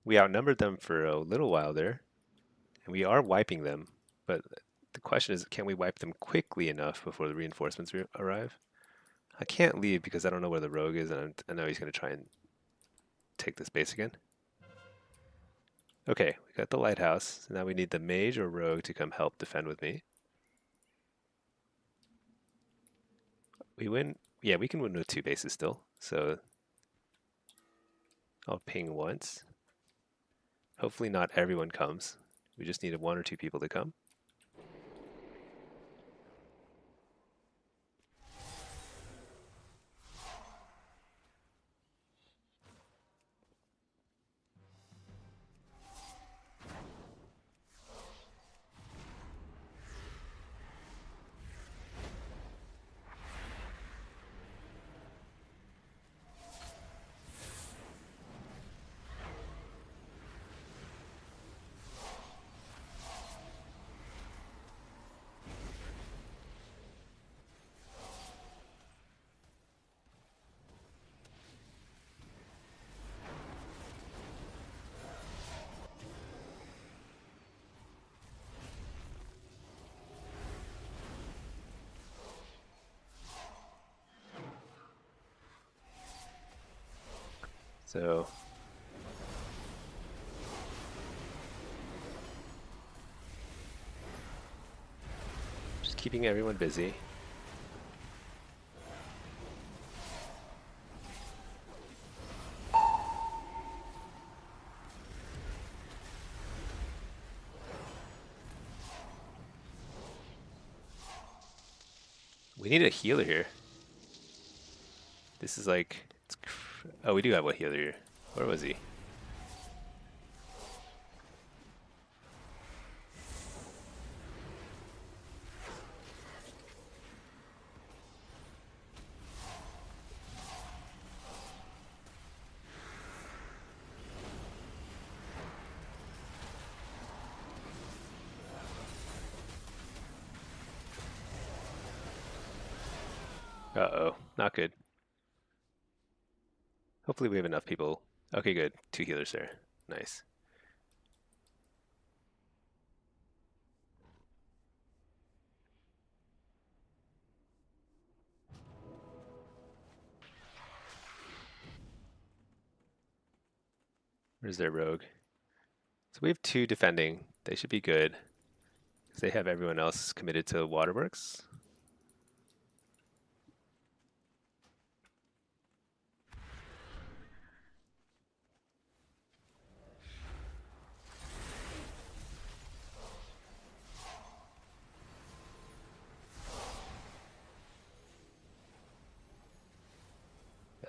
we outnumbered them for a little while there, and we are wiping them. But the question is, can we wipe them quickly enough before the reinforcements arrive? I can't leave because I don't know where the rogue is, and I know he's going to try and take this base again. Okay, we got the lighthouse. So now we need the mage or rogue to come help defend with me. We win. Yeah, we can win with 2 bases still. So I'll ping once. Hopefully not everyone comes. We just need 1 or 2 people to come. So just keeping everyone busy. We need a healer here. This is like, oh, we do have a healer here. Where was he? Uh-oh, not good. Hopefully we have enough people. Okay, good. 2 healers there. Nice. Where's their rogue? So we have 2 defending. They should be good. Because they have everyone else committed to waterworks.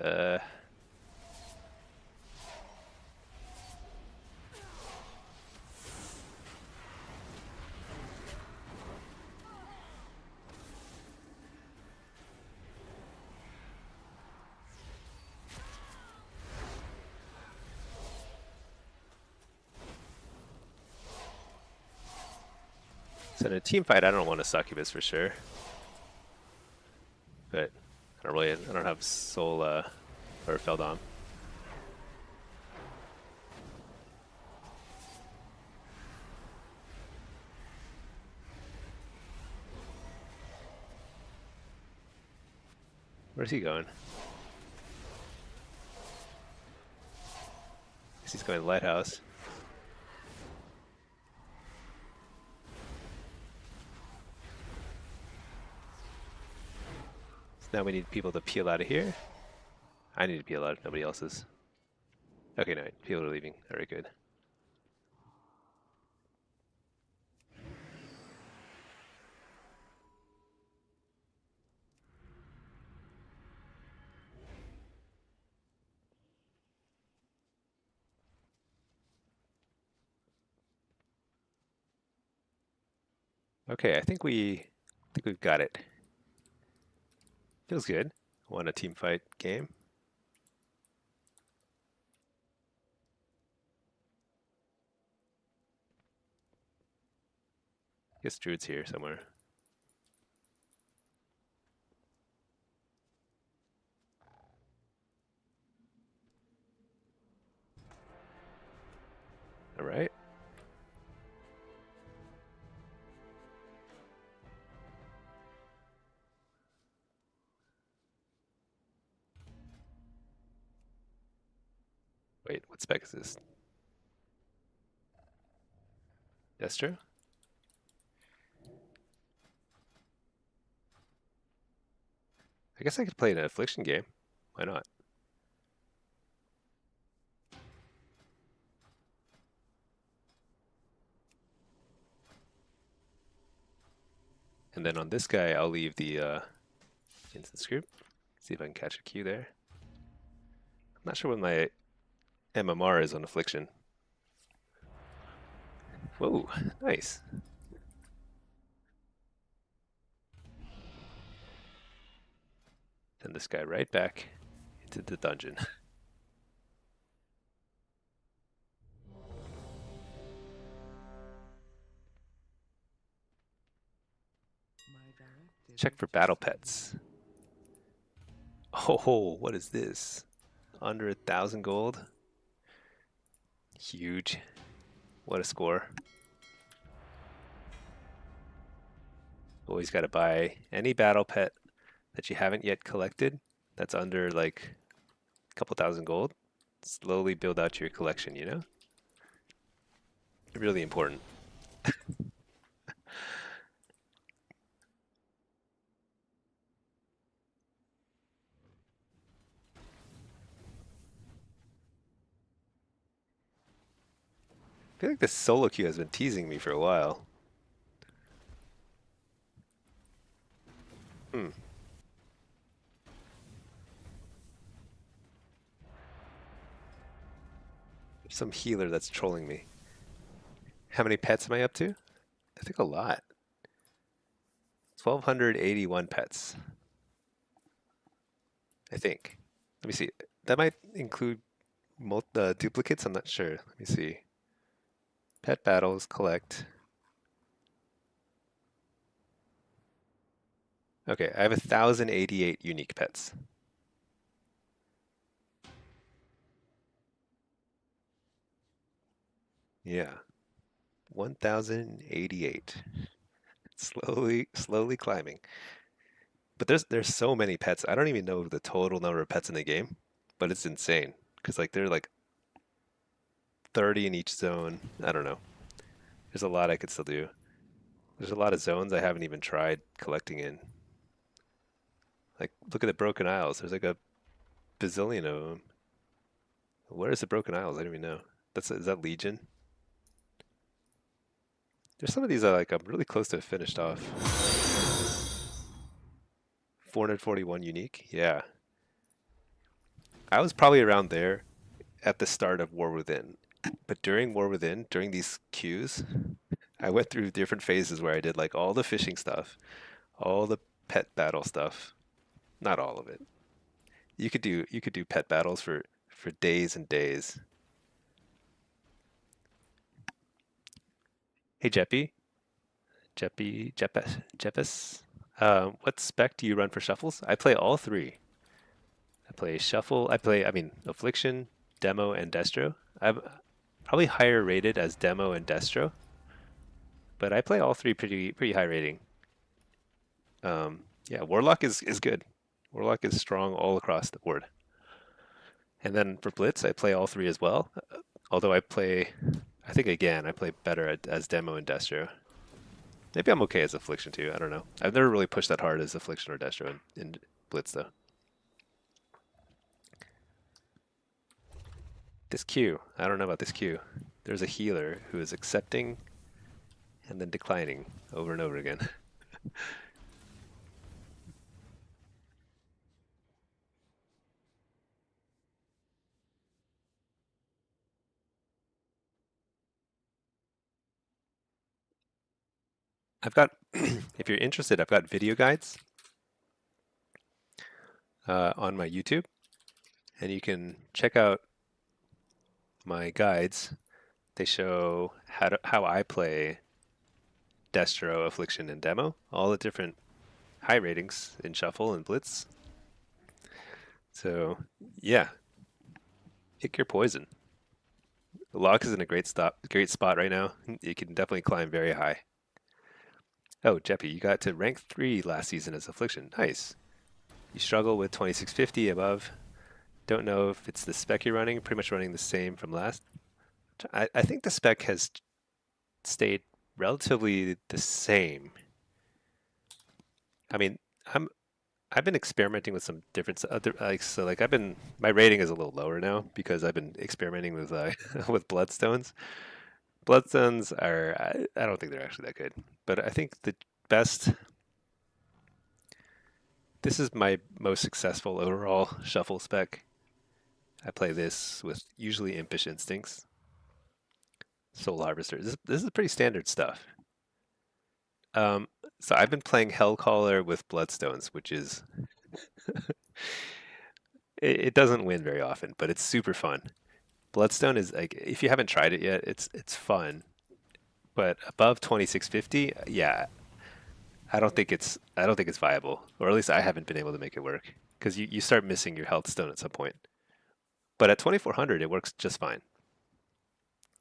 Uh, In a team fight, I don't want a succubus for sure. But I don't have soul or Feldom. Where's he going? Guess he's going to the lighthouse. So now we need people to peel out of here. I need to peel out if nobody else is. Okay, no, people are leaving. Very good. Okay, I think we've got it. Feels good. Won a team fight game. Guess Druid's here somewhere. All right. Wait, what spec is this? Destro? I guess I could play an affliction game. Why not? And then on this guy, I'll leave the instance group. See if I can catch a Q there. I'm not sure what my MMR is on affliction. Whoa, nice. Send this guy right back into the dungeon. Check for battle pets. Oh, what is this? Under 1,000 gold? Huge. What a score. Always got to buy any battle pet that you haven't yet collected that's under like a couple thousand gold. Slowly build out your collection, you know? Really important. I feel like this solo queue has been teasing me for a while. There's some healer that's trolling me. How many pets am I up to? I think a lot. 1,281 pets. I think. Let me see. That might include duplicates. I'm not sure. Let me see. Pet battles, collect. Okay, I have 1,088 unique pets. Yeah, 1,088. Slowly climbing. But there's so many pets. I don't even know the total number of pets in the game, but it's insane. Because like there are like 30 in each zone. I don't know. There's a lot I could still do. There's a lot of zones I haven't even tried collecting in. Like, look at the Broken Isles. There's like a bazillion of them. Where is the Broken Isles? I don't even know. Is that Legion? There's some of these I'm really close to finished off. 441 unique. Yeah. I was probably around there at the start of War Within. But during War Within, during these queues, I went through different phases where I did like all the fishing stuff, all the pet battle stuff. Not all of it. You could do pet battles for days and days. Hey Jeppy, Jeppes. What spec do you run for shuffles? I play all three. I play shuffle. I mean, affliction, demo, and destro. I'm probably higher rated as demo and destro, but I play all three pretty high rating. Yeah, Warlock is good. Warlock is strong all across the board. And then for Blitz, I play all three as well. Although I think again, I play better as demo and destro. Maybe I'm okay as affliction too. I don't know. I've never really pushed that hard as affliction or destro in Blitz though. This Q, I don't know about this Q. There's a healer who is accepting and then declining over and over again. I've got, if you're interested, I've got video guides on my YouTube, and you can check out my guides. They show how I play Destro, Affliction, and Demo, all the different high ratings in Shuffle and Blitz. So yeah, pick your poison. The lock is in a great spot right now. You can definitely climb very high. Oh, Jeppy, you got to rank 3 last season as Affliction. Nice. You struggle with 2650 above. Don't know if it's the spec you're running, pretty much running the same from last. I think the spec has stayed relatively the same. I mean, I've been experimenting with some different my rating is a little lower now because I've been experimenting with with bloodstones. Bloodstones I don't think they're actually that good, but I think the best. This is my most successful overall shuffle spec. I play this with usually Impish Instincts, Soul Harvester. This is pretty standard stuff. So I've been playing Hellcaller with Bloodstones, which is it doesn't win very often, but it's super fun. Bloodstone is like if you haven't tried it yet, it's fun. But above 2650, yeah, I don't think it's viable, or at least I haven't been able to make it work because you start missing your health stone at some point. But at 2400, it works just fine,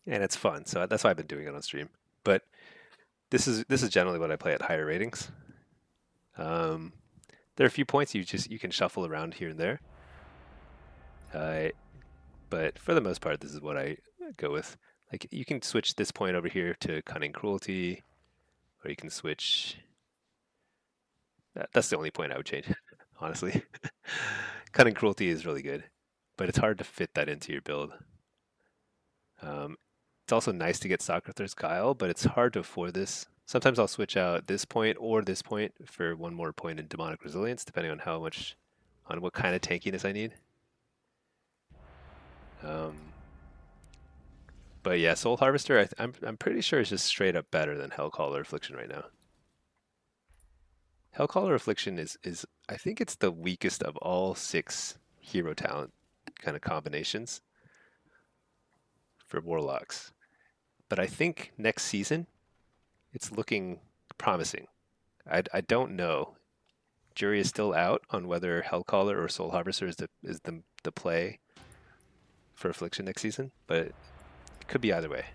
and it's fun. So that's why I've been doing it on stream. But this is generally what I play at higher ratings. There are a few points you can shuffle around here and there, but for the most part, this is what I go with. Like you can switch this point over here to cunning cruelty, or you can switch. That's the only point I would change, honestly. Cunning cruelty is really good, but it's hard to fit that into your build. It's also nice to get Socrator's Guile, but it's hard to afford this. Sometimes I'll switch out this point or this point for one more point in Demonic Resilience, depending on what kind of tankiness I need. But yeah, Soul Harvester, I'm pretty sure is just straight up better than Hellcaller Affliction right now. Hellcaller Affliction is I think it's the weakest of all 6 hero talent kind of combinations for Warlocks. But I think next season it's looking promising. I don't know. Jury is still out on whether Hellcaller or Soul Harvester is the play for Affliction next season, but it could be either way.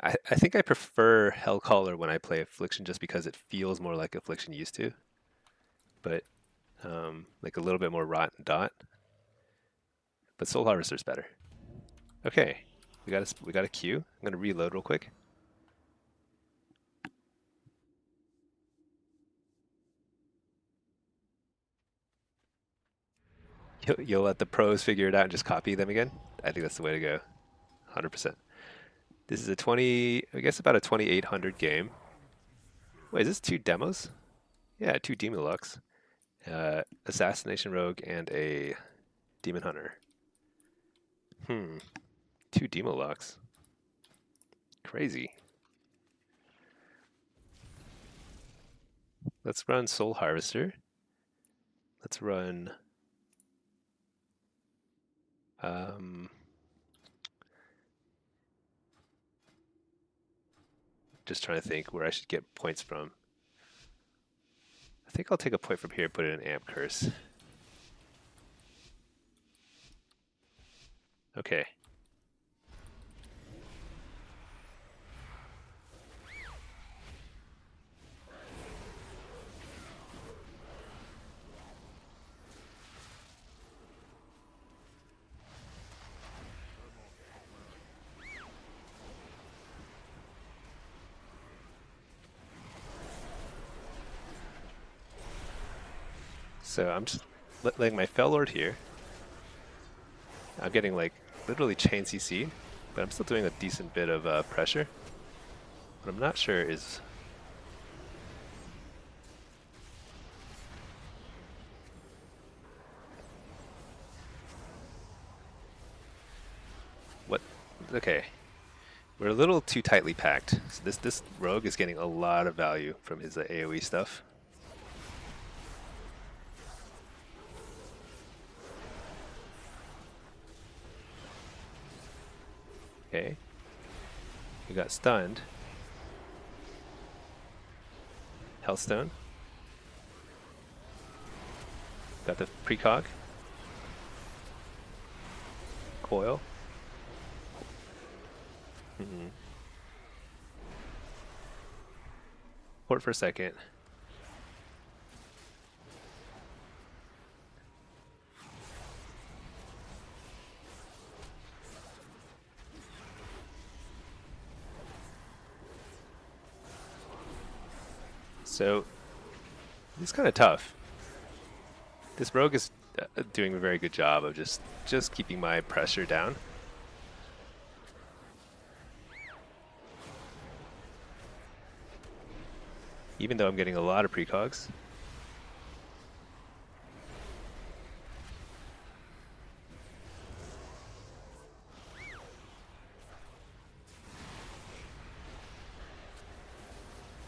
I think I prefer Hellcaller when I play Affliction just because it feels more like Affliction used to, but like a little bit more rot and dot. But Soul Harvester's better. Okay, we got a queue. I'm gonna reload real quick. You'll let the pros figure it out and just copy them again? I think that's the way to go. 100%. This is I guess about a 2800 game. Wait, is this 2 demos? Yeah, 2 Demonologs. Assassination Rogue and a Demon Hunter. 2 Demologs. Crazy. Let's run Soul Harvester. Let's run Just trying to think where I should get points from. I think I'll take a point from here and put it in Amp Curse. Okay. So I'm just letting my Fellord here. I'm getting like literally chain CC, but I'm still doing a decent bit of pressure. What I'm not sure is what. Okay, we're a little too tightly packed. So this rogue is getting a lot of value from his AOE stuff. Okay. We got stunned. Hellstone. Got the precog. Coil. Port for a second. So, it's kind of tough. This rogue is doing a very good job of just keeping my pressure down. Even though I'm getting a lot of precogs.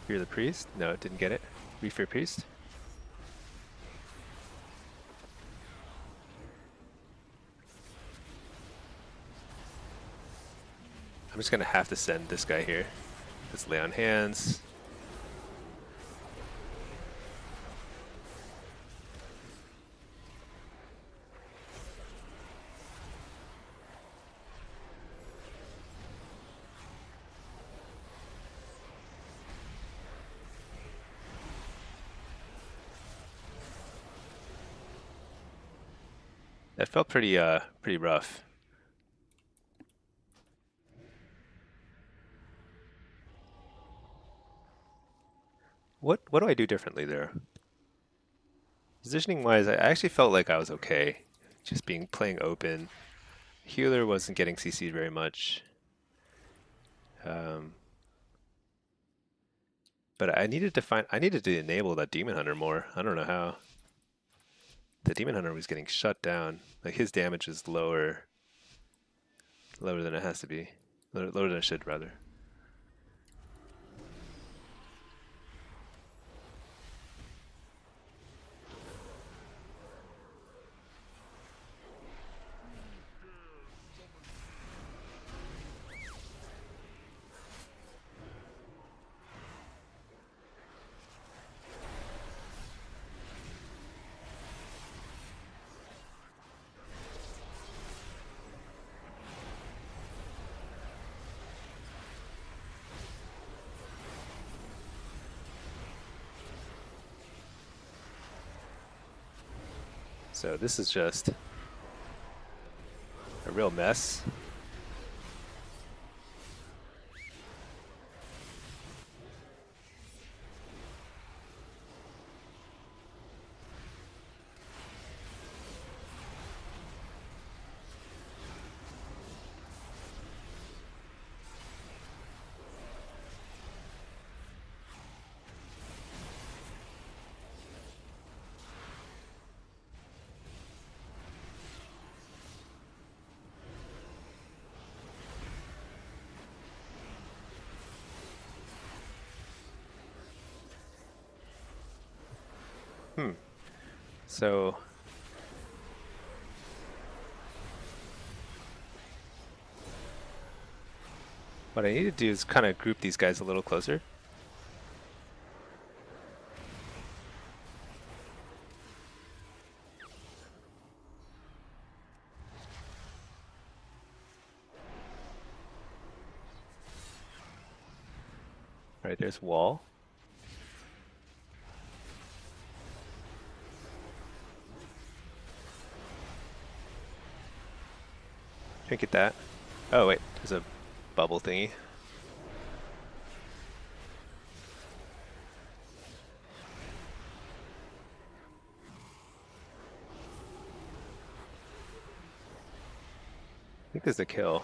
Fear the Priest? No, it didn't get it. Refear Priest? I'm just gonna have to send this guy here. Let's lay on hands. That felt pretty rough. What do I do differently there? Positioning wise, I actually felt like I was okay. Just playing open. Healer wasn't getting CC'd very much. But I needed to enable that Demon Hunter more. I don't know how. The Demon Hunter was getting shut down. Like his damage is lower than it has to be. Lower than it should, rather. So this is just a real mess. So What I need to do is kind of group these guys a little closer. All right, there's wall. Trinket that. Oh wait, there's a bubble thingy. I think there's a kill.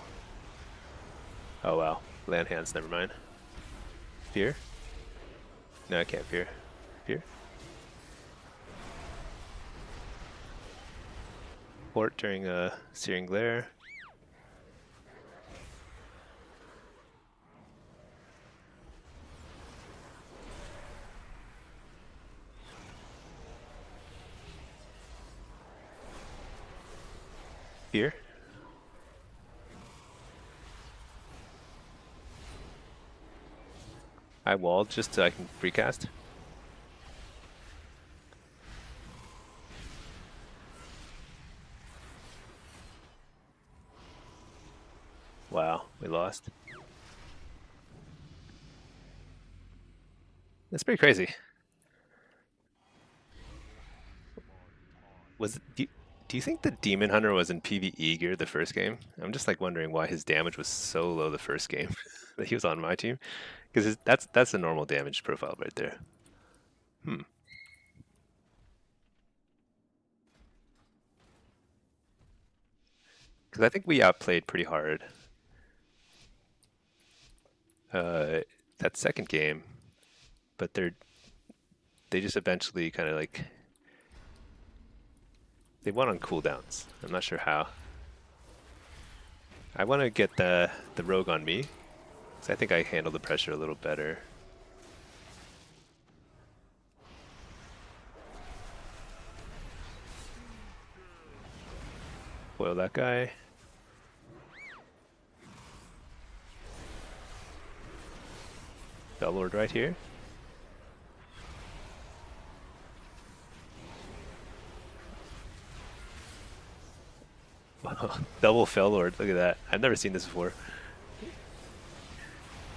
Oh wow, land hands, never mind. Fear? No, I can't fear. Fear? Port during a searing glare. Fear? I walled just so I can recast. Wow, we lost. That's pretty crazy. Do you think the Demon Hunter was in PvE gear the first game? I'm just like wondering why his damage was so low the first game that he was on my team, because that's a normal damage profile right there. Because I think we outplayed pretty hard that second game, but they just eventually kind of like they won on cooldowns. I'm not sure how. I want to get the rogue on me, because I think I handle the pressure a little better. Foil that guy. Bellord right here. Double Fellord, look at that. I've never seen this before.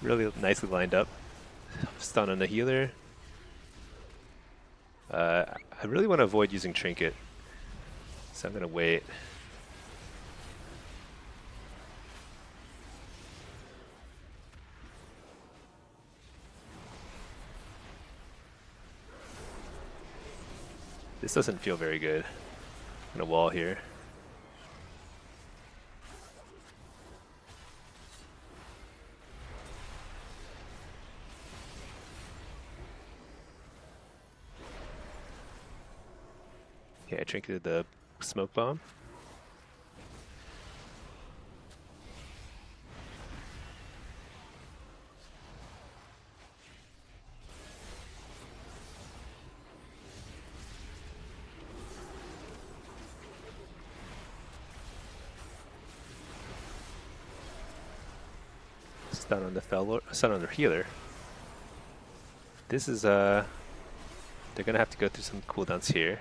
Really nicely lined up. Stun on the healer. I really want to avoid using Trinket, so I'm going to wait. This doesn't feel very good. I'm going to wall here. Okay, I trinketed the smoke bomb. Stun on the stun on the healer. This is they're gonna have to go through some cooldowns here.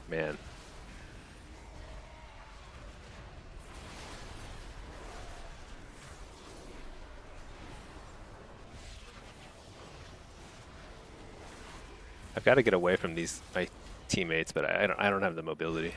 Man. I've got to get away from my teammates, but I don't have the mobility.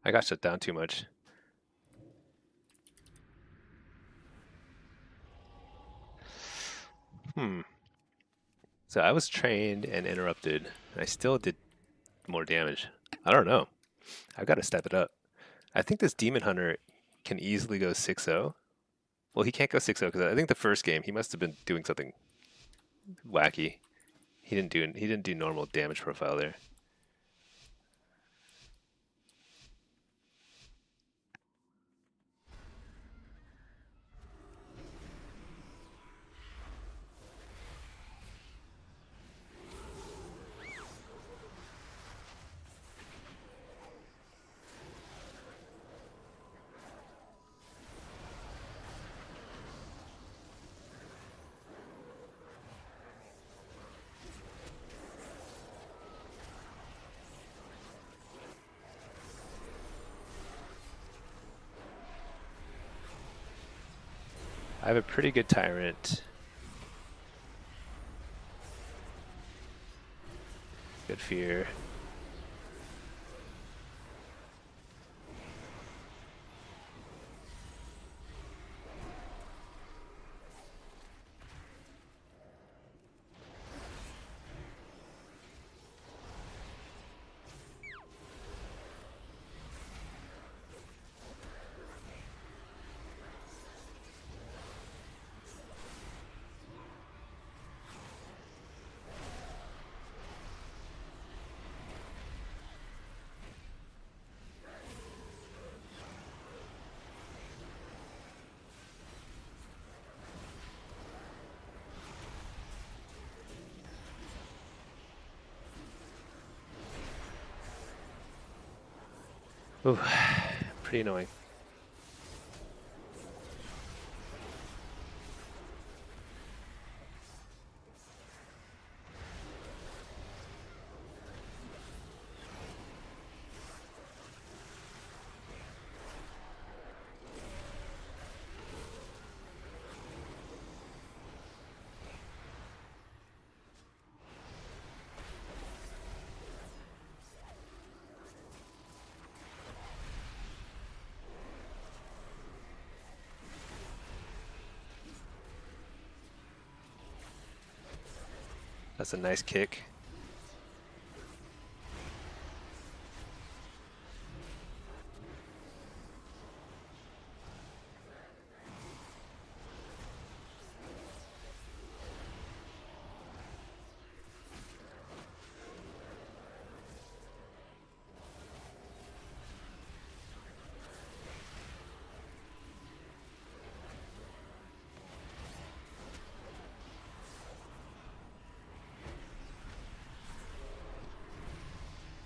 I got shut down too much. So I was trained and interrupted. I still did more damage. I don't know. I've got to step it up. I think this Demon Hunter can easily go 6-0. Well, he can't go 6-0 because I think the first game he must have been doing something wacky. He didn't do normal damage profile there. I have a pretty good Tyrant. Good Fear. Ooh, pretty annoying. That's a nice kick.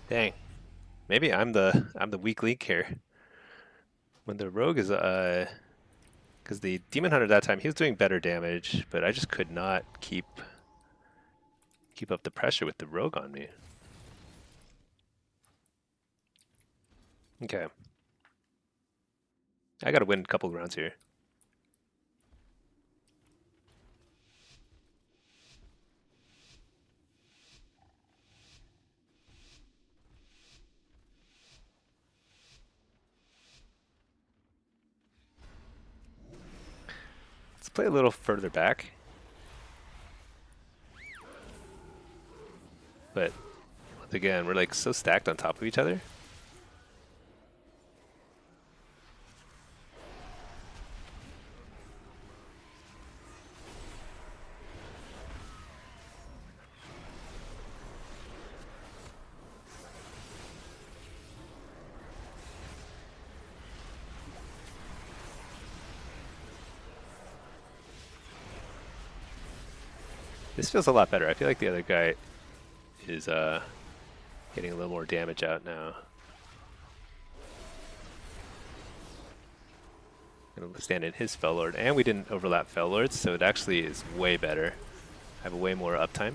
Dang. Maybe I'm the weak link here. When the rogue is because the Demon Hunter that time he was doing better damage, but I just could not keep up the pressure with the rogue on me. Okay. I gotta win a couple rounds here. Let's play a little further back. But again, we're like so stacked on top of each other. This feels a lot better. I feel like the other guy is getting a little more damage out now. Gonna stand in his Fell Lord, and we didn't overlap Fell Lords, so it actually is way better. I have a way more uptime.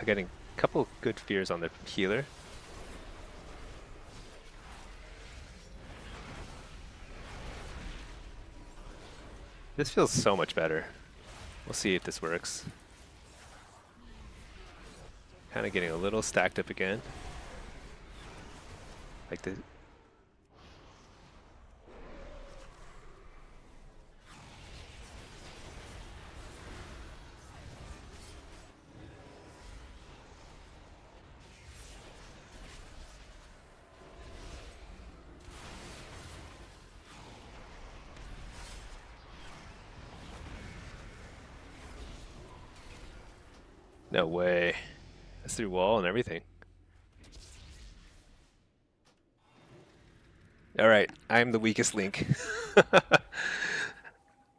getting a couple good fears on the healer. This feels so much better. We'll see if this works. Kind of getting a little stacked up again. Like the no way. That's through wall and everything. All right, I'm the weakest link.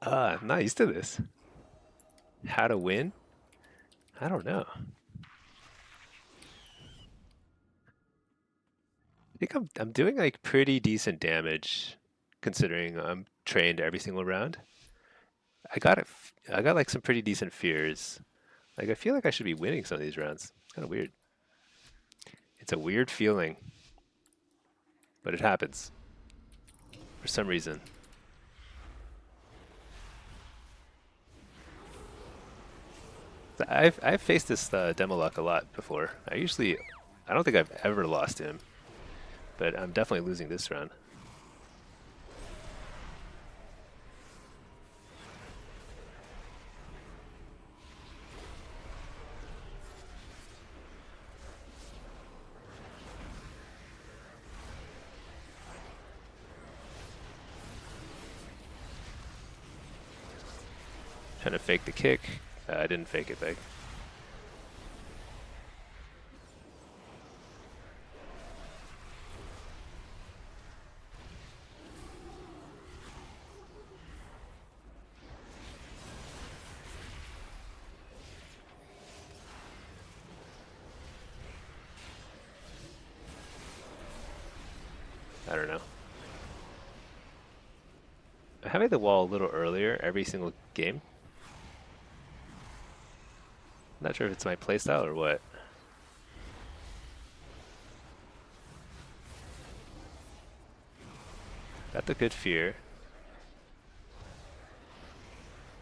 I'm not used to this. How to win? I don't know. I think I'm doing like pretty decent damage considering I'm trained every single round. I got like some pretty decent fears. Like I feel like I should be winning some of these rounds. It's kind of weird. It's a weird feeling, but it happens for some reason. I've faced this demonology a lot before. I don't think I've ever lost him, but I'm definitely losing this round. Trying to fake the kick. I didn't fake it back. I don't know. I'm having the wall a little earlier every single game. Not sure if it's my playstyle or what. Got the good fear.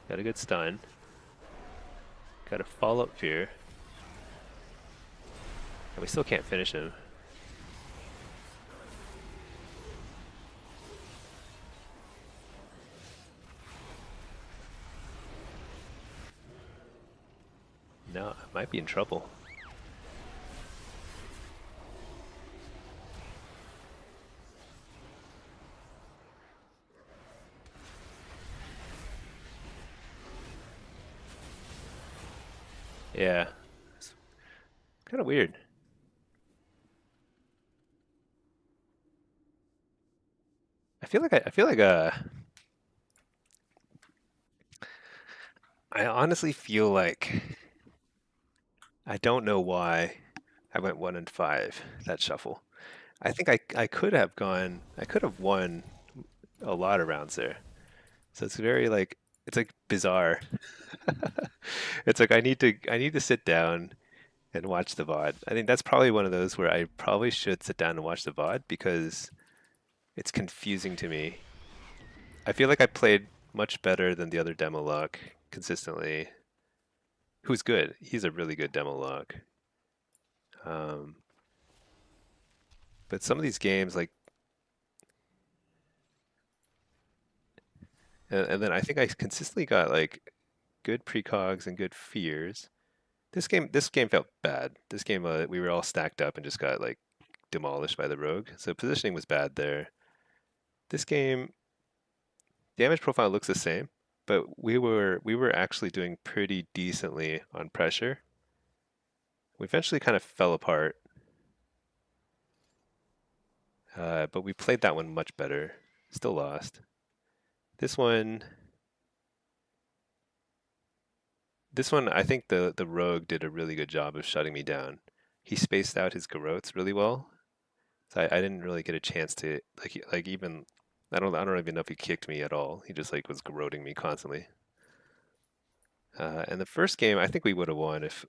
Got a good stun. Got a follow-up fear. And we still can't finish him. No, I might be in trouble. Yeah. It's kind of weird. I feel like I honestly feel like I don't know why I went 1-5 that shuffle. I think I could have won a lot of rounds there. So it's very like it's like bizarre. It's like I need to sit down and watch the VOD. I think that's probably one of those where I probably should sit down and watch the VOD because it's confusing to me. I feel like I played much better than the other demo lock consistently. Who's good? He's a really good demo lock. Um, but some of these games, like, and then I think I consistently got like good precogs and good fears. This game felt bad. This game, we were all stacked up and just got like demolished by the rogue. So positioning was bad there. This game, damage profile looks the same, but we were actually doing pretty decently on pressure. We eventually kind of fell apart, but we played that one much better. Still lost. This one, I think the rogue did a really good job of shutting me down. He spaced out his garrotes really well, so I didn't really get a chance to like even I don't even know if he kicked me at all. He just like was garroting me constantly. And the first game, I think we would have won if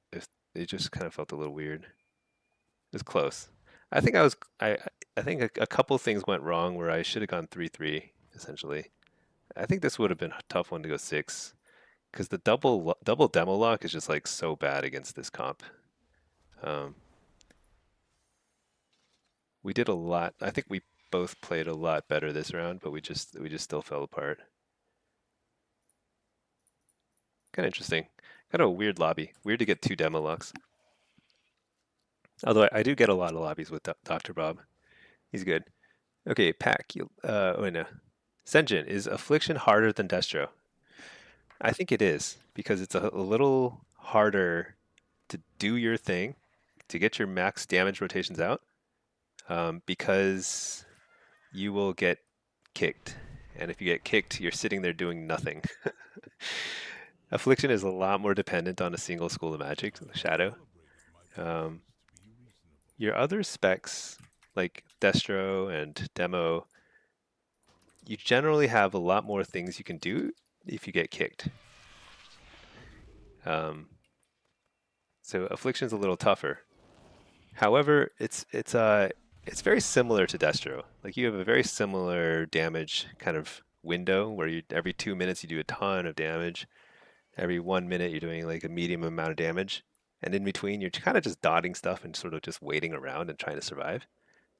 it just kind of felt a little weird. It was close. I think I was I think a couple things went wrong where I should have gone 3-3 essentially. I think this would have been a tough one to go 6 because the double demo lock is just like so bad against this comp. Um, we did a lot. I think we both played a lot better this round, but we just still fell apart. Kind of interesting. Kind of a weird lobby. Weird to get 2 demo locks. Although I do get a lot of lobbies with Dr. Bob. He's good. Okay, Pack. Oh no. Senjin, is Affliction harder than Destro? I think it is because it's a little harder to do your thing, to get your max damage rotations out, because you will get kicked. And if you get kicked, you're sitting there doing nothing. Affliction is a lot more dependent on a single school of magic, Shadow. Um, your other specs, like Destro and Demo, you generally have a lot more things you can do if you get kicked. So Affliction's a little tougher. However, it's very similar to Destro. Like you have a very similar damage kind of window where you every 2 minutes you do a ton of damage. Every 1 minute you're doing like a medium amount of damage. And in between you're kind of just dotting stuff and sort of just waiting around and trying to survive.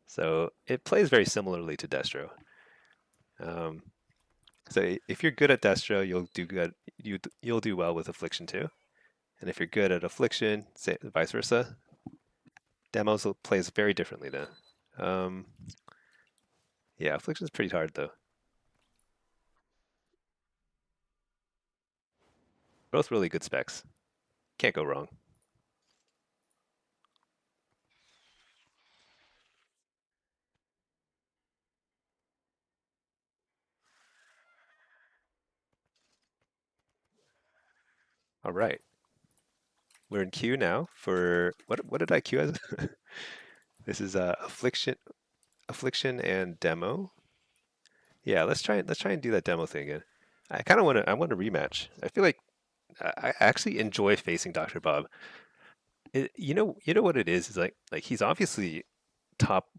So it plays very similarly to Destro. So if you're good at Destro, you'll do good. You'll do well with Affliction too. And if you're good at Affliction, say vice versa, Demos plays very differently then. Yeah, Affliction's pretty hard though. Both really good specs. Can't go wrong. All right. We're in queue now for what did I queue as? This is affliction and demo. Yeah, let's try and do that demo thing again. I want a rematch. I feel like I actually enjoy facing Dr. Bob. You know what it is like he's obviously top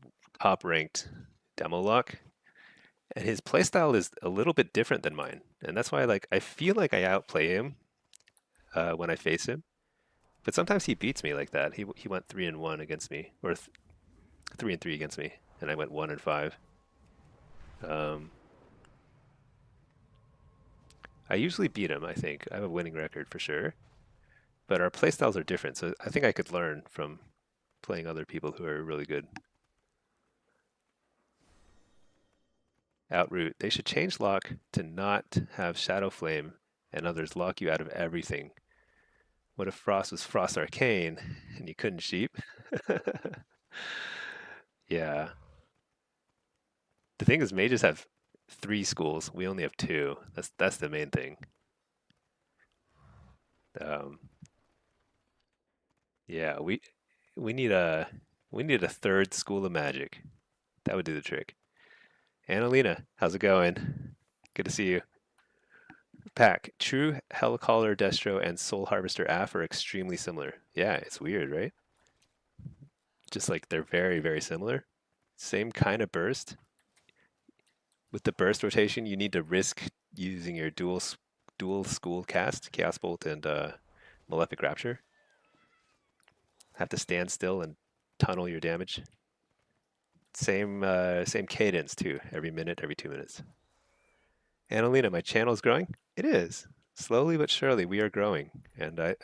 ranked demo lock, and his playstyle is a little bit different than mine, and that's why like I feel like I outplay him when I face him. But sometimes he beats me like that. He went 3-1 against me, or 3-3 against me, and I went 1-5. Um, I usually beat him. I think I have a winning record for sure, but our playstyles are different. So I think I could learn from playing other people who are really good. Outroot. They should change lock to not have Shadow Flame and others lock you out of everything. What if Frost was Frost Arcane and you couldn't sheep? Yeah. The thing is, mages have 3 schools. We only have 2. That's the main thing. Um, yeah, we need a we need a 3rd school of magic. That would do the trick. Annalena, how's it going? Good to see you. Pack, True Hellcaller Destro and Soul Harvester Af are extremely similar. Yeah, it's weird, right? Just like they're very, very similar. Same kind of burst. With the burst rotation, you need to risk using your dual school cast, Chaos Bolt and Malefic Rapture. Have to stand still and tunnel your damage. Same cadence too. Every minute, every 2 minutes. Annalena, my channel is growing. It is slowly but surely. We are growing, and I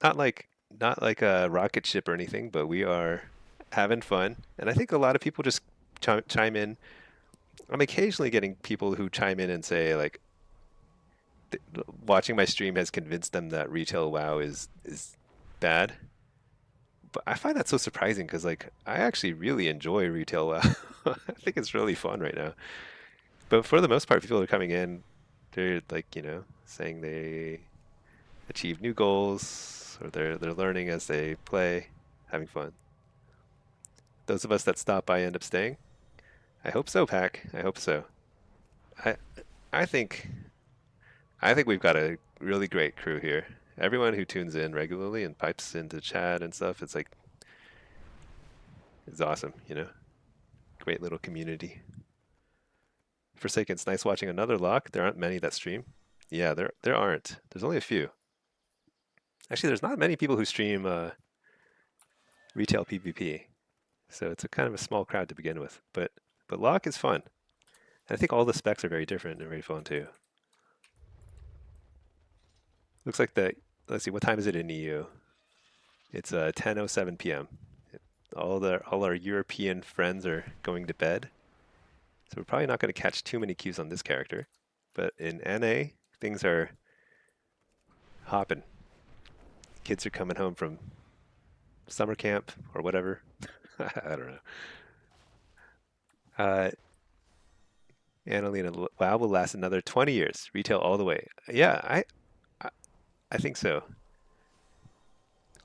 not like a rocket ship or anything, but we are having fun. And I think a lot of people just chime in. I'm occasionally getting people who chime in and say like, watching my stream has convinced them that retail WoW is bad. But I find that so surprising because like I actually really enjoy retail WoW. I think it's really fun right now. But for the most part, people are coming in, they're like, saying they achieve new goals or they're learning as they play, having fun. Those of us that stop by end up staying. I hope so, Pack. I hope so. I I think I think we've got a really great crew here, Everyone who tunes in regularly and pipes into chat and stuff, it's awesome, you know? Great little community. Forsaken, it's nice watching another lock. There aren't many that stream. Yeah, there aren't. There's only a few. Actually, there's not many people who stream retail PvP, so it's a kind of a small crowd to begin with. But lock is fun. And I think all the specs are very different and very fun too. Looks like the let's see, what time is it in EU? It's 10:07 p.m. All our European friends are going to bed, so we're probably not going to catch too many queues on this character. But in NA, things are hopping. Kids are coming home from summer camp or whatever. I don't know. Uh, Annalena, WoW will last another 20 years, retail all the way. Yeah, I, I think so.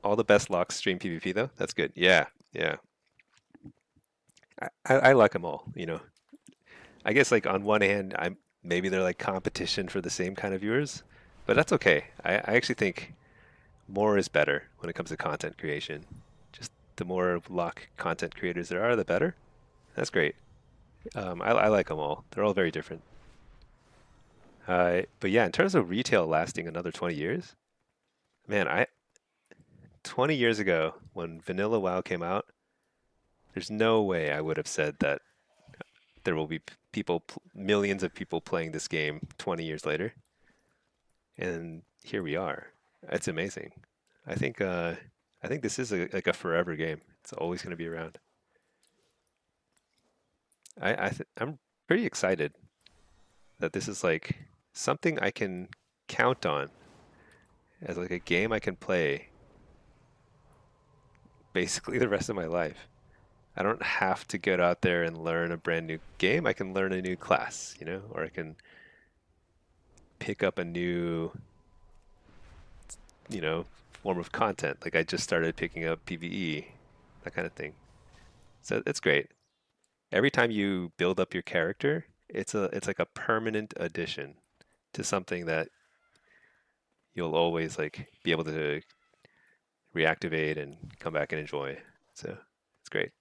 All the best locks stream PvP though. That's good. Yeah, yeah. I like them all. You know, I guess like on one hand, I'm maybe they're like competition for the same kind of viewers, but that's okay. I actually think more is better when it comes to content creation. Just the more lock content creators there are, the better. That's great. I like them all. They're all very different. But yeah, in terms of retail lasting another 20 years, man, 20 years ago when Vanilla WoW came out, there's no way I would have said that there will be millions of people playing this game 20 years later. And here we are. It's amazing. I think uh, I think this is like a forever game. It's always going to be around. I'm pretty excited that this is like something I can count on as like a game I can play basically the rest of my life. I don't have to get out there and learn a brand new game. I can learn a new class, you know, or I can pick up a new, you know, form of content. Like I just started picking up PvE, that kind of thing. So it's great. Every time you build up your character, it's like a permanent addition to something that you'll always like be able to reactivate and come back and enjoy. So it's great.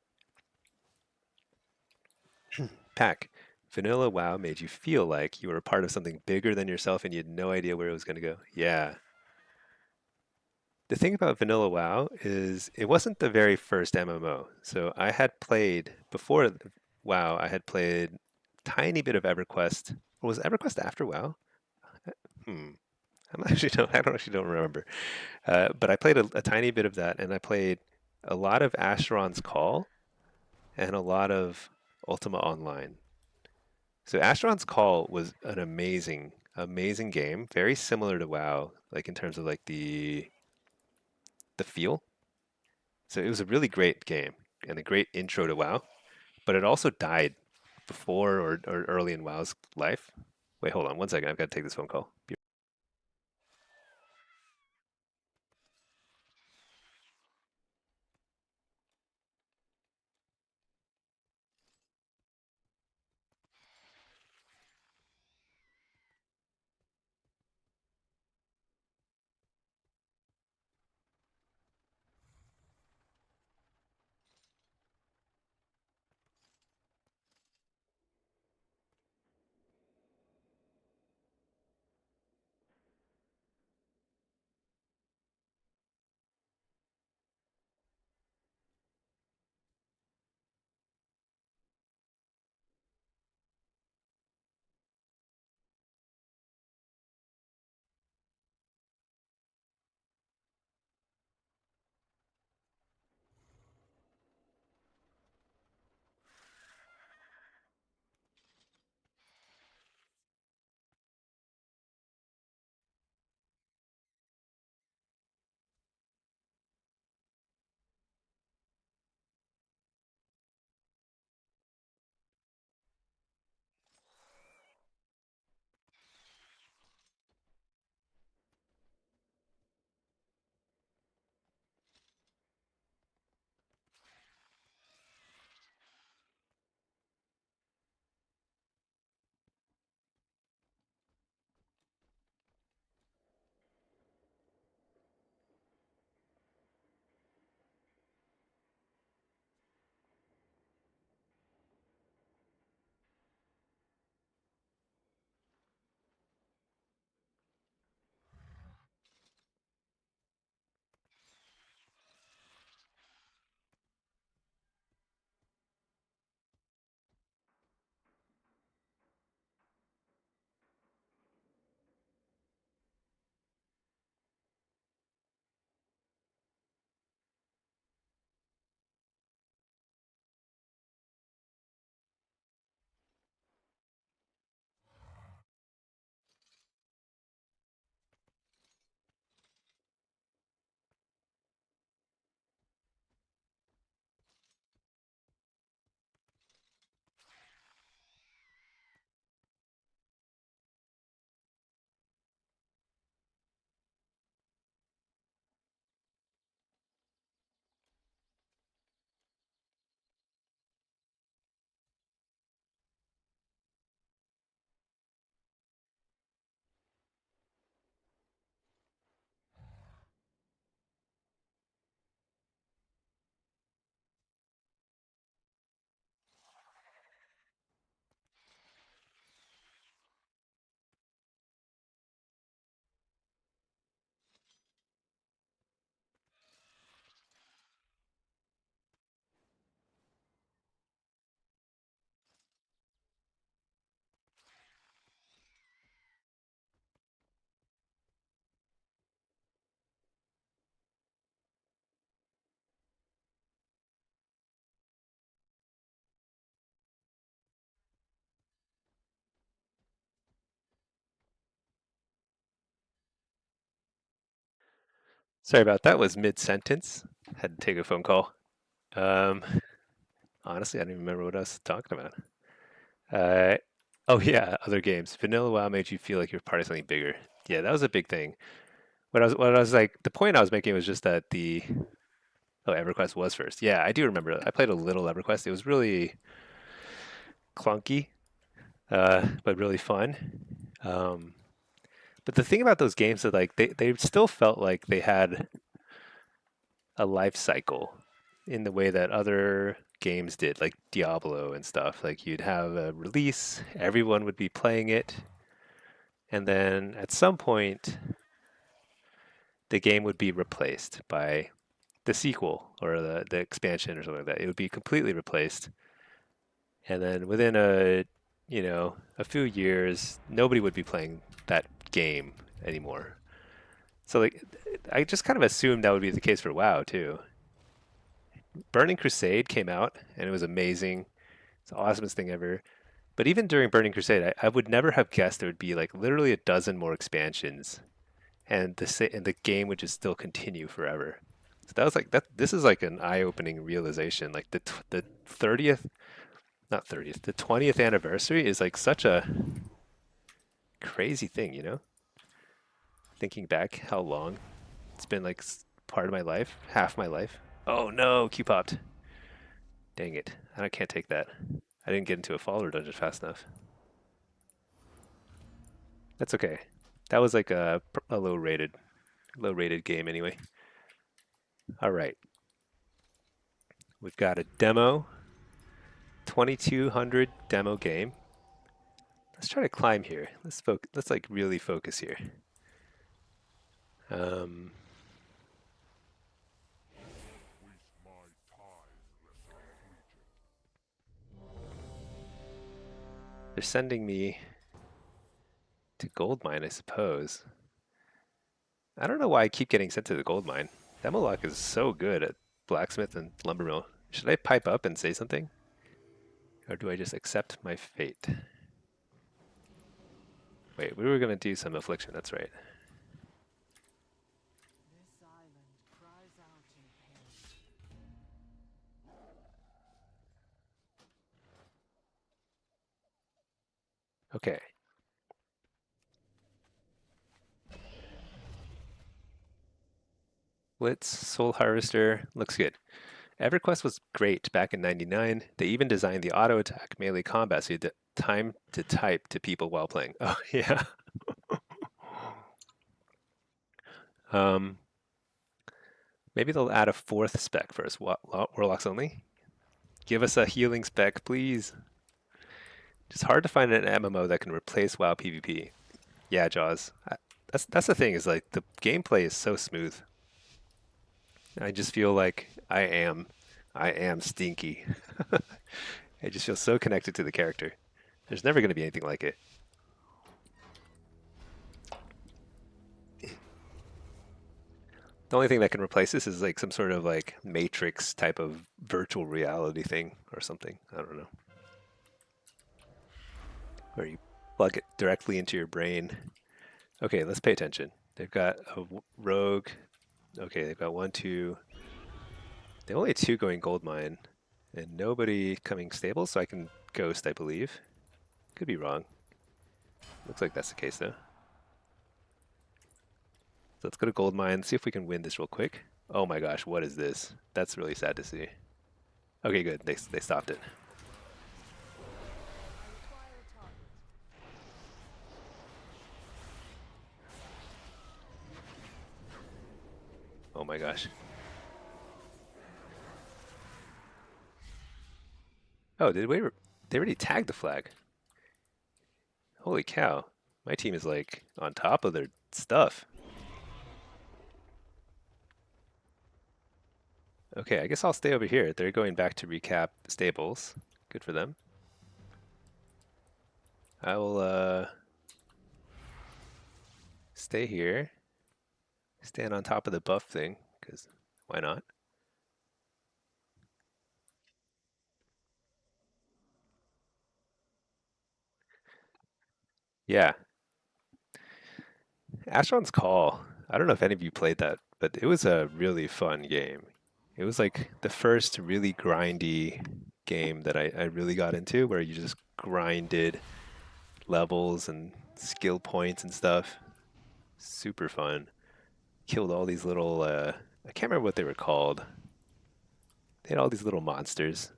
Pack. Vanilla WoW made you feel like you were a part of something bigger than yourself and you had no idea where it was going to go. Yeah. The thing about Vanilla WoW is it wasn't the very first MMO. So I had played before WoW, I had played tiny bit of EverQuest. Or was EverQuest after WoW? Hmm. I don't actually don't remember. But I played a tiny bit of that, and I played a lot of Asheron's Call and a lot of Ultima Online. So Asheron's Call was an amazing game, very similar to WoW, like in terms of like the feel. So it was a really great game and a great intro to WoW, but it also died before or early in WoW's life. Wait, hold on one second. I've got to take this phone call. Sorry about that. Was mid-sentence. Had to take a phone call. Um, honestly, I don't even remember what I was talking about. Uh, oh yeah, other games. Vanilla WoW made you feel like you're part of something bigger. Yeah, that was a big thing. What I was like, the point I was making was just that the EverQuest was first. Yeah, I do remember. I played a little EverQuest. It was really clunky, but really fun. Um, but the thing about those games is like they still felt like they had a life cycle in the way that other games did, like Diablo and stuff. Like you'd have a release, everyone would be playing it, and then at some point the game would be replaced by the sequel or the expansion or something like that. It would be completely replaced. And then within a few years, nobody would be playing that game anymore. So like I just kind of assumed that would be the case for WoW too. Burning Crusade came out and it was amazing. It's the awesomest thing ever. But even during Burning Crusade, I would never have guessed there would be like literally a dozen more expansions, and the game would just still continue forever. So that was like that. This is like an eye-opening realization. Like the 30th, not 30th, the 20th anniversary is like such a crazy thing, you know? Thinking back how long it's been like part of my life, half my life. Oh no, Q popped. Dang it. I can't take that. I didn't get into a follower dungeon fast enough. That's okay. That was like a low rated game anyway. All right. We've got a demo, 2200 demo game. Let's try to climb here. Let's like really focus here. Um, they're sending me to gold mine, I suppose. I don't know why I keep getting sent to the gold mine. Demolock is so good at blacksmith and lumbermill. Should I pipe up and say something? Or do I just accept my fate? Wait, we were going to do some affliction, that's right. This island cries out in pain. Okay. Blitz, Soul Harvester, looks good. EverQuest was great back in '99. They even designed the auto attack melee combat so you had time to type to people while playing. Oh, yeah. um, maybe they'll add a fourth spec for us. Warlocks only? Give us a healing spec, please. It's hard to find an MMO that can replace WoW PvP. Yeah, Jaws. That's the thing is like the gameplay is so smooth. I just feel like I am stinky. I just feel so connected to the character. There's never going to be anything like it. The only thing that can replace this is like some sort of like Matrix type of virtual reality thing or something. I don't know. Where you plug it directly into your brain. Okay, let's pay attention. They've got a rogue. Okay, they've got one, two. They only had two going gold mine, and nobody coming stable, so I can ghost, I believe. Could be wrong. Looks like that's the case though. So let's go to gold mine, see if we can win this real quick. Oh my gosh, what is this? That's really sad to see. Okay, good. They stopped it. I require a target. Oh my gosh. Oh, they already tagged the flag. Holy cow. My team is like on top of their stuff. Okay, I guess I'll stay over here. They're going back to recap stables. Good for them. I will stay here. Stand on top of the buff thing, because why not? Yeah. Astron's Call. I don't know if any of you played that but it was a really fun game. It was like the first really grindy game that I really got into, where you just grinded levels and skill points and stuff. Super fun. Killed all these little, I can't remember what they were called. They had all these little monsters,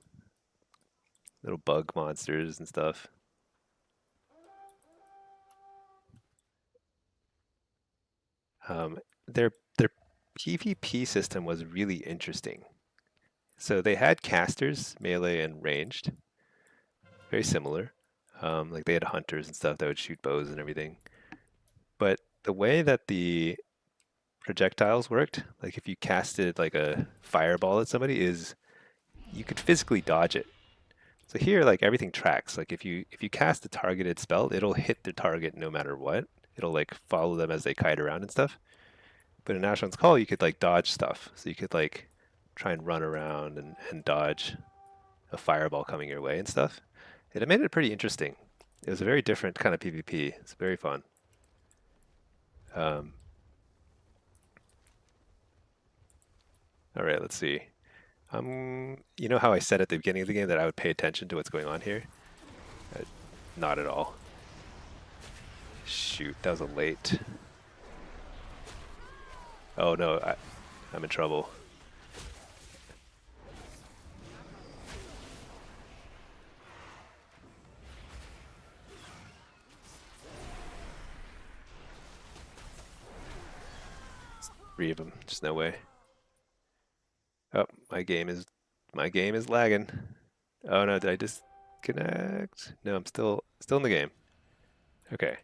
little bug monsters and stuff. Their PvP system was really interesting. So they had casters, melee and ranged, very similar. Like they had hunters and stuff that would shoot bows and everything. But the way that the projectiles worked, like if you casted like a fireball at somebody, is you could physically dodge it. So here, like everything tracks. Like if you cast a targeted spell, it'll hit the target no matter what. It'll like follow them as they kite around and stuff. But in Asheron's Call, you could like dodge stuff. So you could like try and run around and dodge a fireball coming your way and stuff. And it made it pretty interesting. It was a very different kind of PvP. It's very fun. Um, all right, let's see. You know how I said at the beginning of the game that I would pay attention to what's going on here? Not at all. Shoot, that was a late. Oh no, I'm in trouble. Three of them, just no way. Oh, my game is lagging. Oh no, did I disconnect? No, I'm still in the game. Okay.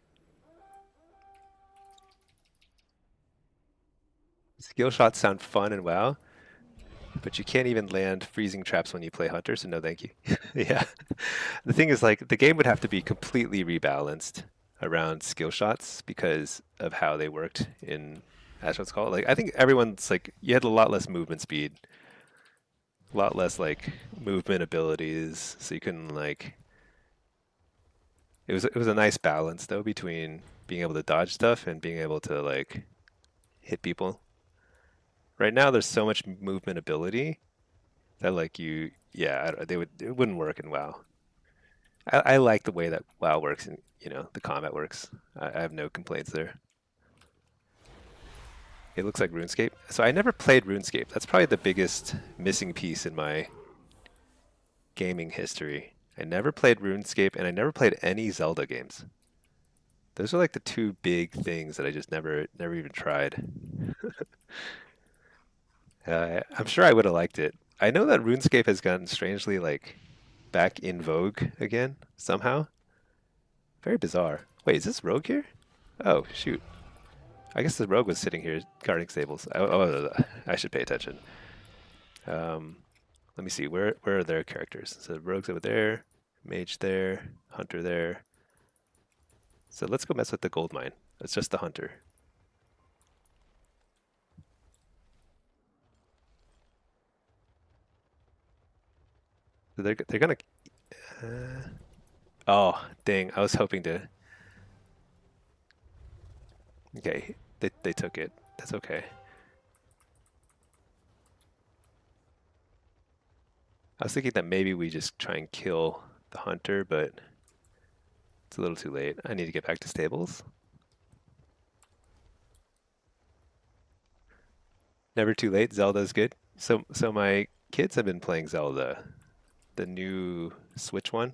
Skill shots sound fun and wow, but you can't even land freezing traps when you play Hunter, so no thank you. Yeah. The thing is, like, the game would have to be completely rebalanced around skill shots because of how they worked in Asheron's Call. Like, I think everyone's like, you had a lot less movement speed, a lot less like movement abilities, so you couldn't like. It was a nice balance though between being able to dodge stuff and being able to like hit people. Right now, there's so much movement ability that like it wouldn't work in WoW. I like the way that WoW works and the combat works. I have no complaints there. It looks like RuneScape. So I never played RuneScape. That's probably the biggest missing piece in my gaming history. I never played RuneScape and I never played any Zelda games. Those are like the two big things that I just never even tried. I'm sure I would have liked it. I know that RuneScape has gotten strangely like back in vogue again somehow. Very bizarre. Wait, is this Rogue here? Oh, shoot. I guess the Rogue was sitting here guarding stables. I should pay attention. Let me see. Where are their characters? So Rogue's over there, Mage there, Hunter there. So let's go mess with the gold mine. It's just the Hunter. So they're gonna. Oh, dang! I was hoping to. Okay, they took it. That's okay. I was thinking that maybe we just try and kill the Hunter, but it's a little too late. I need to get back to stables. Never too late. Zelda's good. So my kids have been playing Zelda, the new Switch one,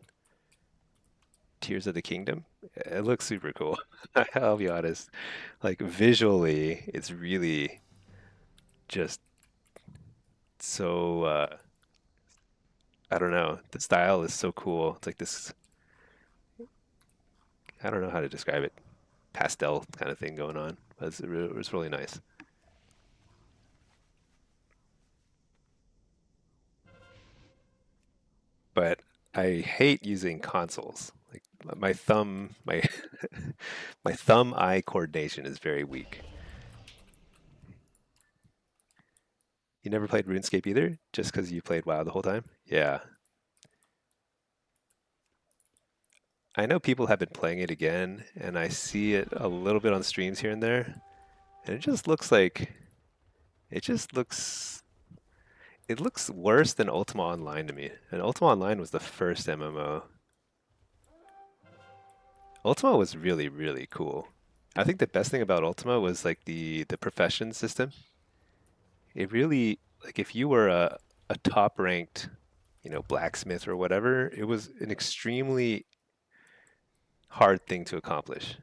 Tears of the Kingdom. It looks super cool. I'll be honest. Like visually, it's really just so I don't know. The style is so cool. It's like this, I don't know how to describe it. Pastel kind of thing going on. But it was really nice. But I hate using consoles. Like my thumb, my my thumb-eye coordination is very weak. You never played RuneScape either, just because you played WoW the whole time? Yeah. I know people have been playing it again, and I see it a little bit on streams here and there, and it just looks like It just looks it looks worse than Ultima Online to me. And Ultima Online was the first MMO. Ultima was really, really cool. I think the best thing about Ultima was like the profession system. It really like if you were a top ranked, blacksmith or whatever, it was an extremely hard thing to accomplish.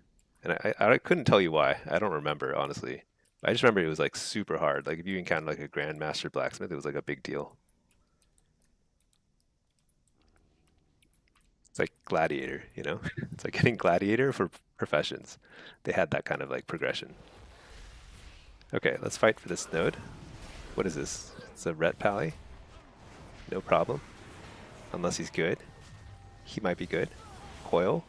And I couldn't tell you why. I don't remember honestly. I just remember it was like super hard. Like if you encountered like a grandmaster blacksmith, it was like a big deal. It's like gladiator, you know? It's like getting gladiator for professions. They had that kind of like progression. Okay, let's fight for this node. What is this? It's a Ret Pally. No problem. Unless he's good. He might be good. Coil.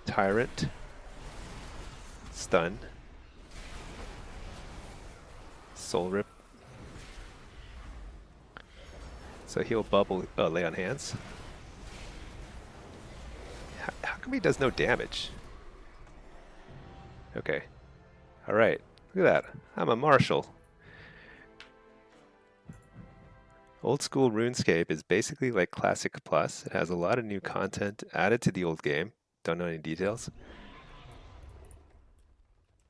Tyrant. Stun. Soul Rip. So he'll bubble, lay on hands. How come he does no damage? Okay. Alright. Look at that. I'm a marshal. Old school RuneScape is basically like Classic Plus. It has a lot of new content added to the old game. Don't know any details.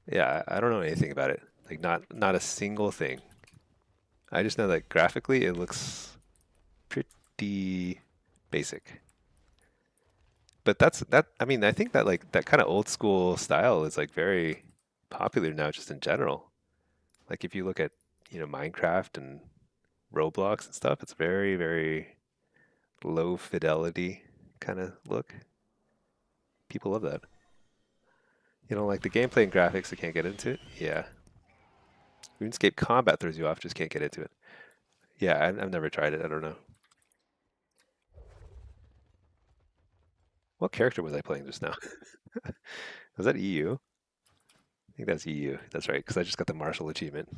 Yeah, I don't know anything about it. Like not a single thing. I just know that graphically it looks pretty basic. But I mean, I think that like that kind of old school style is like very popular now just in general. Like if you look at, Minecraft and Roblox and stuff, it's very, very low fidelity kind of look. People love that. You know, like the gameplay and graphics, I can't get into it. Yeah. RuneScape combat throws you off, just can't get into it. Yeah, I've never tried it. I don't know. What character was I playing just now? Was that EU? I think that's EU. That's right, because I just got the Marshall achievement.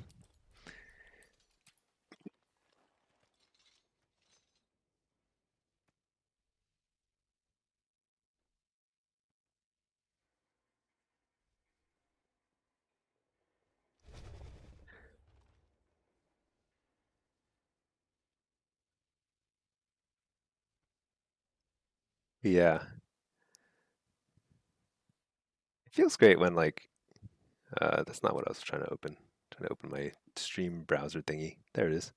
Yeah. It feels great when like that's not what I was trying to open. Trying to open my stream browser thingy. There it is.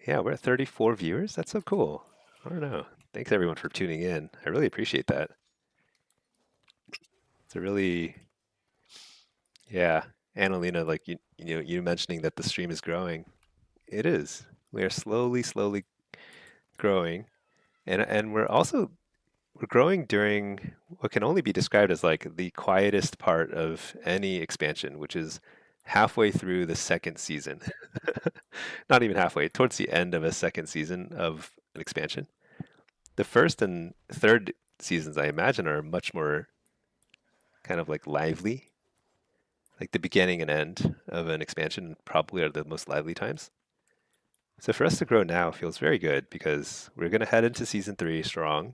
Yeah, we're at 34 viewers. That's so cool. I don't know. Thanks everyone for tuning in. I really appreciate that. It's a really, yeah. Annalena, like you mentioning that the stream is growing. It is. We are slowly, slowly growing, and we're growing during what can only be described as like the quietest part of any expansion, which is halfway through the second season. Not even halfway, towards the end of a second season of an expansion. The first and third seasons, I imagine, are much more kind of like lively. Like the beginning and end of an expansion probably are the most lively times. So for us to grow now feels very good because we're going to head into season 3 strong.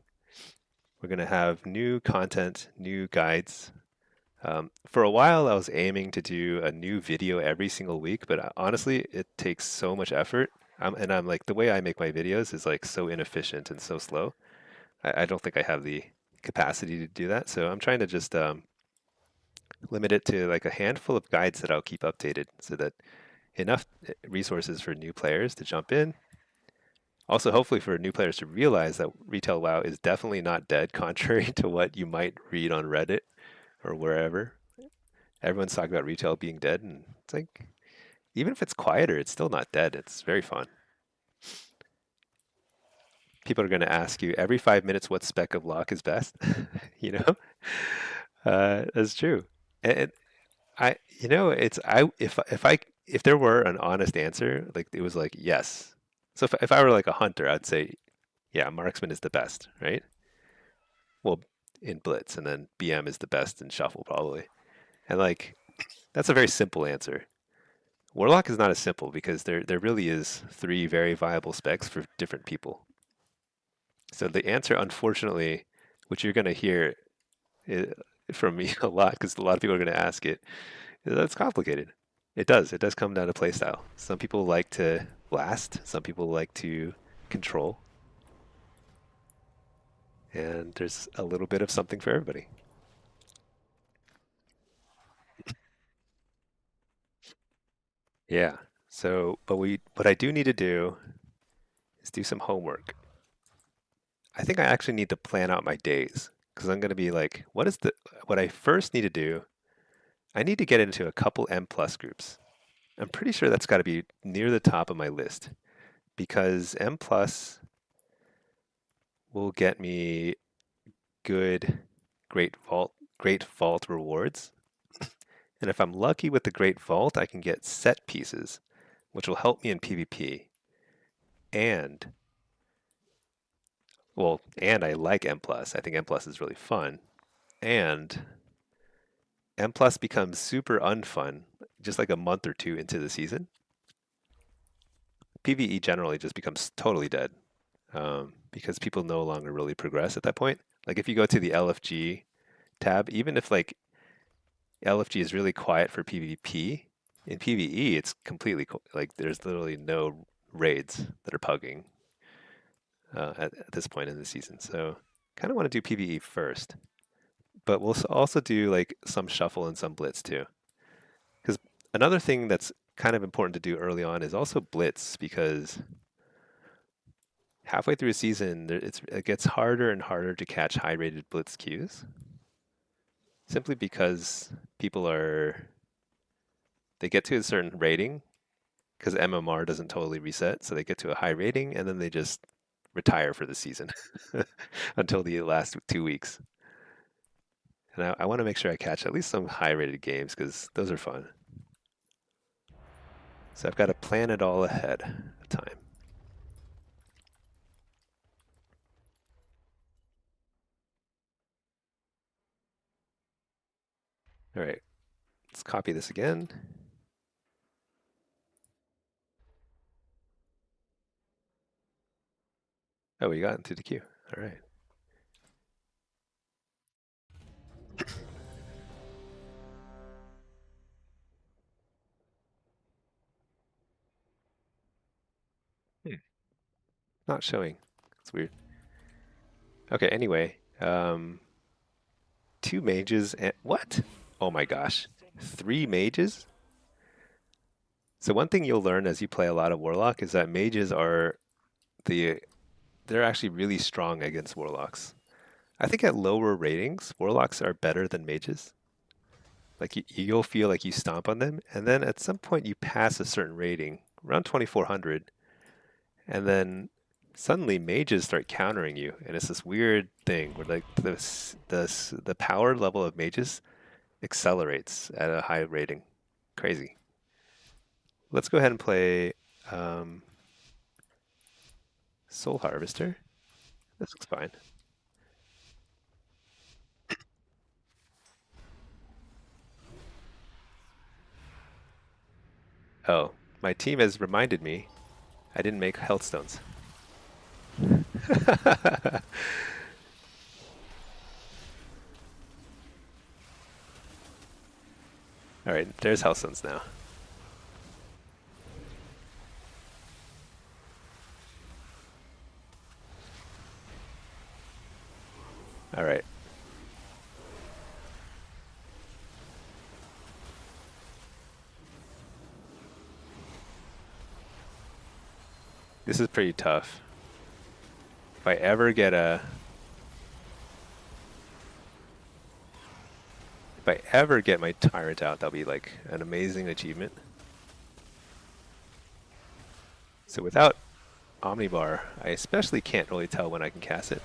We're going to have new content, new guides. For a while, I was aiming to do a new video every single week, but honestly, it takes so much effort. And I'm like, the way I make my videos is like so inefficient and so slow. I don't think I have the capacity to do that. So I'm trying to just limit it to like a handful of guides that I'll keep updated so that enough resources for new players to jump in. Also, hopefully for new players to realize that retail WoW is definitely not dead, contrary to what you might read on Reddit or wherever. Everyone's talking about retail being dead, and it's like, even if it's quieter, it's still not dead. It's very fun. People are going to ask you every 5 minutes what spec of lock is best. you know, that's true. And it's if there were an honest answer, like it was like yes. So if I were like a hunter, I'd say, yeah, marksman is the best, right? Well, in blitz, and then BM is the best in shuffle probably. And like that's a very simple answer. Warlock is not as simple because there really is 3 very viable specs for different people. So the answer, unfortunately, which you're going to hear from me a lot because a lot of people are going to ask it, That's complicated. It does. It does come down to playstyle. Some people like to blast. Some people like to control. And there's a little bit of something for everybody. Yeah. So, but what I do need to do is do some homework. I think I actually need to plan out my days because I'm going to be like, what I first need to do? I need to get into a couple M plus groups. I'm pretty sure that's got to be near the top of my list because M plus will get me good great vault rewards. And if I'm lucky with the great vault, I can get set pieces, which will help me in PvP. And and I like M plus. I think M plus is really fun. And M plus becomes super unfun just like a month or two into the season. PvE generally just becomes totally dead because people no longer really progress at that point. Like if you go to the LFG tab, even if like LFG is really quiet for PvP, in PvE it's completely like there's literally no raids that are pugging at this point in the season. So kind of want to do PvE first, but we'll also do like some shuffle and some blitz too. Because another thing that's kind of important to do early on is also blitz because halfway through a season it gets harder and harder to catch high rated blitz queues simply because they get to a certain rating because MMR doesn't totally reset, so they get to a high rating and then they just retire for the season until the last 2 weeks. And I want to make sure I catch at least some high rated games because those are fun. So I've got to plan it all ahead of time. All right, let's copy this again. Oh, we got into the queue. All right. Hmm. Not showing. It's weird. Okay, anyway. 2 mages and what? Oh my gosh. 3 mages? So one thing you'll learn as you play a lot of Warlock is that mages the they're actually really strong against Warlocks. I think at lower ratings, Warlocks are better than mages. Like you'll feel like you stomp on them, and then at some point you pass a certain rating, around 2400, and then suddenly mages start countering you, and it's this weird thing where like the power level of mages accelerates at a high rating. Crazy. Let's go ahead and play um, Soul Harvester. This looks fine. Oh, my team has reminded me I didn't make health stones. All right, there's health stones now. All right. This is pretty tough. If I ever get my tyrant out, that'll be like an amazing achievement. So without Omnibar, I especially can't really tell when I can cast it.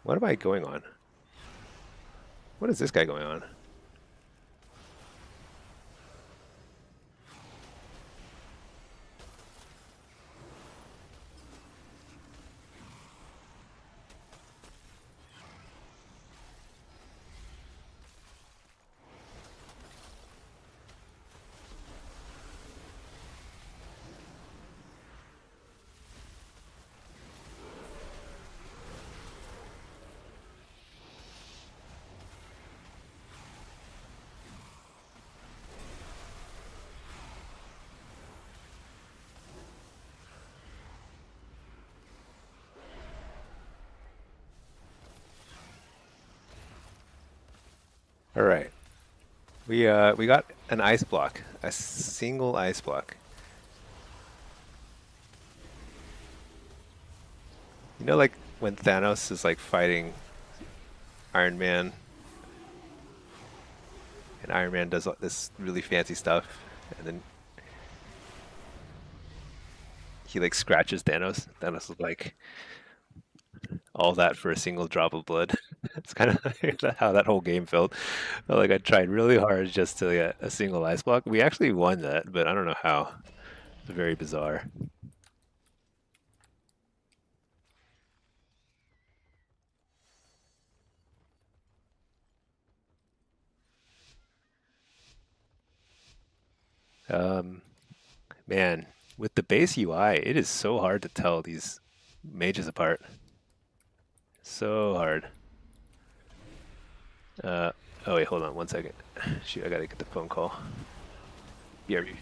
What am I going on? What is this guy going on? All right. We got an ice block, a single ice block. You know, like when Thanos is like fighting Iron Man, and Iron Man does this really fancy stuff, and then he like scratches Thanos. Thanos is like, all that for a single drop of blood. It's kind of how that whole game felt. Felt like I tried really hard just to get a single ice block. We actually won that, but I don't know how. It's very bizarre. Um, Man, with the base UI, it is so hard to tell these mages apart. So hard. Uh, oh wait, hold on one second. Shoot, I gotta get the phone call. BRB.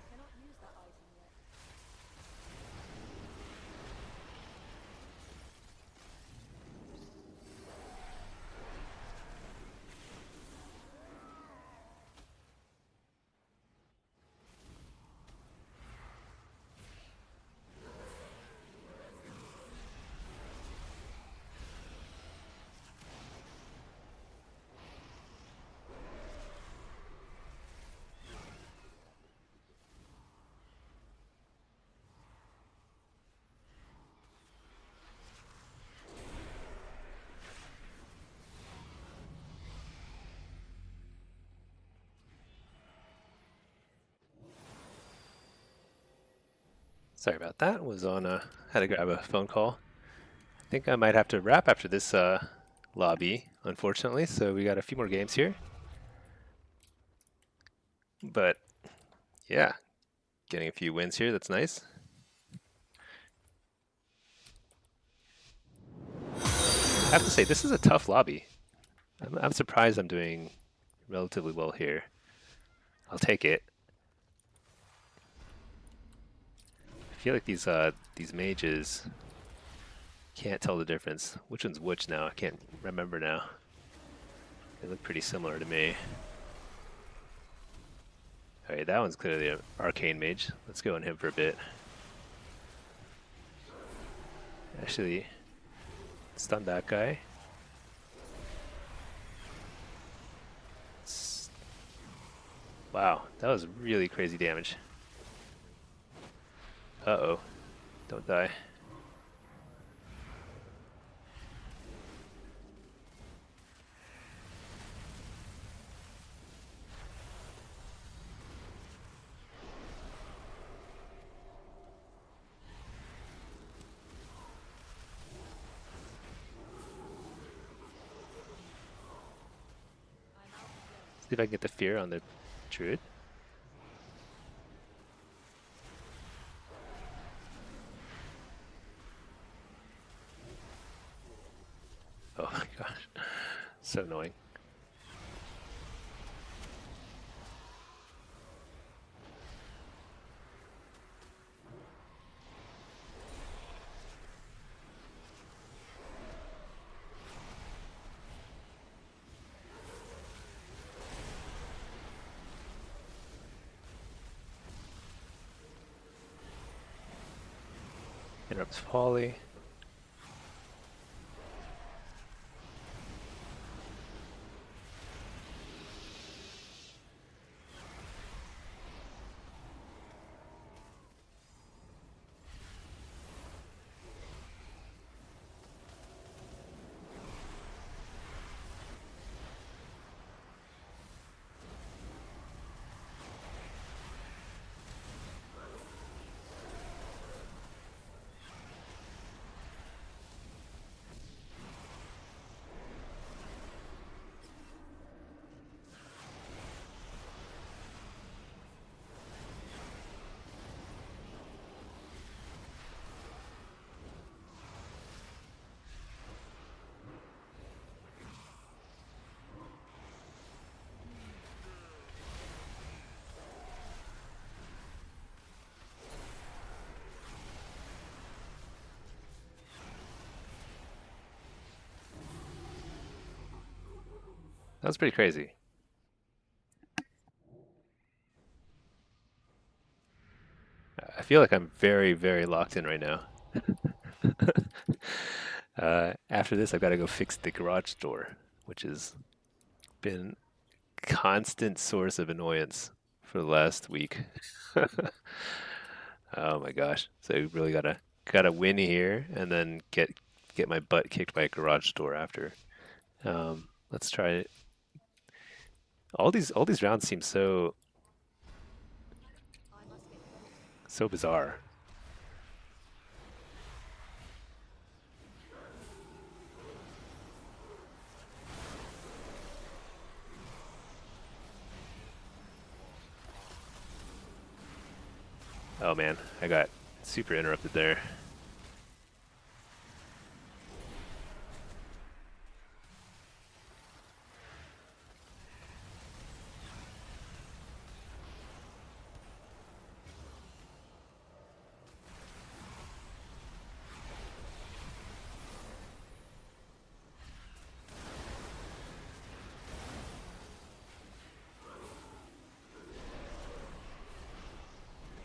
Cannot use that item yet. Sorry about that. Was on had to grab a phone call. I think I might have to wrap after this lobby, unfortunately. So we got a few more games here. But yeah, getting a few wins here. That's nice. I have to say, this is a tough lobby. I'm surprised I'm doing relatively well here. I'll take it. I feel like these mages Can't tell the difference. Which one's which now? I can't remember now. They look pretty similar to me. Alright, that one's clearly an arcane mage. Let's go on him for a bit. Actually, stun that guy. Wow, that was really crazy damage. Uh-oh. Don't die. See if I can get the fear on the druid. Oh my gosh. So annoying. Interrupts Polly. That was pretty crazy. I feel like I'm very, very locked in right now. After this, I've got to go fix the garage door, which has been constant source of annoyance for the last week. Oh my gosh! So I really gotta win here, and then get my butt kicked by a garage door after. Let's try it. All these rounds seem so bizarre. Oh man, I got super interrupted there.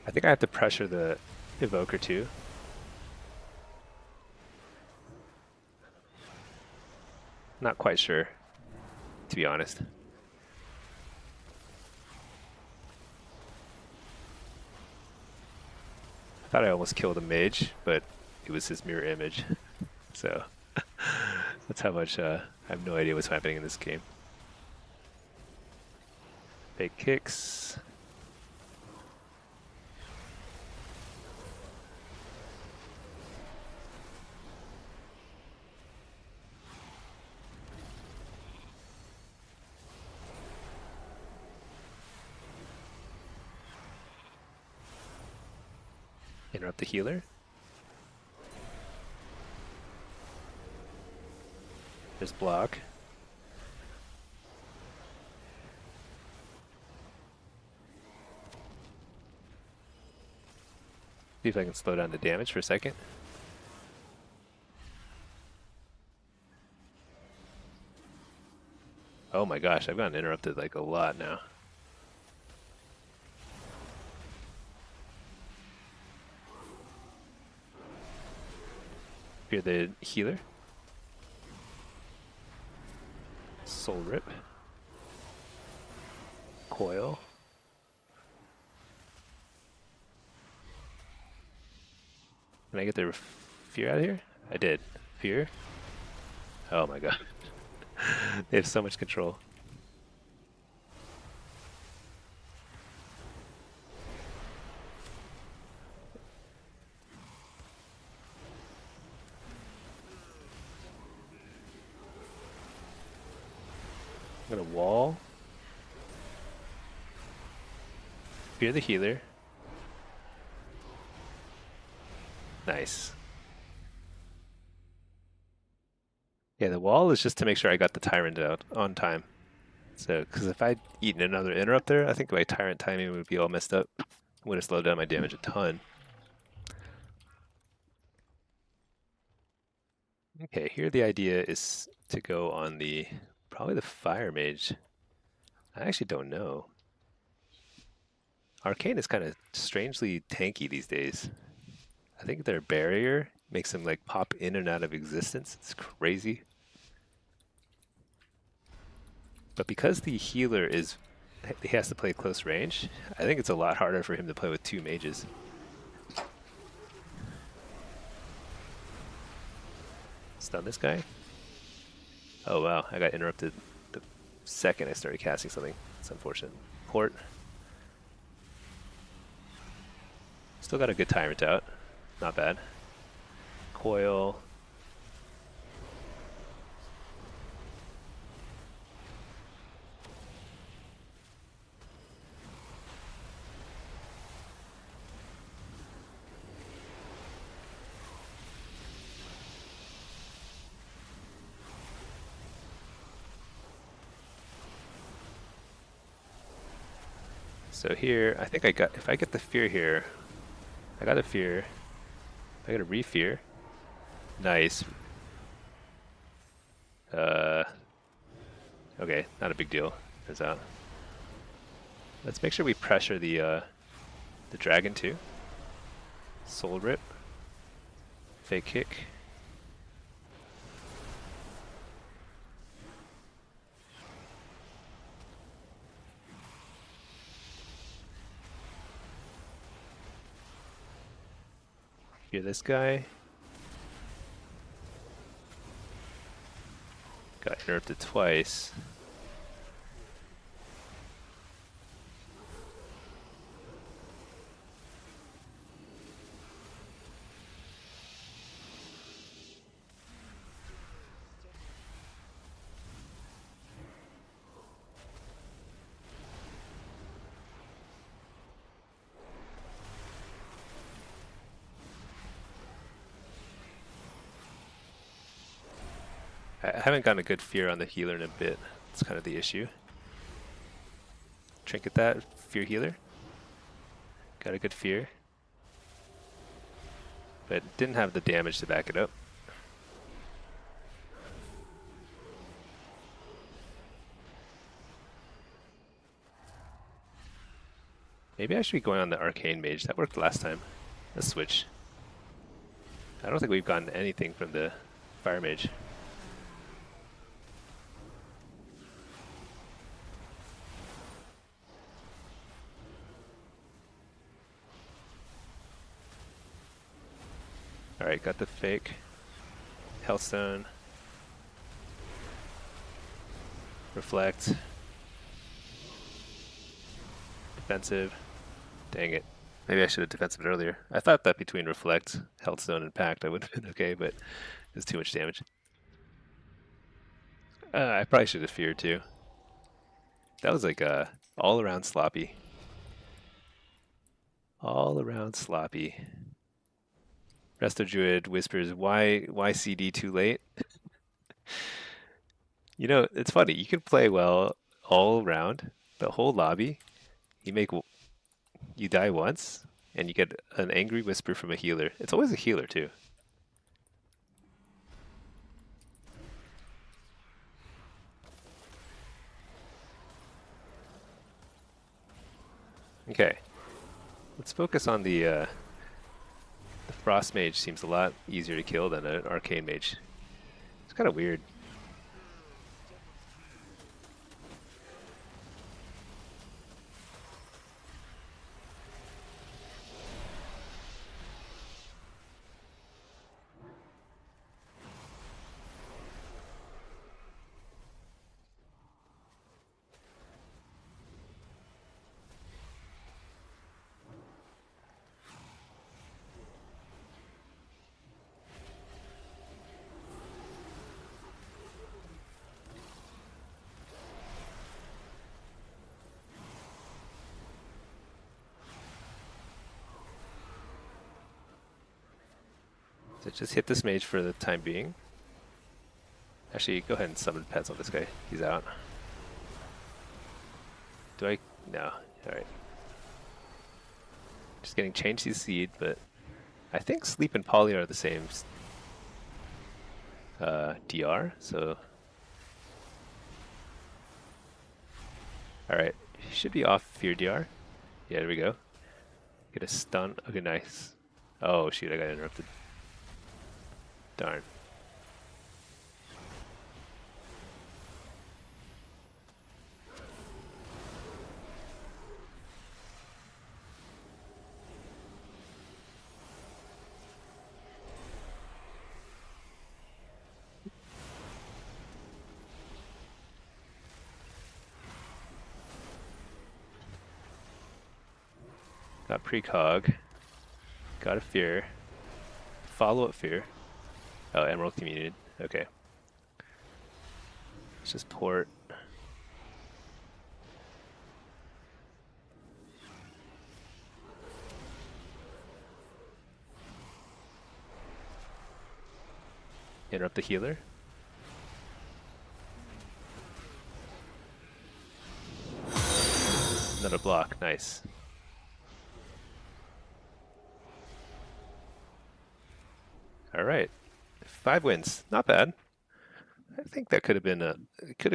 I think I have to pressure the evoker too. Not quite sure, to be honest. I thought I almost killed a mage, but it was his mirror image. So that's how much I have no idea what's happening in this game. Fake kicks. Interrupt the healer. There's block. See if I can slow down the damage for a second. Oh my gosh, I've gotten interrupted like a lot now. Fear the healer. Soul Rip. Coil. Can I get the fear out of here? I did. Fear. Oh my god. They have so much control. I'm gonna wall. Fear the healer. Nice. Yeah, the wall is just to make sure I got the tyrant out on time. So, because if I'd eaten another interrupt there, I think my tyrant timing would be all messed up. Would have slowed down my damage a ton. Okay, here the idea is to go on the, probably the fire mage. I actually don't know. Arcane is kind of strangely tanky these days. I think their barrier makes them like pop in and out of existence. It's crazy. But because the healer is, he has to play close range, I think it's a lot harder for him to play with two mages. Stun this guy. Oh wow, I got interrupted the second I started casting something. It's unfortunate. Port. Still got a good tyrant out. Not bad. Coil. So here, I think I got, if I get the fear here, I got a fear. I got a re-fear. Nice. Okay, not a big deal. Turns out. Let's make sure we pressure the dragon too. Soul Rip. Fake kick. Fear this guy. Got interrupted twice. I haven't gotten a good fear on the healer in a bit. It's kind of the issue. Trinket that, fear healer. Got a good fear. But didn't have the damage to back it up. Maybe I should be going on the arcane mage. That worked last time. Let's switch. I don't think we've gotten anything from the fire mage. Alright, got the fake. Healthstone. Reflect. Defensive. Dang it. Maybe I should have defensive earlier. I thought that between Reflect, Healthstone, and Pact I would have been okay, but it's too much damage. I probably should have feared too. That was like all around sloppy. All around sloppy. Resto Druid whispers, why CD too late? You know, it's funny. You can play well all around, the whole lobby. You die once, and you get an angry whisper from a healer. It's always a healer too. Okay, let's focus on the Frost Mage. Seems a lot easier to kill than an Arcane Mage. It's kind of weird. So just hit this mage for the time being. Actually, go ahead and summon pets on this guy. He's out. Do I? No. Alright. Just getting Change the Seed, but I think Sleep and Poly are the same DR, so... Alright, should be off Fear DR. Yeah, there we go. Get a stun. Okay, nice. Oh shoot, I got interrupted. Darn. Got precog. Got a fear. Follow up fear. Oh, Emerald Communion. Okay. Let's just port. Interrupt the healer. Another block. Nice. All right, 5 wins, not bad. I think that could have been could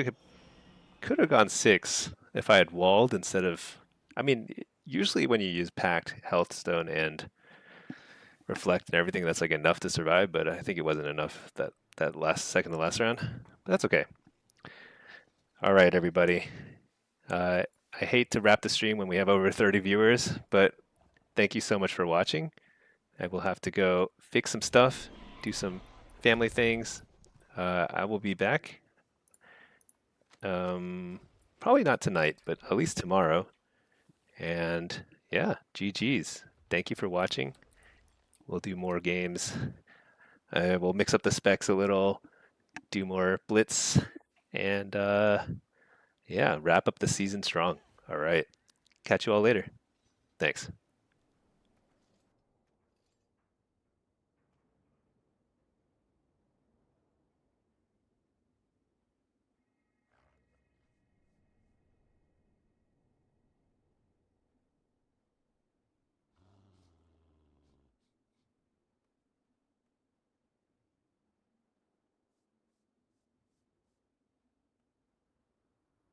have gone 6 if I had walled instead of. I mean, usually when you use Pact, Health Stone, and Reflect and everything, that's like enough to survive. But I think it wasn't enough that last second to last round. But that's okay. All right, everybody. I hate to wrap the stream when we have over 30 viewers, but thank you so much for watching. I will have to go fix some stuff, do some family things. I will be back. Probably not tonight, but at least tomorrow. And yeah, GG's. Thank you for watching. We'll do more games. We'll mix up the specs a little, do more Blitz, and yeah, wrap up the season strong. All right. Catch you all later. Thanks.